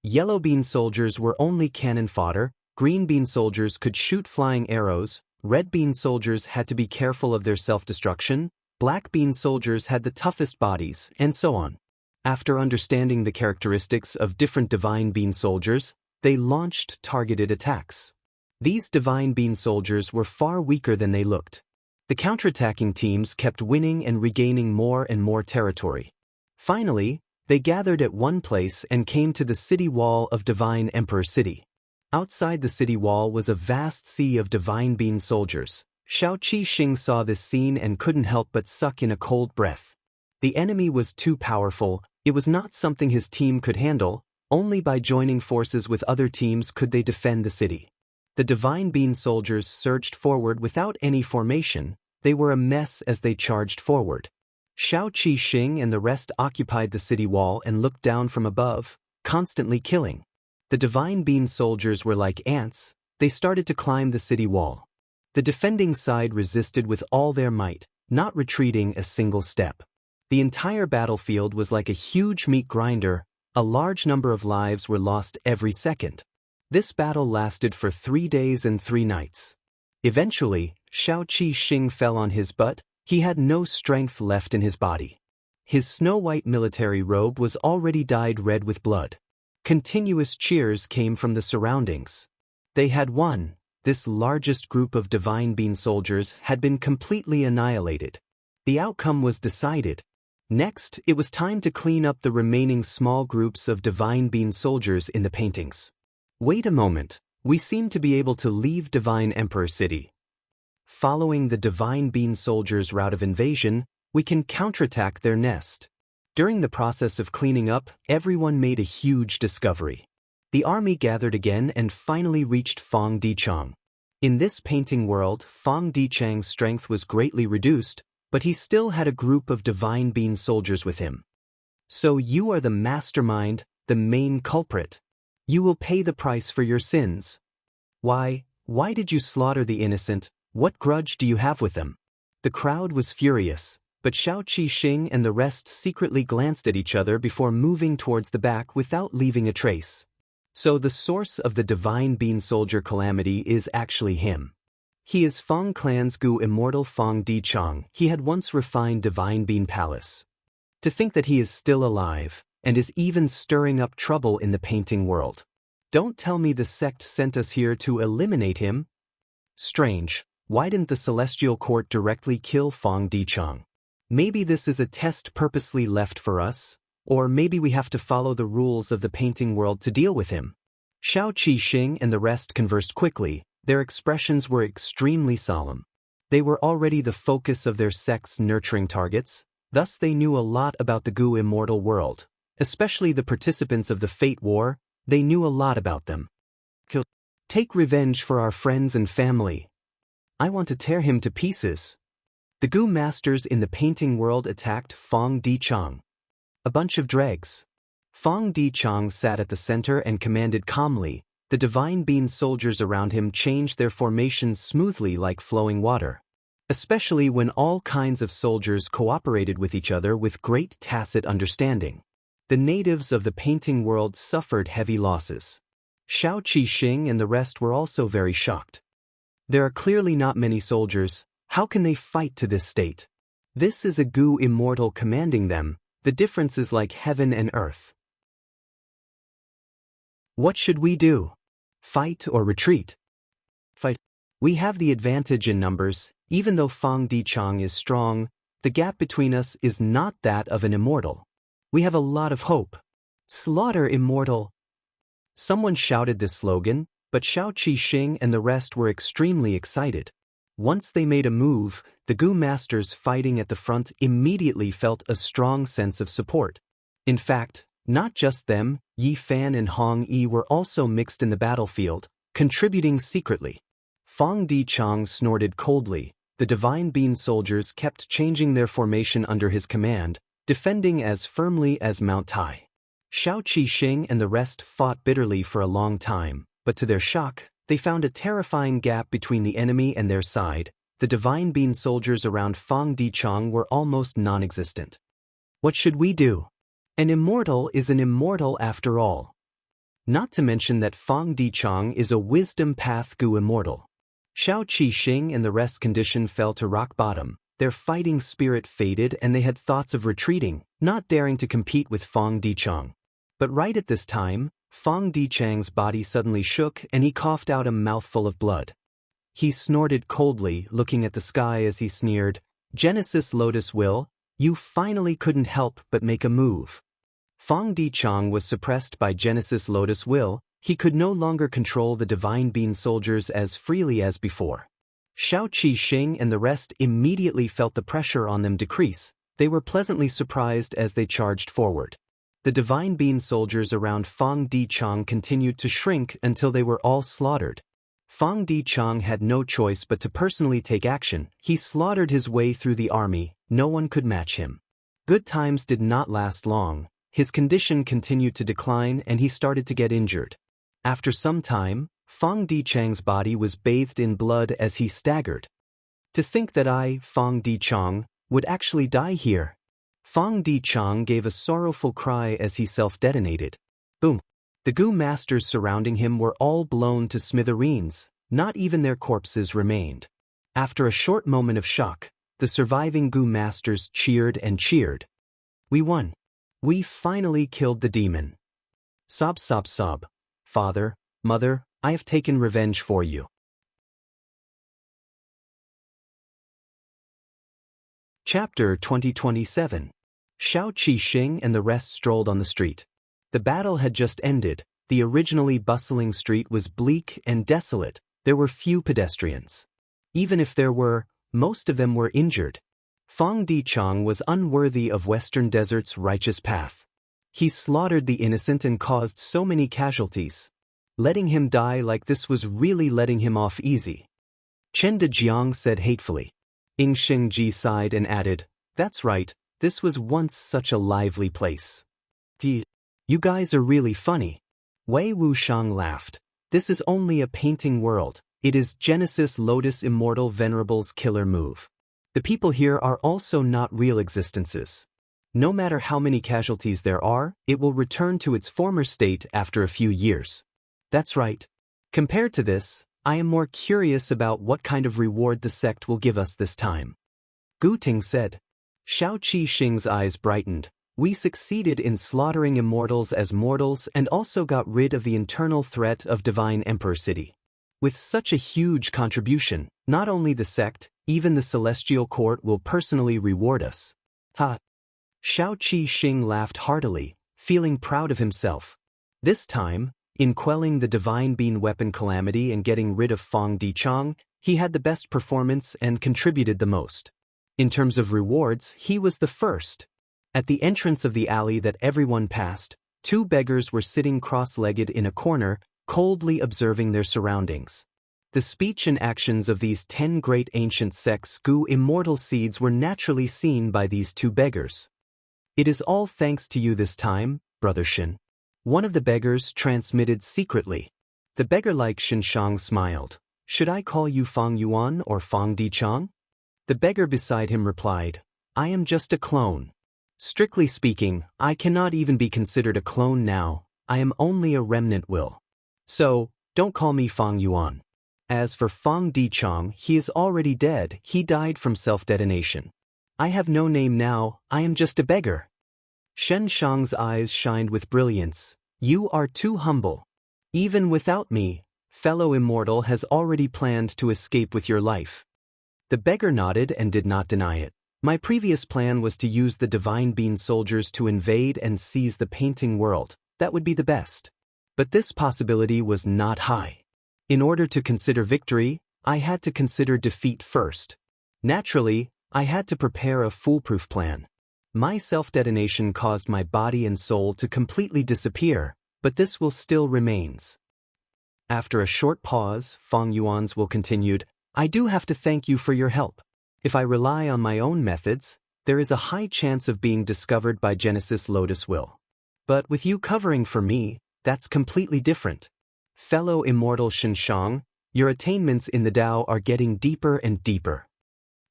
Yellow Bean soldiers were only cannon fodder, Green Bean soldiers could shoot flying arrows, Red Bean soldiers had to be careful of their self-destruction, Black Bean soldiers had the toughest bodies, and so on. After understanding the characteristics of different Divine Bean soldiers, they launched targeted attacks. These Divine Bean soldiers were far weaker than they looked. The counterattacking teams kept winning and regaining more and more territory. Finally, they gathered at one place and came to the city wall of Divine Emperor City. Outside the city wall was a vast sea of Divine Bean soldiers. Shao Qi Xing saw this scene and couldn't help but suck in a cold breath. The enemy was too powerful. It was not something his team could handle. Only by joining forces with other teams could they defend the city. The Divine Bean soldiers surged forward without any formation. They were a mess as they charged forward. Shao Qi Xing and the rest occupied the city wall and looked down from above, constantly killing. The Divine Bean soldiers were like ants. They started to climb the city wall. The defending side resisted with all their might, not retreating a single step. The entire battlefield was like a huge meat grinder. A large number of lives were lost every second. This battle lasted for 3 days and 3 nights. Eventually, Shao Qi Xing fell on his butt. He had no strength left in his body. His snow-white military robe was already dyed red with blood. Continuous cheers came from the surroundings. They had won. This largest group of Divine Bean soldiers had been completely annihilated. The outcome was decided. Next, it was time to clean up the remaining small groups of Divine Bean soldiers in the paintings. Wait a moment. We seem to be able to leave Divine Emperor City. Following the Divine Bean soldiers' route of invasion, we can counterattack their nest. During the process of cleaning up, everyone made a huge discovery. The army gathered again and finally reached Fong Dichang. In this painting world, Fang Dichang's strength was greatly reduced, but he still had a group of divine being soldiers with him. So you are the mastermind, the main culprit. You will pay the price for your sins. Why did you slaughter the innocent? What grudge do you have with them? The crowd was furious, but Xiao Qixing and the rest secretly glanced at each other before moving towards the back without leaving a trace. So the source of the divine being soldier calamity is actually him. He is Fang Clan's Gu immortal Fang Dichang. He had once refined divine being palace. To think that he is still alive, and is even stirring up trouble in the painting world. Don't tell me the sect sent us here to eliminate him. Strange, why didn't the celestial court directly kill Fang Dichang? Maybe this is a test purposely left for us, or maybe we have to follow the rules of the painting world to deal with him. Xiao Qixing and the rest conversed quickly. Their expressions were extremely solemn. They were already the focus of their sect's nurturing targets, thus they knew a lot about the Gu immortal world. Especially the participants of the Fate War, they knew a lot about them. Take revenge for our friends and family. I want to tear him to pieces. The Gu masters in the painting world attacked Fang Dichang. A bunch of dregs. Fang Dichang sat at the center and commanded calmly. The divine being soldiers around him changed their formations smoothly like flowing water. Especially when all kinds of soldiers cooperated with each other with great tacit understanding. The natives of the painting world suffered heavy losses. Xiao Qixing and the rest were also very shocked. There are clearly not many soldiers. How can they fight to this state? This is a Gu immortal commanding them. The difference is like heaven and earth. What should we do? Fight or retreat? Fight. We have the advantage in numbers. Even though Fang Dichang is strong, the gap between us is not that of an immortal. We have a lot of hope. Slaughter immortal. Someone shouted this slogan, but Xiao Qixing and the rest were extremely excited. Once they made a move, the Gu masters fighting at the front immediately felt a strong sense of support. In fact, not just them, Yi Fan and Hong Yi were also mixed in the battlefield, contributing secretly. Fang Dichang snorted coldly. The divine being soldiers kept changing their formation under his command, defending as firmly as Mount Tai. Xiao Qixing and the rest fought bitterly for a long time, but to their shock, they found a terrifying gap between the enemy and their side. The divine being soldiers around Fang Dichang were almost non-existent. What should we do? An immortal is an immortal after all. Not to mention that Fang Dichang is a wisdom path Gu immortal. Xiao Qixing and the rest's condition fell to rock bottom. Their fighting spirit faded and they had thoughts of retreating, not daring to compete with Fang Dichang. But right at this time, Fang Dichang's body suddenly shook and he coughed out a mouthful of blood. He snorted coldly, looking at the sky as he sneered, "Genesis Lotus Will, you finally couldn't help but make a move." Fang Dichang was suppressed by Genesis Lotus Will. He could no longer control the divine being soldiers as freely as before. Xiao Qixing and the rest immediately felt the pressure on them decrease. They were pleasantly surprised as they charged forward. The divine being soldiers around Fang Dichang continued to shrink until they were all slaughtered. Fang Dichang had no choice but to personally take action. He slaughtered his way through the army. No one could match him. Good times did not last long. His condition continued to decline and he started to get injured. After some time, Fang Dichang's body was bathed in blood as he staggered. To think that I, Fang Dichang, would actually die here. Fang Dichang gave a sorrowful cry as he self-detonated. Boom. The Gu masters surrounding him were all blown to smithereens. Not even their corpses remained. After a short moment of shock, the surviving Gu masters cheered and cheered. We won. We finally killed the demon. Sob, sob, sob. Father, mother, I have taken revenge for you. Chapter 2027. Xiao Qixing and the rest strolled on the street. The battle had just ended. The originally bustling street was bleak and desolate. There were few pedestrians. Even if there were, most of them were injured. Fang Dichang was unworthy of Western Desert's righteous path. He slaughtered the innocent and caused so many casualties. Letting him die like this was really letting him off easy. Chen Dejiang said hatefully. Ing Shengji sighed and added, "That's right, this was once such a lively place." "Gee, you guys are really funny." Wei Wushang laughed. "This is only a painting world. It is Genesis Lotus Immortal Venerable's killer move. The people here are also not real existences. No matter how many casualties there are, it will return to its former state after a few years." "That's right. Compared to this, I am more curious about what kind of reward the sect will give us this time." Gu Ting said. Shao Qi Xing's eyes brightened. "We succeeded in slaughtering immortals as mortals and also got rid of the internal threat of Divine Emperor City. With such a huge contribution, not only the sect, even the Celestial Court will personally reward us." Ha! Shao Qi Xing laughed heartily, feeling proud of himself. This time, in quelling the Divine Bean weapon calamity and getting rid of Fang Dichang, he had the best performance and contributed the most. In terms of rewards, he was the first. At the entrance of the alley that everyone passed, two beggars were sitting cross-legged in a corner, coldly observing their surroundings. The speech and actions of these 10 great ancient sects' Gu immortal seeds were naturally seen by these two beggars. "It is all thanks to you this time, Brother Shin," one of the beggars transmitted secretly. The beggar-like Shinshang smiled. "Should I call you Fang Yuan or Fang Dichang?" The beggar beside him replied, "I am just a clone. Strictly speaking, I cannot even be considered a clone now, I am only a remnant will. So, don't call me Fang Yuan. As for Fang Dichang, he is already dead, he died from self-detonation. I have no name now, I am just a beggar." Shen Shang's eyes shined with brilliance. "You are too humble. Even without me, fellow immortal has already planned to escape with your life." The beggar nodded and did not deny it. "My previous plan was to use the Divine Bean soldiers to invade and seize the painting world. That would be the best. But this possibility was not high. In order to consider victory, I had to consider defeat first. Naturally, I had to prepare a foolproof plan. My self-detonation caused my body and soul to completely disappear, but this will still remains." After a short pause, Fang Yuan's will continued, "I do have to thank you for your help. If I rely on my own methods, there is a high chance of being discovered by Genesis Lotus Will. But with you covering for me, that's completely different. Fellow immortal Shinshang, your attainments in the Tao are getting deeper and deeper."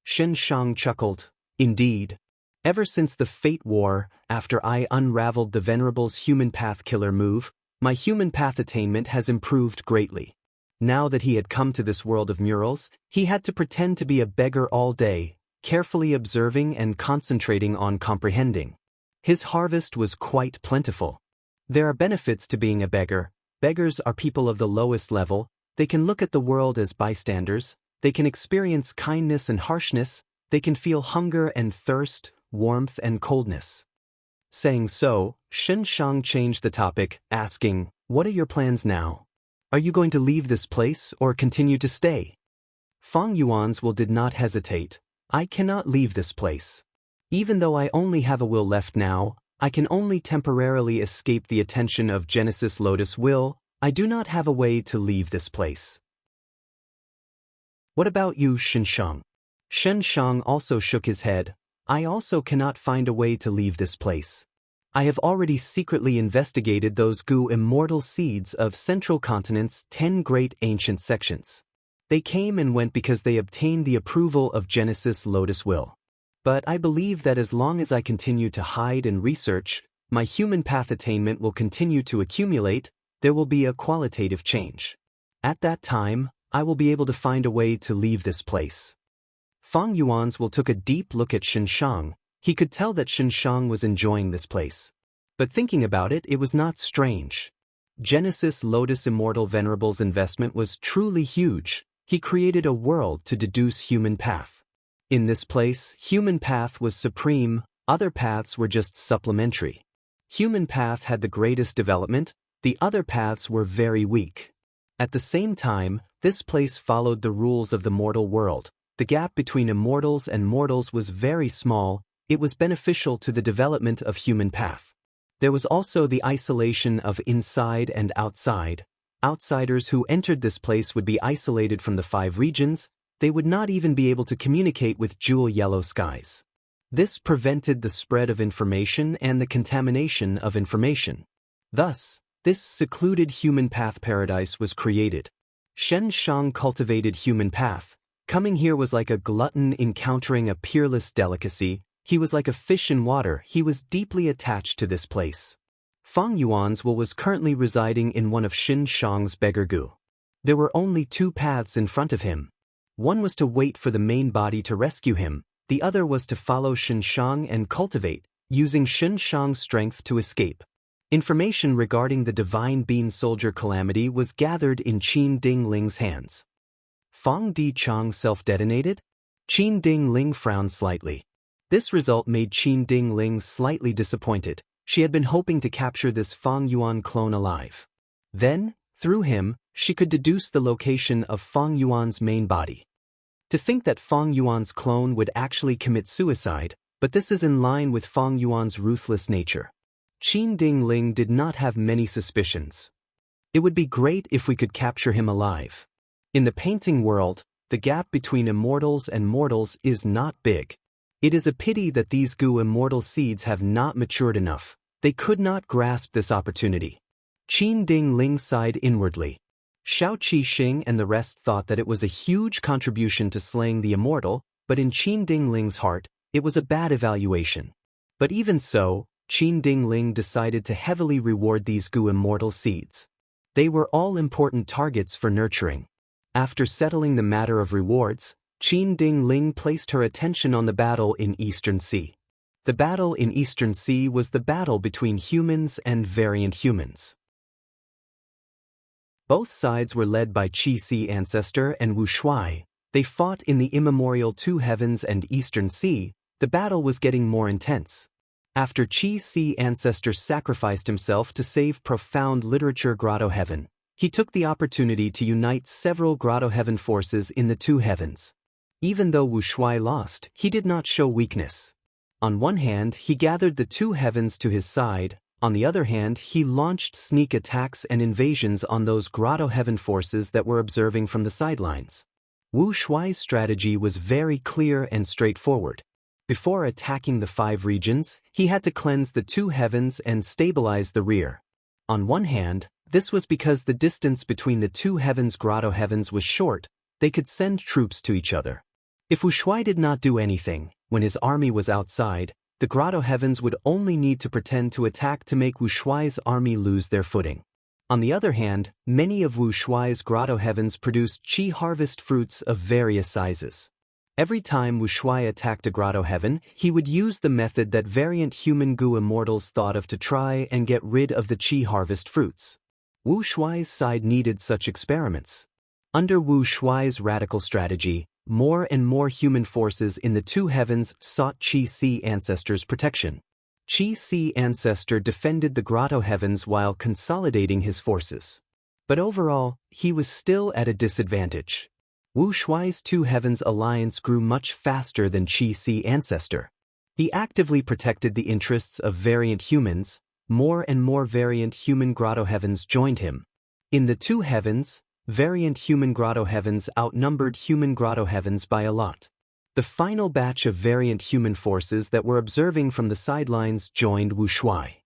Shinshang chuckled. "Indeed. Ever since the Fate War, after I unraveled the Venerable's human path killer move, my human path attainment has improved greatly. Now that he had come to this world of murals, he had to pretend to be a beggar all day, carefully observing and concentrating on comprehending. His harvest was quite plentiful. There are benefits to being a beggar. Beggars are people of the lowest level. They can look at the world as bystanders. They can experience kindness and harshness. They can feel hunger and thirst, warmth and coldness." Saying so, Shen Shang changed the topic, asking, "What are your plans now? Are you going to leave this place or continue to stay?" Fang Yuan's will did not hesitate. "I cannot leave this place. Even though I only have a will left now, I can only temporarily escape the attention of Genesis Lotus Will. I do not have a way to leave this place." "What about you, Shinshang?" Shen Shang also shook his head. "I also cannot find a way to leave this place. I have already secretly investigated those Gu immortal seeds of Central Continent's 10 great ancient sections. They came and went because they obtained the approval of Genesis Lotus Will. But I believe that as long as I continue to hide and research, my human path attainment will continue to accumulate, there will be a qualitative change. At that time, I will be able to find a way to leave this place." Fang Yuan's will took a deep look at Shinshang. He could tell that Shinshang was enjoying this place. But thinking about it, it was not strange. Genesis Lotus Immortal Venerable's investment was truly huge. He created a world to deduce human path. In this place, human path was supreme, other paths were just supplementary. Human path had the greatest development, the other paths were very weak. At the same time, this place followed the rules of the mortal world. The gap between immortals and mortals was very small. It was beneficial to the development of human path. There was also the isolation of inside and outside. Outsiders who entered this place would be isolated from the 5 regions. they would not even be able to communicate with jewel-yellow skies. This prevented the spread of information and the contamination of information. Thus, this secluded human path paradise was created. Shen Shang cultivated human path. Coming here was like a glutton encountering a peerless delicacy. He was like a fish in water. He was deeply attached to this place. Fang Yuan's will was currently residing in one of Shen Shang's beggar-gu. There were only two paths in front of him. One was to wait for the main body to rescue him, the other was to follow Shen Shang and cultivate, using Shen Shang's strength to escape. Information regarding the divine bean soldier calamity was gathered in Qin Ding Ling's hands. Fang Di Chang self-detonated? Qin Ding Ling frowned slightly. This result made Qin Ding Ling slightly disappointed. She had been hoping to capture this Fang Yuan clone alive. Then, through him, she could deduce the location of Fang Yuan's main body. To think that Fang Yuan's clone would actually commit suicide, but this is in line with Fang Yuan's ruthless nature. Qin Ding Ling did not have many suspicions. It would be great if we could capture him alive. In the painting world, the gap between immortals and mortals is not big. It is a pity that these Gu immortal seeds have not matured enough. They could not grasp this opportunity. Qin Ding Ling sighed inwardly. Shao Qi Xing and the rest thought that it was a huge contribution to slaying the immortal, but in Qin Ding Ling's heart, it was a bad evaluation. But even so, Qin Ding Ling decided to heavily reward these Gu immortal seeds. They were all important targets for nurturing. After settling the matter of rewards, Qin Ding Ling placed her attention on the battle in Eastern Sea. The battle in Eastern Sea was the battle between humans and variant humans. Both sides were led by Qi Si ancestor and Wu Shuai. They fought in the immemorial Two Heavens and Eastern Sea. The battle was getting more intense. After Qi Si ancestor sacrificed himself to save profound literature Grotto Heaven, he took the opportunity to unite several Grotto Heaven forces in the Two Heavens. Even though Wu Shuai lost, he did not show weakness. On one hand, he gathered the Two Heavens to his side. On the other hand, he launched sneak attacks and invasions on those Grotto Heaven forces that were observing from the sidelines. Wu Shuai's strategy was very clear and straightforward. Before attacking the 5 regions, he had to cleanse the Two Heavens and stabilize the rear. On one hand, this was because the distance between the Two Heavens Grotto Heavens was short. They could send troops to each other. If Wu Shuai did not do anything, when his army was outside, the Grotto Heavens would only need to pretend to attack to make Wu Shuai's army lose their footing. On the other hand, many of Wu Shuai's Grotto Heavens produced Qi harvest fruits of various sizes. Every time Wu Shuai attacked a Grotto Heaven, he would use the method that variant human Gu immortals thought of to try and get rid of the Qi harvest fruits. Wu Shuai's side needed such experiments. Under Wu Shuai's radical strategy, more and more human forces in the Two Heavens sought Qi Si ancestor's protection. Qi Si ancestor defended the Grotto Heavens while consolidating his forces. But overall, he was still at a disadvantage. Wu Shuai's Two Heavens alliance grew much faster than Qi Si ancestor. He actively protected the interests of variant humans. More and more variant human Grotto Heavens joined him. In the Two Heavens, variant human Grotto Heavens outnumbered human Grotto Heavens by a lot. The final batch of variant human forces that were observing from the sidelines joined Wu Shuai.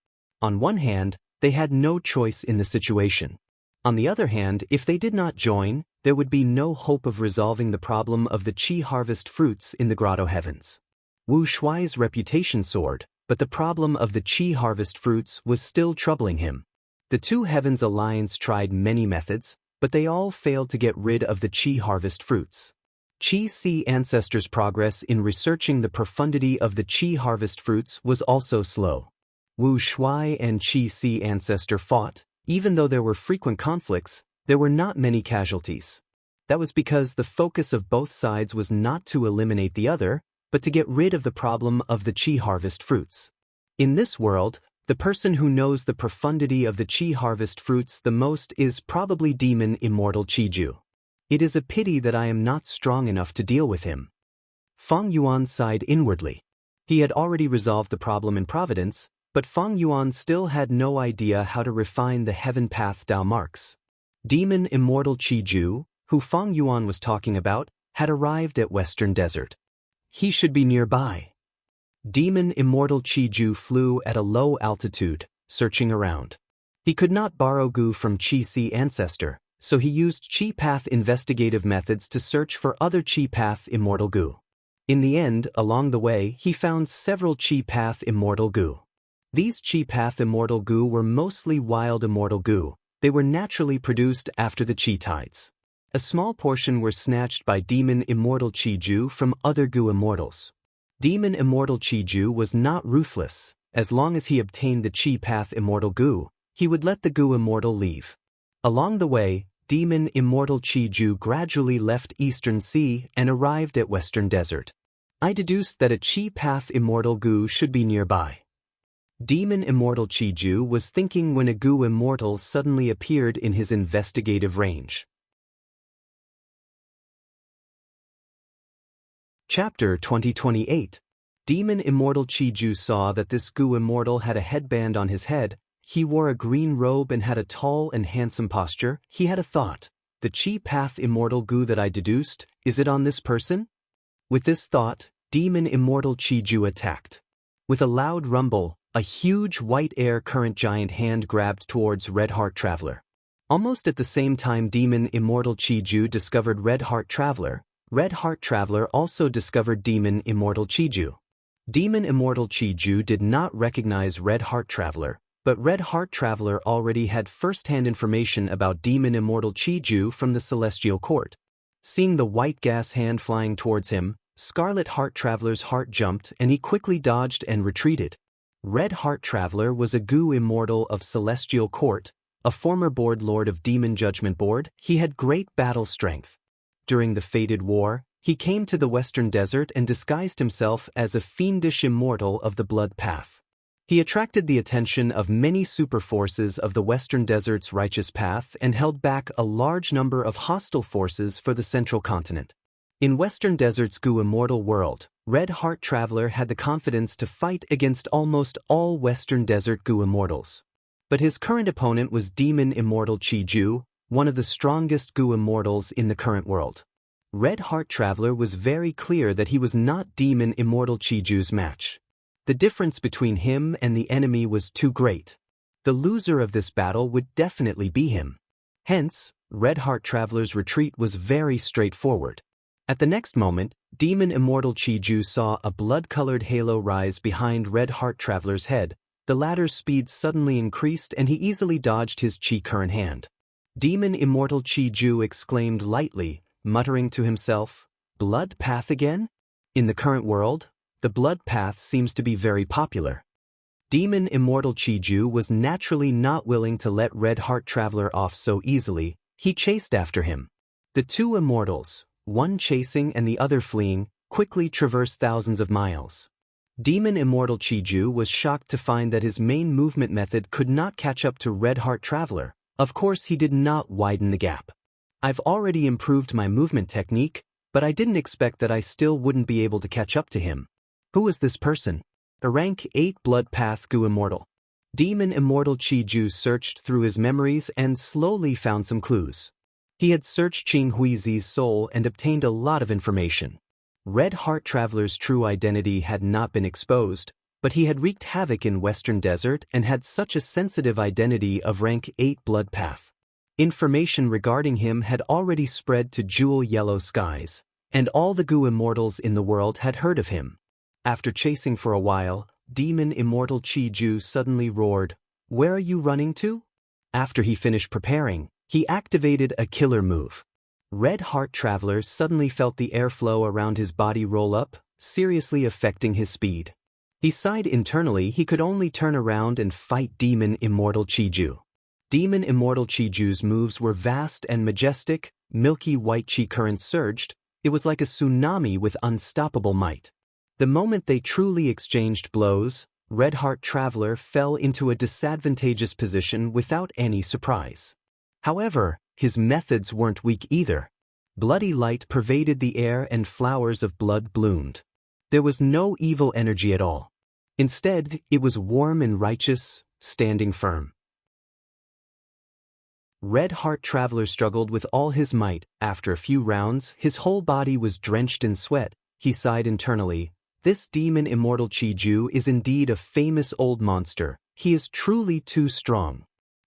On one hand, they had no choice in the situation. On the other hand, if they did not join, there would be no hope of resolving the problem of the Qi harvest fruits in the Grotto Heavens. Wu Shuai's reputation soared, but the problem of the Qi harvest fruits was still troubling him. The Two Heavens alliance tried many methods, but they all failed to get rid of the Qi harvest fruits. Qi Si ancestors' progress in researching the profundity of the Qi harvest fruits was also slow. Wu Shuai and Qi Si ancestor fought. Even though there were frequent conflicts, there were not many casualties. That was because the focus of both sides was not to eliminate the other, but to get rid of the problem of the Qi harvest fruits. In this world, the person who knows the profundity of the Qi harvest fruits the most is probably Demon Immortal Qiju. It is a pity that I am not strong enough to deal with him. Fang Yuan sighed inwardly. He had already resolved the problem in Providence, but Fang Yuan still had no idea how to refine the Heaven Path Dao marks. Demon Immortal Qiju, who Fang Yuan was talking about, had arrived at Western Desert. He should be nearby. Demon Immortal Chi-Ju flew at a low altitude, searching around. He could not borrow goo from Chi-Si ancestor, so he used Chi-Path investigative methods to search for other Chi-Path immortal goo. In the end, along the way, he found several Chi-Path immortal goo. These Chi-Path immortal goo were mostly wild immortal goo. They were naturally produced after the Chi tides. A small portion were snatched by Demon Immortal Chi-Ju from other goo immortals. Demon Immortal Chi-Ju was not ruthless. As long as he obtained the Chi-Path immortal goo, he would let the goo immortal leave. Along the way, Demon Immortal Chi-Ju gradually left Eastern Sea and arrived at Western Desert. I deduced that a Chi-Path immortal goo should be nearby. Demon Immortal Chi-Ju was thinking when a goo immortal suddenly appeared in his investigative range. Chapter 2028. Demon Immortal Chi-Ju saw that this goo immortal had a headband on his head. He wore a green robe and had a tall and handsome posture. He had a thought. The Chi-Path immortal goo that I deduced, is it on this person? With this thought, Demon Immortal Chi-Ju attacked. With a loud rumble, a huge white air current giant hand grabbed towards Red Heart Traveler. Almost at the same time Demon Immortal Chi-Ju discovered Red Heart Traveler, Red Heart Traveler also discovered Demon Immortal Chi-Ju. Demon Immortal Chi-Ju did not recognize Red Heart Traveler, but Red Heart Traveler already had first-hand information about Demon Immortal Chi-Ju from the Celestial Court. Seeing the white gas hand flying towards him, Scarlet Heart Traveler's heart jumped and he quickly dodged and retreated. Red Heart Traveler was a goo immortal of Celestial Court, a former board lord of Demon Judgment Board. He had great battle strength. During the fated war, he came to the Western Desert and disguised himself as a fiendish immortal of the Blood Path. He attracted the attention of many super forces of the Western Desert's righteous path and held back a large number of hostile forces for the Central Continent. In Western Desert's goo immortal world, Red Heart Traveler had the confidence to fight against almost all Western Desert goo immortals. But his current opponent was Demon Immortal Chi-Ju, one of the strongest goo immortals in the current world. Red Heart Traveler was very clear that he was not Demon Immortal Chi-Ju's match. The difference between him and the enemy was too great. The loser of this battle would definitely be him. Hence, Red Heart Traveler's retreat was very straightforward. At the next moment, Demon Immortal Chi-Ju saw a blood-colored halo rise behind Red Heart Traveler's head. The latter's speed suddenly increased and he easily dodged his chi current hand. Demon Immortal Chi-Ju exclaimed lightly, muttering to himself, "Blood Path again?" In the current world, the Blood Path seems to be very popular. Demon Immortal Chi-Ju was naturally not willing to let Red Heart Traveler off so easily. He chased after him. The two immortals, one chasing and the other fleeing, quickly traversed thousands of miles. Demon Immortal Chi-Ju was shocked to find that his main movement method could not catch up to Red Heart Traveler. Of course, he did not widen the gap. I've already improved my movement technique, but I didn't expect that I still wouldn't be able to catch up to him. Who is this person? A rank 8 Blood Path goo immortal. Demon Immortal Chi-Ju searched through his memories and slowly found some clues. He had searched Qing Huizi's soul and obtained a lot of information. Red Heart Traveler's true identity had not been exposed, but he had wreaked havoc in Western Desert and had such a sensitive identity of rank 8 Blood Path. Information regarding him had already spread to Jewel Yellow Skies, and all the goo immortals in the world had heard of him. After chasing for a while, Demon Immortal Chi-Ju suddenly roared, "Where are you running to?" After he finished preparing, he activated a killer move. Red Heart Traveler suddenly felt the airflow around his body roll up, seriously affecting his speed. He sighed internally. He could only turn around and fight Demon Immortal Chi-Ju. Demon Immortal Chi-Ju's moves were vast and majestic. Milky white chi currents surged. It was like a tsunami with unstoppable might. The moment they truly exchanged blows, Red Heart Traveler fell into a disadvantageous position without any surprise. However, his methods weren't weak either. Bloody light pervaded the air and flowers of blood bloomed. There was no evil energy at all. Instead, it was warm and righteous, standing firm. Red Heart Traveler struggled with all his might. After a few rounds, his whole body was drenched in sweat. He sighed internally. This demon immortal Chi-Ju is indeed a famous old monster. He is truly too strong.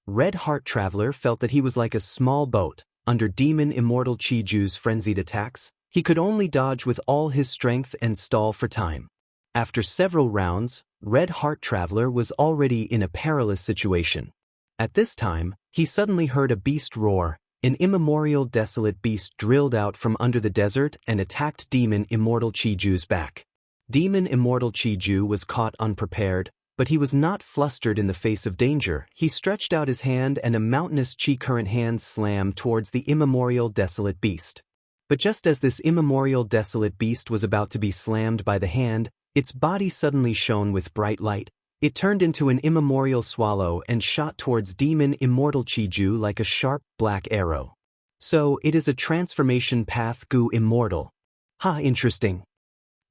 Red Heart Traveler felt that he was like a small boat. Under demon immortal Chi-Ju's frenzied attacks, he could only dodge with all his strength and stall for time. After several rounds, Red Heart Traveler was already in a perilous situation. At this time, he suddenly heard a beast roar. An immemorial desolate beast drilled out from under the desert and attacked demon immortal Chi-Ju's back. Demon immortal Chi-Ju was caught unprepared, but he was not flustered in the face of danger. He stretched out his hand and a mountainous chi-current hand slammed towards the immemorial desolate beast. But just as this immemorial desolate beast was about to be slammed by the hand, its body suddenly shone with bright light. It turned into an immemorial swallow and shot towards demon immortal Chi-Ju like a sharp black arrow. So, it is a transformation path Gu immortal. Ha, interesting.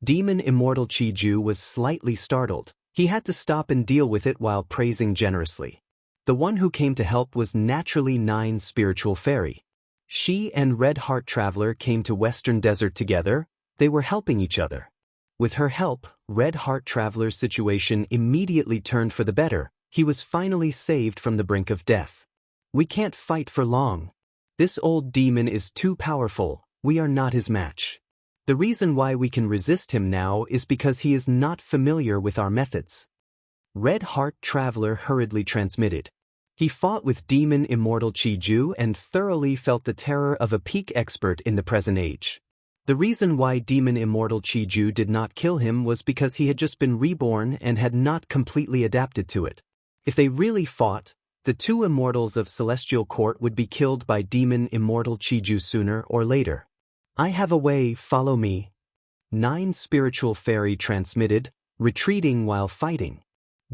Demon immortal Chi-Ju was slightly startled. He had to stop and deal with it while praising generously. The one who came to help was naturally Nine Spiritual Fairy. She and Red Heart Traveler came to Western Desert together. They were helping each other. With her help, Red Heart Traveler's situation immediately turned for the better. He was finally saved from the brink of death. We can't fight for long. This old demon is too powerful. We are not his match. The reason why we can resist him now is because he is not familiar with our methods. Red Heart Traveler hurriedly transmitted. He fought with demon immortal Chi-Ju and thoroughly felt the terror of a peak expert in the present age. The reason why demon immortal Chi-Ju did not kill him was because he had just been reborn and had not completely adapted to it. If they really fought, the two immortals of Celestial Court would be killed by demon immortal Chi-Ju sooner or later. I have a way, follow me. Nine Spiritual Fairy transmitted, retreating while fighting.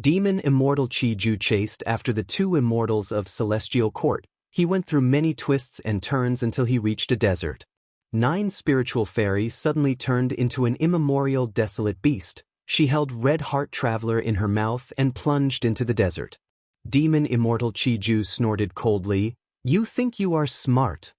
Demon immortal Chi-Ju chased after the two immortals of Celestial Court. He went through many twists and turns until he reached a desert. Nine Spiritual Fairies suddenly turned into an immemorial desolate beast. She held Red Heart Traveler in her mouth and plunged into the desert. Demon immortal Chi-Ju snorted coldly, "You think you are smart."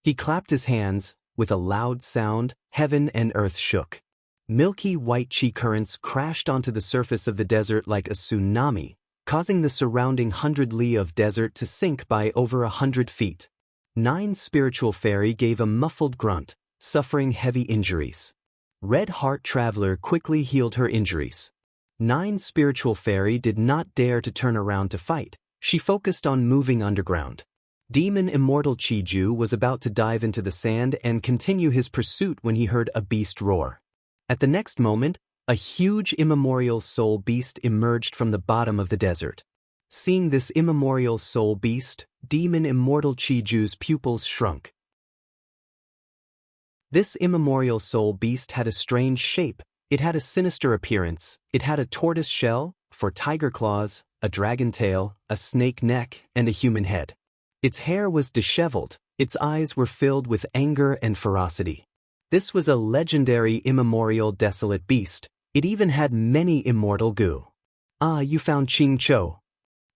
He clapped his hands. With a loud sound, heaven and earth shook. Milky white chi currents crashed onto the surface of the desert like a tsunami, causing the surrounding 100 li of desert to sink by over 100 feet. Nine Spiritual Fairy gave a muffled grunt, suffering heavy injuries. Red Heart Traveler quickly healed her injuries. Nine Spiritual Fairy did not dare to turn around to fight. She focused on moving underground. Demon immortal Chi-Ju was about to dive into the sand and continue his pursuit when he heard a beast roar. At the next moment, a huge immemorial soul beast emerged from the bottom of the desert. Seeing this immemorial soul beast, demon immortal Chi-Ju's pupils shrunk. This immemorial soul beast had a strange shape. It had a sinister appearance. It had a tortoise shell, for tiger claws, a dragon tail, a snake neck, and a human head. Its hair was disheveled. Its eyes were filled with anger and ferocity. This was a legendary immemorial desolate beast. It even had many immortal Gu. Ah, you found Ching Cho.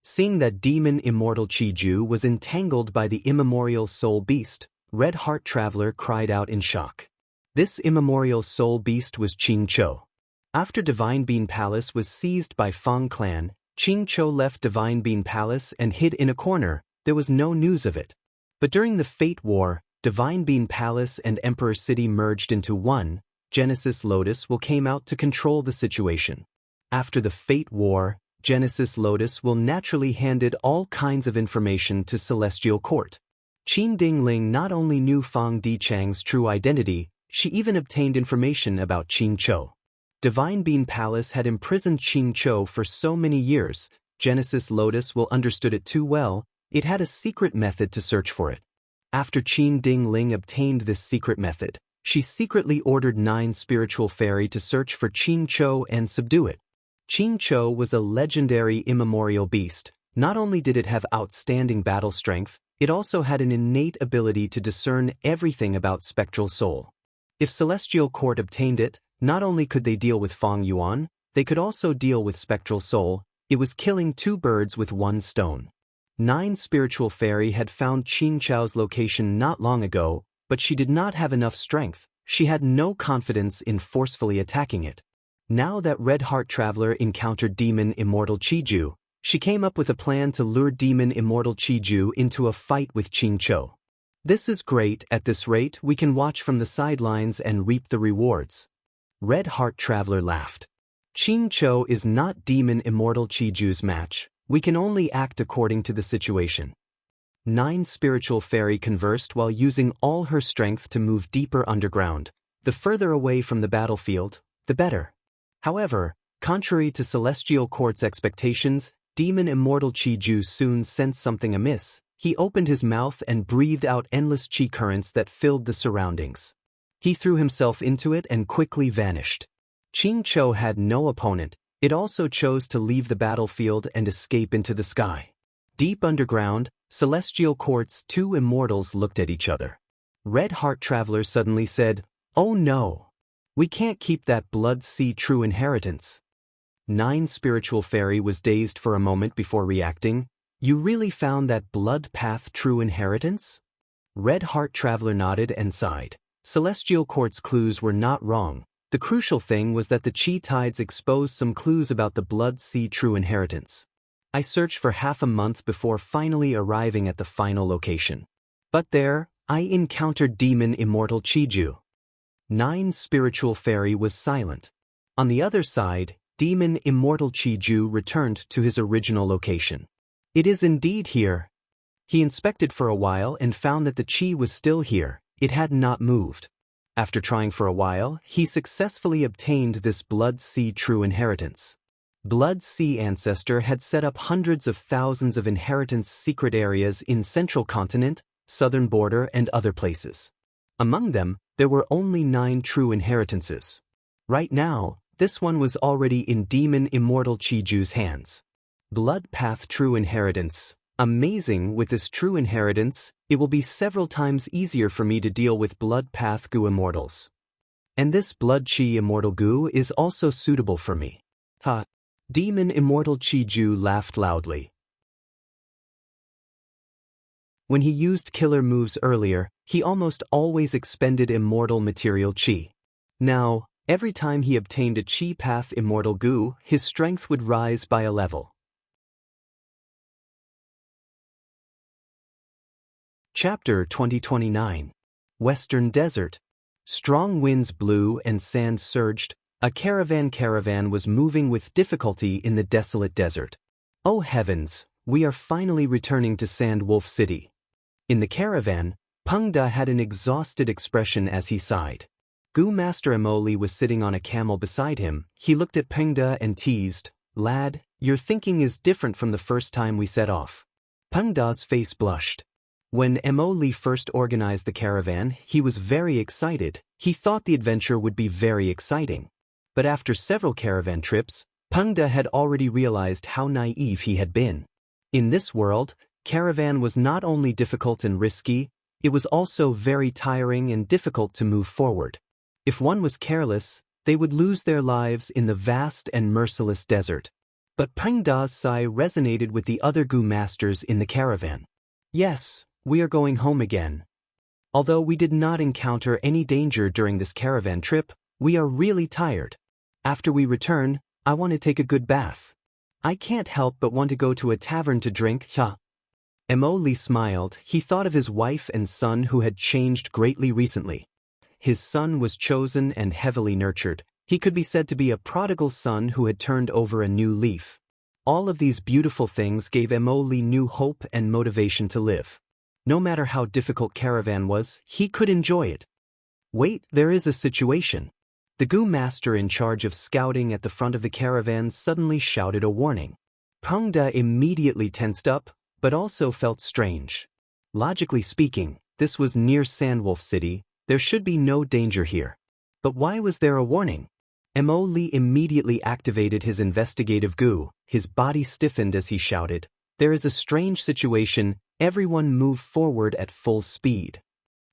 Seeing that demon immortal Chi-Ju was entangled by the immemorial soul beast, Red Heart Traveler cried out in shock. This immemorial soul beast was Ching Cho. After Divine Bean Palace was seized by Fang clan, Ching Cho left Divine Bean Palace and hid in a corner. There was no news of it. But during the Fate War, Divine Bean Palace and Emperor City merged into one. Genesis Lotus will came out to control the situation. After the Fate War, Genesis Lotus will naturally handed all kinds of information to Celestial Court. Qin Dingling not only knew Fang Dichang's true identity, she even obtained information about Ching Cho. Divine Bean Palace had imprisoned Ching Cho for so many years. Genesis Lotus will understood it too well. It had a secret method to search for it. After Qin Dingling obtained this secret method, she secretly ordered 9 Spiritual Fairy to search for Ching Cho and subdue it. Ching Cho was a legendary immemorial beast. Not only did it have outstanding battle strength, it also had an innate ability to discern everything about spectral soul. If Celestial Court obtained it, not only could they deal with Fang Yuan, they could also deal with spectral soul. It was killing 2 birds with 1 stone. Nine Spiritual Fairy had found Qin Chao's location not long ago, but she did not have enough strength. She had no confidence in forcefully attacking it. Now that Red Heart Traveler encountered Demon Immortal Qiju, she came up with a plan to lure Demon Immortal Qiju into a fight with Qin Chou. This is great. At this rate, we can watch from the sidelines and reap the rewards. Red Heart Traveler laughed. Qin Chou is not Demon Immortal Qiju's match. We can only act according to the situation. Nine Spiritual Fairy conversed while using all her strength to move deeper underground. The further away from the battlefield, the better. However, contrary to Celestial Court's expectations, Demon Immortal Qiju soon sensed something amiss. He opened his mouth and breathed out endless qi currents that filled the surroundings. He threw himself into it and quickly vanished. Qin Chou had no opponent. It also chose to leave the battlefield and escape into the sky. Deep underground, Celestial Court's two immortals looked at each other. Red Heart Traveler suddenly said, "Oh no! We can't keep that Blood Sea true inheritance." Nine Spiritual Fairy was dazed for a moment before reacting. "You really found that Blood Path true inheritance?" Red Heart Traveler nodded and sighed. Celestial Court's clues were not wrong. The crucial thing was that the Qi Tides exposed some clues about the Blood Sea true inheritance. I searched for half a month before finally arriving at the final location. But there, I encountered Demon Immortal Qiju. Nine Spiritual Fairy was silent. On the other side, Demon Immortal Qiju returned to his original location. "It is indeed here." He inspected for a while and found that the Qi was still here. It had not moved. After trying for a while, he successfully obtained this Blood Sea true inheritance. Blood Sea Ancestor had set up hundreds of thousands of inheritance secret areas in Central Continent, Southern Border, and other places. Among them, there were only 9 true inheritances. Right now, this one was already in Demon Immortal Qiju's hands. Blood Path True Inheritance. Amazing. With this true inheritance, it will be several times easier for me to deal with Blood Path Gu Immortals. And this Blood Qi Immortal Gu is also suitable for me. Ha! Demon Immortal Qiju laughed loudly. When he used killer moves earlier, he almost always expended immortal material Qi. Now, every time he obtained a Qi Path Immortal Gu, his strength would rise by a level. Chapter 2029. Western Desert. Strong winds blew and sand surged. A caravan was moving with difficulty in the desolate desert. Oh heavens, we are finally returning to Sand Wolf City. In the caravan, Pengda had an exhausted expression as he sighed. Gu Master Emoli was sitting on a camel beside him. He looked at Pengda and teased, "Lad, your thinking is different from the first time we set off." Pengda's face blushed. When Emoli first organized the caravan, he was very excited. He thought the adventure would be very exciting. But after several caravan trips, Pengda had already realized how naive he had been. In this world, caravan was not only difficult and risky, it was also very tiring and difficult to move forward. If one was careless, they would lose their lives in the vast and merciless desert. But Pengda's sigh resonated with the other Gu masters in the caravan. "Yes, we are going home again. Although we did not encounter any danger during this caravan trip, we are really tired. After we return, I want to take a good bath. I can't help but want to go to a tavern to drink." Emoli smiled. He thought of his wife and son who had changed greatly recently. His son was chosen and heavily nurtured. He could be said to be a prodigal son who had turned over a new leaf. All of these beautiful things gave Emoli new hope and motivation to live. No matter how difficult caravan was, he could enjoy it. Wait, there is a situation. The Gu master in charge of scouting at the front of the caravan suddenly shouted a warning. Pengda immediately tensed up, but also felt strange. Logically speaking, this was near Sandwolf City. There should be no danger here. But why was there a warning? Emoli immediately activated his investigative Gu. His body stiffened as he shouted, "There is a strange situation. Everyone move forward at full speed."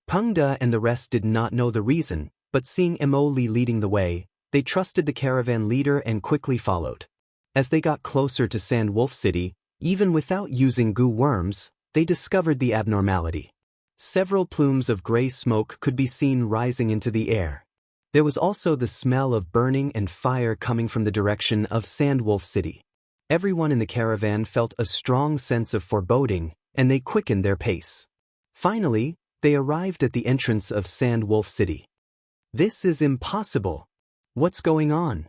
Pengda and the rest did not know the reason, but seeing Emoli leading the way, they trusted the caravan leader and quickly followed. As they got closer to Sand Wolf City, Even without using goo worms, they discovered the abnormality. Several plumes of gray smoke could be seen rising into the air. There was also the smell of burning and fire coming from the direction of Sandwolf City. Everyone in the caravan felt a strong sense of foreboding, and they quickened their pace. Finally, they arrived at the entrance of Sandwolf City. This is impossible. What's going on?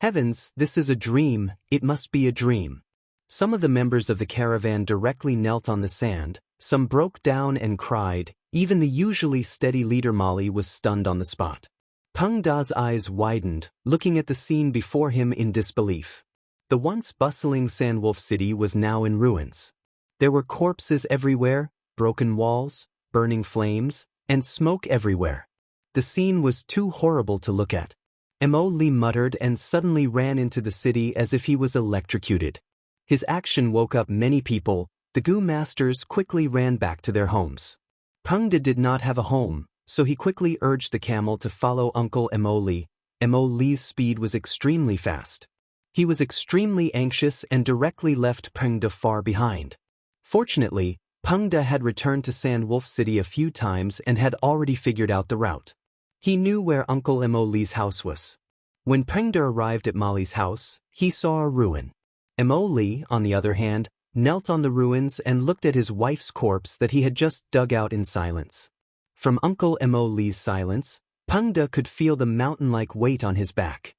Heavens, this is a dream, it must be a dream. Some of the members of the caravan directly knelt on the sand, some broke down and cried, even the usually steady leader Molly was stunned on the spot. Peng Da's eyes widened, looking at the scene before him in disbelief. The once bustling Sandwolf City was now in ruins. There were corpses everywhere, broken walls, burning flames, and smoke everywhere. The scene was too horrible to look at. Mo Li muttered and suddenly ran into the city as if he was electrocuted. His action woke up many people. The Goo Masters quickly ran back to their homes. Peng Da did not have a home, so he quickly urged the camel to follow Uncle Mo Li. Mo Li's speed was extremely fast. He was extremely anxious and directly left Peng Da far behind. Fortunately, Peng Da had returned to Sandwolf City a few times and had already figured out the route. He knew where Uncle Mo Li's house was. When Peng Da arrived at Molly's house, he saw a ruin. Mo Li, on the other hand, knelt on the ruins and looked at his wife's corpse that he had just dug out in silence. From Uncle Mo Li's silence, Peng Da could feel the mountain-like weight on his back.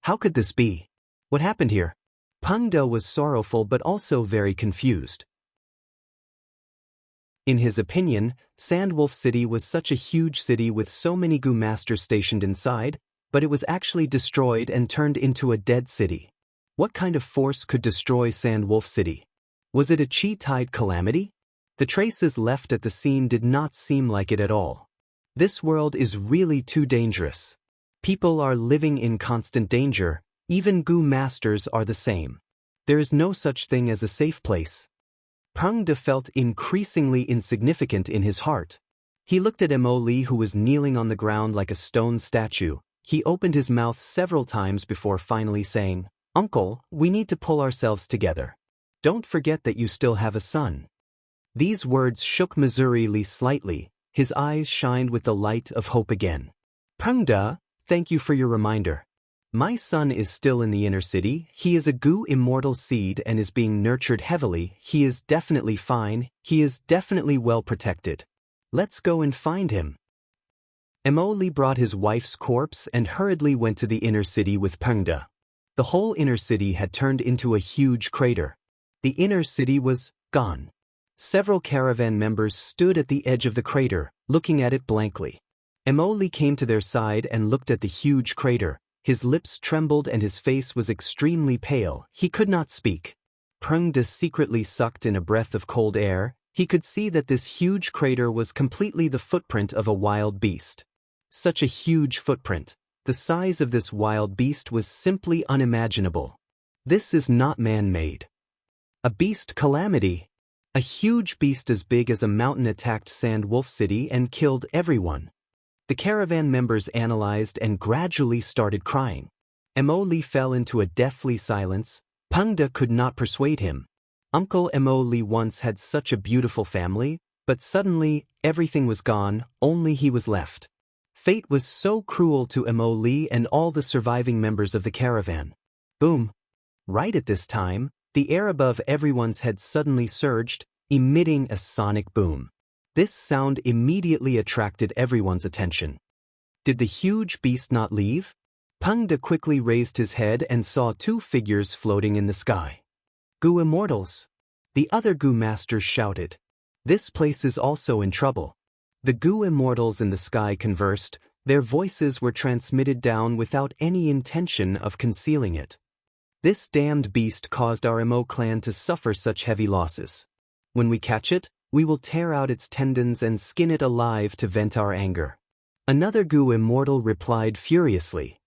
How could this be? What happened here? Peng Da was sorrowful but also very confused. In his opinion, Sandwolf City was such a huge city with so many Goo Masters stationed inside, but it was actually destroyed and turned into a dead city. What kind of force could destroy Sandwolf City? Was it a chi-tide calamity? The traces left at the scene did not seem like it at all. This world is really too dangerous. People are living in constant danger, even Goo Masters are the same. There is no such thing as a safe place. Peng Da felt increasingly insignificant in his heart. He looked at Mo Li, who was kneeling on the ground like a stone statue. He opened his mouth several times before finally saying, "Uncle, we need to pull ourselves together. Don't forget that you still have a son." These words shook Missouri Li slightly. His eyes shined with the light of hope again. "Peng Da, thank you for your reminder. My son is still in the inner city. He is a Goo immortal seed and is being nurtured heavily. He is definitely fine. He is definitely well protected. Let's go and find him." Mo Li brought his wife's corpse and hurriedly went to the inner city with Peng Da. The whole inner city had turned into a huge crater. The inner city was gone. Several caravan members stood at the edge of the crater, looking at it blankly. Mo Li came to their side and looked at the huge crater. His lips trembled and his face was extremely pale. He could not speak. Peng Da secretly sucked in a breath of cold air. He could see that this huge crater was completely the footprint of a wild beast. Such a huge footprint. The size of this wild beast was simply unimaginable. This is not man-made. A beast calamity. A huge beast as big as a mountain attacked Sandwolf City and killed everyone. The caravan members analyzed and gradually started crying. Mo Li fell into a deathly silence. Peng Da could not persuade him. Uncle Mo Li once had such a beautiful family, but suddenly, everything was gone, only he was left. Fate was so cruel to Mo Li and all the surviving members of the caravan. Boom! Right at this time, the air above everyone's head suddenly surged, emitting a sonic boom. This sound immediately attracted everyone's attention. Did the huge beast not leave? Peng Da quickly raised his head and saw two figures floating in the sky. Goo Immortals! The other Goo Masters shouted. This place is also in trouble. The Goo Immortals in the sky conversed. Their voices were transmitted down without any intention of concealing it. This damned beast caused our Mo clan to suffer such heavy losses. When we catch it, we will tear out its tendons and skin it alive to vent our anger. Another Goo Immortal replied furiously.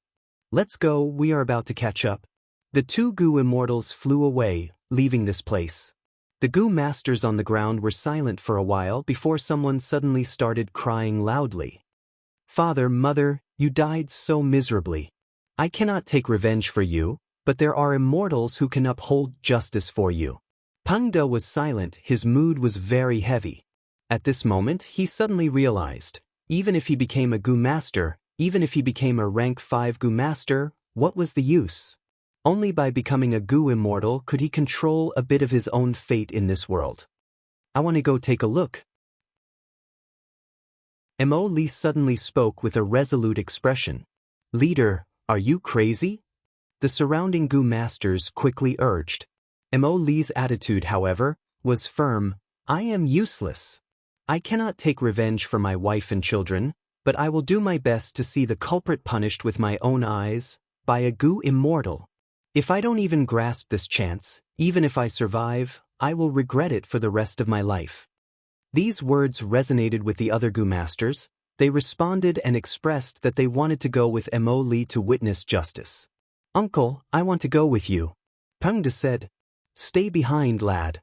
Let's go, we are about to catch up. The two Goo Immortals flew away, leaving this place. The Goo Masters on the ground were silent for a while before someone suddenly started crying loudly. Father, Mother, you died so miserably. I cannot take revenge for you, but there are immortals who can uphold justice for you. Peng De was silent, his mood was very heavy. At this moment, he suddenly realized, even if he became a Gu Master, even if he became a rank 5 Gu Master, what was the use? Only by becoming a Gu Immortal could he control a bit of his own fate in this world. I want to go take a look. Mo Li suddenly spoke with a resolute expression. Leader, are you crazy? The surrounding Gu Masters quickly urged. Mo Li's attitude, however, was firm. I am useless. I cannot take revenge for my wife and children, but I will do my best to see the culprit punished with my own eyes, by a Gu Immortal. If I don't even grasp this chance, even if I survive, I will regret it for the rest of my life. These words resonated with the other Gu Masters. They responded and expressed that they wanted to go with Mo Li to witness justice. Uncle, I want to go with you. Peng De said. Stay behind, lad.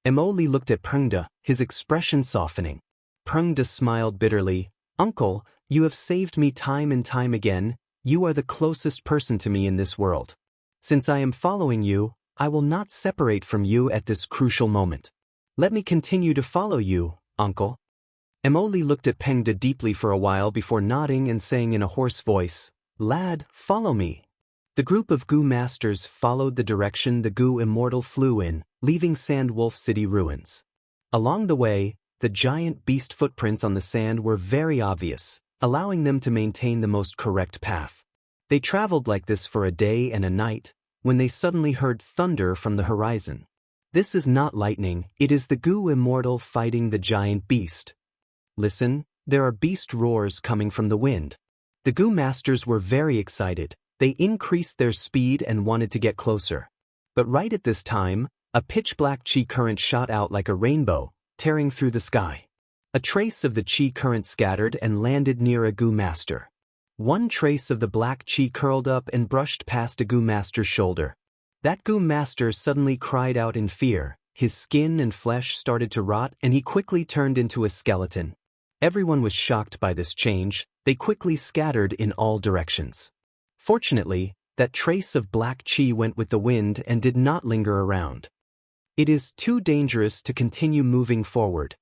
Mo Li looked at Peng De, his expression softening. Peng De smiled bitterly. Uncle, you have saved me time and time again. You are the closest person to me in this world. Since I am following you, I will not separate from you at this crucial moment. Let me continue to follow you, uncle. Mo Li looked at Peng De deeply for a while before nodding and saying in a hoarse voice, Lad, follow me. The group of Gu Masters followed the direction the Gu Immortal flew in, leaving Sandwolf City ruins. Along the way, the giant beast footprints on the sand were very obvious, allowing them to maintain the most correct path. They traveled like this for a day and a night, when they suddenly heard thunder from the horizon. This is not lightning, it is the Gu Immortal fighting the giant beast. Listen, there are beast roars coming from the wind. The Gu Masters were very excited. They increased their speed and wanted to get closer. But right at this time, a pitch-black chi current shot out like a rainbow, tearing through the sky. A trace of the chi current scattered and landed near a Gu Master. One trace of the black chi curled up and brushed past a Gu Master's shoulder. That Gu Master suddenly cried out in fear. His skin and flesh started to rot and he quickly turned into a skeleton. Everyone was shocked by this change. They quickly scattered in all directions. Fortunately, that trace of black chi went with the wind and did not linger around. It is too dangerous to continue moving forward.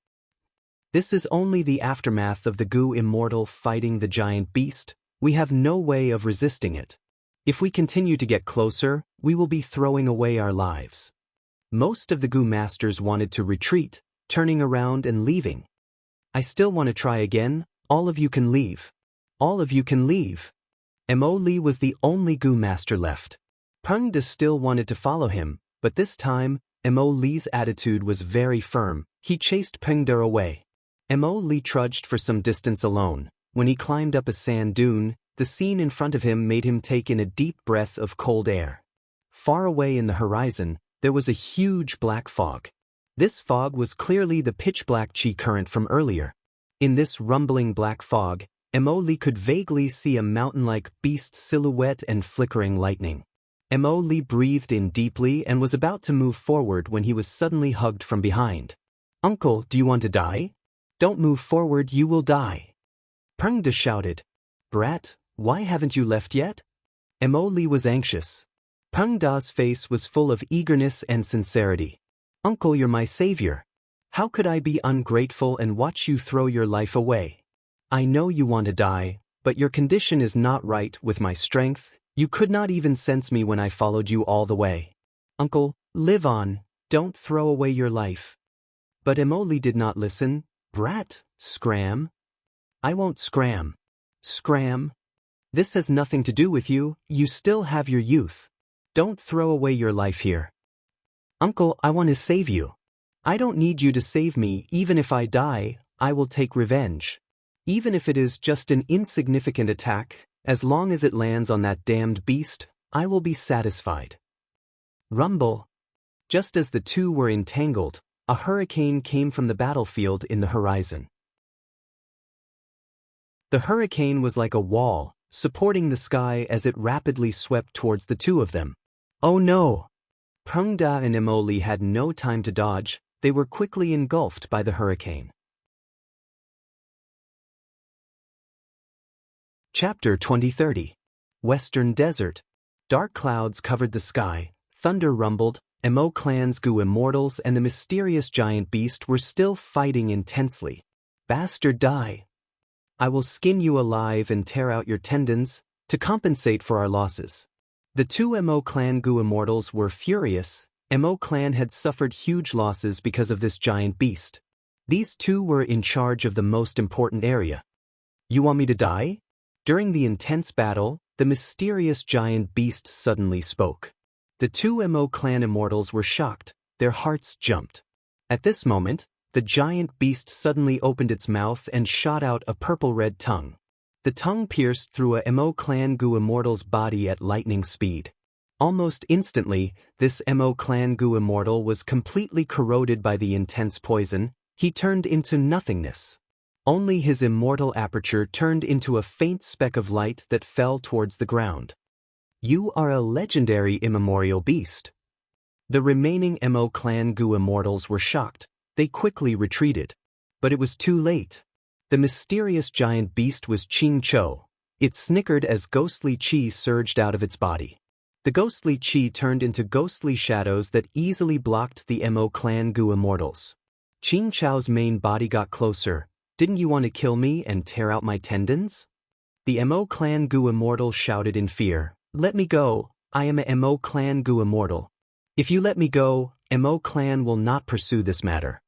This is only the aftermath of the Gu Immortal fighting the giant beast. We have no way of resisting it. If we continue to get closer, we will be throwing away our lives. Most of the Gu Masters wanted to retreat, turning around and leaving. I still want to try again. All of you can leave. All of you can leave. Mo Li was the only Gu Master left. Peng De still wanted to follow him, but this time, Mo Li's attitude was very firm. He chased Peng De away. Mo Li trudged for some distance alone. When he climbed up a sand dune, the scene in front of him made him take in a deep breath of cold air. Far away in the horizon, there was a huge black fog. This fog was clearly the pitch-black chi current from earlier. In this rumbling black fog, Mo Li could vaguely see a mountain-like beast silhouette and flickering lightning. Mo Li breathed in deeply and was about to move forward when he was suddenly hugged from behind. Uncle, do you want to die? Don't move forward, you will die. Peng De shouted. Brat, why haven't you left yet? Mo Li was anxious. Peng De's face was full of eagerness and sincerity. Uncle, you're my savior. How could I be ungrateful and watch you throw your life away? I know you want to die, but your condition is not right with my strength. You could not even sense me when I followed you all the way. Uncle, live on, don't throw away your life. But Mo Li did not listen. Brat, scram. I won't scram. Scram. This has nothing to do with you, you still have your youth. Don't throw away your life here. Uncle, I want to save you. I don't need you to save me, even if I die, I will take revenge. Even if it is just an insignificant attack, as long as it lands on that damned beast, I will be satisfied. Rumble. Just as the two were entangled, a hurricane came from the battlefield in the horizon. The hurricane was like a wall, supporting the sky as it rapidly swept towards the two of them. Oh no! Peng De and Mo Li had no time to dodge, they were quickly engulfed by the hurricane. Chapter 2030. Western Desert. Dark clouds covered the sky, thunder rumbled, Mo Clan's Gu Immortals and the mysterious giant beast were still fighting intensely. Bastard, die! I will skin you alive and tear out your tendons to compensate for our losses. The two Mo Clan Gu Immortals were furious. Mo Clan had suffered huge losses because of this giant beast. These two were in charge of the most important area. You want me to die? During the intense battle, the mysterious giant beast suddenly spoke. The two Mo Clan Immortals were shocked, their hearts jumped. At this moment, the giant beast suddenly opened its mouth and shot out a purple-red tongue. The tongue pierced through a Mo Clan Gu Immortal's body at lightning speed. Almost instantly, this Mo Clan Gu Immortal was completely corroded by the intense poison. He turned into nothingness. Only his immortal aperture turned into a faint speck of light that fell towards the ground. You are a legendary immemorial beast. The remaining Mo Clan Gu Immortals were shocked. They quickly retreated. But it was too late. The mysterious giant beast was Ching Cho. It snickered as ghostly chi surged out of its body. The ghostly chi turned into ghostly shadows that easily blocked the Mo Clan Gu Immortals. Ching Cho's main body got closer. Didn't you want to kill me and tear out my tendons? The Mo Clan Gu Immortal shouted in fear. Let me go, I am a Mo Clan Gu Immortal. If you let me go, Mo Clan will not pursue this matter.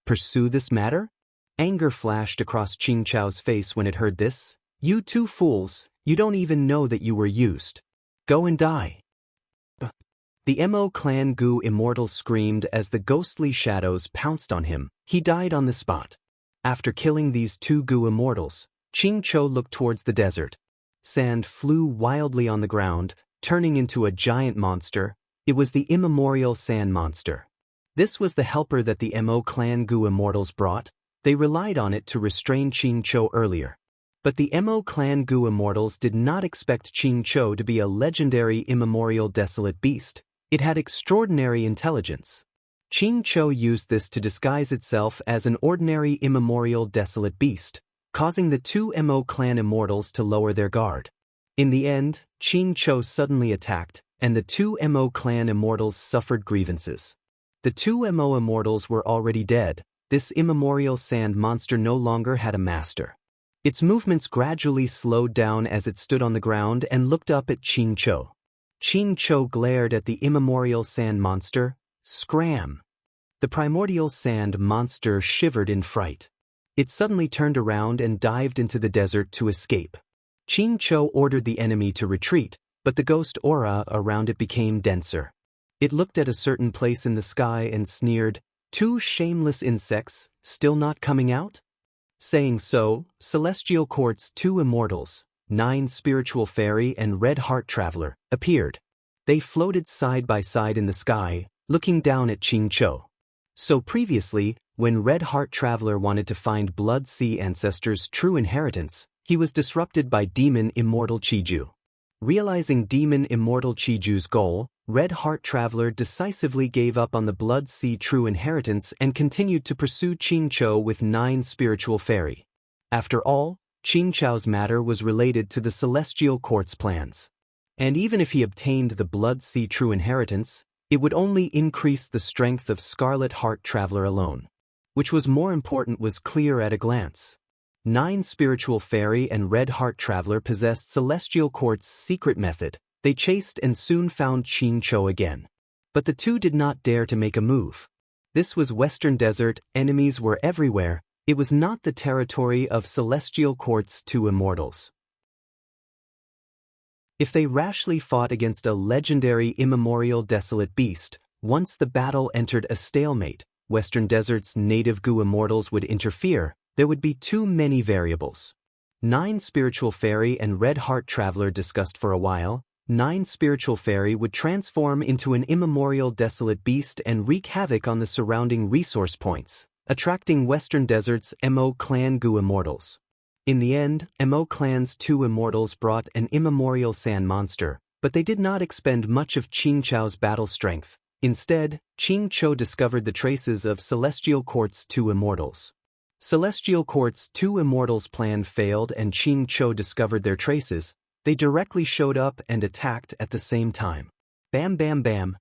Pursue this matter? Anger flashed across Ching Cho's face when it heard this. You two fools, you don't even know that you were used. Go and die. The Mo Clan Gu Immortal screamed as the ghostly shadows pounced on him. He died on the spot. After killing these two Gu Immortals, Ching Cho looked towards the desert. Sand flew wildly on the ground, turning into a giant monster. It was the immemorial sand monster. This was the helper that the Mo Clan Gu Immortals brought. They relied on it to restrain Ching Cho earlier. But the Mo Clan Gu Immortals did not expect Ching Cho to be a legendary immemorial desolate beast. It had extraordinary intelligence. Ching Cho used this to disguise itself as an ordinary immemorial desolate beast, causing the two Mo Clan Immortals to lower their guard. In the end, Ching Cho suddenly attacked, and the two Mo Clan Immortals suffered grievances. The two Mo Immortals were already dead. This immemorial sand monster no longer had a master. Its movements gradually slowed down as it stood on the ground and looked up at Ching Cho. Ching Cho glared at the immemorial sand monster. Scram! The primordial sand monster shivered in fright. It suddenly turned around and dived into the desert to escape. Ching Cho ordered the enemy to retreat, but the ghost aura around it became denser. It looked at a certain place in the sky and sneered, "Two shameless insects, still not coming out?" Saying so, Celestial Court's two immortals, 9 Spiritual Fairy and Red Heart Traveler, appeared. They floated side by side in the sky, looking down at Ching Cho. So previously, when Red Heart Traveler wanted to find Blood Sea Ancestors' true inheritance, he was disrupted by Demon Immortal Chiju. Realizing Demon Immortal Chiju's goal, Red Heart Traveler decisively gave up on the Blood Sea true inheritance and continued to pursue Ching Cho with 9 Spiritual Fairy. After all, Ching Cho's matter was related to the Celestial Court's plans. And even if he obtained the Blood Sea true inheritance, it would only increase the strength of Scarlet Heart Traveler alone. Which was more important was clear at a glance. 9 Spiritual Fairy and Red Heart Traveler possessed Celestial Court's secret method. They chased and soon found Ching Cho again. But the two did not dare to make a move. This was Western Desert, enemies were everywhere. It was not the territory of Celestial Court's two immortals. If they rashly fought against a legendary immemorial desolate beast, once the battle entered a stalemate, Western Desert's native Gu immortals would interfere. There would be too many variables. 9 Spiritual Fairy and Red Heart Traveler discussed for a while. 9 Spiritual Fairy would transform into an immemorial desolate beast and wreak havoc on the surrounding resource points, attracting Western Desert's Mo Clan Gu immortals. In the end, Mo Clan's two immortals brought an immemorial sand monster, but they did not expend much of Ching Cho's battle strength. Instead, Ching Cho discovered the traces of Celestial Court's two immortals. Celestial Court's two immortals' plan failed and Ching Cho discovered their traces. They directly showed up and attacked at the same time. Bam bam bam.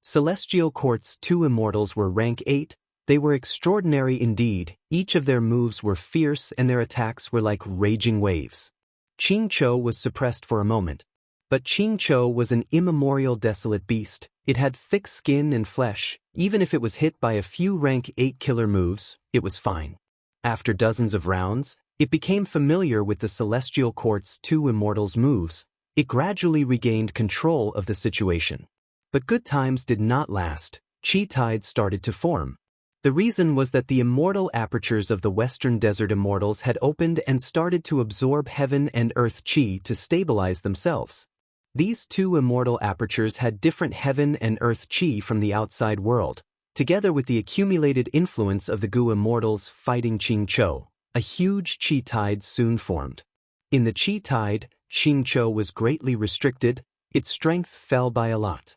Celestial Court's two immortals were rank 8, they were extraordinary indeed, each of their moves were fierce and their attacks were like raging waves. Ching Cho was suppressed for a moment. But Ching Cho was an immemorial desolate beast, it had thick skin and flesh, even if it was hit by a few rank 8 killer moves, it was fine. After dozens of rounds, it became familiar with the Celestial Court's two immortals' moves, it gradually regained control of the situation. But good times did not last, chi tides started to form. The reason was that the immortal apertures of the Western Desert Immortals had opened and started to absorb heaven and earth chi to stabilize themselves. These two immortal apertures had different heaven and earth chi from the outside world, together with the accumulated influence of the Gu immortals fighting Ching Cho. A huge chi tide soon formed. In the chi tide, Ching Cho was greatly restricted, its strength fell by a lot.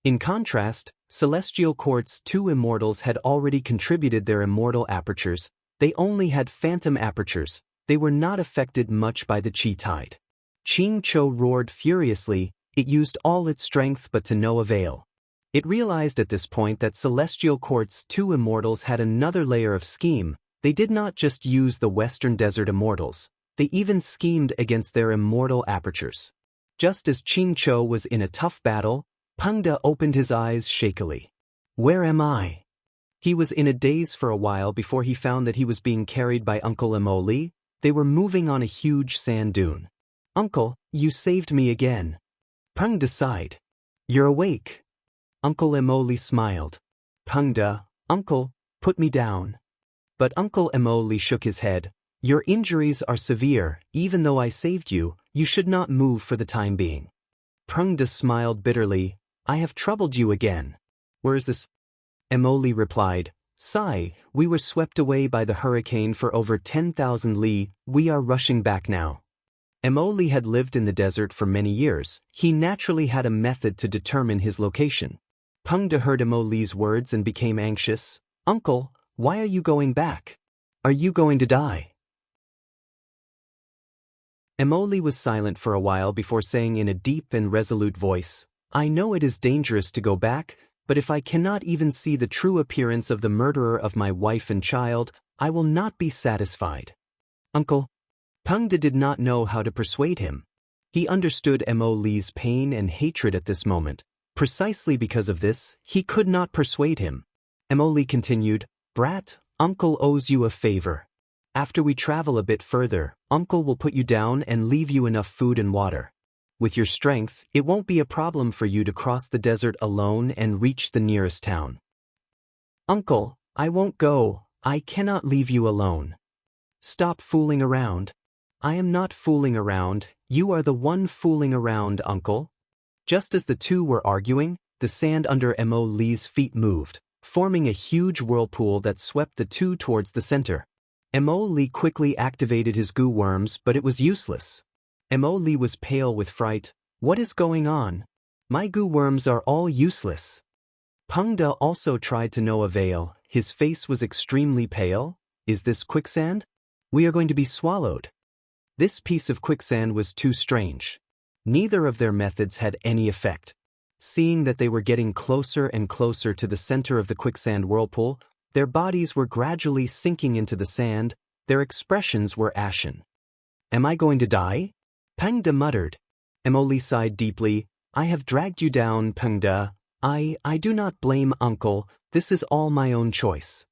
In contrast, Celestial Court's two immortals had already contributed their immortal apertures, they only had phantom apertures, they were not affected much by the chi tide. Ching Cho roared furiously, it used all its strength but to no avail. It realized at this point that Celestial Court's two immortals had another layer of scheme, they did not just use the Western Desert Immortals, they even schemed against their immortal apertures. Just as Ching Cho was in a tough battle, Pengde opened his eyes shakily. Where am I? He was in a daze for a while before he found that he was being carried by Uncle Emoli, they were moving on a huge sand dune. Uncle, you saved me again. Pengde sighed. You're awake. Uncle Emoli smiled. Pengde, Uncle, put me down. But Uncle Emoli shook his head. Your injuries are severe, even though I saved you, you should not move for the time being. Pengde smiled bitterly. I have troubled you again. Where is this? Emoli replied. Sigh, we were swept away by the hurricane for over 10,000 li, we are rushing back now. Emoli had lived in the desert for many years, he naturally had a method to determine his location. Pengde heard Emoli's words and became anxious. Uncle, why are you going back? Are you going to die? Emoli was silent for a while before saying in a deep and resolute voice, I know it is dangerous to go back, but if I cannot even see the true appearance of the murderer of my wife and child, I will not be satisfied. Uncle. Pengde did not know how to persuade him. He understood Emoli's pain and hatred at this moment. Precisely because of this, he could not persuade him. Emoli continued, Brat, Uncle owes you a favor. After we travel a bit further, Uncle will put you down and leave you enough food and water. With your strength, it won't be a problem for you to cross the desert alone and reach the nearest town. Uncle, I won't go, I cannot leave you alone. Stop fooling around. I am not fooling around, you are the one fooling around, Uncle. Just as the two were arguing, the sand under Emoli's feet moved, forming a huge whirlpool that swept the two towards the center. Emoli quickly activated his goo worms, but it was useless. Emoli was pale with fright. What is going on? My goo worms are all useless. Pengde also tried to no avail, his face was extremely pale. Is this quicksand? We are going to be swallowed. This piece of quicksand was too strange. Neither of their methods had any effect. Seeing that they were getting closer and closer to the center of the quicksand whirlpool, their bodies were gradually sinking into the sand, their expressions were ashen. Am I going to die? Pengde muttered. Emoli sighed deeply. I have dragged you down, Pengde. I do not blame Uncle, this is all my own choice.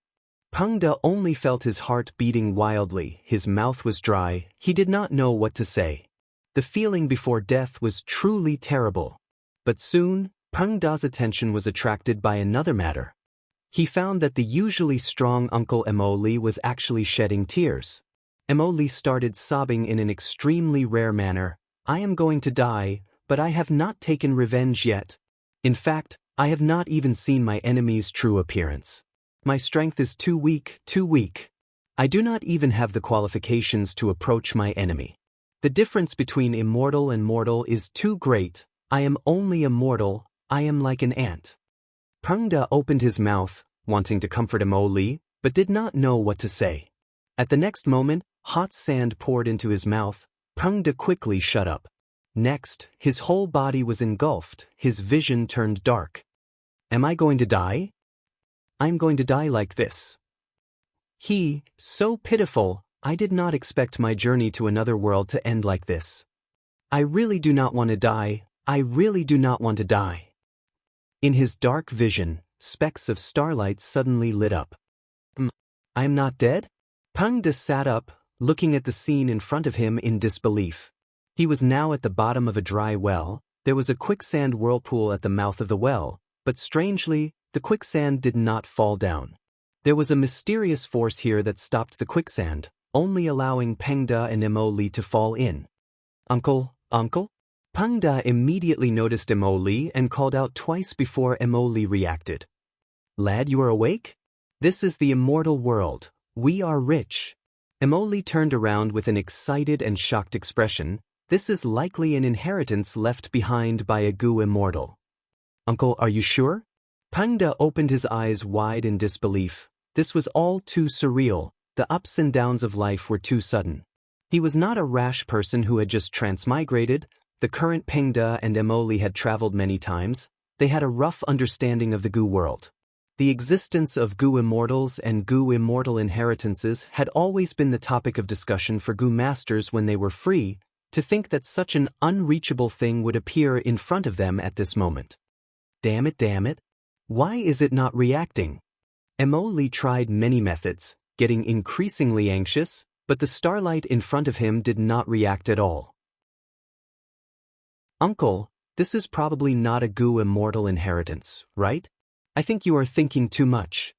Pengde only felt his heart beating wildly, his mouth was dry, he did not know what to say. The feeling before death was truly terrible. But soon, Pengde's attention was attracted by another matter. He found that the usually strong Uncle Emoli was actually shedding tears. Emoli started sobbing in an extremely rare manner. I am going to die, but I have not taken revenge yet. In fact, I have not even seen my enemy's true appearance. My strength is too weak, too weak. I do not even have the qualifications to approach my enemy. The difference between immortal and mortal is too great. I am only a mortal, I am like an ant. Pengde opened his mouth, wanting to comfort Emoli, but did not know what to say. At the next moment, hot sand poured into his mouth. Pengde quickly shut up. Next, his whole body was engulfed, his vision turned dark. Am I going to die? I'm going to die like this. So pitiful, I did not expect my journey to another world to end like this. I really do not want to die, I really do not want to die. In his dark vision, specks of starlight suddenly lit up. I'm not dead? Pengda sat up, looking at the scene in front of him in disbelief. He was now at the bottom of a dry well. There was a quicksand whirlpool at the mouth of the well, but strangely, the quicksand did not fall down. There was a mysterious force here that stopped the quicksand, only allowing Pengda and Emoli to fall in. Uncle, uncle? Pengda immediately noticed Emoli and called out twice before Emoli reacted. Lad, you are awake? This is the immortal world. We are rich. Emoli turned around with an excited and shocked expression. This is likely an inheritance left behind by a Gu immortal. Uncle, are you sure? Pengda opened his eyes wide in disbelief. This was all too surreal. The ups and downs of life were too sudden. He was not a rash person who had just transmigrated. The current Pengda and Emoli had traveled many times. They had a rough understanding of the Gu world. The existence of Gu immortals and Gu immortal inheritances had always been the topic of discussion for Gu masters when they were free. To think that such an unreachable thing would appear in front of them at this moment. Damn it. Why is it not reacting? Emoli tried many methods, getting increasingly anxious, but the starlight in front of him did not react at all. Uncle, this is probably not a Gu immortal inheritance, right? I think you are thinking too much.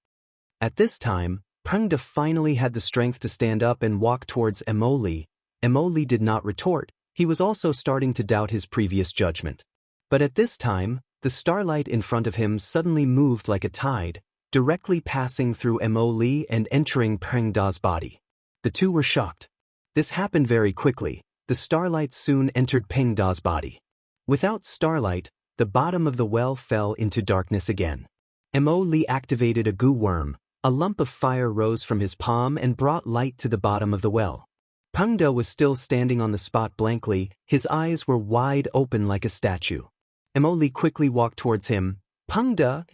At this time, Pengda finally had the strength to stand up and walk towards Emoli. Emoli did not retort. He was also starting to doubt his previous judgment. But at this time, the starlight in front of him suddenly moved like a tide, directly passing through Emoli and entering Pengda's body. The two were shocked. This happened very quickly. The starlight soon entered Pengda's body. Without starlight, the bottom of the well fell into darkness again. Emoli activated a Gu worm. A lump of fire rose from his palm and brought light to the bottom of the well. Pengda was still standing on the spot blankly. His eyes were wide open like a statue. Emoli quickly walked towards him. Pengda,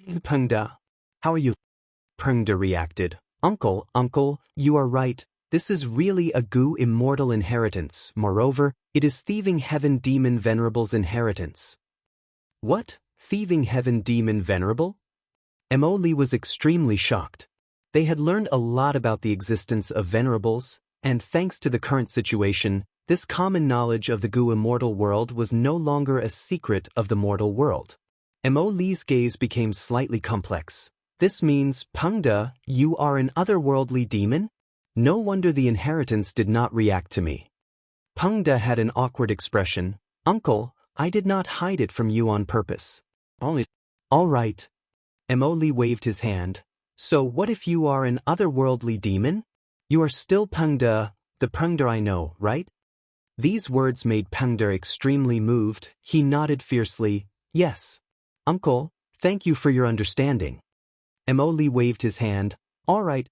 how are you? Pengda reacted. Uncle, you are right. This is really a Gu immortal inheritance. Moreover, it is Thieving Heaven Demon Venerable's inheritance. What? Thieving Heaven Demon Venerable? Emoli was extremely shocked. They had learned a lot about the existence of venerables, and thanks to the current situation, this common knowledge of the Gu immortal world was no longer a secret of the mortal world. Emoli's gaze became slightly complex. This means, Pengda, you are an otherworldly demon? No wonder the inheritance did not react to me. Pengda had an awkward expression. Uncle, I did not hide it from you on purpose. All right. Emoli waved his hand. So what if you are an otherworldly demon? You are still Pengda, the Pengda I know, right? These words made Pengda extremely moved. He nodded fiercely. Yes. Uncle, thank you for your understanding. Emoli waved his hand. All right,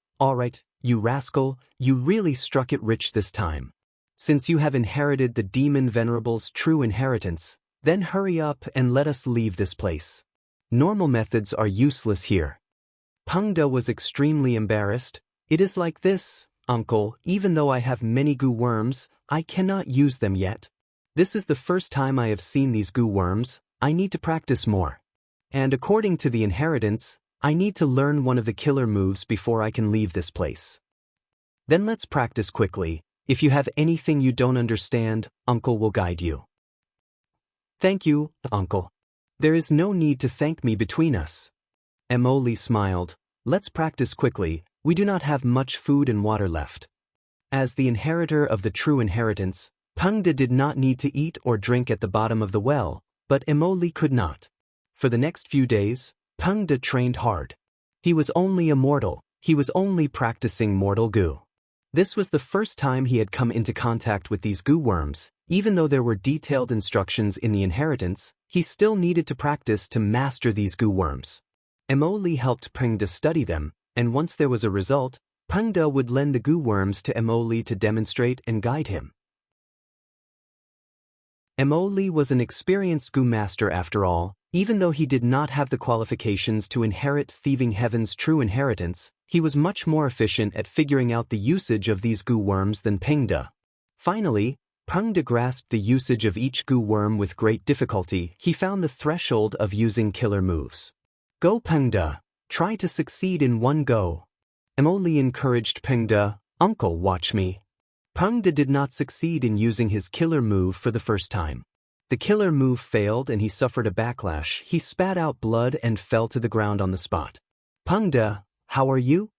you rascal, you really struck it rich this time. Since you have inherited the Demon Venerable's true inheritance, then hurry up and let us leave this place. Normal methods are useless here. Pengda was extremely embarrassed. It is like this, Uncle, even though I have many Gu worms, I cannot use them yet. This is the first time I have seen these Gu worms. I need to practice more. And according to the inheritance, I need to learn one of the killer moves before I can leave this place. Then let's practice quickly. If you have anything you don't understand, Uncle will guide you. Thank you, Uncle. There is no need to thank me between us. Emoli smiled. Let's practice quickly. We do not have much food and water left. As the inheritor of the true inheritance, Pengda did not need to eat or drink at the bottom of the well, but Emoli could not. For the next few days, Pengda trained hard. He was only a mortal. He was only practicing mortal Gu. This was the first time he had come into contact with these Gu worms. Even though there were detailed instructions in the inheritance, he still needed to practice to master these Gu worms. Emoli helped Pengda study them, and once there was a result, Pengda would lend the Gu worms to Emoli to demonstrate and guide him. Emoli was an experienced Gu master after all. Even though he did not have the qualifications to inherit thieving heaven's true inheritance, he was much more efficient at figuring out the usage of these goo worms than Pengda. Finally, Pengda grasped the usage of each goo worm with great difficulty. He found the threshold of using killer moves. Go Pengda, try to succeed in one go. Emily encouraged Pengda, Uncle, watch me. Pengda did not succeed in using his killer move for the first time. The killer move failed and he suffered a backlash. He spat out blood and fell to the ground on the spot. Pengda, how are you?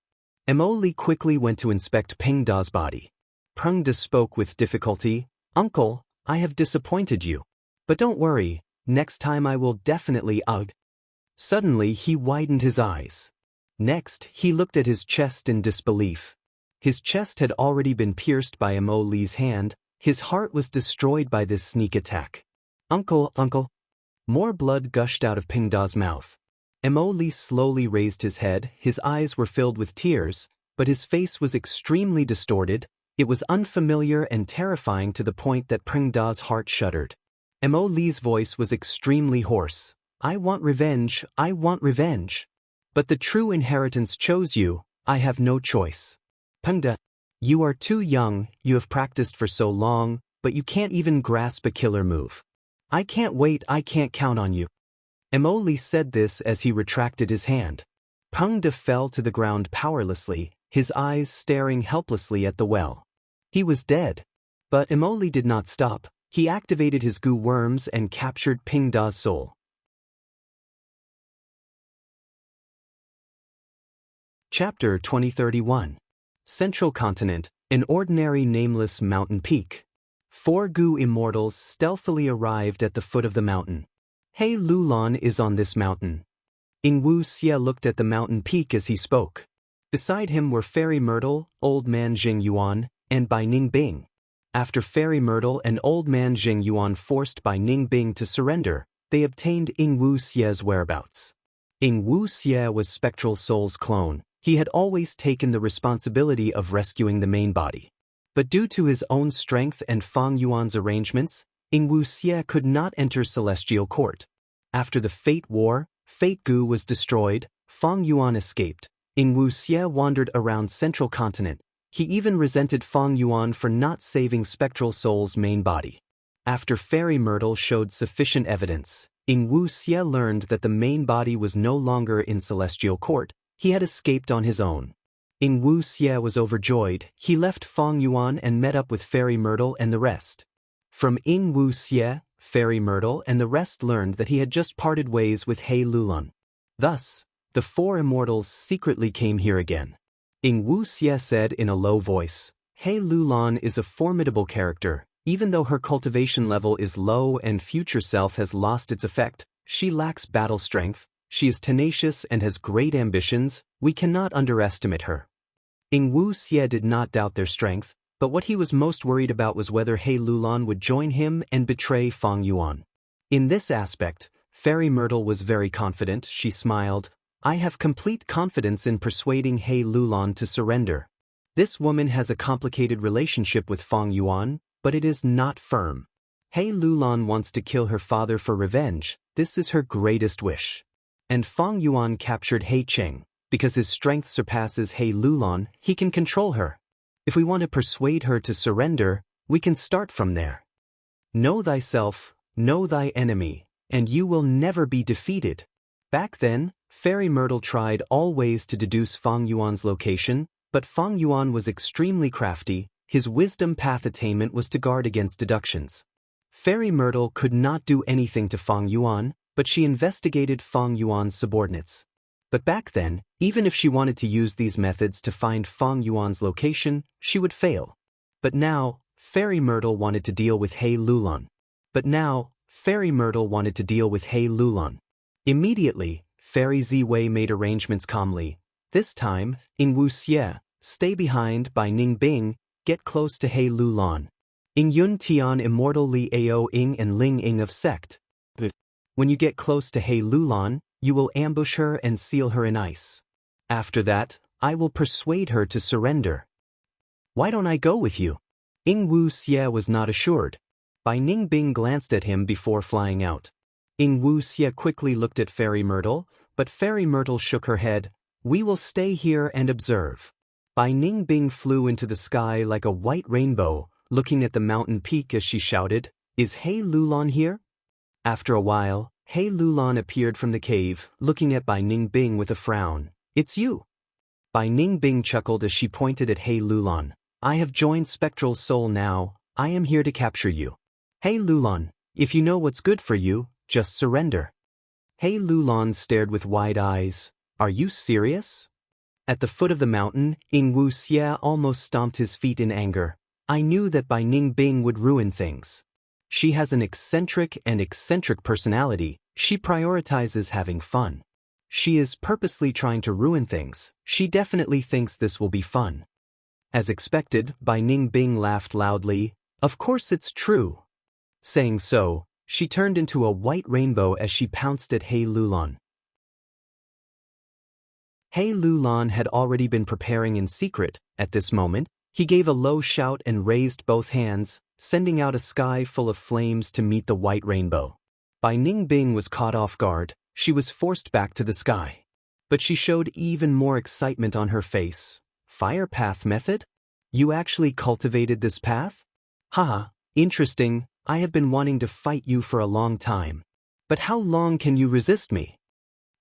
Emily quickly went to inspect Pengda's body. Pengda spoke with difficulty, Uncle, I have disappointed you. But don't worry, next time I will definitely ugh. Suddenly he widened his eyes. Next, he looked at his chest in disbelief. His chest had already been pierced by Emily's hand. His heart was destroyed by this sneak attack. Uncle. More blood gushed out of Pengda's mouth. Emily slowly raised his head. His eyes were filled with tears, but his face was extremely distorted. It was unfamiliar and terrifying to the point that Pengda's heart shuddered. Emily's voice was extremely hoarse. I want revenge. But the true inheritance chose you. I have no choice. Pengda, you are too young, you have practiced for so long, but you can't even grasp a killer move. I can't wait, I can't count on you. Emoli said this as he retracted his hand. Pengda fell to the ground powerlessly, his eyes staring helplessly at the well. He was dead. But Emoli did not stop. He activated his goo worms and captured Pengda's soul. Chapter 2031. Central Continent, an ordinary nameless mountain peak. 4 goo immortals stealthily arrived at the foot of the mountain. He Lulan is on this mountain. Ingwu Xie looked at the mountain peak as he spoke. Beside him were Fairy Myrtle, Old Man Jing Yuan, and Bai Ning Bing. After Fairy Myrtle and Old Man Jing Yuan forced Bai Ning Bing to surrender, they obtained Ingwu Xie's whereabouts. Ingwu Xie was Spectral Soul's clone. He had always taken the responsibility of rescuing the main body. But due to his own strength and Fang Yuan's arrangements, Ingwu Xie could not enter Celestial Court. After the Fate War, Fate Gu was destroyed, Fang Yuan escaped. Ingwu Xie wandered around Central Continent. He even resented Fang Yuan for not saving Spectral Soul's main body. After Fairy Myrtle showed sufficient evidence, Ingwu Xie learned that the main body was no longer in Celestial Court. He had escaped on his own. Ingwu Xie was overjoyed. He left Fang Yuan and met up with Fairy Myrtle and the rest. From Ingwu Xie, Fairy Myrtle and the rest learned that he had just parted ways with He Lulan. Thus, the 4 immortals secretly came here again. Ingwu Xie said in a low voice, He Lulan is a formidable character. Even though her cultivation level is low and future self has lost its effect, she lacks battle strength. She is tenacious and has great ambitions. We cannot underestimate her. Ingwu Xie did not doubt their strength, but what he was most worried about was whether He Lulan would join him and betray Fang Yuan. In this aspect, Fairy Myrtle was very confident. She smiled. I have complete confidence in persuading He Lulan to surrender. This woman has a complicated relationship with Fang Yuan, but it is not firm. He Lulan wants to kill her father for revenge. This is her greatest wish. And Fang Yuan captured He Cheng. Because his strength surpasses He Lulan, he can control her. If we want to persuade her to surrender, we can start from there. Know thyself, know thy enemy, and you will never be defeated. Back then, Fairy Myrtle tried all ways to deduce Fang Yuan's location, but Fang Yuan was extremely crafty. His wisdom path attainment was to guard against deductions. Fairy Myrtle could not do anything to Fang Yuan, but she investigated Fang Yuan's subordinates. But back then, even if she wanted to use these methods to find Fang Yuan's location, she would fail. But now, Fairy Myrtle wanted to deal with He Lulan. Immediately, Fairy Ziwei made arrangements calmly. This time, Ingwu Xie, stay behind by Ning Bing, get close to He Lulan. Ing Yun Tian Immortal Li Ao Ing and Ling Ing of Sect. When you get close to He Lulan, you will ambush her and seal her in ice. After that, I will persuade her to surrender. Why don't I go with you? Ingwu Xie was not assured. Bai Ning Bing glanced at him before flying out. Ing Wu Xie quickly looked at Fairy Myrtle, but Fairy Myrtle shook her head. We will stay here and observe. Bai Ningbing flew into the sky like a white rainbow, looking at the mountain peak as she shouted, Is He Lulan here? After a while, He Lulan appeared from the cave, looking at Bai Ningbing with a frown. It's you. Bai Ningbing chuckled as she pointed at He Lulan. I have joined Spectral Soul now, I am here to capture you. He Lulan, if you know what's good for you, just surrender. He Lulan stared with wide eyes. Are you serious? At the foot of the mountain, Ing Wu Xie almost stomped his feet in anger. I knew that Bai Ningbing would ruin things. She has an eccentric personality, she prioritizes having fun. She is purposely trying to ruin things, she definitely thinks this will be fun. As expected, Bai Ningbing laughed loudly. Of course it's true. Saying so, she turned into a white rainbow as she pounced at He Lulan. He Lulan had already been preparing in secret. At this moment, he gave a low shout and raised both hands, sending out a sky full of flames to meet the white rainbow. Bai Ningbing was caught off guard, she was forced back to the sky. But she showed even more excitement on her face. Fire path method? You actually cultivated this path? Haha, interesting, I have been wanting to fight you for a long time. But how long can you resist me?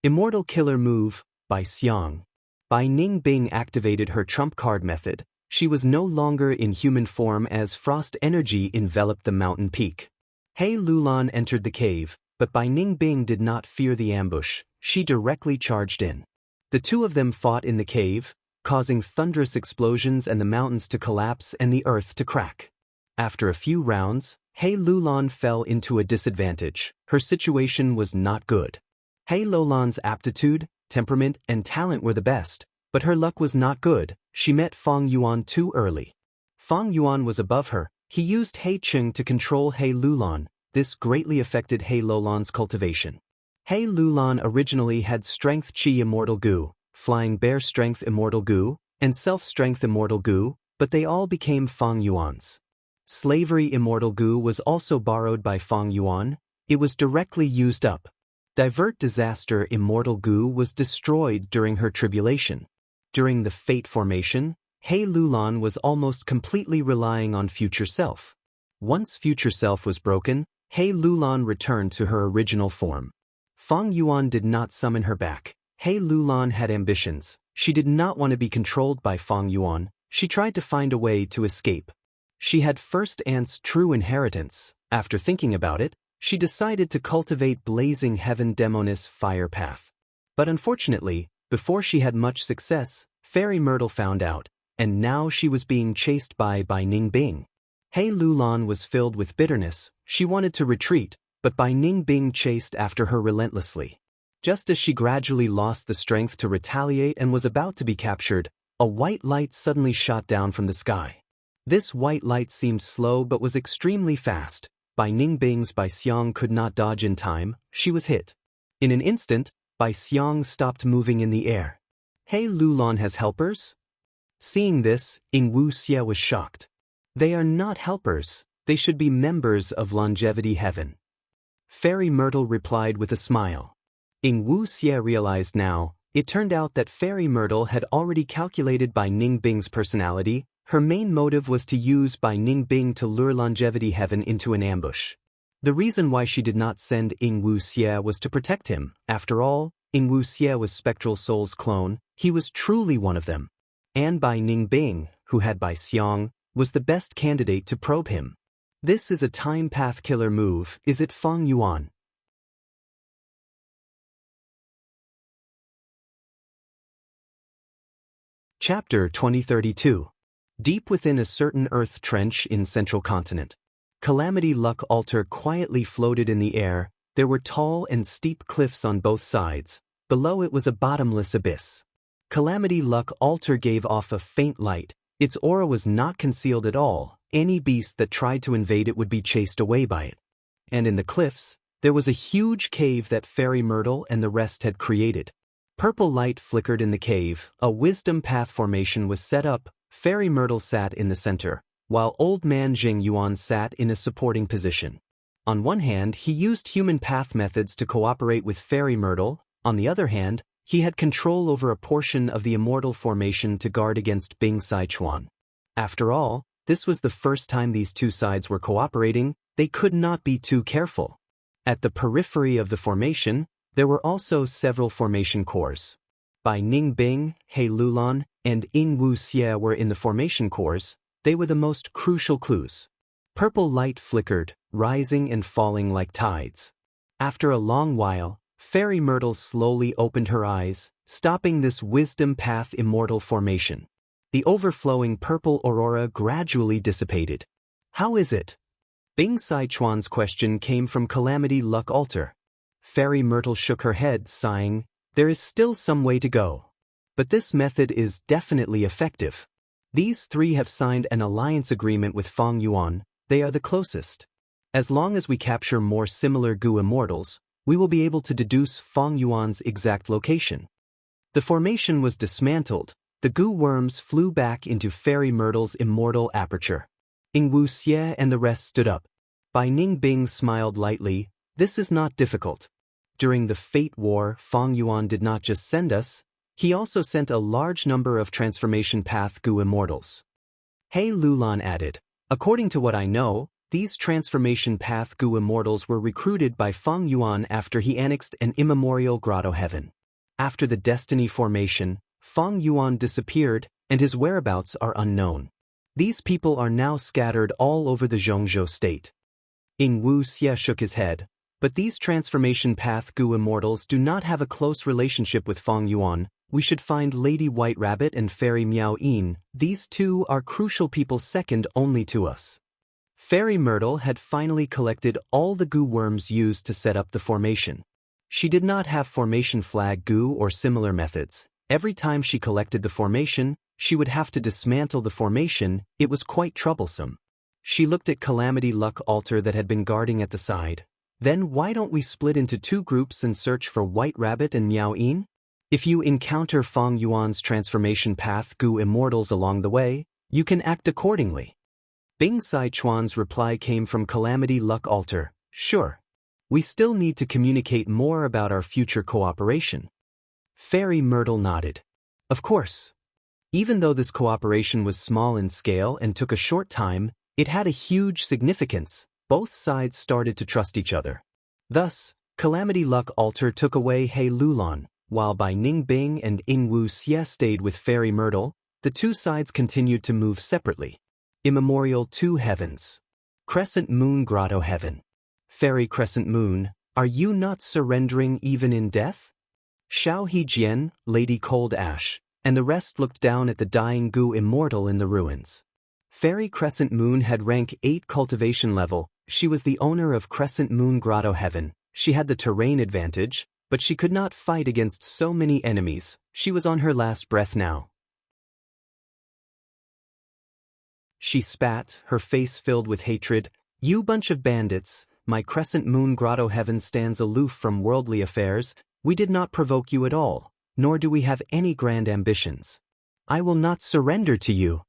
Immortal Killer Move, by Xiang. Bai Ningbing activated her trump card method. She was no longer in human form as frost energy enveloped the mountain peak. He Lulan entered the cave, but Bai Ningbing did not fear the ambush. She directly charged in. The two of them fought in the cave, causing thunderous explosions and the mountains to collapse and the earth to crack. After a few rounds, He Lulan fell into a disadvantage. Her situation was not good. He Lulan's aptitude, temperament, and talent were the best, but her luck was not good. She met Fang Yuan too early. Fang Yuan was above her. He used He Cheng to control He Lulan. This greatly affected He Lulan's cultivation. He Lulan originally had Strength Qi Immortal Gu, Flying Bear Strength Immortal Gu, and Self Strength Immortal Gu, but they all became Fang Yuan's. Slavery Immortal Gu was also borrowed by Fang Yuan. It was directly used up. Divert Disaster Immortal Gu was destroyed during her tribulation. During the Fate formation, He Lulan was almost completely relying on Future Self. Once Future Self was broken, He Lulan returned to her original form. Fang Yuan did not summon her back. He Lulan had ambitions. She did not want to be controlled by Fang Yuan. She tried to find a way to escape. She had First Ant's true inheritance. After thinking about it, she decided to cultivate Blazing Heaven Demonis Fire Path. But unfortunately, before she had much success, Fairy Myrtle found out, and now she was being chased by Bai Ningbing. He Lulan was filled with bitterness. She wanted to retreat, but Bai Ningbing chased after her relentlessly. Just as she gradually lost the strength to retaliate and was about to be captured, a white light suddenly shot down from the sky. This white light seemed slow but was extremely fast. Bai Ningbing's Bai Xiang could not dodge in time, she was hit. In an instant, Bai Xiang stopped moving in the air. He Lulan has helpers? Seeing this, Ing Wu Xie was shocked. They are not helpers, they should be members of Longevity Heaven. Fairy Myrtle replied with a smile. Ing Wu Xie realized now, it turned out that Fairy Myrtle had already calculated Bai Ningbing's personality. Her main motive was to use Bai Ningbing to lure Longevity Heaven into an ambush. The reason why she did not send Ing Wu Xie was to protect him. After all, Ing Wu Xie was Spectral Soul's clone, he was truly one of them. And Bai Ningbing, who had Bai Xiang, was the best candidate to probe him. This is a time path killer move, is it Fang Yuan? Chapter 2032. Deep within a certain earth trench in Central Continent, Calamity Luck Altar quietly floated in the air. There were tall and steep cliffs on both sides. Below it was a bottomless abyss. Calamity Luck Altar gave off a faint light. Its aura was not concealed at all. Any beast that tried to invade it would be chased away by it. And in the cliffs, there was a huge cave that Fairy Myrtle and the rest had created. Purple light flickered in the cave. A wisdom path formation was set up. Fairy Myrtle sat in the center, while Old Man Jing Yuan sat in a supporting position. On one hand, he used human path methods to cooperate with Fairy Myrtle. On the other hand, he had control over a portion of the immortal formation to guard against Bing Sichuan. After all, this was the first time these two sides were cooperating. They could not be too careful. At the periphery of the formation, there were also several formation cores. Bai Ning Bing, He Lulan, and Ing Wu Xie were in the formation cores. They were the most crucial clues. Purple light flickered, rising and falling like tides. After a long while, Fairy Myrtle slowly opened her eyes, stopping this wisdom path immortal formation. The overflowing purple aurora gradually dissipated. How is it? Bing Sichuan's question came from Calamity Luck Altar. Fairy Myrtle shook her head, sighing, there is still some way to go. But this method is definitely effective. These three have signed an alliance agreement with Feng Yuan. They are the closest. As long as we capture more similar Gu immortals, we will be able to deduce Feng Yuan's exact location. The formation was dismantled. The Gu worms flew back into Fairy Myrtle's immortal aperture. Ing Wu Xie and the rest stood up. Bai Ning Bing smiled lightly. This is not difficult. During the Fate War, Feng Yuan did not just send us, he also sent a large number of transformation path Gu immortals. He Lulan added, according to what I know, these transformation path Gu immortals were recruited by Feng Yuan after he annexed an immemorial grotto heaven. After the destiny formation, Feng Yuan disappeared, and his whereabouts are unknown. These people are now scattered all over the Zhongzhou state. Ing Wu Xie shook his head, but these transformation path Gu immortals do not have a close relationship with Feng Yuan. We should find Lady White Rabbit and Fairy Miao Yin. These two are crucial people second only to us. Fairy Myrtle had finally collected all the Gu worms used to set up the formation. She did not have formation flag Gu or similar methods. Every time she collected the formation, she would have to dismantle the formation. It was quite troublesome. She looked at Calamity Luck Altar that had been guarding at the side. Then why don't we split into two groups and search for White Rabbit and Miao Yin? If you encounter Feng Yuan's transformation path Gu immortals along the way, you can act accordingly. Bing Sichuan's reply came from Calamity Luck Altar. Sure. We still need to communicate more about our future cooperation. Fairy Myrtle nodded. Of course. Even though this cooperation was small in scale and took a short time, it had a huge significance. Both sides started to trust each other. Thus, Calamity Luck Altar took away He Lulan, while Bai Ning Bing and Ing Wu Xie stayed with Fairy Myrtle. The two sides continued to move separately. Immemorial Two Heavens. Crescent Moon Grotto Heaven. Fairy Crescent Moon, are you not surrendering even in death? Xiao Hejian, Lady Cold Ash, and the rest looked down at the dying Gu immortal in the ruins. Fairy Crescent Moon had rank 8 cultivation level. She was the owner of Crescent Moon Grotto Heaven. She had the terrain advantage, but she could not fight against so many enemies. She was on her last breath now. She spat, her face filled with hatred. You bunch of bandits, my Crescent Moon Grotto Heaven stands aloof from worldly affairs. We did not provoke you at all, nor do we have any grand ambitions. I will not surrender to you.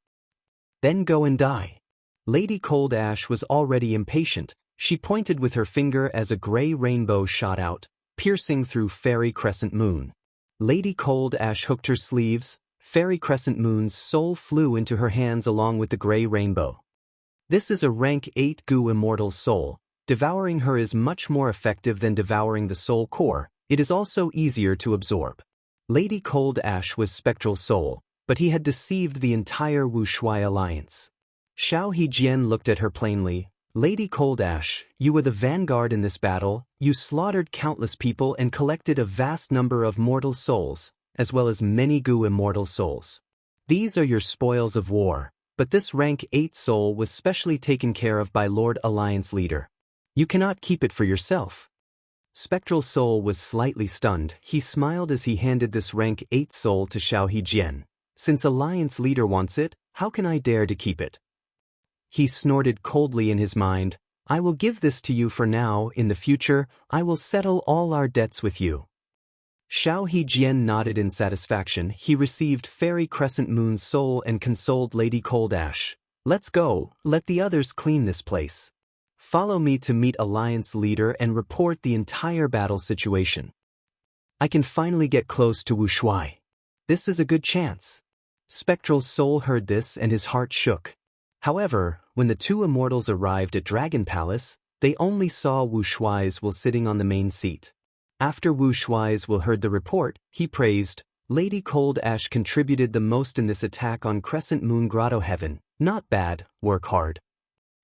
Then go and die. Lady Cold Ash was already impatient. She pointed with her finger as a gray rainbow shot out, piercing through Fairy Crescent Moon. Lady Cold Ash hooked her sleeves. Fairy Crescent Moon's soul flew into her hands along with the gray rainbow. This is a rank 8 Gu immortal soul. Devouring her is much more effective than devouring the soul core. It is also easier to absorb. Lady Cold Ash was spectral soul, but he had deceived the entire Wu Shui alliance. Xiao Hejian looked at her plainly. Lady Cold Ash, you were the vanguard in this battle. You slaughtered countless people and collected a vast number of mortal souls, as well as many Gu immortal souls. These are your spoils of war, but this rank 8 soul was specially taken care of by Lord Alliance Leader. You cannot keep it for yourself. Spectral Soul was slightly stunned. He smiled as he handed this rank 8 soul to Xiao Hejian. Since Alliance Leader wants it, how can I dare to keep it? He snorted coldly in his mind. I will give this to you for now. In the future, I will settle all our debts with you. Xiao Hejian nodded in satisfaction. He received Fairy Crescent Moon's soul and consoled Lady Cold Ash. Let's go, let the others clean this place. Follow me to meet Alliance leader and report the entire battle situation. I can finally get close to Wu Shuai. This is a good chance. Spectral Soul heard this and his heart shook. However, when the two immortals arrived at Dragon Palace, they only saw Wu Shuai's will sitting on the main seat. After Wu Shuai's will heard the report, he praised, Lady Cold Ash contributed the most in this attack on Crescent Moon Grotto Heaven. Not bad, work hard.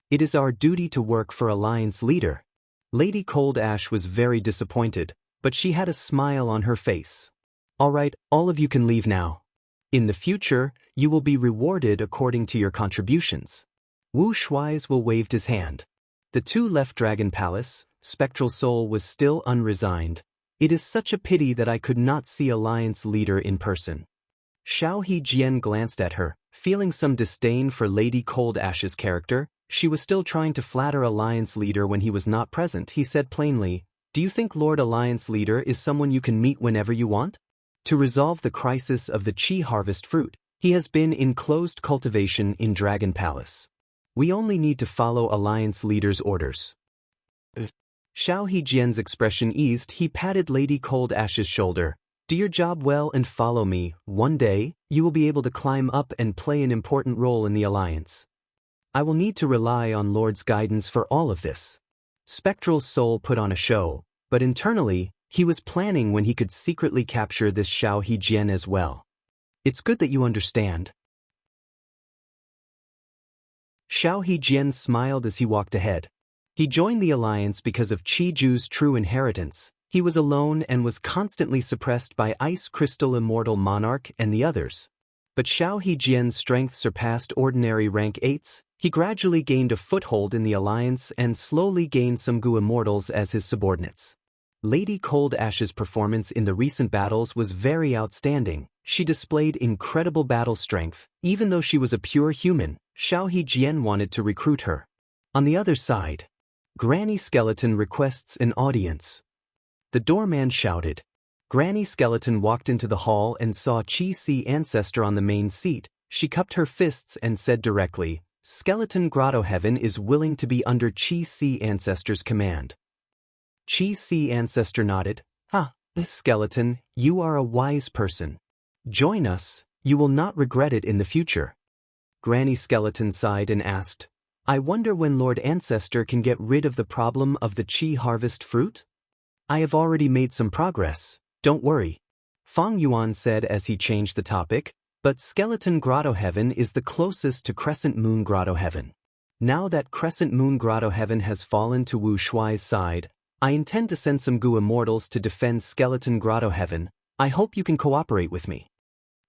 It is our duty to work for Alliance leader. Lady Cold Ash was very disappointed, but she had a smile on her face. Alright, all of you can leave now. In the future, you will be rewarded according to your contributions. Wu Shuai's will waved his hand. The two left Dragon Palace. Spectral Soul was still unresigned. It is such a pity that I could not see Alliance leader in person. Xiao Hejian glanced at her, feeling some disdain for Lady Cold Ash's character. She was still trying to flatter Alliance leader when he was not present. He said plainly, do you think Lord Alliance leader is someone you can meet whenever you want? To resolve the crisis of the Qi harvest fruit, he has been in closed cultivation in Dragon Palace. We only need to follow Alliance leader's orders. Xiao Hejian's expression eased. He patted Lady Cold Ash's shoulder. Do your job well and follow me. One day, you will be able to climb up and play an important role in the Alliance. I will need to rely on Lord's guidance for all of this. Spectral Soul put on a show, but internally, he was planning when he could secretly capture this Xiao Hejian as well. It's good that you understand. Xiao Hejian smiled as he walked ahead. He joined the Alliance because of Qi Ju's true inheritance. He was alone and was constantly suppressed by Ice Crystal Immortal Monarch and the others. But Xiao Hejian's strength surpassed ordinary rank 8s. He gradually gained a foothold in the Alliance and slowly gained some Gu Immortals as his subordinates. Lady Cold Ash's performance in the recent battles was very outstanding. She displayed incredible battle strength. Even though she was a pure human, Xiao Hejian wanted to recruit her. On the other side, Granny Skeleton requests an audience. The doorman shouted. Granny Skeleton walked into the hall and saw Qi Si Ancestor on the main seat. She cupped her fists and said directly, Skeleton Grotto Heaven is willing to be under Qi Si Ancestor's command. Qi Si Ancestor nodded. This skeleton, you are a wise person. Join us, you will not regret it in the future. Granny Skeleton sighed and asked, I wonder when Lord Ancestor can get rid of the problem of the Qi harvest fruit? I have already made some progress, don't worry. Fang Yuan said as he changed the topic, but Skeleton Grotto Heaven is the closest to Crescent Moon Grotto Heaven. Now that Crescent Moon Grotto Heaven has fallen to Wu Shuai's side, I intend to send some Gu Immortals to defend Skeleton Grotto Heaven. I hope you can cooperate with me.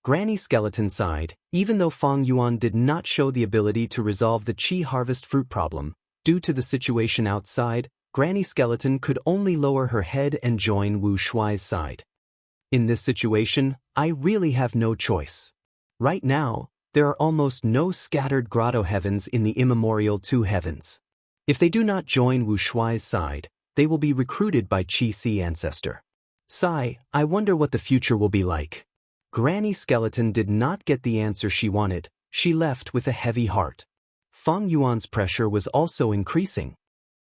Granny Skeleton sighed. Even though Fang Yuan did not show the ability to resolve the Qi harvest fruit problem, due to the situation outside, Granny Skeleton could only lower her head and join Wu Shuai's side. In this situation, I really have no choice. Right now, there are almost no scattered Grotto Heavens in the immemorial 2 heavens. If they do not join Wu Shuai's side, they will be recruited by Qi Si Ancestor. Sigh, I wonder what the future will be like. Granny Skeleton did not get the answer she wanted. She left with a heavy heart. Fang Yuan's pressure was also increasing.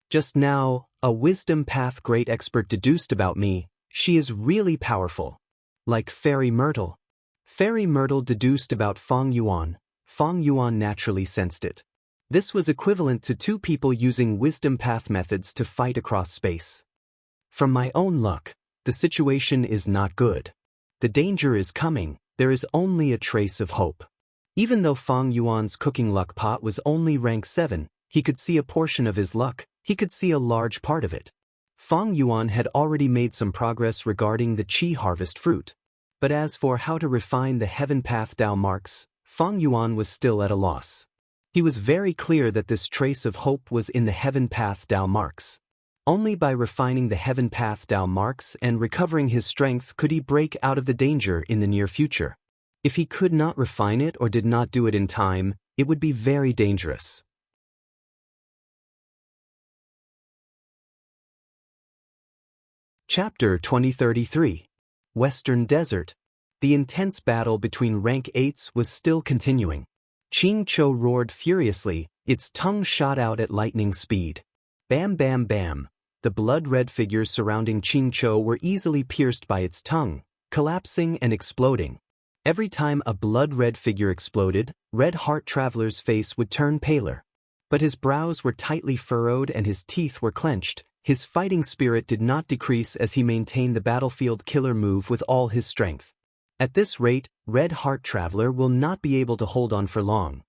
Just now, a wisdom path great expert deduced about me. She is really powerful. Like Fairy Myrtle. Fairy Myrtle deduced about Fang Yuan. Fang Yuan naturally sensed it. This was equivalent to 2 people using wisdom path methods to fight across space. From my own luck, the situation is not good. The danger is coming. There is only a trace of hope. Even though Fang Yuan's cooking luck pot was only rank 7, he could see a portion of his luck. He could see a large part of it. Fang Yuan had already made some progress regarding the Qi harvest fruit. But as for how to refine the Heaven Path Dao marks, Fang Yuan was still at a loss. He was very clear that this trace of hope was in the Heaven Path Dao marks. Only by refining the Heaven Path Dao marks and recovering his strength could he break out of the danger in the near future. If he could not refine it or did not do it in time, it would be very dangerous. Chapter 2033. Western Desert. The intense battle between rank 8s was still continuing. Ching Cho roared furiously, its tongue shot out at lightning speed. Bam bam bam. The blood-red figures surrounding Qingqiu were easily pierced by its tongue, collapsing and exploding. Every time a blood-red figure exploded, Red Heart Traveler's face would turn paler. But his brows were tightly furrowed and his teeth were clenched. His fighting spirit did not decrease as he maintained the battlefield killer move with all his strength. At this rate, Red Heart Traveler will not be able to hold on for long.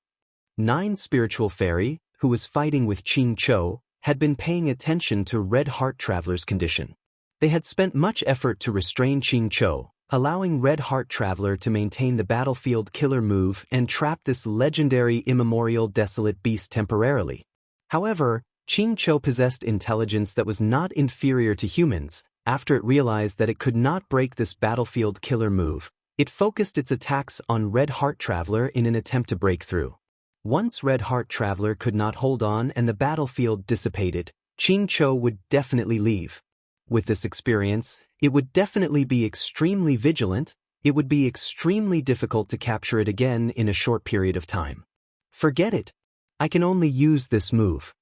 9 Spiritual Fairy, who was fighting with Qingqiu, had been paying attention to Red Heart Traveler's condition. They had spent much effort to restrain Qingqiu, allowing Red Heart Traveler to maintain the battlefield killer move and trap this legendary immemorial desolate beast temporarily. However, Qingqiu possessed intelligence that was not inferior to humans. After it realized that it could not break this battlefield killer move, it focused its attacks on Red Heart Traveler in an attempt to break through. Once Red Heart Traveler could not hold on and the battlefield dissipated, Qingqiu would definitely leave. With this experience, it would definitely be extremely vigilant. It would be extremely difficult to capture it again in a short period of time. Forget it. I can only use this move.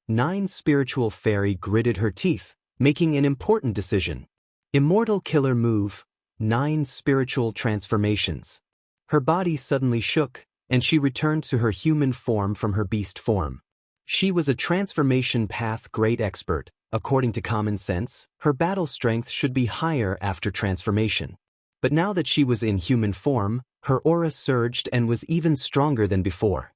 9 Spiritual Fairy gritted her teeth, making an important decision. Immortal Killer Move, 9 Spiritual Transformations. Her body suddenly shook, and she returned to her human form from her beast form. She was a transformation path great expert. According to common sense, her battle strength should be higher after transformation. But now that she was in human form, her aura surged and was even stronger than before.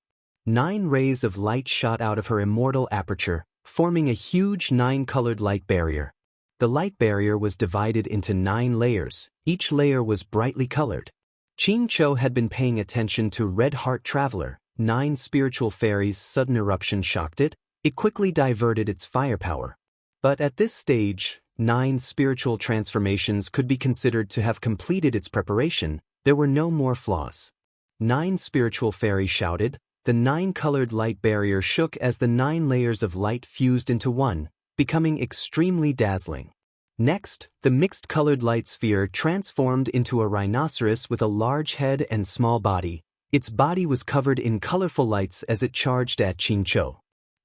9 rays of light shot out of her immortal aperture, forming a huge 9-colored light barrier. The light barrier was divided into 9 layers. Each layer was brightly colored. Qingqiu had been paying attention to Red Heart Traveler. 9 Spiritual Fairies' sudden eruption shocked it. It quickly diverted its firepower. But at this stage, 9 spiritual transformations could be considered to have completed its preparation. There were no more flaws. 9 Spiritual Fairy shouted. The 9-colored light barrier shook as the 9 layers of light fused into one, becoming extremely dazzling. Next, the mixed-colored light sphere transformed into a rhinoceros with a large head and small body. Its body was covered in colorful lights as it charged at Qingqiu.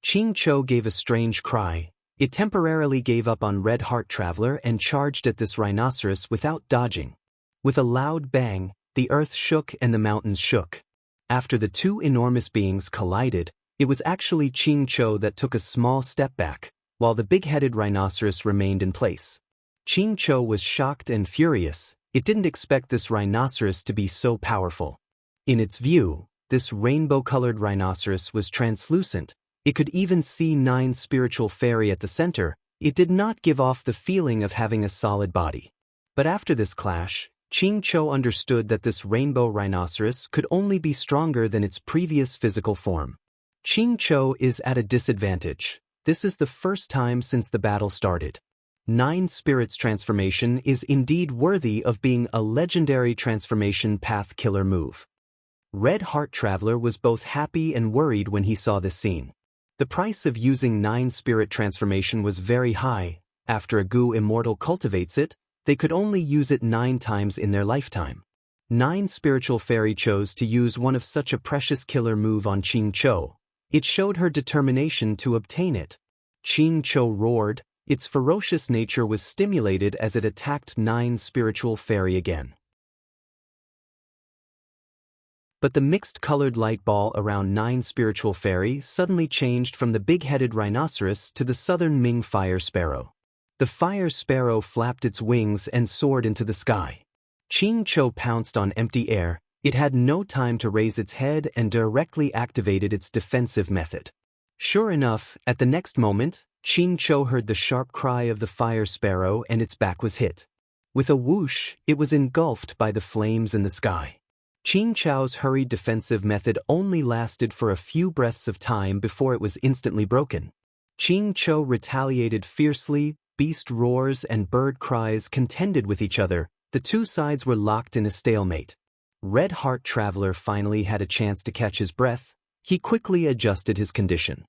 Qingqiu gave a strange cry. It temporarily gave up on Red Heart Traveler and charged at this rhinoceros without dodging. With a loud bang, the earth shook and the mountains shook. After the 2 enormous beings collided, it was actually Qingqiu that took a small step back, while the big-headed rhinoceros remained in place. Qingqiu was shocked and furious. It didn't expect this rhinoceros to be so powerful. In its view, this rainbow-colored rhinoceros was translucent. It could even see 9 Spiritual Fairy at the center. It did not give off the feeling of having a solid body. But after this clash, Qingqiu understood that this rainbow rhinoceros could only be stronger than its previous physical form. Qingqiu is at a disadvantage. This is the first time since the battle started. 9 Spirits transformation is indeed worthy of being a legendary transformation path killer move. Red Heart Traveler was both happy and worried when he saw this scene. The price of using 9 Spirit transformation was very high. After a Gu Immortal cultivates it, they could only use it 9 times in their lifetime. 9 Spiritual Fairy chose to use one of such a precious killer move on Qingqiu. It showed her determination to obtain it. Qingqiu roared. Its ferocious nature was stimulated as it attacked 9 Spiritual Fairy again. But the mixed-colored light ball around 9 Spiritual Fairy suddenly changed from the big-headed rhinoceros to the southern Ming Fire Sparrow. The Fire Sparrow flapped its wings and soared into the sky. Qingqiu pounced on empty air. It had no time to raise its head and directly activated its defensive method. Sure enough, at the next moment, Qingqiu heard the sharp cry of the Fire Sparrow and its back was hit. With a whoosh, it was engulfed by the flames in the sky. Qingqiu's hurried defensive method only lasted for a few breaths of time before it was instantly broken. Qingqiu retaliated fiercely. Beast roars and bird cries contended with each other. The 2 sides were locked in a stalemate. Red Heart Traveler finally had a chance to catch his breath. He quickly adjusted his condition.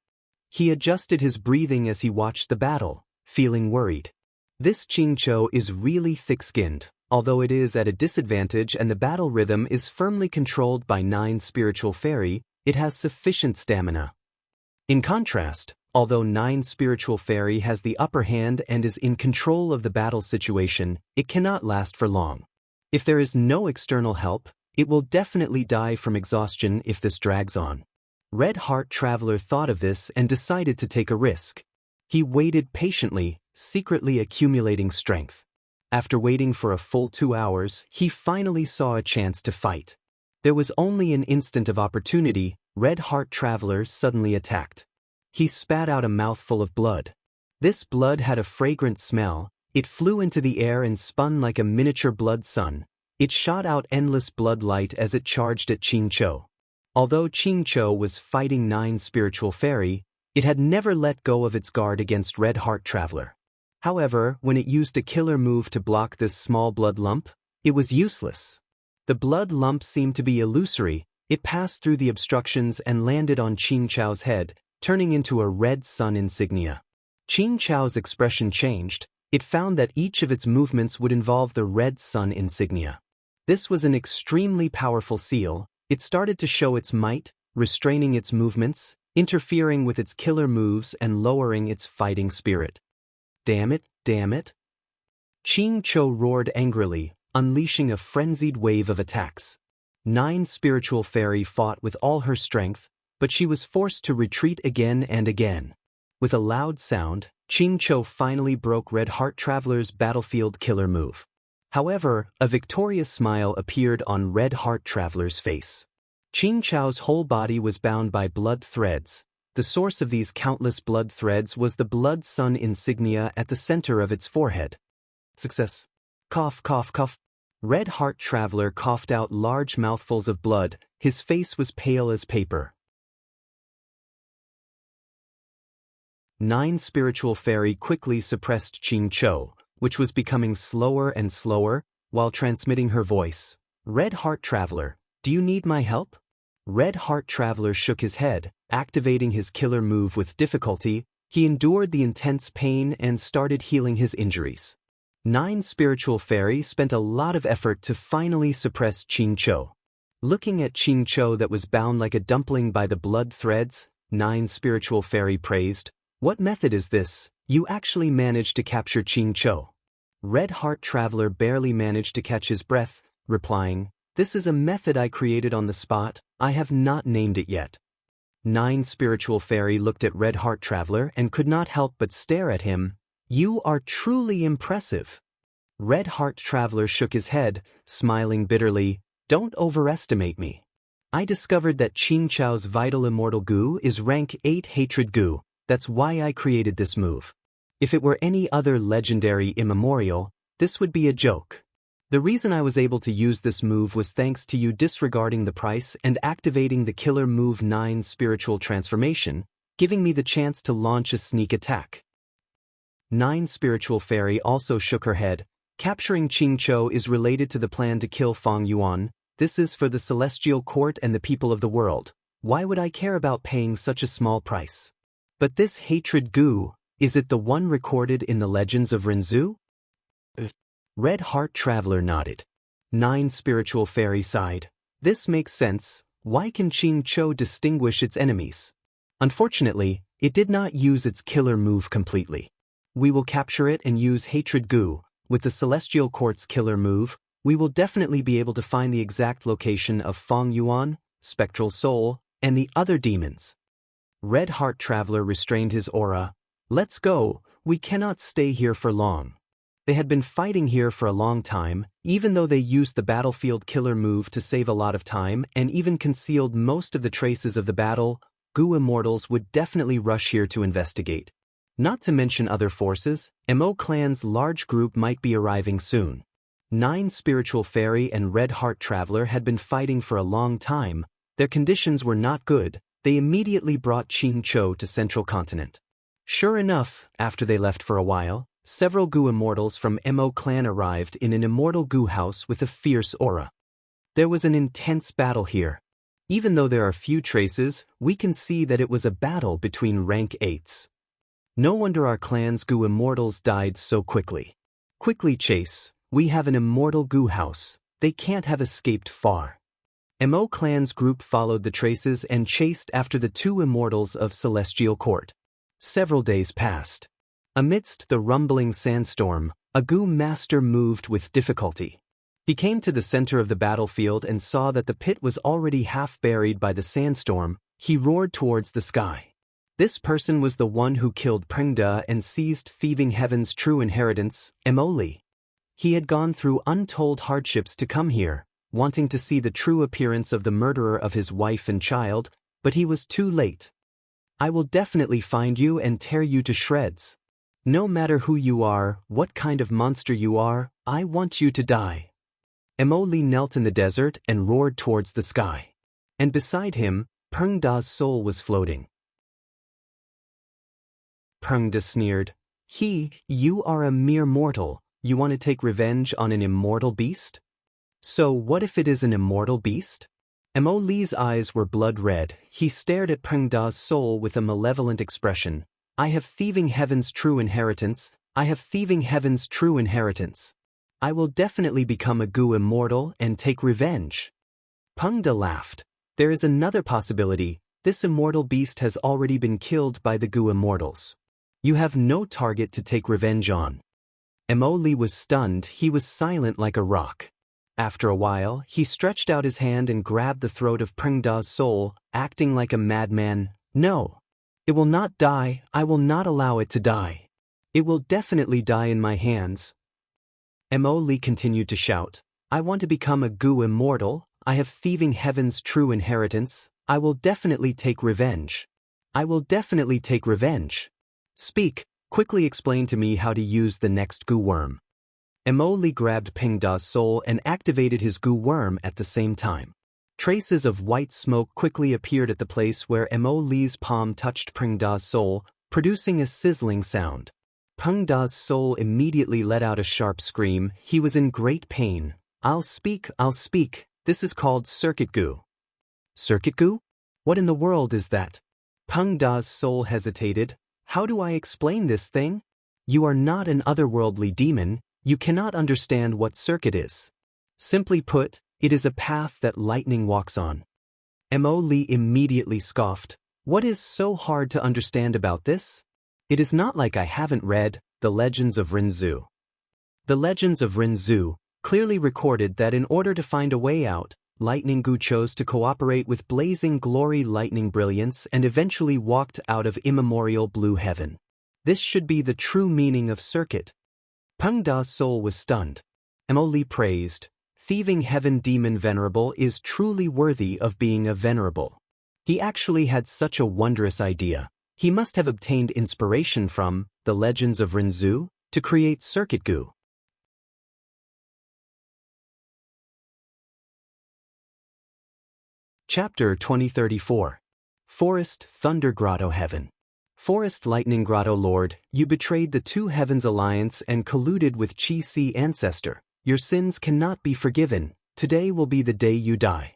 He adjusted his breathing as he watched the battle, feeling worried. This Qingqiu is really thick-skinned, although it is at a disadvantage and the battle rhythm is firmly controlled by 9 Spiritual Fairy, it has sufficient stamina. In contrast, Although 9 Spiritual Fairy has the upper hand and is in control of the battle situation, it cannot last for long. If there is no external help, it will definitely die from exhaustion if this drags on. Red Heart Traveler thought of this and decided to take a risk. He waited patiently, secretly accumulating strength. After waiting for a full 2 hours, he finally saw a chance to fight. There was only an instant of opportunity. Red Heart Traveler suddenly attacked. He spat out a mouthful of blood. This blood had a fragrant smell. It flew into the air and spun like a miniature blood sun. It shot out endless blood light as it charged at Qingqiu. Although Qingqiu was fighting 9 Spiritual Fairy, it had never let go of its guard against Red Heart Traveler. However, when it used a killer move to block this small blood lump, it was useless. The blood lump seemed to be illusory. It passed through the obstructions and landed on Qingqiu's head, turning into a red sun insignia. Qingqiu's expression changed. It found that each of its movements would involve the red sun insignia. This was an extremely powerful seal. It started to show its might, restraining its movements, interfering with its killer moves and lowering its fighting spirit. Damn it, damn it! Qingqiu roared angrily, unleashing a frenzied wave of attacks. 9 Spiritual Fairy fought with all her strength, but she was forced to retreat again and again. With a loud sound, Qingqiu finally broke Red Heart Traveler's battlefield killer move. However, a victorious smile appeared on Red Heart Traveler's face. Qingqiu's whole body was bound by blood threads. The source of these countless blood threads was the blood sun insignia at the center of its forehead. Success. Cough, cough, cough. Red Heart Traveler coughed out large mouthfuls of blood. His face was pale as paper. 9 Spiritual Fairy quickly suppressed Qingqiu, which was becoming slower and slower, while transmitting her voice. Red Heart Traveler, do you need my help? Red Heart Traveler shook his head, activating his killer move with difficulty. He endured the intense pain and started healing his injuries. 9 Spiritual Fairy spent a lot of effort to finally suppress Qingqiu. Looking at Qingqiu that was bound like a dumpling by the blood threads, 9 Spiritual Fairy praised, "What method is this? You actually managed to capture Qingqiu." Red Heart Traveler barely managed to catch his breath, replying, "This is a method I created on the spot. I have not named it yet." 9 Spiritual Fairy looked at Red Heart Traveler and could not help but stare at him. "You are truly impressive." Red Heart Traveler shook his head, smiling bitterly. "Don't overestimate me. I discovered that Qingqiu's vital immortal goo is rank 8 hatred goo. That's why I created this move. If it were any other legendary immemorial, this would be a joke. The reason I was able to use this move was thanks to you disregarding the price and activating the killer move 9 Spiritual Transformation, giving me the chance to launch a sneak attack." 9 Spiritual Fairy also shook her head. "Capturing Qingqiu is related to the plan to kill Feng Yuan. This is for the Celestial Court and the people of the world. Why would I care about paying such a small price? But this hatred goo, is it the one recorded in the legends of Renzu?" Red Heart Traveler nodded. 9 Spiritual Fairy sighed. "This makes sense. Why can Qingqiu distinguish its enemies? Unfortunately, it did not use its killer move completely. We will capture it and use hatred goo. With the Celestial Court's killer move, we will definitely be able to find the exact location of Feng Yuan, Spectral Soul, and the other demons." Red Heart Traveler restrained his aura. "Let's go. We cannot stay here for long." They had been fighting here for a long time, even though they used the battlefield killer move to save a lot of time and even concealed most of the traces of the battle. Goo Immortals would definitely rush here to investigate. Not to mention other forces, Mo Clan's large group might be arriving soon. 9 Spiritual Fairy and Red Heart Traveler had been fighting for a long time. Their conditions were not good. They immediately brought Qingqiu to Central Continent. Sure enough, after they left for a while, several Goo Immortals from Mo Clan arrived in an immortal Goo house with a fierce aura. There was an intense battle here. Even though there are few traces, we can see that it was a battle between rank 8s. No wonder our clan's Goo Immortals died so quickly. Quickly chase, we have an immortal Goo house. They can't have escaped far. Mo Clan's group followed the traces and chased after the 2 immortals of Celestial Court. Several days passed. Amidst the rumbling sandstorm, a Gu master moved with difficulty. He came to the center of the battlefield and saw that the pit was already half buried by the sandstorm. He roared towards the sky. This person was the one who killed Prengda and seized thieving heaven's true inheritance, Emoli. He had gone through untold hardships to come here, wanting to see the true appearance of the murderer of his wife and child, but he was too late. I will definitely find you and tear you to shreds. No matter who you are, what kind of monster you are, I want you to die. Emoli knelt in the desert and roared towards the sky. And beside him, Prengda's soul was floating. Prengda sneered. You are a mere mortal. You want to take revenge on an immortal beast? So what if it is an immortal beast? Emoli's eyes were blood red. He stared at Prengda's soul with a malevolent expression. I have thieving heaven's true inheritance. I have thieving heaven's true inheritance. I will definitely become a Gu immortal and take revenge. Prengda laughed. There is another possibility. This immortal beast has already been killed by the Gu immortals. You have no target to take revenge on. Emoli was stunned. He was silent like a rock. After a while, he stretched out his hand and grabbed the throat of Prengda's soul, acting like a madman. No. It will not die. I will not allow it to die. It will definitely die in my hands. Emoli continued to shout. I want to become a Gu immortal. I have thieving heaven's true inheritance. I will definitely take revenge. I will definitely take revenge. Speak, quickly explain to me how to use the next Gu worm. Emoli grabbed Prengda's soul and activated his Gu worm at the same time. Traces of white smoke quickly appeared at the place where Emoli's palm touched Prengda's soul, producing a sizzling sound. Prengda's soul immediately let out a sharp scream. He was in great pain. I'll speak. This is called Circuit Gu. Circuit Gu? What in the world is that? Prengda's soul hesitated. How do I explain this thing? You are not an otherworldly demon. You cannot understand what circuit is. Simply put, it is a path that lightning walks on. Emoli immediately scoffed. What is so hard to understand about this? It is not like I haven't read The Legends of Rinzu. The Legends of Rinzu clearly recorded that in order to find a way out, Lightning Gu chose to cooperate with Blazing Glory Lightning Brilliance and eventually walked out of immemorial blue heaven. This should be the true meaning of circuit. Prengda's soul was stunned. Emoli praised. Thieving heaven demon venerable is truly worthy of being a venerable. He actually had such a wondrous idea. He must have obtained inspiration from The Legends of Rinzu to create Circuit Gu. Chapter 2034. Forest Thunder Grotto Heaven. Forest Lightning Grotto Lord, you betrayed the Two Heavens Alliance and colluded with Chi Si Ancestor. Your sins cannot be forgiven. Today will be the day you die.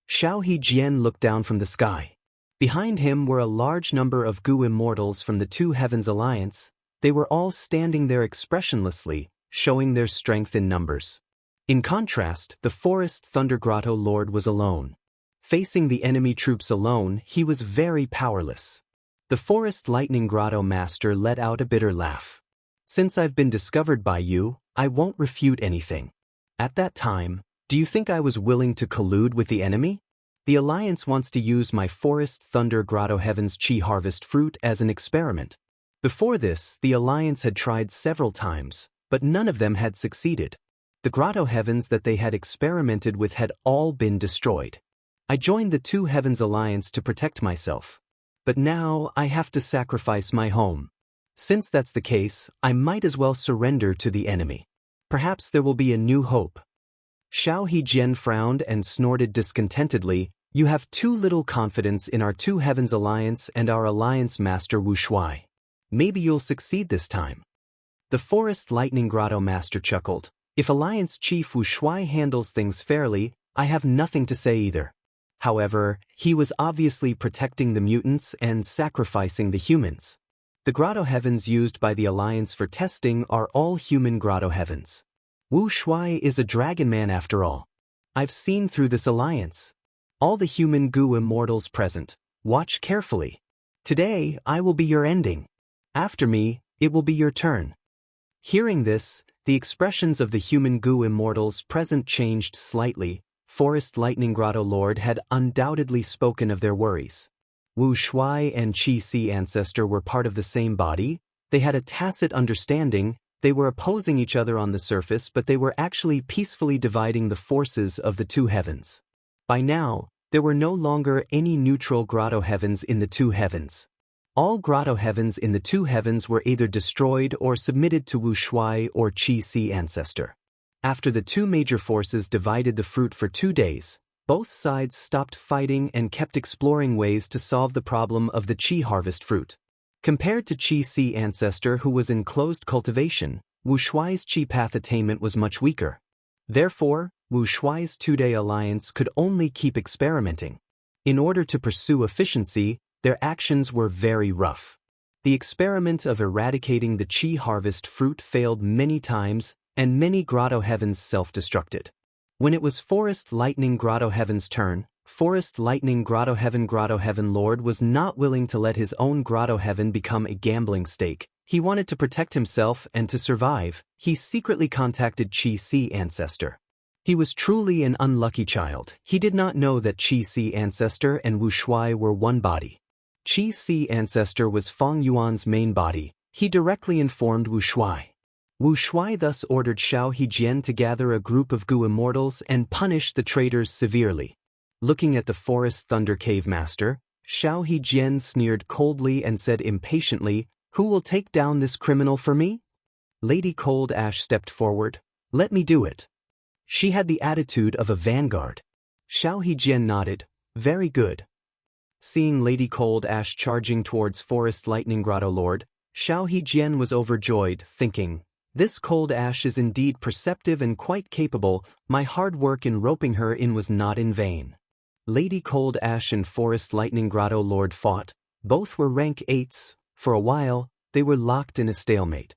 Xiao He Jian looked down from the sky. Behind him were a large number of Gu immortals from the Two Heavens Alliance. They were all standing there expressionlessly, showing their strength in numbers. In contrast, the Forest Thunder Grotto Lord was alone. Facing the enemy troops alone, he was very powerless. The Forest Lightning Grotto Master let out a bitter laugh. Since I've been discovered by you, I won't refute anything. At that time, do you think I was willing to collude with the enemy? The Alliance wants to use my Forest Thunder Grotto Heaven's Chi Harvest fruit as an experiment. Before this, the Alliance had tried several times, but none of them had succeeded. The Grotto Heavens that they had experimented with had all been destroyed. I joined the Two Heavens Alliance to protect myself. But now I have to sacrifice my home. Since that's the case, I might as well surrender to the enemy. Perhaps there will be a new hope. Xiao He Jian frowned and snorted discontentedly. You have too little confidence in our Two Heavens Alliance and our Alliance Master Wu Shuai. Maybe you'll succeed this time. The Forest Lightning Grotto Master chuckled. If Alliance Chief Wu Shuai handles things fairly, I have nothing to say either. However, he was obviously protecting the mutants and sacrificing the humans. The Grotto Heavens used by the Alliance for testing are all human Grotto Heavens. Wu Shuai is a dragon man after all. I've seen through this alliance. All the human Gu immortals present, watch carefully. Today, I will be your ending. After me, it will be your turn. Hearing this, the expressions of the human goo immortals present changed slightly. Forest Lightning Grotto Lord had undoubtedly spoken of their worries. Wu Shuai and Qi Si Ancestor were part of the same body. They had a tacit understanding. They were opposing each other on the surface, but they were actually peacefully dividing the forces of the two heavens. By now, there were no longer any neutral grotto heavens in the two heavens. All grotto heavens in the two heavens were either destroyed or submitted to Wu Shuai or Qi Si Ancestor. After the two major forces divided the fruit for 2 days, both sides stopped fighting and kept exploring ways to solve the problem of the Qi harvest fruit. Compared to Qi Si Ancestor, who was in closed cultivation, Wu Shuai's Qi path attainment was much weaker. Therefore, Wu Shuai's 2-day alliance could only keep experimenting. In order to pursue efficiency, their actions were very rough. The experiment of eradicating the Qi harvest fruit failed many times, and many grotto heavens self-destructed. When it was Forest Lightning Grotto Heaven's turn, Forest Lightning Grotto Heaven Lord was not willing to let his own grotto heaven become a gambling stake. He wanted to protect himself and to survive. He secretly contacted Qi Si Ancestor. He was truly an unlucky child. He did not know that Qi Si Ancestor and Wu Shuai were one body. Qi Si Ancestor was Feng Yuan's main body. He directly informed Wu Shuai. Wu Shuai thus ordered Xiao Hejian to gather a group of Gu immortals and punish the traitors severely. Looking at the Forest Thunder Cave Master, Xiao Hejian sneered coldly and said impatiently, "Who will take down this criminal for me?" Lady Cold Ash stepped forward. "Let me do it." She had the attitude of a vanguard. Xiao Hejian nodded. "Very good." Seeing Lady Cold Ash charging towards Forest Lightning Grotto Lord, Xiao Hejian was overjoyed, thinking, "This Cold Ash is indeed perceptive and quite capable. My hard work in roping her in was not in vain." Lady Cold Ash and Forest Lightning Grotto Lord fought. Both were rank 8s. For a while, they were locked in a stalemate.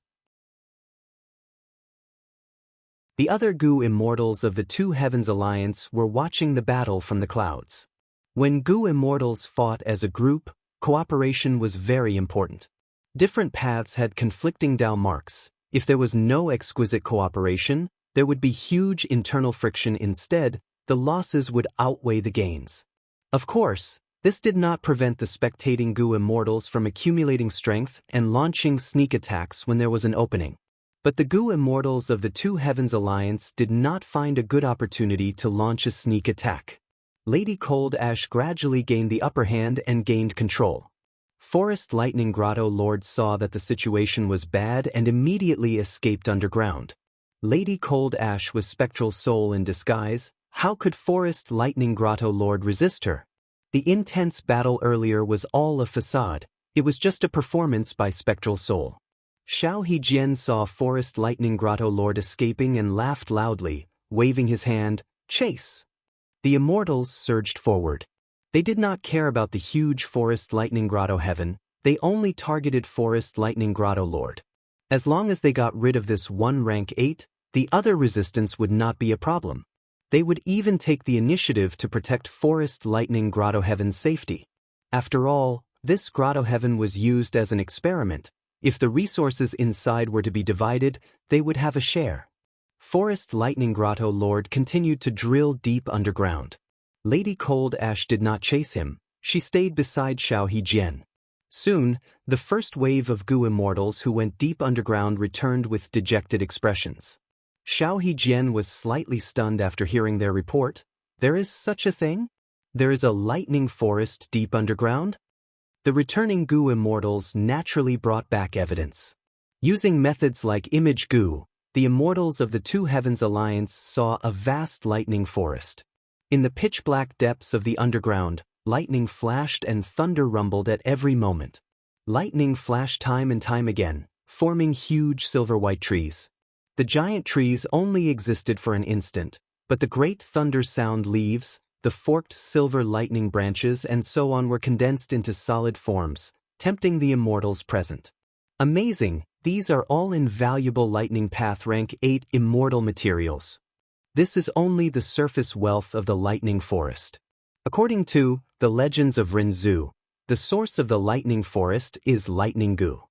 The other Gu immortals of the Two Heavens Alliance were watching the battle from the clouds. When Gu immortals fought as a group, cooperation was very important. Different paths had conflicting Dao marks. If there was no exquisite cooperation, there would be huge internal friction. Instead, the losses would outweigh the gains. Of course, this did not prevent the spectating Gu immortals from accumulating strength and launching sneak attacks when there was an opening. But the Gu immortals of the Two Heavens Alliance did not find a good opportunity to launch a sneak attack. Lady Cold Ash gradually gained the upper hand and gained control. Forest Lightning Grotto Lord saw that the situation was bad and immediately escaped underground. Lady Cold Ash was Spectral Soul in disguise. How could Forest Lightning Grotto Lord resist her? The intense battle earlier was all a facade. It was just a performance by Spectral Soul. Xiao Hejian saw Forest Lightning Grotto Lord escaping and laughed loudly, waving his hand. "Chase!" The immortals surged forward. They did not care about the huge Forest Lightning Grotto Heaven. They only targeted Forest Lightning Grotto Lord. As long as they got rid of this one rank 8, the other resistance would not be a problem. They would even take the initiative to protect Forest Lightning Grotto Heaven's safety. After all, this Grotto Heaven was used as an experiment. If the resources inside were to be divided, they would have a share. Forest Lightning Grotto Lord continued to drill deep underground. Lady Cold Ash did not chase him. She stayed beside Xiao Hejian. Soon, the first wave of Gu immortals who went deep underground returned with dejected expressions. Xiao Hejian was slightly stunned after hearing their report. There is such a thing? There is a lightning forest deep underground? The returning Gu immortals naturally brought back evidence. Using methods like image Gu, the immortals of the Two Heavens Alliance saw a vast lightning forest. In the pitch-black depths of the underground, lightning flashed and thunder rumbled at every moment. Lightning flashed time and time again, forming huge silver-white trees. The giant trees only existed for an instant, but the great thunder sound leaves, the forked silver lightning branches and so on were condensed into solid forms, tempting the immortals present. Amazing, these are all invaluable lightning path rank 8 immortal materials. This is only the surface wealth of the lightning forest. According to the legends of Rinzhu, The source of the lightning forest is lightning goo.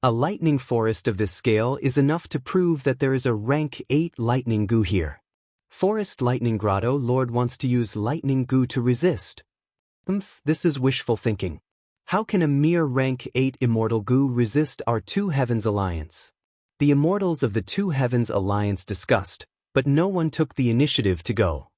A lightning forest of this scale is enough to prove that there is a rank 8 lightning goo here. Forest Lightning Grotto Lord wants to use lightning goo to resist. This is wishful thinking. How can a mere rank 8 immortal goo resist our Two Heavens Alliance? The immortals of the Two Heavens Alliance discussed, but no one took the initiative to go.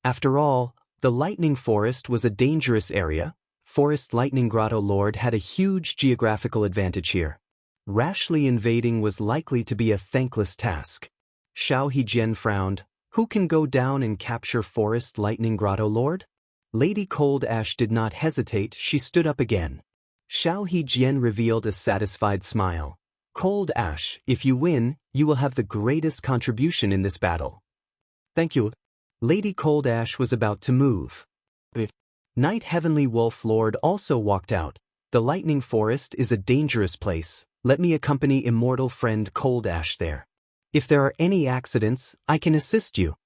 After all, the lightning forest was a dangerous area. Forest Lightning Grotto Lord had a huge geographical advantage here. Rashly invading was likely to be a thankless task. Xiao Hejian frowned. Who can go down and capture Forest Lightning Grotto Lord? Lady Cold Ash did not hesitate, she stood up again. Xiao Hejian revealed a satisfied smile. Cold Ash, if you win, you will have the greatest contribution in this battle. Thank you. Lady Cold Ash was about to move. Knight Heavenly Wolf Lord also walked out. The lightning forest is a dangerous place. Let me accompany immortal friend Cold Ash there. If there are any accidents, I can assist you.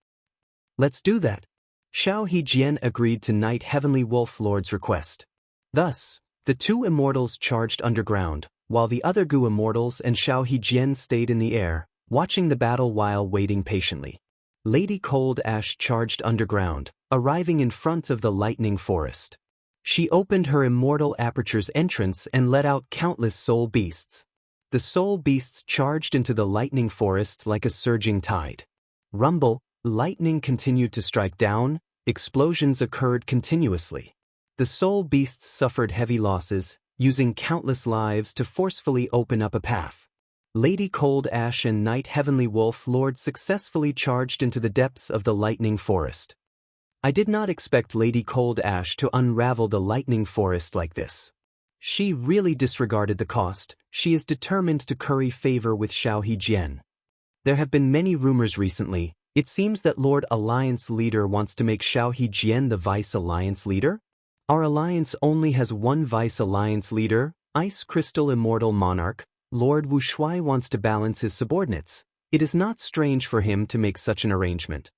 Let's do that. Xiao Hejian agreed to Knight Heavenly Wolf Lord's request. Thus, the two immortals charged underground, while the other Gu immortals and Xiao Hejian stayed in the air, watching the battle while waiting patiently. Lady Cold Ash charged underground, arriving in front of the lightning forest. She opened her immortal aperture's entrance and let out countless soul beasts. The soul beasts charged into the lightning forest like a surging tide. Rumble, lightning continued to strike down, explosions occurred continuously. The soul beasts suffered heavy losses, using countless lives to forcefully open up a path. Lady Cold Ash and Knight Heavenly Wolf Lord successfully charged into the depths of the lightning forest. I did not expect Lady Cold Ash to unravel the lightning forest like this. She really disregarded the cost. She is determined to curry favor with Xiao Hejian. There have been many rumors recently. It seems that Lord Alliance Leader wants to make Xiao Hejian the Vice Alliance Leader? Our alliance only has one Vice Alliance Leader, Ice Crystal Immortal Monarch. Lord Wu Shuai wants to balance his subordinates. It is not strange for him to make such an arrangement.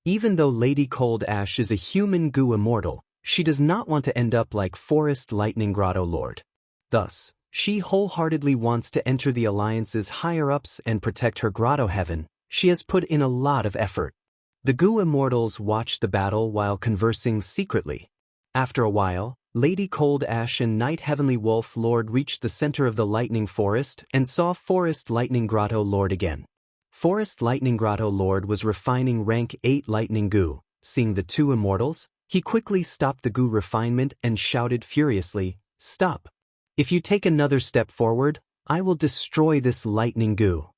Even though Lady Cold Ash is a human Gu immortal, she does not want to end up like Forest Lightning Grotto Lord. Thus, she wholeheartedly wants to enter the Alliance's higher-ups and protect her Grotto Heaven. She has put in a lot of effort. The Gu immortals watched the battle while conversing secretly. After a while, Lady Cold Ash and Knight Heavenly Wolf Lord reached the center of the lightning forest and saw Forest Lightning Grotto Lord again. Forest Lightning Grotto Lord was refining rank 8 lightning goo. Seeing the two immortals, he quickly stopped the goo refinement and shouted furiously, "Stop! If you take another step forward, I will destroy this lightning goo."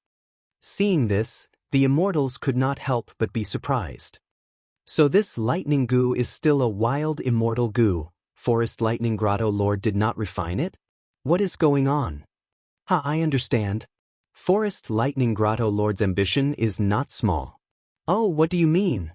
Seeing this, the immortals could not help but be surprised. So this lightning goo is still a wild immortal goo. Forest Lightning Grotto Lord did not refine it? What is going on? I understand. Forest Lightning Grotto Lord's ambition is not small. Oh, what do you mean?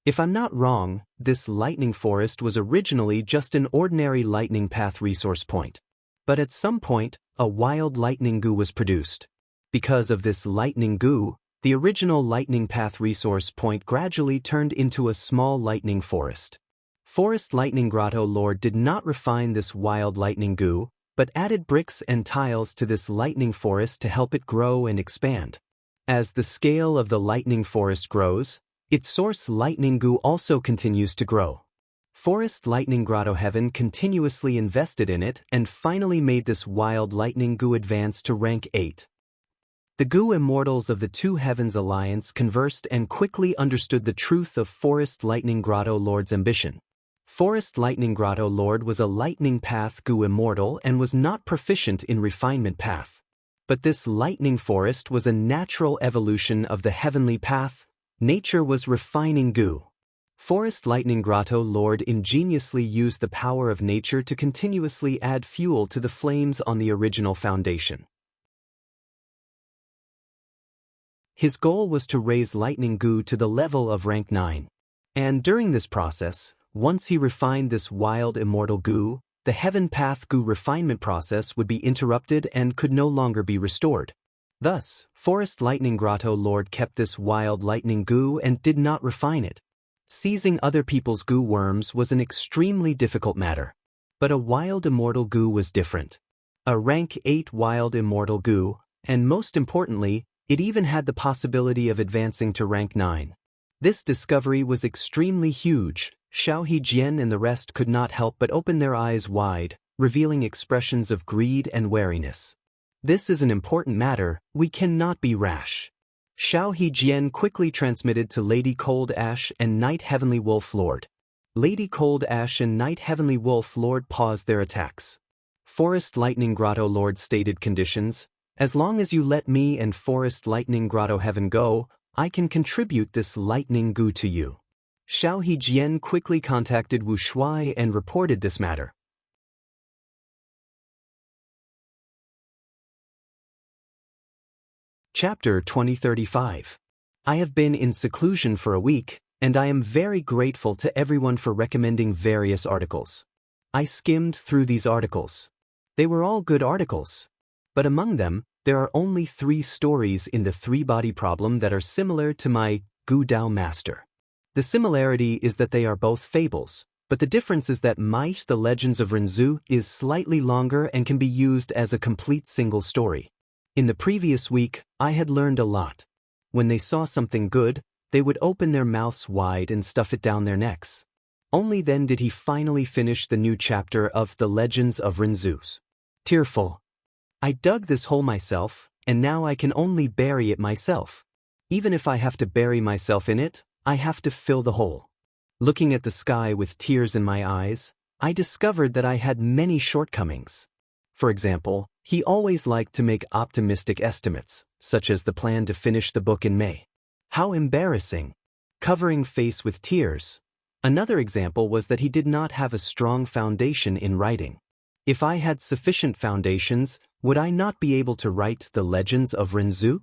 If I'm not wrong, this lightning forest was originally just an ordinary lightning path resource point. But at some point, a wild lightning goo was produced. Because of this lightning goo, the original lightning path resource point gradually turned into a small lightning forest. Forest Lightning Grotto Lord did not refine this wild lightning goo, but added bricks and tiles to this lightning forest to help it grow and expand. As the scale of the lightning forest grows, its source lightning goo also continues to grow. Forest Lightning Grotto Heaven continuously invested in it and finally made this wild lightning goo advance to rank 8. The Gu Immortals of the Two Heavens Alliance conversed and quickly understood the truth of Forest Lightning Grotto Lord's ambition. Forest Lightning Grotto Lord was a lightning path Gu immortal and was not proficient in refinement path. But this lightning forest was a natural evolution of the heavenly path. Nature was refining Gu. Forest Lightning Grotto Lord ingeniously used the power of nature to continuously add fuel to the flames on the original foundation. His goal was to raise Lightning Gu to the level of rank 9. And during this process, once he refined this wild immortal Gu, the Heaven Path Gu refinement process would be interrupted and could no longer be restored. Thus, Forest Lightning Grotto Lord kept this wild lightning Gu and did not refine it. Seizing other people's goo worms was an extremely difficult matter. But a wild immortal goo was different. A rank 8 wild immortal goo, and most importantly, it even had the possibility of advancing to rank 9. This discovery was extremely huge. Xiao Hejian and the rest could not help but open their eyes wide, revealing expressions of greed and wariness. This is an important matter, we cannot be rash. Xiao Hejian quickly transmitted to Lady Cold Ash and Knight Heavenly Wolf Lord. Lady Cold Ash and Knight Heavenly Wolf Lord paused their attacks. Forest Lightning Grotto Lord stated conditions. As long as you let me and Forest Lightning Grotto Heaven go, I can contribute this lightning goo to you. Xiao Hejian quickly contacted Wu Shuai and reported this matter. Chapter 2035. I have been in seclusion for a week, and I am very grateful to everyone for recommending various articles. I skimmed through these articles. They were all good articles. But among them, there are only 3 stories in the 3-body problem that are similar to my Gu Dao Master. The similarity is that they are both fables, but the difference is that Might the Legends of Renzu is slightly longer and can be used as a complete single story. In the previous week, I had learned a lot. When they saw something good, they would open their mouths wide and stuff it down their necks. Only then did he finally finish the new chapter of The Legends of Renzu's. Tearful. I dug this hole myself, and now I can only bury it myself. Even if I have to bury myself in it, I have to fill the hole. Looking at the sky with tears in my eyes, I discovered that I had many shortcomings. For example, he always liked to make optimistic estimates, such as the plan to finish the book in May. How embarrassing. Covering face with tears. Another example was that he did not have a strong foundation in writing. If I had sufficient foundations, would I not be able to write The Legends of Renzu?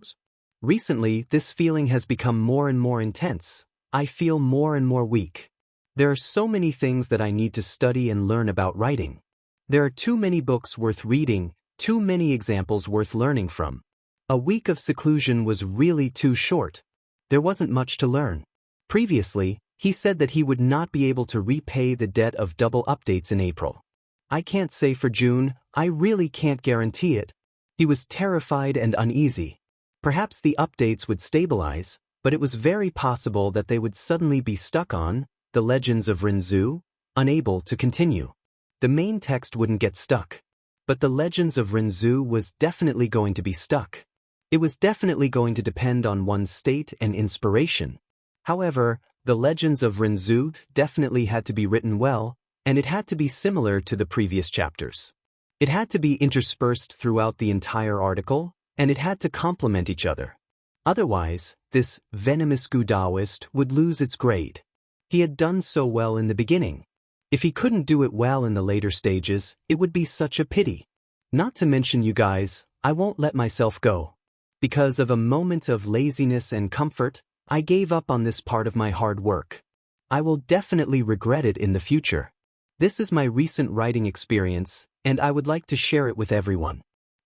Recently, this feeling has become more and more intense. I feel more and more weak. There are so many things that I need to study and learn about writing. There are too many books worth reading, too many examples worth learning from. A week of seclusion was really too short. There wasn't much to learn. Previously, he said that he would not be able to repay the debt of double updates in April. I can't say for June, I really can't guarantee it. He was terrified and uneasy. Perhaps the updates would stabilize, but it was very possible that they would suddenly be stuck on The Legends of Renzu, unable to continue. The main text wouldn't get stuck. But The Legends of Renzu was definitely going to be stuck. It was definitely going to depend on one's state and inspiration. However, The Legends of Renzu definitely had to be written well, and it had to be similar to the previous chapters. It had to be interspersed throughout the entire article, and it had to complement each other. Otherwise, this venomous Daoist would lose its grade. He had done so well in the beginning. If he couldn't do it well in the later stages, it would be such a pity. Not to mention, you guys, I won't let myself go. Because of a moment of laziness and comfort, I gave up on this part of my hard work. I will definitely regret it in the future. This is my recent writing experience, and I would like to share it with everyone.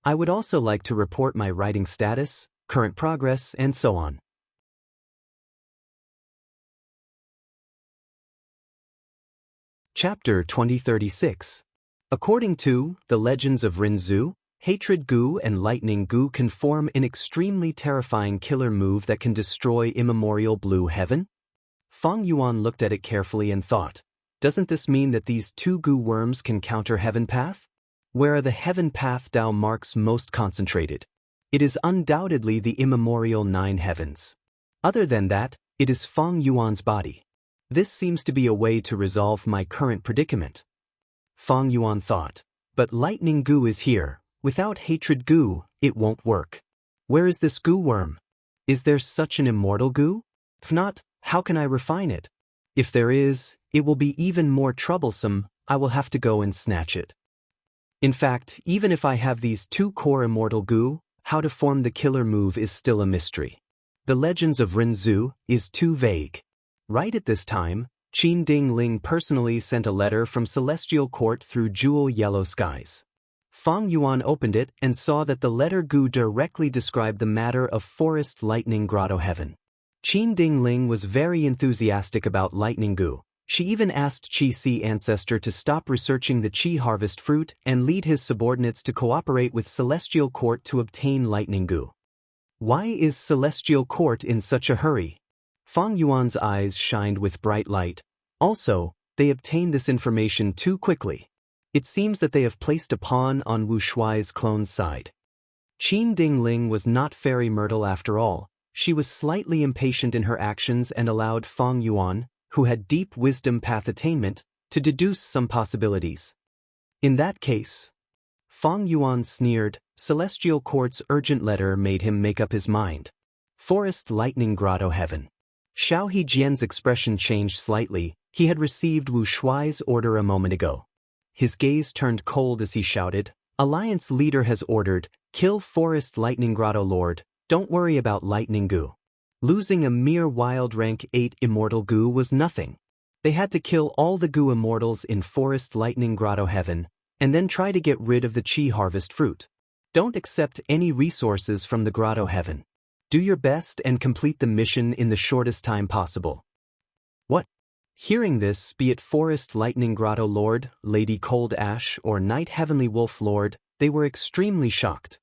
I would also like to report my writing status, current progress, and so on. Chapter 2036. According to The Legends of Renzu, Hatred Goo and Lightning Goo can form an extremely terrifying killer move that can destroy immemorial blue heaven? Fang Yuan looked at it carefully and thought, doesn't this mean that these 2 goo worms can counter Heaven Path? Where are the Heaven Path Dao marks most concentrated? It is undoubtedly the immemorial 9 heavens. Other than that, it is Fang Yuan's body. This seems to be a way to resolve my current predicament. Fang Yuan thought, but Lightning Goo is here. Without Hatred Goo, it won't work. Where is this goo worm? Is there such an immortal goo? If not, how can I refine it? If there is, it will be even more troublesome. I will have to go and snatch it. In fact, even if I have these 2 core immortal goo, how to form the killer move is still a mystery. The Legends of Renzu is too vague. Right at this time, Qin Ding Ling personally sent a letter from Celestial Court through Jewel Yellow Skies. Fang Yuan opened it and saw that the letter Gu directly described the matter of Forest Lightning Grotto Heaven. Qin Dingling was very enthusiastic about lightning goo. She even asked Qi ancestor to stop researching the Qi harvest fruit and lead his subordinates to cooperate with Celestial Court to obtain lightning goo. Why is Celestial Court in such a hurry? Fang Yuan's eyes shined with bright light. Also, they obtained this information too quickly. It seems that they have placed a pawn on Wu Shuai's clone's side. Qin Dingling was not Fairy Myrtle after all. She was slightly impatient in her actions and allowed Fang Yuan, who had deep wisdom path attainment, to deduce some possibilities. In that case, Fang Yuan sneered. Celestial Court's urgent letter made him make up his mind. Forest Lightning Grotto Heaven. Xiao Hejian's expression changed slightly. He had received Wu Shuai's order a moment ago. His gaze turned cold as he shouted, Alliance leader has ordered, kill Forest Lightning Grotto Lord, don't worry about lightning goo. Losing a mere wild rank 8 immortal goo was nothing. They had to kill all the goo immortals in Forest Lightning Grotto Heaven, and then try to get rid of the Qi harvest fruit. Don't accept any resources from the Grotto Heaven. Do your best and complete the mission in the shortest time possible. What? Hearing this, be it Forest Lightning Grotto Lord, Lady Cold Ash, or Night Heavenly Wolf Lord, they were extremely shocked.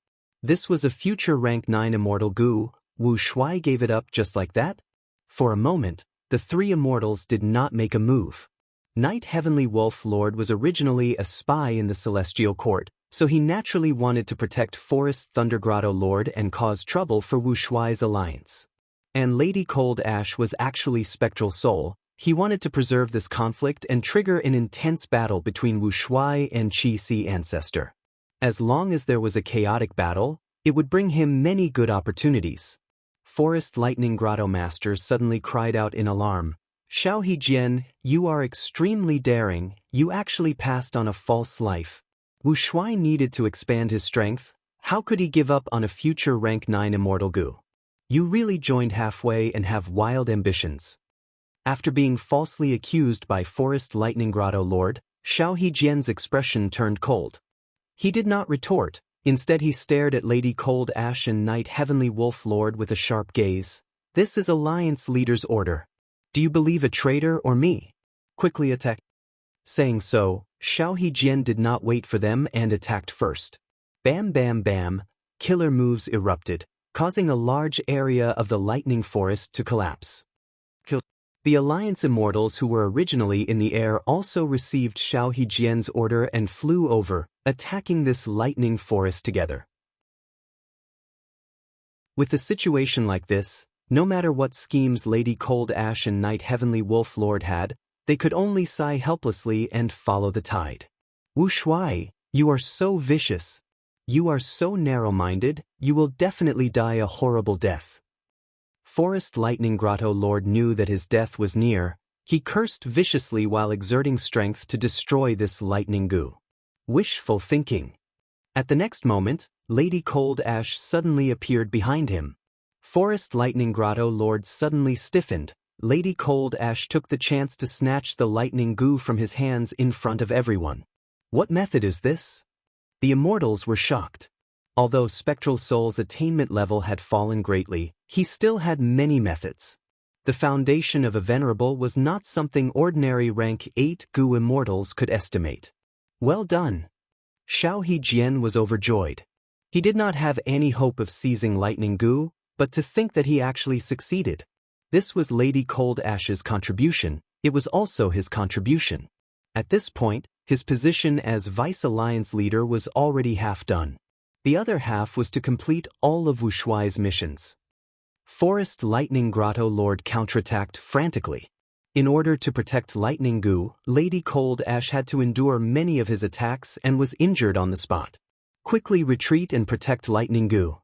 This was a future rank 9 immortal goo. Wu Shuai gave it up just like that? For a moment, the three immortals did not make a move. Night Heavenly Wolf Lord was originally a spy in the Celestial Court, so he naturally wanted to protect Forest Thunder Grotto Lord and cause trouble for Wu Shuai's alliance. And Lady Cold Ash was actually Spectral Soul. He wanted to preserve this conflict and trigger an intense battle between Wu Shuai and Qi ancestor. As long as there was a chaotic battle, it would bring him many good opportunities. Forest Lightning Grotto Master suddenly cried out in alarm. Xiao Hejian, you are extremely daring. You actually passed on a false life. Wu Shuai needed to expand his strength. How could he give up on a future rank 9 immortal goo? You really joined halfway and have wild ambitions. After being falsely accused by Forest Lightning Grotto Lord, Xiao Hejian's expression turned cold. He did not retort. Instead he stared at Lady Cold Ash and Night Heavenly Wolf Lord with a sharp gaze. This is Alliance Leader's order. Do you believe a traitor or me? Quickly attack. Saying so, Xiao Hejian did not wait for them and attacked first. Bam bam bam, killer moves erupted, causing a large area of the lightning forest to collapse. The Alliance Immortals who were originally in the air also received Xiao Hejian's order and flew over, attacking this lightning forest together. With a situation like this, no matter what schemes Lady Cold Ash and Night Heavenly Wolf Lord had, they could only sigh helplessly and follow the tide. Wu Shuai, you are so vicious. You are so narrow-minded, you will definitely die a horrible death. Forest Lightning Grotto Lord knew that his death was near. He cursed viciously while exerting strength to destroy this lightning goo. Wishful thinking. At the next moment, Lady Cold Ash suddenly appeared behind him. Forest Lightning Grotto Lord suddenly stiffened. Lady Cold Ash took the chance to snatch the lightning goo from his hands in front of everyone. What method is this? The immortals were shocked. Although Spectral Soul's attainment level had fallen greatly, he still had many methods. The foundation of a venerable was not something ordinary rank 8 goo immortals could estimate. Well done. Xiao Hejian was overjoyed. He did not have any hope of seizing lightning goo, but to think that he actually succeeded. This was Lady Cold Ash's contribution. It was also his contribution. At this point, his position as Vice Alliance leader was already half done. The other half was to complete all of Wu Shuai's missions. Forest Lightning Grotto Lord counterattacked frantically. In order to protect lightning goo, Lady Cold Ash had to endure many of his attacks and was injured on the spot. Quickly retreat and protect lightning goo.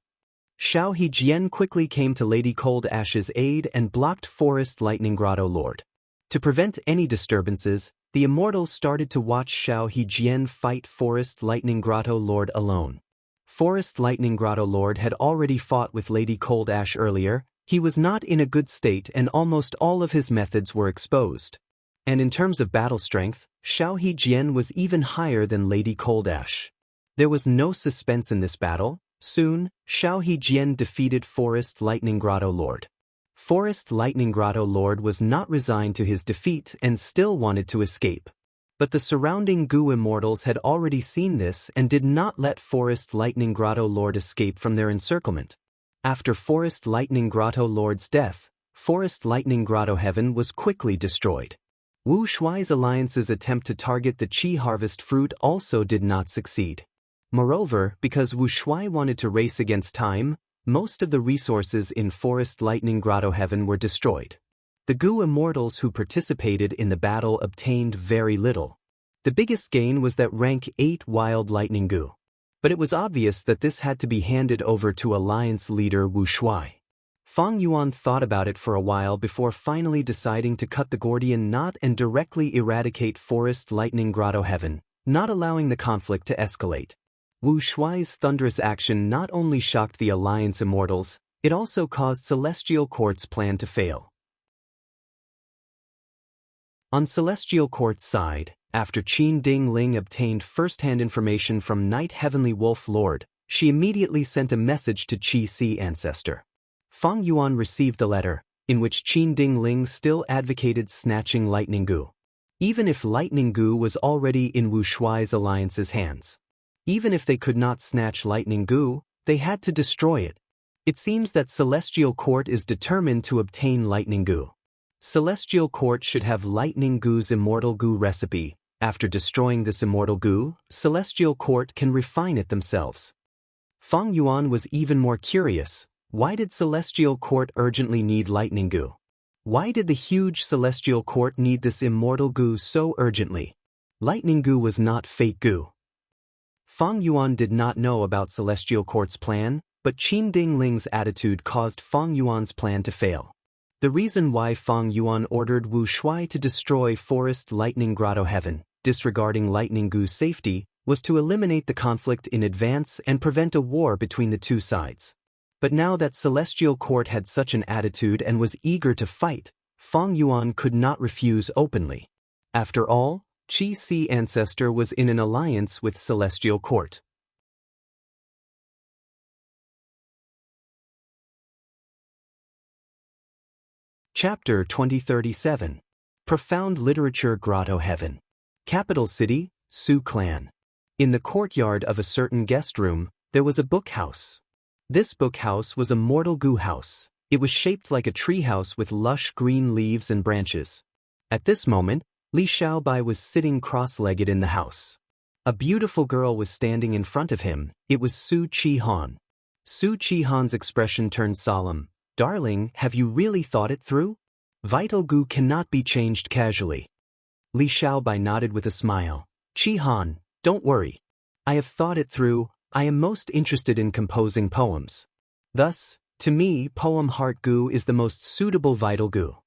Xiao Hejian quickly came to Lady Cold Ash's aid and blocked Forest Lightning Grotto Lord. To prevent any disturbances, the immortals started to watch Xiao Hejian fight Forest Lightning Grotto Lord alone. Forest Lightning Grotto Lord had already fought with Lady Cold Ash earlier. He was not in a good state and almost all of his methods were exposed. And in terms of battle strength, Xiao Hejian was even higher than Lady Cold Ash. There was no suspense in this battle. Soon, Xiao Hejian defeated Forest Lightning Grotto Lord. Forest Lightning Grotto Lord was not resigned to his defeat and still wanted to escape. But the surrounding Goo immortals had already seen this and did not let Forest Lightning Grotto Lord escape from their encirclement. After Forest Lightning Grotto Lord's death, Forest Lightning Grotto Heaven was quickly destroyed. Wu Shuai's alliance's attempt to target the Qi harvest fruit also did not succeed. Moreover, because Wu Shuai wanted to race against time, most of the resources in Forest Lightning Grotto Heaven were destroyed. The Goo immortals who participated in the battle obtained very little. The biggest gain was that rank 8 Wild Lightning Goo. But it was obvious that this had to be handed over to Alliance leader Wu Shuai. Fang Yuan thought about it for a while before finally deciding to cut the Gordian knot and directly eradicate Forest Lightning Grotto Heaven, not allowing the conflict to escalate. Wu Shuai's thunderous action not only shocked the Alliance immortals, it also caused Celestial Court's plan to fail. On Celestial Court's side, after Qin Ding Ling obtained first-hand information from Night Heavenly Wolf Lord, she immediately sent a message to Qi Si Ancestor. Fang Yuan received the letter, in which Qin Ding Ling still advocated snatching Lightning Goo. Even if Lightning Goo was already in Wu Shuai's alliance's hands. Even if they could not snatch Lightning Goo, they had to destroy it. It seems that Celestial Court is determined to obtain Lightning Goo. Celestial Court should have Lightning Goo's Immortal Goo recipe. After destroying this Immortal Goo, Celestial Court can refine it themselves. Fang Yuan was even more curious. Why did Celestial Court urgently need Lightning Goo? Why did the huge Celestial Court need this Immortal Goo so urgently? Lightning Goo was not Fate Goo. Fang Yuan did not know about Celestial Court's plan, but Qin Ding Ling's attitude caused Fang Yuan's plan to fail. The reason why Fang Yuan ordered Wu Shuai to destroy Forest Lightning Grotto Heaven, disregarding Lightning Goo's safety, was to eliminate the conflict in advance and prevent a war between the two sides. But now that Celestial Court had such an attitude and was eager to fight, Fang Yuan could not refuse openly. After all, Qi Si Ancestor was in an alliance with Celestial Court. Chapter 2037. Profound Literature Grotto Heaven. Capital City, Su Clan. In the courtyard of a certain guest room, there was a book house. This book house was a Mortal Goo house. It was shaped like a tree house with lush green leaves and branches. At this moment, Li Xiaobai was sitting cross-legged in the house. A beautiful girl was standing in front of him. It was Su Qihan. Su Qihan's expression turned solemn. "Darling, have you really thought it through? Vital Goo cannot be changed casually." Li Xiaobai nodded with a smile. "Qihan, don't worry. I have thought it through. I am most interested in composing poems. Thus, to me, poem Heart Goo is the most suitable Vital Goo.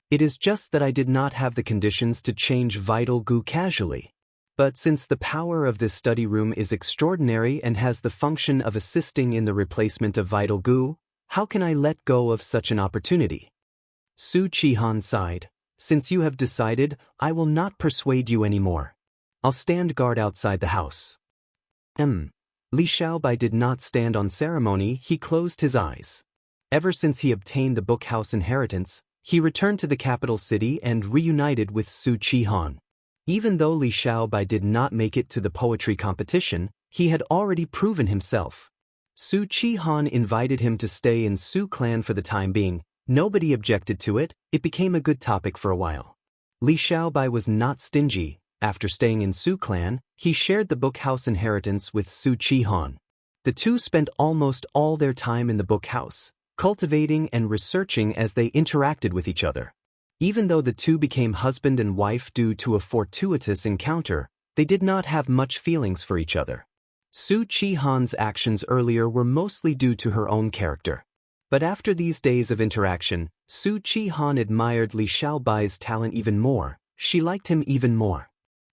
It is just that I did not have the conditions to change Vital Goo casually. But since the power of this study room is extraordinary and has the function of assisting in the replacement of Vital Goo, how can I let go of such an opportunity?" Su Qihan sighed. "Since you have decided, I will not persuade you anymore. I'll stand guard outside the house." Li Xiaobai did not stand on ceremony. He closed his eyes. Ever since he obtained the book house inheritance, he returned to the capital city and reunited with Su Qihan. Even though Li Xiaobai did not make it to the poetry competition, he had already proven himself. Su Qihan invited him to stay in Su Clan for the time being. Nobody objected to it. It became a good topic for a while. Li Xiaobai was not stingy. After staying in Su Clan, he shared the book house inheritance with Su Qihan. The two spent almost all their time in the book house, cultivating and researching as they interacted with each other. Even though the two became husband and wife due to a fortuitous encounter, they did not have much feelings for each other. Su Qihan's actions earlier were mostly due to her own character. But after these days of interaction, Su Qihan admired Li Xiaobai's talent even more. She liked him even more.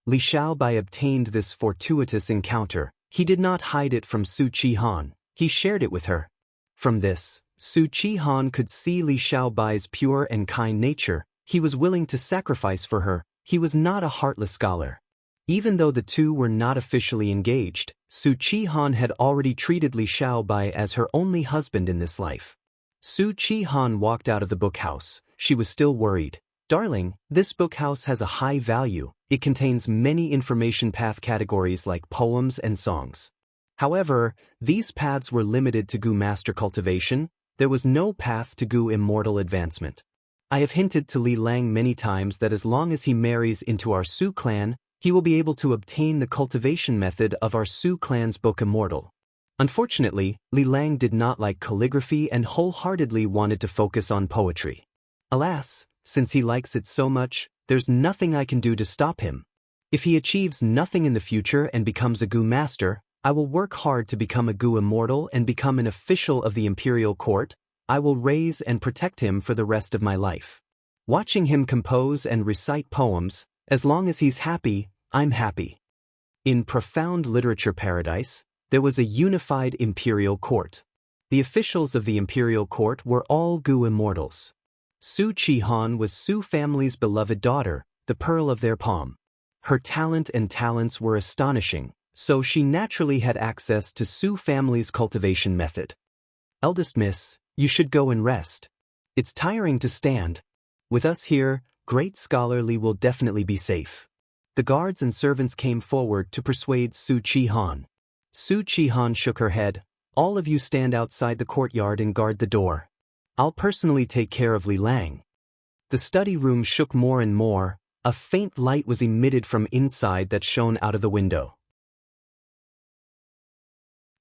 Li Xiaobai obtained this fortuitous encounter. He did not hide it from Su Qihan. He shared it with her. From this, Su Qihan could see Li Xiaobai's pure and kind nature. He was willing to sacrifice for her. He was not a heartless scholar. Even though the two were not officially engaged, Su Qihan had already treated Li Xiaobai as her only husband in this life. Su Chi Han walked out of the bookhouse. She was still worried. Darling, this bookhouse has a high value. It contains many information path categories like poems and songs. However, these paths were limited to Gu Master cultivation. There was no path to Gu Immortal advancement. I have hinted to Li Lang many times that as long as he marries into our Su clan, he will be able to obtain the cultivation method of our Su clan's book Immortal. Unfortunately, Li Lang did not like calligraphy and wholeheartedly wanted to focus on poetry. Alas, since he likes it so much, there's nothing I can do to stop him. If he achieves nothing in the future and becomes a Gu Master, I will work hard to become a Gu Immortal and become an official of the Imperial Court. I will raise and protect him for the rest of my life. Watching him compose and recite poems, as long as he's happy, I'm happy. In profound literature paradise, there was a unified Imperial Court. The officials of the Imperial Court were all Gu Immortals. Su Chi Han was Su family's beloved daughter, the pearl of their palm. Her talent and talents were astonishing, so she naturally had access to Su family's cultivation method. Eldest miss, you should go and rest. It's tiring to stand. With us here, great scholar Li will definitely be safe. The guards and servants came forward to persuade Su Chi Han. Su Chi Han shook her head. All of you stand outside the courtyard and guard the door. I'll personally take care of Li Lang. The study room shook more and more. A faint light was emitted from inside that shone out of the window.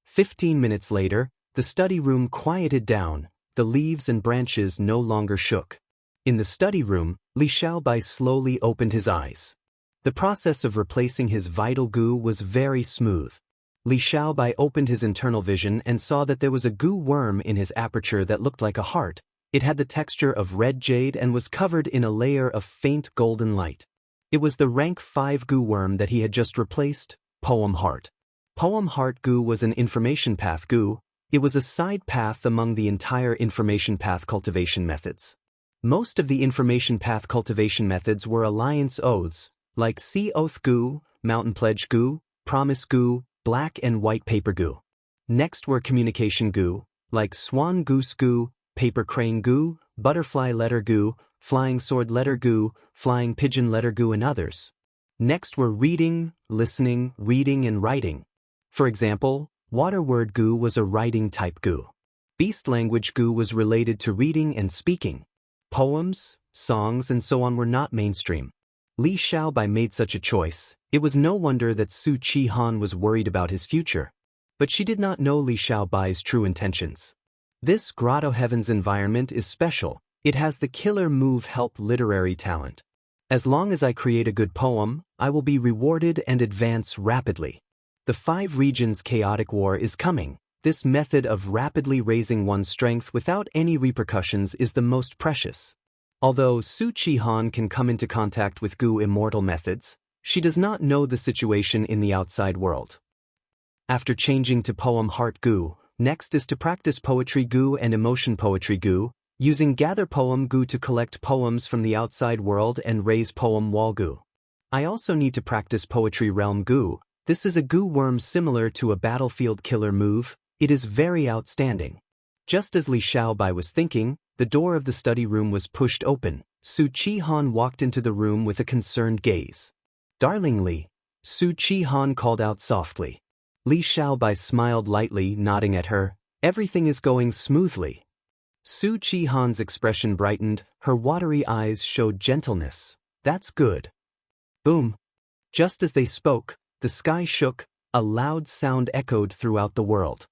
15 minutes later, the study room quieted down. The leaves and branches no longer shook. In the study room, Li Xiaobai slowly opened his eyes. The process of replacing his vital Gu was very smooth. Li Xiaobai opened his internal vision and saw that there was a Gu worm in his aperture that looked like a heart. It had the texture of red jade and was covered in a layer of faint golden light. It was the rank 5 Gu worm that he had just replaced, Poem Heart. Poem Heart Gu was an information path Gu. It was a side path among the entire information path cultivation methods. Most of the information path cultivation methods were alliance oaths, like Sea Oath Gu, Mountain Pledge Gu, Promise Gu, Black and White Paper Gu. Next were communication Gu, like Swan Goose Gu, Paper Crane Gu, Butterfly Letter Gu, Flying Sword Letter Gu, Flying Pigeon Letter Gu and others. Next were reading, listening, reading and writing. For example, Water Word Gu was a writing type Gu. Beast Language Gu was related to reading and speaking. Poems, songs and so on were not mainstream. Li Xiaobai made such a choice. It was no wonder that Su Chi Han was worried about his future. But she did not know Li Xiaobai's true intentions. This Grotto Heavens environment is special. It has the killer move help literary talent. As long as I create a good poem, I will be rewarded and advance rapidly. The 5 regions chaotic war is coming. This method of rapidly raising one's strength without any repercussions is the most precious. Although Su Chi Han can come into contact with Gu Immortal methods, she does not know the situation in the outside world. After changing to Poem Heart Gu, next is to practice Poetry Gu and Emotion Poetry Gu, using Gather Poem Gu to collect poems from the outside world and raise Poem Wall Gu. I also need to practice Poetry Realm Gu. This is a Gu worm similar to a battlefield killer move. It is very outstanding. Just as Li Xiaobai was thinking, the door of the study room was pushed open. Su Chi Han walked into the room with a concerned gaze. Darling Li, Su Chi Han called out softly. Li Xiaobai smiled lightly, nodding at her. Everything is going smoothly. Su Chi Han's expression brightened, her watery eyes showed gentleness. That's good. Boom. Just as they spoke, the sky shook, a loud sound echoed throughout the world.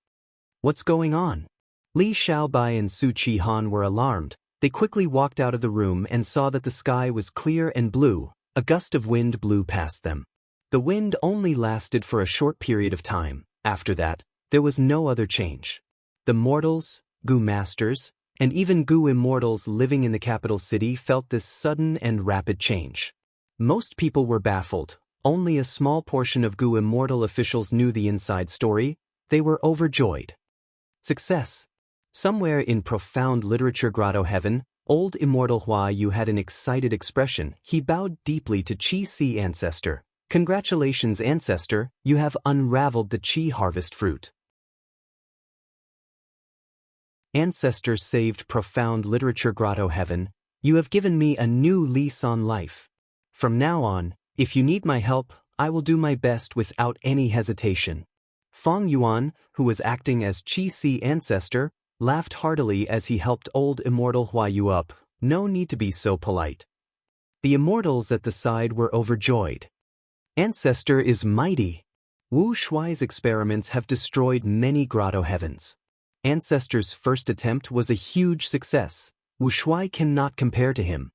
What's going on? Li Xiaobai and Su Chi Han were alarmed. They quickly walked out of the room and saw that the sky was clear and blue. A gust of wind blew past them. The wind only lasted for a short period of time. After that, there was no other change. The mortals, Gu Masters, and even Gu Immortals living in the capital city felt this sudden and rapid change. Most people were baffled. Only a small portion of Gu Immortal officials knew the inside story. They were overjoyed. Success. Somewhere in profound literature Grotto Heaven, old Immortal Hua Yu had an excited expression. He bowed deeply to Qi Si ancestor. Congratulations ancestor, you have unraveled the Qi harvest fruit. Ancestor saved profound literature grotto heaven, you have given me a new lease on life. From now on, if you need my help, I will do my best without any hesitation. Feng Yuan, who was acting as Qi Si ancestor, laughed heartily as he helped old immortal Hua Yu up. No need to be so polite. The immortals at the side were overjoyed. Ancestor is mighty. Wu Shuai's experiments have destroyed many grotto heavens. Ancestor's first attempt was a huge success. Wu Shuai cannot compare to him.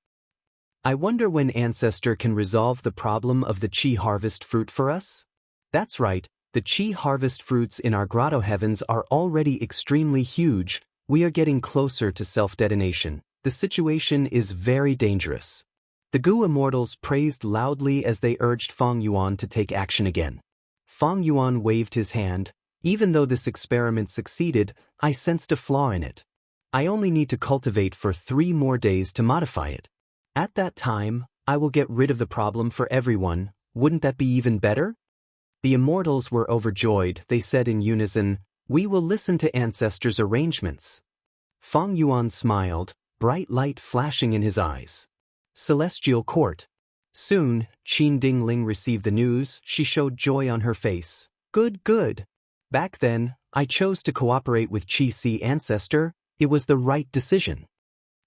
I wonder when Ancestor can resolve the problem of the Qi harvest fruit for us? That's right, the Qi harvest fruits in our grotto heavens are already extremely huge. We are getting closer to self-detonation. The situation is very dangerous. The Gu immortals praised loudly as they urged Feng Yuan to take action again. Feng Yuan waved his hand. Even though this experiment succeeded, I sensed a flaw in it. I only need to cultivate for 3 more days to modify it. At that time, I will get rid of the problem for everyone. Wouldn't that be even better? The immortals were overjoyed. They said in unison, "We will listen to Ancestor's arrangements." Feng Yuan smiled, bright light flashing in his eyes. Celestial Court. Soon, Qin Dingling received the news. She showed joy on her face. Good, good. Back then, I chose to cooperate with Qi Si Ancestor. It was the right decision.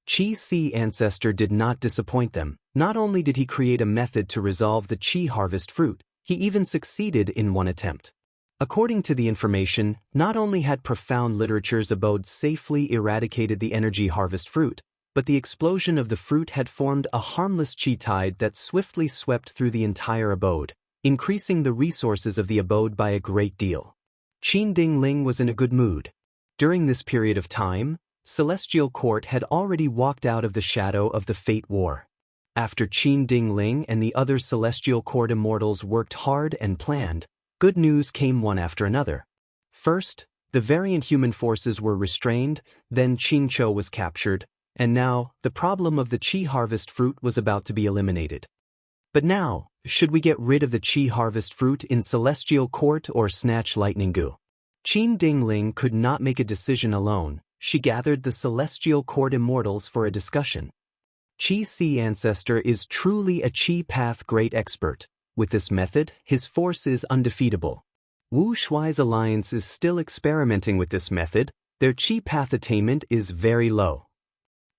Qi Si Ancestor did not disappoint them. Not only did he create a method to resolve the Qi harvest fruit, he even succeeded in one attempt. According to the information, not only had profound literature's abode safely eradicated the energy harvest fruit, but the explosion of the fruit had formed a harmless Qi tide that swiftly swept through the entire abode, increasing the resources of the abode by a great deal. Qin Dingling was in a good mood. During this period of time, Celestial Court had already walked out of the shadow of the Fate War. After Qin Dingling and the other Celestial Court immortals worked hard and planned, good news came one after another. First, the variant human forces were restrained, then Qin Chou was captured, and now, the problem of the Qi harvest fruit was about to be eliminated. But now, should we get rid of the Qi harvest fruit in Celestial Court or snatch Lightning Gu? Qin Dingling could not make a decision alone. She gathered the Celestial Court immortals for a discussion. Qi Si Ancestor is truly a Qi Path great expert. With this method, his force is undefeatable. Wu Shuai's alliance is still experimenting with this method. Their Qi Path attainment is very low.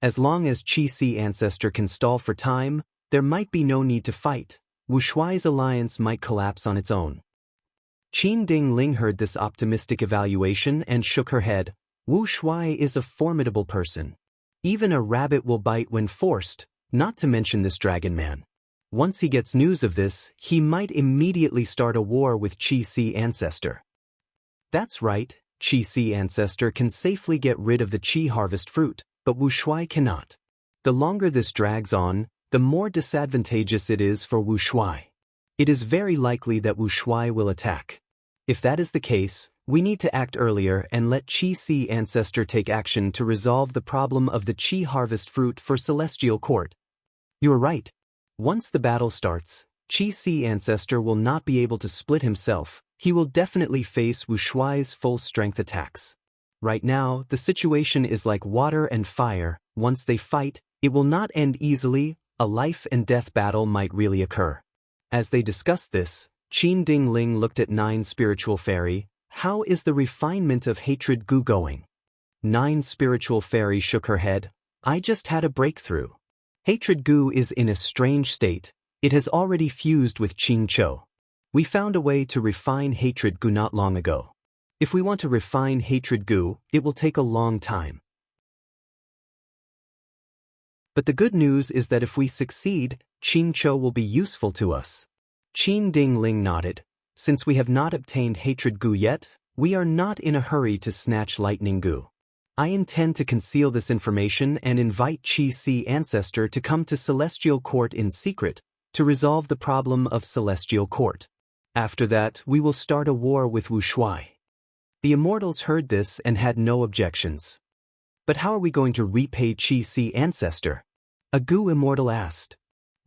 As long as Qi Si Ancestor can stall for time, there might be no need to fight. Wu Shuai's alliance might collapse on its own. Qin Dingling heard this optimistic evaluation and shook her head. Wu Shuai is a formidable person. Even a rabbit will bite when forced, not to mention this dragon man. Once he gets news of this, he might immediately start a war with Qi Si Ancestor. That's right, Qi Si Ancestor can safely get rid of the Qi harvest fruit, but Wu Shuai cannot. The longer this drags on, the more disadvantageous it is for Wu Shuai. It is very likely that Wu Shuai will attack. If that is the case, we need to act earlier and let Qi Si Ancestor take action to resolve the problem of the Qi harvest fruit for Celestial Court. You are right. Once the battle starts, Qi Si Ancestor will not be able to split himself. He will definitely face Wu Shuai's full-strength attacks. Right now, the situation is like water and fire. Once they fight, it will not end easily. A life-and-death battle might really occur. As they discussed this, Qin Dingling looked at 9 Spiritual Fairy. How is the refinement of hatred Gu going? 9 Spiritual Fairy shook her head. I just had a breakthrough. Hatred Gu is in a strange state. It has already fused with Qin Chou. We found a way to refine hatred Gu not long ago. If we want to refine hatred Gu, it will take a long time. But the good news is that if we succeed, Qin Chou will be useful to us. Qin Dingling nodded. Since we have not obtained hatred Gu yet, we are not in a hurry to snatch Lightning Gu. I intend to conceal this information and invite Qi Si Ancestor to come to Celestial Court in secret to resolve the problem of Celestial Court. After that, we will start a war with Wu Shuai. The immortals heard this and had no objections. But how are we going to repay Qi Si Ancestor? A Gu immortal asked.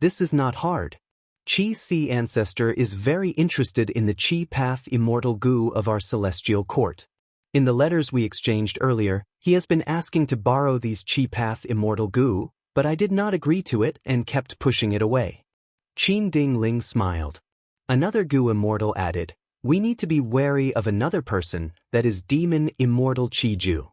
This is not hard. Qi Si Ancestor is very interested in the Qi Path immortal Gu of our Celestial Court. In the letters we exchanged earlier, he has been asking to borrow these Chi Path immortal goo, but I did not agree to it and kept pushing it away. Qin Ding Ling smiled. Another goo immortal added, we need to be wary of another person, that is demon immortal Qi Ju.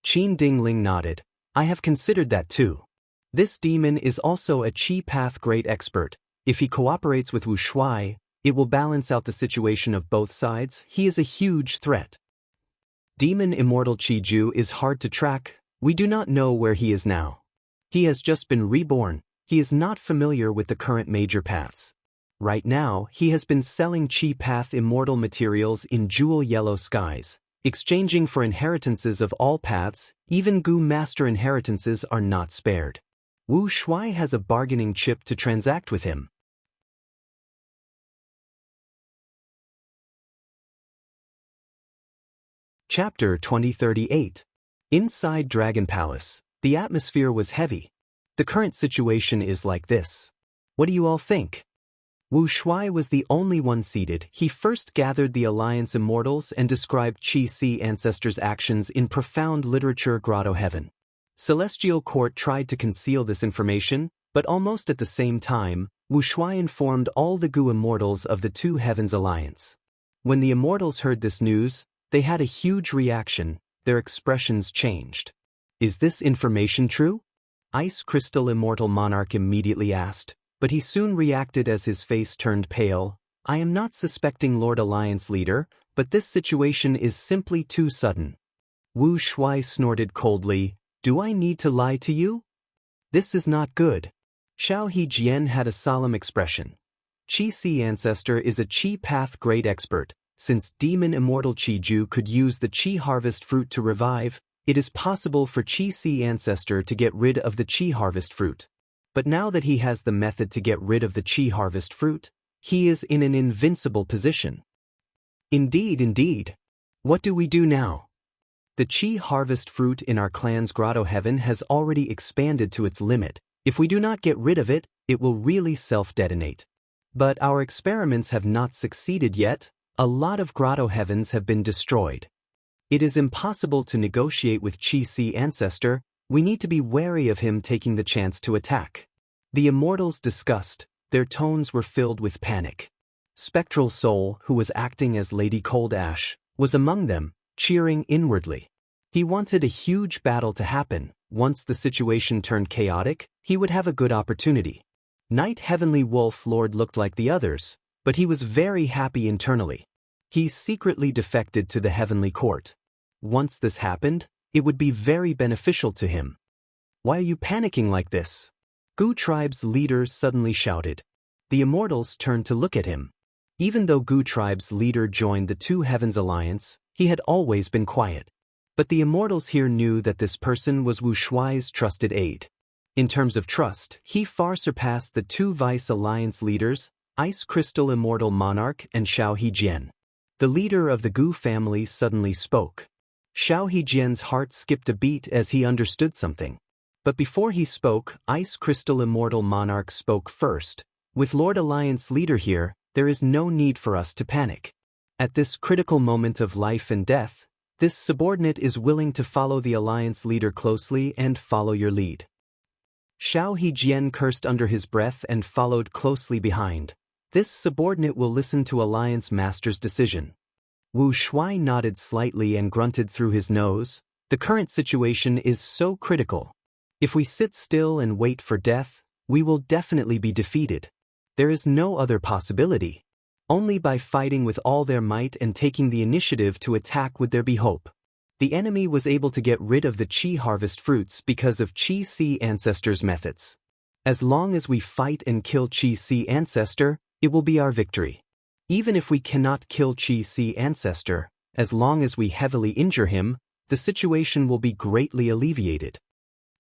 Qin Ding Ling nodded. I have considered that too. This demon is also a Chi Path great expert. If he cooperates with Wu Shuai, it will balance out the situation of both sides. He is a huge threat. Demon immortal Qi Ju is hard to track. We do not know where he is now. He has just been reborn. He is not familiar with the current major paths. Right now, he has been selling Chi Path immortal materials in jewel yellow skies, exchanging for inheritances of all paths. Even Gu Master inheritances are not spared. Wu Shuai has a bargaining chip to transact with him. Chapter 2038. Inside Dragon Palace, the atmosphere was heavy. The current situation is like this. What do you all think? Wu Shuai was the only one seated. He first gathered the Alliance Immortals and described Qi Si ancestors' actions in profound literature Grotto Heaven. Celestial Court tried to conceal this information, but almost at the same time, Wu Shuai informed all the Gu Immortals of the Two Heavens Alliance. When the Immortals heard this news, they had a huge reaction. Their expressions changed. Is this information true? Ice Crystal Immortal Monarch immediately asked, but he soon reacted as his face turned pale. I am not suspecting Lord Alliance Leader, but this situation is simply too sudden. Wu Shuai snorted coldly. Do I need to lie to you? This is not good. Xiao He Jian had a solemn expression. Qi Si Ancestor is a Qi Path great expert. Since Demon Immortal Qi Ju could use the Qi Harvest Fruit to revive, it is possible for Qi Si Ancestor to get rid of the Qi Harvest Fruit. But now that he has the method to get rid of the Qi Harvest Fruit, he is in an invincible position. Indeed. What do we do now? The Qi Harvest Fruit in our clan's Grotto Heaven has already expanded to its limit. If we do not get rid of it, it will really self-detonate. But our experiments have not succeeded yet. A lot of Grotto Heavens have been destroyed. It is impossible to negotiate with Qi Si Ancestor. We need to be wary of him taking the chance to attack. The Immortals discussed. Their tones were filled with panic. Spectral Soul, who was acting as Lady Cold Ash, was among them, cheering inwardly. He wanted a huge battle to happen. Once the situation turned chaotic, he would have a good opportunity. Night Heavenly Wolf Lord looked like the others, but he was very happy internally. He secretly defected to the Heavenly Court. Once this happened, it would be very beneficial to him. Why are you panicking like this? Gu Tribe's leader suddenly shouted. The Immortals turned to look at him. Even though Gu Tribe's leader joined the Two Heavens Alliance, he had always been quiet. But the Immortals here knew that this person was Wu Shuai's trusted aide. In terms of trust, he far surpassed the two Vice Alliance leaders, Ice Crystal Immortal Monarch and Xiao He Jian. The leader of the Gu family suddenly spoke. Xiao He Jian's heart skipped a beat as he understood something. But before he spoke, Ice Crystal Immortal Monarch spoke first. With Lord Alliance Leader here, there is no need for us to panic. At this critical moment of life and death, this subordinate is willing to follow the Alliance Leader closely and follow your lead. Xiao He Jian cursed under his breath and followed closely behind. This subordinate will listen to Alliance Master's decision. Wu Shuai nodded slightly and grunted through his nose. The current situation is so critical. If we sit still and wait for death, we will definitely be defeated. There is no other possibility. Only by fighting with all their might and taking the initiative to attack would there be hope. The enemy was able to get rid of the Qi Harvest Fruits because of Qi Si Ancestor's methods. As long as we fight and kill Qi Si Ancestor, it will be our victory. Even if we cannot kill Qi Si Ancestor, as long as we heavily injure him, the situation will be greatly alleviated.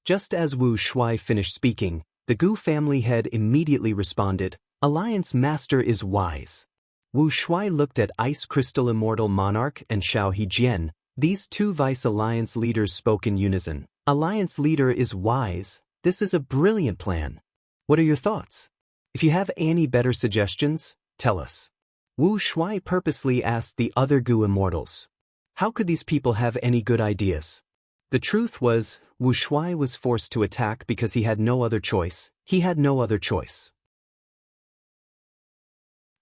Just as Wu Shuai finished speaking, the Gu family head immediately responded, Alliance Master is wise. Wu Shuai looked at Ice Crystal Immortal Monarch and Xiao He Jian. These two Vice Alliance leaders spoke in unison. Alliance Leader is wise. This is a brilliant plan. What are your thoughts? If you have any better suggestions, tell us. Wu Shuai purposely asked the other Gu Immortals. How could these people have any good ideas? The truth was, Wu Shuai was forced to attack because he had no other choice. He had no other choice.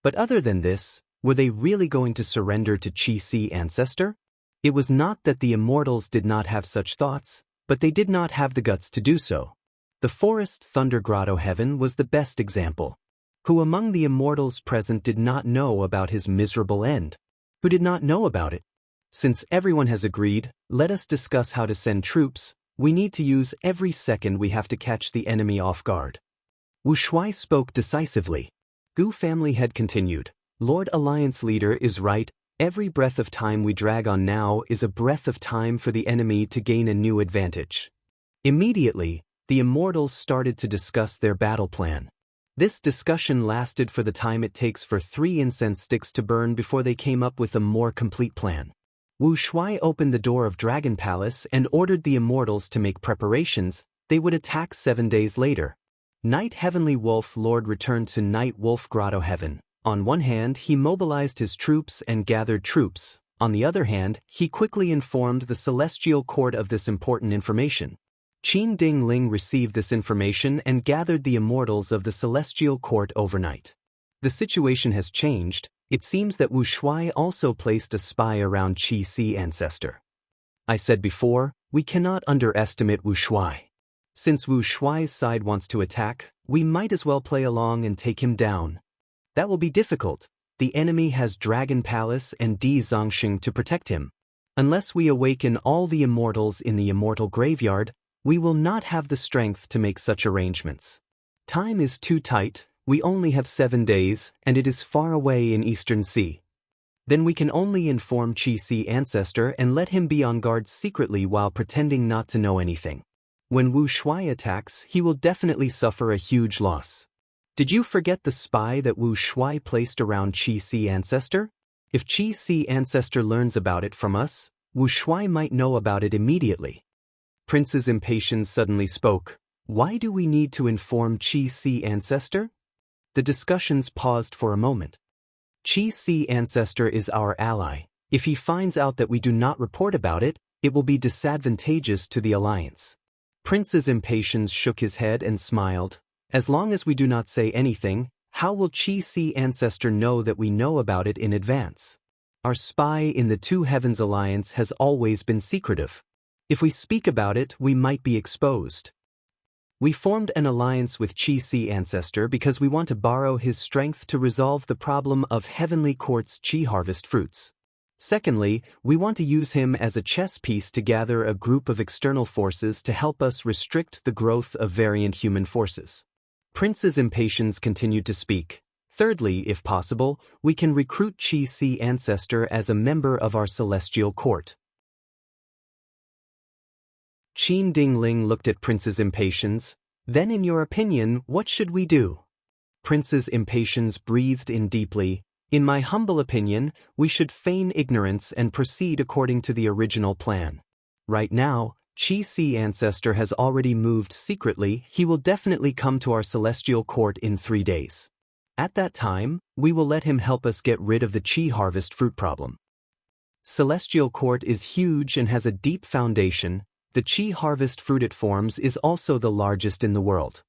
But other than this, were they really going to surrender to Qi Si ancestor? It was not that the immortals did not have such thoughts, but they did not have the guts to do so. The forest Thunder Grotto Heaven was the best example. Who among the immortals present did not know about his miserable end? Who did not know about it? Since everyone has agreed, let us discuss how to send troops. We need to use every second we have to catch the enemy off guard. Wu Shuai spoke decisively. Gu family head continued. Lord Alliance leader is right. Every breath of time we drag on now is a breath of time for the enemy to gain a new advantage. Immediately, the immortals started to discuss their battle plan. This discussion lasted for the time it takes for 3 incense sticks to burn before they came up with a more complete plan. Wu Shuai opened the door of Dragon Palace and ordered the immortals to make preparations. They would attack 7 days later. Night Heavenly Wolf Lord returned to Night Wolf Grotto Heaven. On one hand, he mobilized his troops and gathered troops. On the other hand, he quickly informed the Celestial Court of this important information. Qin Ding Ling received this information and gathered the immortals of the Celestial Court overnight. The situation has changed. It seems that Wu Shuai also placed a spy around Qi Si ancestor. I said before, we cannot underestimate Wu Shuai. Since Wu Shuai's side wants to attack, we might as well play along and take him down. That will be difficult. The enemy has Dragon Palace and Di Zongxing to protect him. Unless we awaken all the immortals in the immortal graveyard, we will not have the strength to make such arrangements. Time is too tight. We only have 7 days, and it is far away in Eastern Sea. Then we can only inform Qi Si ancestor and let him be on guard secretly while pretending not to know anything. When Wu Shuai attacks, he will definitely suffer a huge loss. Did you forget the spy that Wu Shuai placed around Qi Si ancestor? If Qi Si ancestor learns about it from us, Wu Shuai might know about it immediately. Prince's impatience suddenly spoke. Why do we need to inform Qi Si ancestor? The discussions paused for a moment. Qi Si ancestor is our ally. If he finds out that we do not report about it, it will be disadvantageous to the alliance. Prince's impatience shook his head and smiled. As long as we do not say anything, how will Qi Si ancestor know that we know about it in advance? Our spy in the Two Heavens Alliance has always been secretive. If we speak about it, we might be exposed. We formed an alliance with Qi Si ancestor because we want to borrow his strength to resolve the problem of Heavenly Court's Qi harvest fruits. Secondly, we want to use him as a chess piece to gather a group of external forces to help us restrict the growth of variant human forces. Prince's impatience continued to speak. Thirdly, if possible, we can recruit Qi Si ancestor as a member of our celestial court. Qin Dingling looked at Prince's impatience. Then in your opinion, what should we do? Prince's impatience breathed in deeply. In my humble opinion, we should feign ignorance and proceed according to the original plan. Right now, Qi Si ancestor has already moved secretly. He will definitely come to our celestial court in 3 days. At that time, we will let him help us get rid of the Qi harvest fruit problem. Celestial court is huge and has a deep foundation. The Qi harvest fruit it forms is also the largest in the world.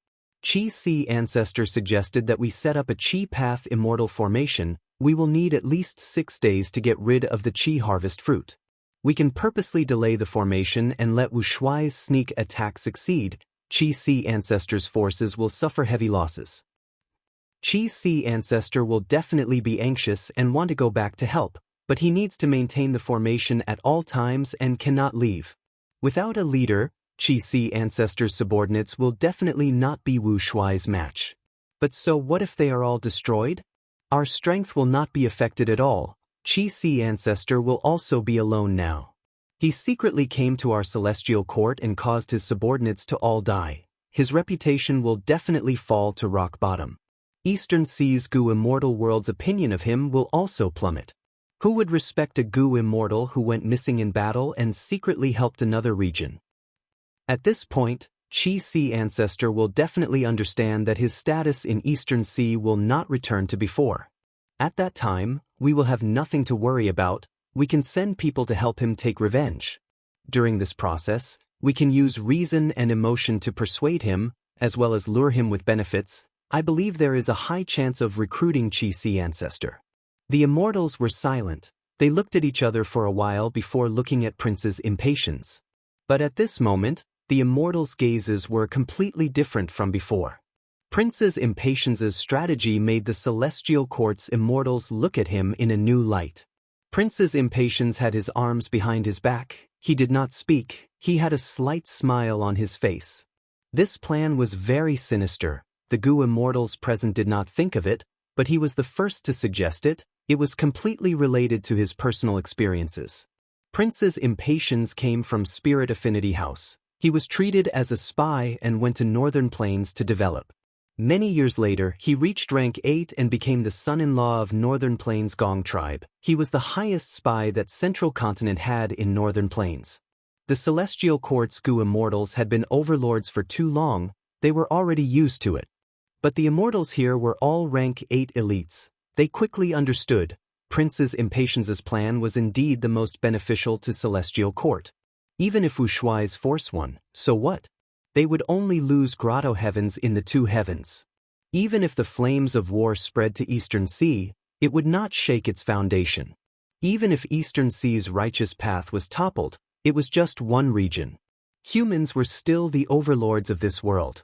Qi Si ancestor suggested that we set up a Qi path immortal formation. We will need at least 6 days to get rid of the Qi harvest fruit. We can purposely delay the formation and let Wu Shuai's sneak attack succeed. Qi Si ancestor's forces will suffer heavy losses. Qi Si ancestor will definitely be anxious and want to go back to help, but he needs to maintain the formation at all times and cannot leave. Without a leader, Qi Si ancestor's subordinates will definitely not be Wu Shuai's match. But so what if they are all destroyed? Our strength will not be affected at all. Qi Si ancestor will also be alone now. He secretly came to our celestial court and caused his subordinates to all die. His reputation will definitely fall to rock bottom. Eastern Sea's Gu immortal world's opinion of him will also plummet. Who would respect a Gu immortal who went missing in battle and secretly helped another region? At this point, Qi Si ancestor will definitely understand that his status in Eastern Sea will not return to before. At that time, we will have nothing to worry about. we can send people to help him take revenge. During this process, we can use reason and emotion to persuade him, as well as lure him with benefits. I believe there is a high chance of recruiting Qi ancestor. The immortals were silent. They looked at each other for a while before looking at Prince's impatience. But at this moment, the immortals' gazes were completely different from before. Prince's impatience's strategy made the celestial court's immortals look at him in a new light. Prince's impatience had his arms behind his back. He did not speak. He had a slight smile on his face. This plan was very sinister. The Gu immortals present did not think of it, but he was the first to suggest it. It was completely related to his personal experiences. Prince's impatience came from Spirit Affinity House. He was treated as a spy and went to Northern Plains to develop. Many years later, he reached rank 8 and became the son-in-law of Northern Plains Gong tribe. He was the highest spy that Central Continent had in Northern Plains. The Celestial Court's Gu immortals had been overlords for too long. They were already used to it. But the immortals here were all rank 8 elites. They quickly understood. Prince's impatience's plan was indeed the most beneficial to Celestial Court. Even if Wu Shuai's force won, so what? They would only lose grotto heavens in the 2 heavens. Even if the flames of war spread to Eastern Sea, it would not shake its foundation. Even if Eastern Sea's righteous path was toppled, it was just one region. Humans were still the overlords of this world.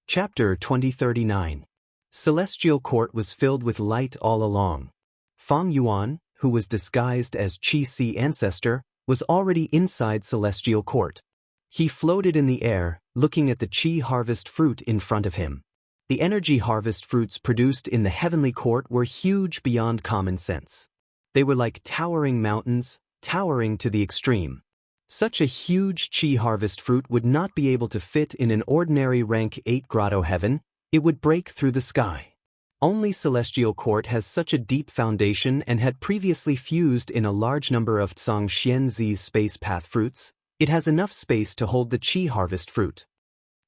Chapter 2039. Celestial Court was filled with light all along. Fang Yuan, who was disguised as Qi ancestor, was already inside Celestial Court. He floated in the air, looking at the Qi harvest fruit in front of him. The energy harvest fruits produced in the heavenly court were huge beyond common sense. They were like towering mountains, towering to the extreme. Such a huge Qi harvest fruit would not be able to fit in an ordinary rank 8 grotto heaven. It would break through the sky. Only Celestial Court has such a deep foundation and had previously fused in a large number of Tsang Xianzi's space path fruits. It has enough space to hold the Qi harvest fruit.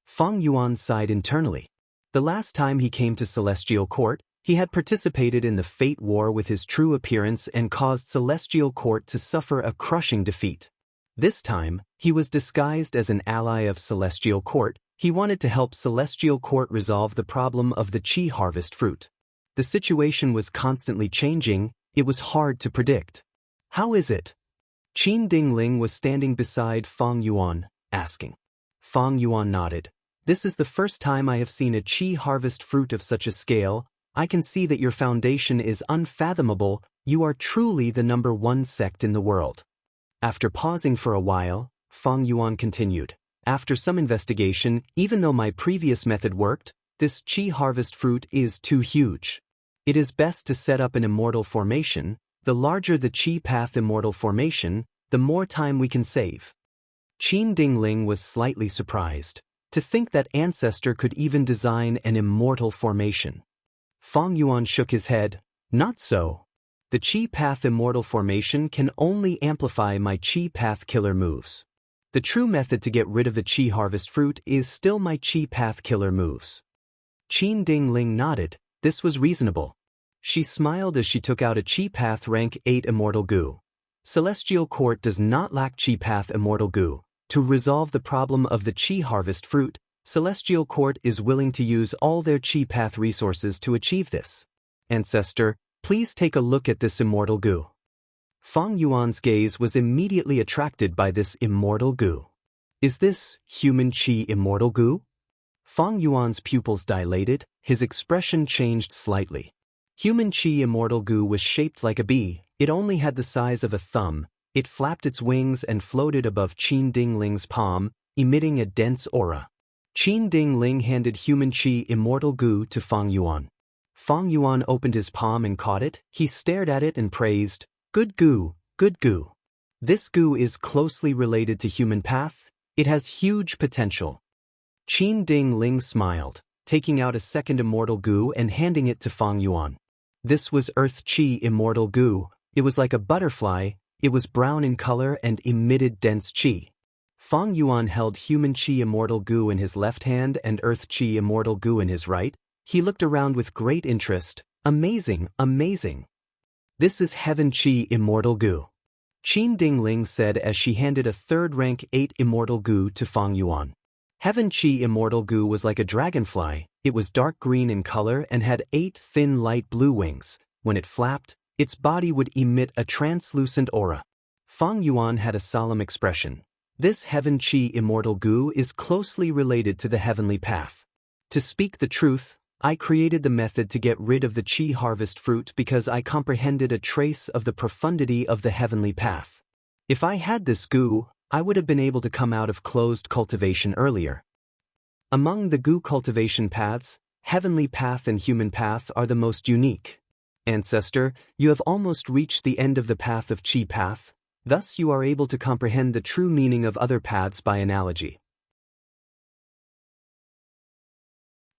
Fang Yuan sighed internally. The last time he came to Celestial Court, he had participated in the Fate War with his true appearance and caused Celestial Court to suffer a crushing defeat. This time, he was disguised as an ally of Celestial Court. He wanted to help Celestial Court resolve the problem of the Qi harvest fruit. The situation was constantly changing. It was hard to predict. How is it? Qin Dingling was standing beside Fang Yuan, asking. Fang Yuan nodded. This is the first time I have seen a Qi harvest fruit of such a scale. I can see that your foundation is unfathomable. You are truly the #1 sect in the world. After pausing for a while, Fang Yuan continued. After some investigation, even though my previous method worked, this Qi harvest fruit is too huge. It is best to set up an immortal formation. The larger the Qi path immortal formation, the more time we can save. Qin Dingling was slightly surprised. To think that ancestor could even design an immortal formation. Fang Yuan shook his head. Not so. The Qi path immortal formation can only amplify my Qi path killer moves. The true method to get rid of the Qi harvest fruit is still my Qi path killer moves. Qin Dingling nodded. This was reasonable. She smiled as she took out a Qi path rank 8 immortal Gu. Celestial Court does not lack Qi path immortal Gu. To resolve the problem of the Qi harvest fruit, Celestial Court is willing to use all their Qi path resources to achieve this. Ancestor, please take a look at this immortal Gu. Fang Yuan's gaze was immediately attracted by this immortal Gu. Is this human Qi immortal Gu? Fang Yuan's pupils dilated, his expression changed slightly. Human Qi immortal Gu was shaped like a bee. It only had the size of a thumb. It flapped its wings and floated above Qin Dingling's palm, emitting a dense aura. Qin Dingling handed human Qi immortal Gu to Fang Yuan. Fang Yuan opened his palm and caught it. He stared at it and praised. Good Gu, good Gu. This Gu is closely related to human path. It has huge potential. Qin Dingling smiled, taking out a second immortal Gu and handing it to Fang Yuan. This was Earth Qi immortal Gu. It was like a butterfly. It was brown in color and emitted dense Qi. Fang Yuan held human Qi immortal Gu in his left hand and Earth Qi immortal Gu in his right. He looked around with great interest. Amazing, amazing. This is Heaven Chi Immortal Goo. Qin Dingling said as she handed a third-rank 8 Immortal Goo to Fang Yuan. Heaven Chi Immortal Goo was like a dragonfly. It was dark green in color and had 8 thin light blue wings. When it flapped, its body would emit a translucent aura. Fang Yuan had a solemn expression. This Heaven Chi Immortal Goo is closely related to the heavenly path. To speak the truth, I created the method to get rid of the Chi harvest fruit because I comprehended a trace of the profundity of the heavenly path. If I had this goo, I would have been able to come out of closed cultivation earlier. Among the goo cultivation paths, heavenly path and human path are the most unique. Ancestor, you have almost reached the end of the path of Chi path, thus you are able to comprehend the true meaning of other paths by analogy.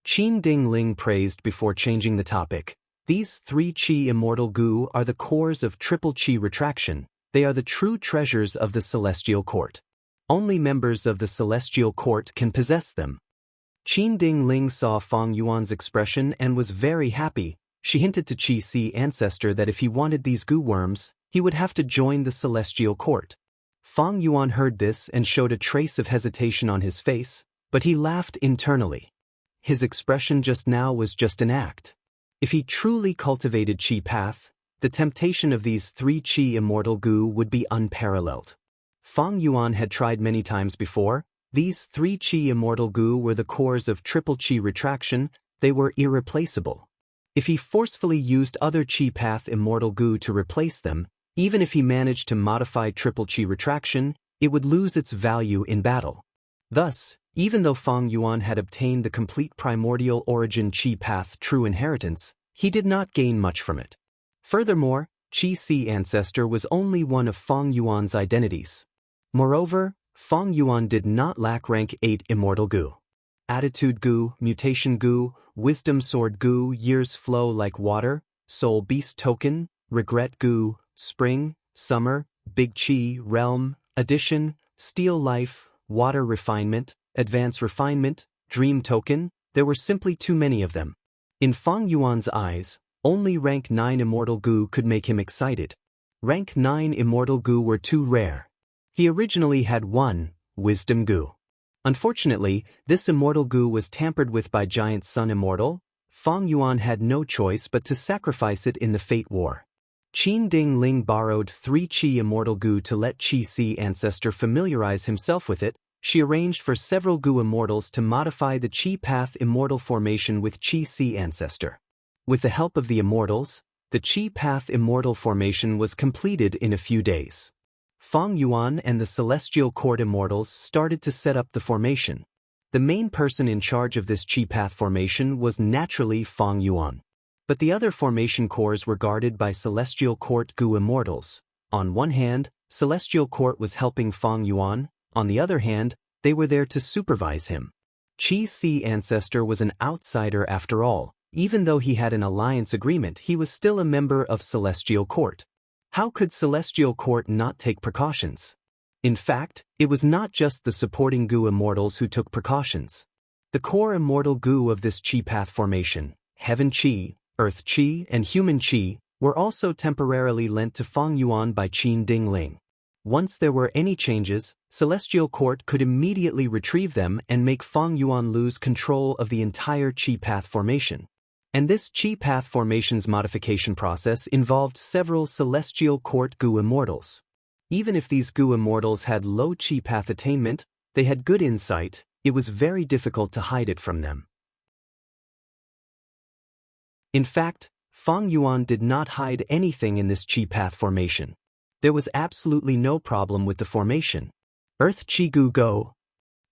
Qin Dingling praised before changing the topic. These 3 Chi Immortal Goo are the cores of triple Chi retraction. They are the true treasures of the Celestial Court. Only members of the Celestial Court can possess them. Qin Dingling saw Fang Yuan's expression and was very happy. She hinted to Qi Si Ancestor that if he wanted these goo worms, he would have to join the Celestial Court. Fang Yuan heard this and showed a trace of hesitation on his face, but he laughed internally. His expression just now was just an act. If he truly cultivated Chi path, the temptation of these 3 Chi Immortal Goo would be unparalleled. Fang Yuan had tried many times before. These 3 Chi Immortal Goo were the cores of triple Chi retraction. They were irreplaceable. If he forcefully used other Chi path Immortal Goo to replace them, even if he managed to modify triple Chi retraction, it would lose its value in battle. Thus, even though Fang Yuan had obtained the complete primordial origin Chi path true inheritance, he did not gain much from it. Furthermore, Qi Si Ancestor was only one of Fang Yuan's identities. Moreover, Fang Yuan did not lack rank 8 Immortal Goo. Attitude Goo, Mutation Goo, Wisdom Sword Goo, Years Flow Like Water, Soul Beast Token, Regret Goo, Spring, Summer, Big Chi, Realm, Addition, Steel Life, Water Refinement, Advance Refinement, Dream Token. There were simply too many of them. In Fang Yuan's eyes, only rank 9 Immortal Goo could make him excited. Rank 9 Immortal Goo were too rare. He originally had 1, Wisdom Goo. Unfortunately, this Immortal Goo was tampered with by Giant Sun Immortal. Fang Yuan had no choice but to sacrifice it in the Fate War. Qin Dingling borrowed 3 Chi Immortal Goo to let Qi Si Ancestor familiarize himself with it. She arranged for several Goo Immortals to modify the Chi Path Immortal formation with Qi Si Ancestor. With the help of the Immortals, the Chi Path Immortal formation was completed in a few days. Fang Yuan and the Celestial Court Immortals started to set up the formation. The main person in charge of this Chi Path formation was naturally Fang Yuan. But the other formation cores were guarded by Celestial Court Goo Immortals. On one hand, Celestial Court was helping Fang Yuan. On the other hand, they were there to supervise him. Qi Si Ancestor was an outsider after all. Even though he had an alliance agreement, he was still a member of Celestial Court. How could Celestial Court not take precautions? In fact, it was not just the supporting Goo Immortals who took precautions. The core Immortal Goo of this Chi Path formation, Heaven Chi, Earth Chi, and Human Chi, were also temporarily lent to Fang Yuan by Qin Dingling. Once there were any changes, Celestial Court could immediately retrieve them and make Fang Yuan lose control of the entire Chi Path formation. And this Chi Path formation's modification process involved several Celestial Court Goo Immortals. Even if these Goo Immortals had low Chi Path attainment, they had good insight. It was very difficult to hide it from them. In fact, Fang Yuan did not hide anything in this Chi Path formation. There was absolutely no problem with the formation. Earth Chi Goo Go.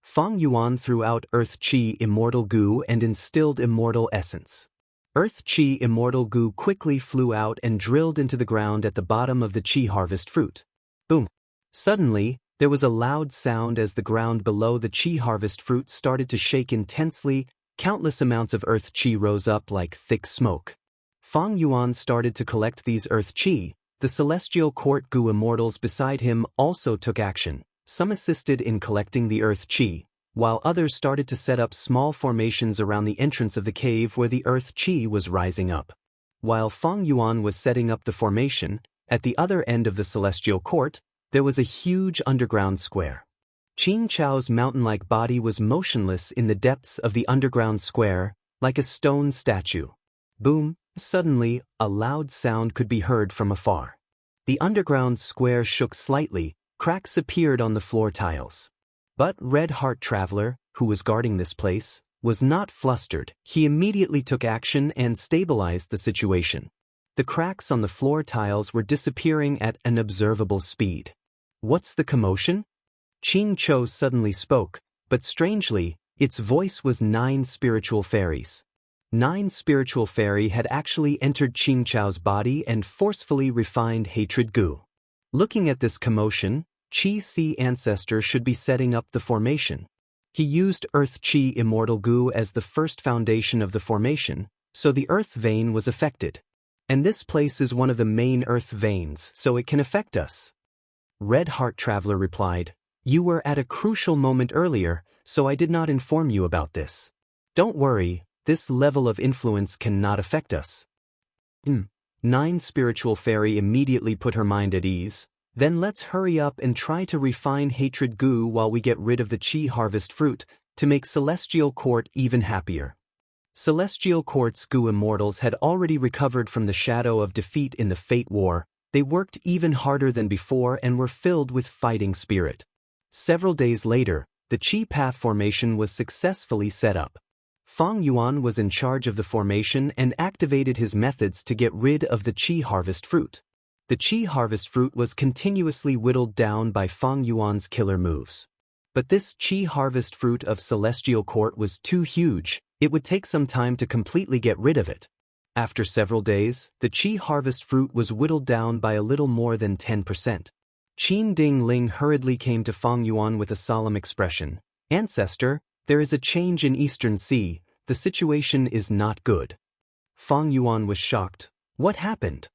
Fang Yuan threw out Earth Chi Immortal Goo and instilled Immortal Essence. Earth Chi Immortal Goo quickly flew out and drilled into the ground at the bottom of the Chi harvest fruit. Boom! Suddenly, there was a loud sound as the ground below the Chi harvest fruit started to shake intensely. Countless amounts of Earth Chi rose up like thick smoke. Fang Yuan started to collect these Earth Chi. The Celestial Court Goo Immortals beside him also took action. Some assisted in collecting the Earth Chi, while others started to set up small formations around the entrance of the cave where the earth chi was rising up. While Feng Yuan was setting up the formation, at the other end of the celestial court, there was a huge underground square. Qin Chao's mountain-like body was motionless in the depths of the underground square, like a stone statue. Boom! Suddenly, a loud sound could be heard from afar. The underground square shook slightly, cracks appeared on the floor tiles. But Red Heart Traveler, who was guarding this place, was not flustered. He immediately took action and stabilized the situation. The cracks on the floor tiles were disappearing at an observable speed. What's the commotion? Qin Cho suddenly spoke, but strangely, its voice was 9 spiritual fairies. 9 spiritual fairy had actually entered Qin Chao's body and forcefully refined hatred goo. Looking at this commotion, Qi Si Ancestor should be setting up the formation. He used Earth Qi Immortal Goo as the first foundation of the formation, so the Earth vein was affected. And this place is one of the main Earth veins, so it can affect us. Red Heart Traveler replied, "You were at a crucial moment earlier, so I did not inform you about this. Don't worry, this level of influence cannot affect us." 9 spiritual fairy immediately put her mind at ease. Then let's hurry up and try to refine hatred goo while we get rid of the Qi harvest fruit to make Celestial Court even happier. Celestial Court's goo immortals had already recovered from the shadow of defeat in the Fate War. They worked even harder than before and were filled with fighting spirit. Several days later, the Qi Path formation was successfully set up. Feng Yuan was in charge of the formation and activated his methods to get rid of the Qi harvest fruit. The Qi harvest fruit was continuously whittled down by Feng Yuan's killer moves. But this Qi harvest fruit of Celestial Court was too huge. It would take some time to completely get rid of it. After several days, the Qi harvest fruit was whittled down by a little more than 10%. Qin Ding Ling hurriedly came to Feng Yuan with a solemn expression. "Ancestor, there is a change in Eastern Sea. The situation is not good." Feng Yuan was shocked. What happened?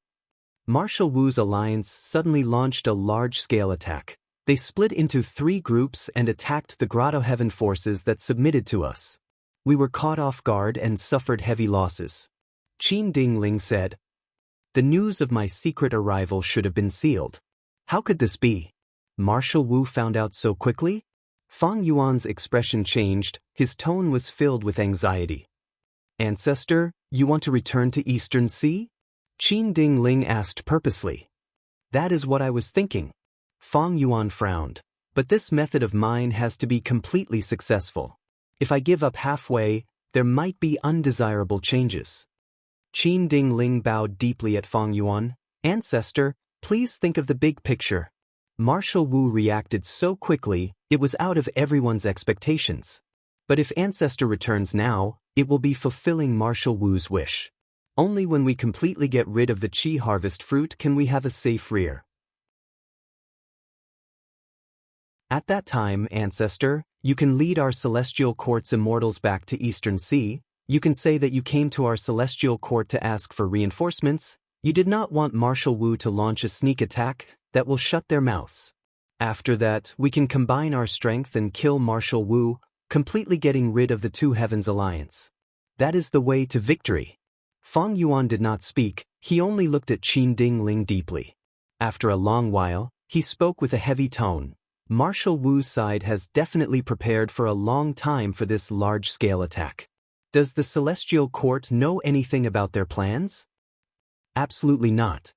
Marshal Wu's alliance suddenly launched a large-scale attack. They split into 3 groups and attacked the Grotto Heaven forces that submitted to us. We were caught off guard and suffered heavy losses. Qin Ding Ling said, "The news of my secret arrival should have been sealed. How could this be? Marshal Wu found out so quickly?" Feng Yuan's expression changed. His tone was filled with anxiety. "Ancestor, you want to return to Eastern Sea?" Qin Ding Ling asked purposely. "That is what I was thinking." Feng Yuan frowned. "But this method of mine has to be completely successful. If I give up halfway, there might be undesirable changes." Qin Ding Ling bowed deeply at Feng Yuan. "Ancestor, please think of the big picture." Marshal Wu reacted so quickly, it was out of everyone's expectations. But if Ancestor returns now, it will be fulfilling Marshal Wu's wish. Only when we completely get rid of the Qi harvest fruit can we have a safe rear. At that time, Ancestor, you can lead our Celestial Court's immortals back to Eastern Sea. You can say that you came to our Celestial Court to ask for reinforcements. You did not want Marshal Wu to launch a sneak attack that will shut their mouths. After that, we can combine our strength and kill Marshal Wu, completely getting rid of the Two Heavens Alliance. That is the way to victory. Feng Yuan did not speak, he only looked at Qin Ding Ling deeply. After a long while, he spoke with a heavy tone. Marshal Wu's side has definitely prepared for a long time for this large-scale attack. Does the Celestial Court know anything about their plans? Absolutely not.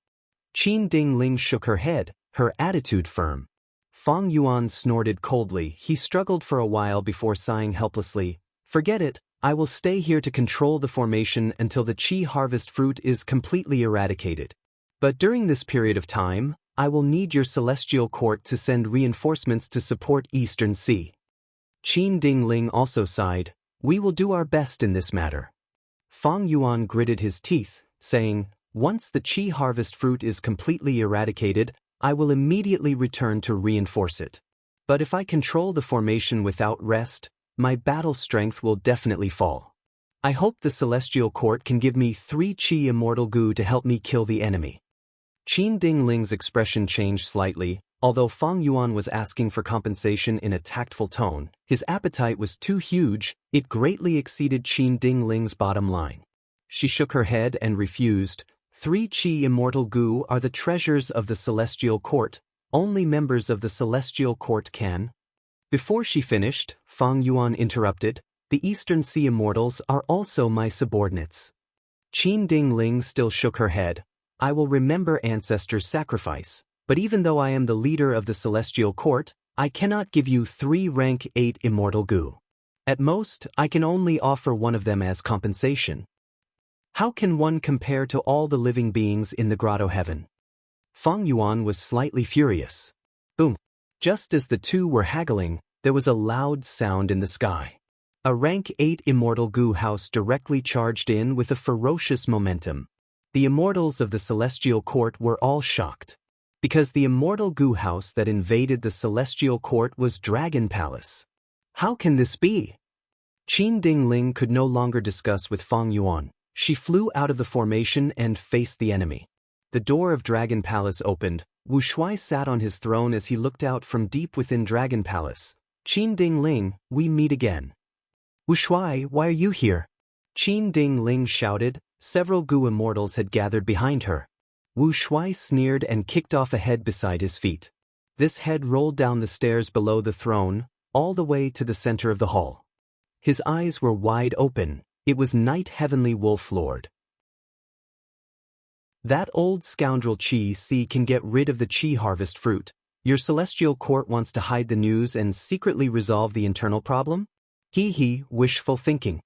Qin Ding Ling shook her head, her attitude firm. Feng Yuan snorted coldly. He struggled for a while before sighing helplessly. "Forget it, I will stay here to control the formation until the Qi harvest fruit is completely eradicated. But during this period of time, I will need your Celestial Court to send reinforcements to support Eastern Sea." Qin Ding Ling also sighed. "We will do our best in this matter." Feng Yuan gritted his teeth, saying, "Once the Qi harvest fruit is completely eradicated, I will immediately return to reinforce it. But if I control the formation without rest, my battle strength will definitely fall. I hope the Celestial Court can give me 3 Qi Immortal Goo to help me kill the enemy." Qin Ding Ling's expression changed slightly. Although Fang Yuan was asking for compensation in a tactful tone, his appetite was too huge, it greatly exceeded Qin Dingling's bottom line. She shook her head and refused. 3 Qi immortal gu are the treasures of the Celestial Court. Only members of the Celestial Court can. Before she finished, Fang Yuan interrupted, the Eastern Sea Immortals are also my subordinates. Qin Dingling still shook her head. I will remember ancestors' sacrifice, but even though I am the leader of the Celestial Court, I cannot give you 3 rank 8 immortal gu. At most, I can only offer one of them as compensation. How can one compare to all the living beings in the grotto heaven? Fang Yuan was slightly furious. Boom! Just as the two were haggling, there was a loud sound in the sky. A rank 8 immortal gu house directly charged in with a ferocious momentum. The immortals of the Celestial Court were all shocked. Because the immortal gu house that invaded the Celestial Court was Dragon Palace. How can this be? Qin Dingling could no longer discuss with Fang Yuan. She flew out of the formation and faced the enemy. The door of Dragon Palace opened. Wu Shuai sat on his throne as he looked out from deep within Dragon Palace. Qin Dingling, we meet again. Wu Shuai, why are you here? Qin Dingling shouted. Several gu immortals had gathered behind her. Wu Shuai sneered and kicked off a head beside his feet. This head rolled down the stairs below the throne, all the way to the center of the hall. His eyes were wide open. It was Night Heavenly Wolf Lord. That old scoundrel Qi Si can get rid of the Qi harvest fruit. Your Celestial Court wants to hide the news and secretly resolve the internal problem? Hee, wishful thinking.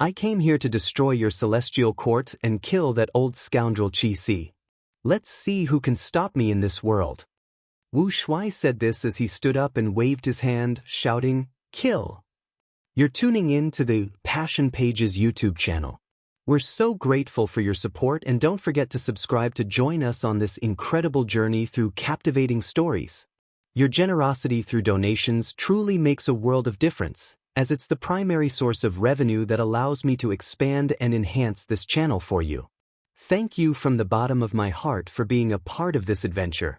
I came here to destroy your Celestial Court and kill that old scoundrel Qi Si. Let's see who can stop me in this world. Wu Shuai said this as he stood up and waved his hand, shouting, Kill! You're tuning in to the Passion Pages YouTube channel. We're so grateful for your support, and don't forget to subscribe to join us on this incredible journey through captivating stories. Your generosity through donations truly makes a world of difference, as it's the primary source of revenue that allows me to expand and enhance this channel for you. Thank you from the bottom of my heart for being a part of this adventure.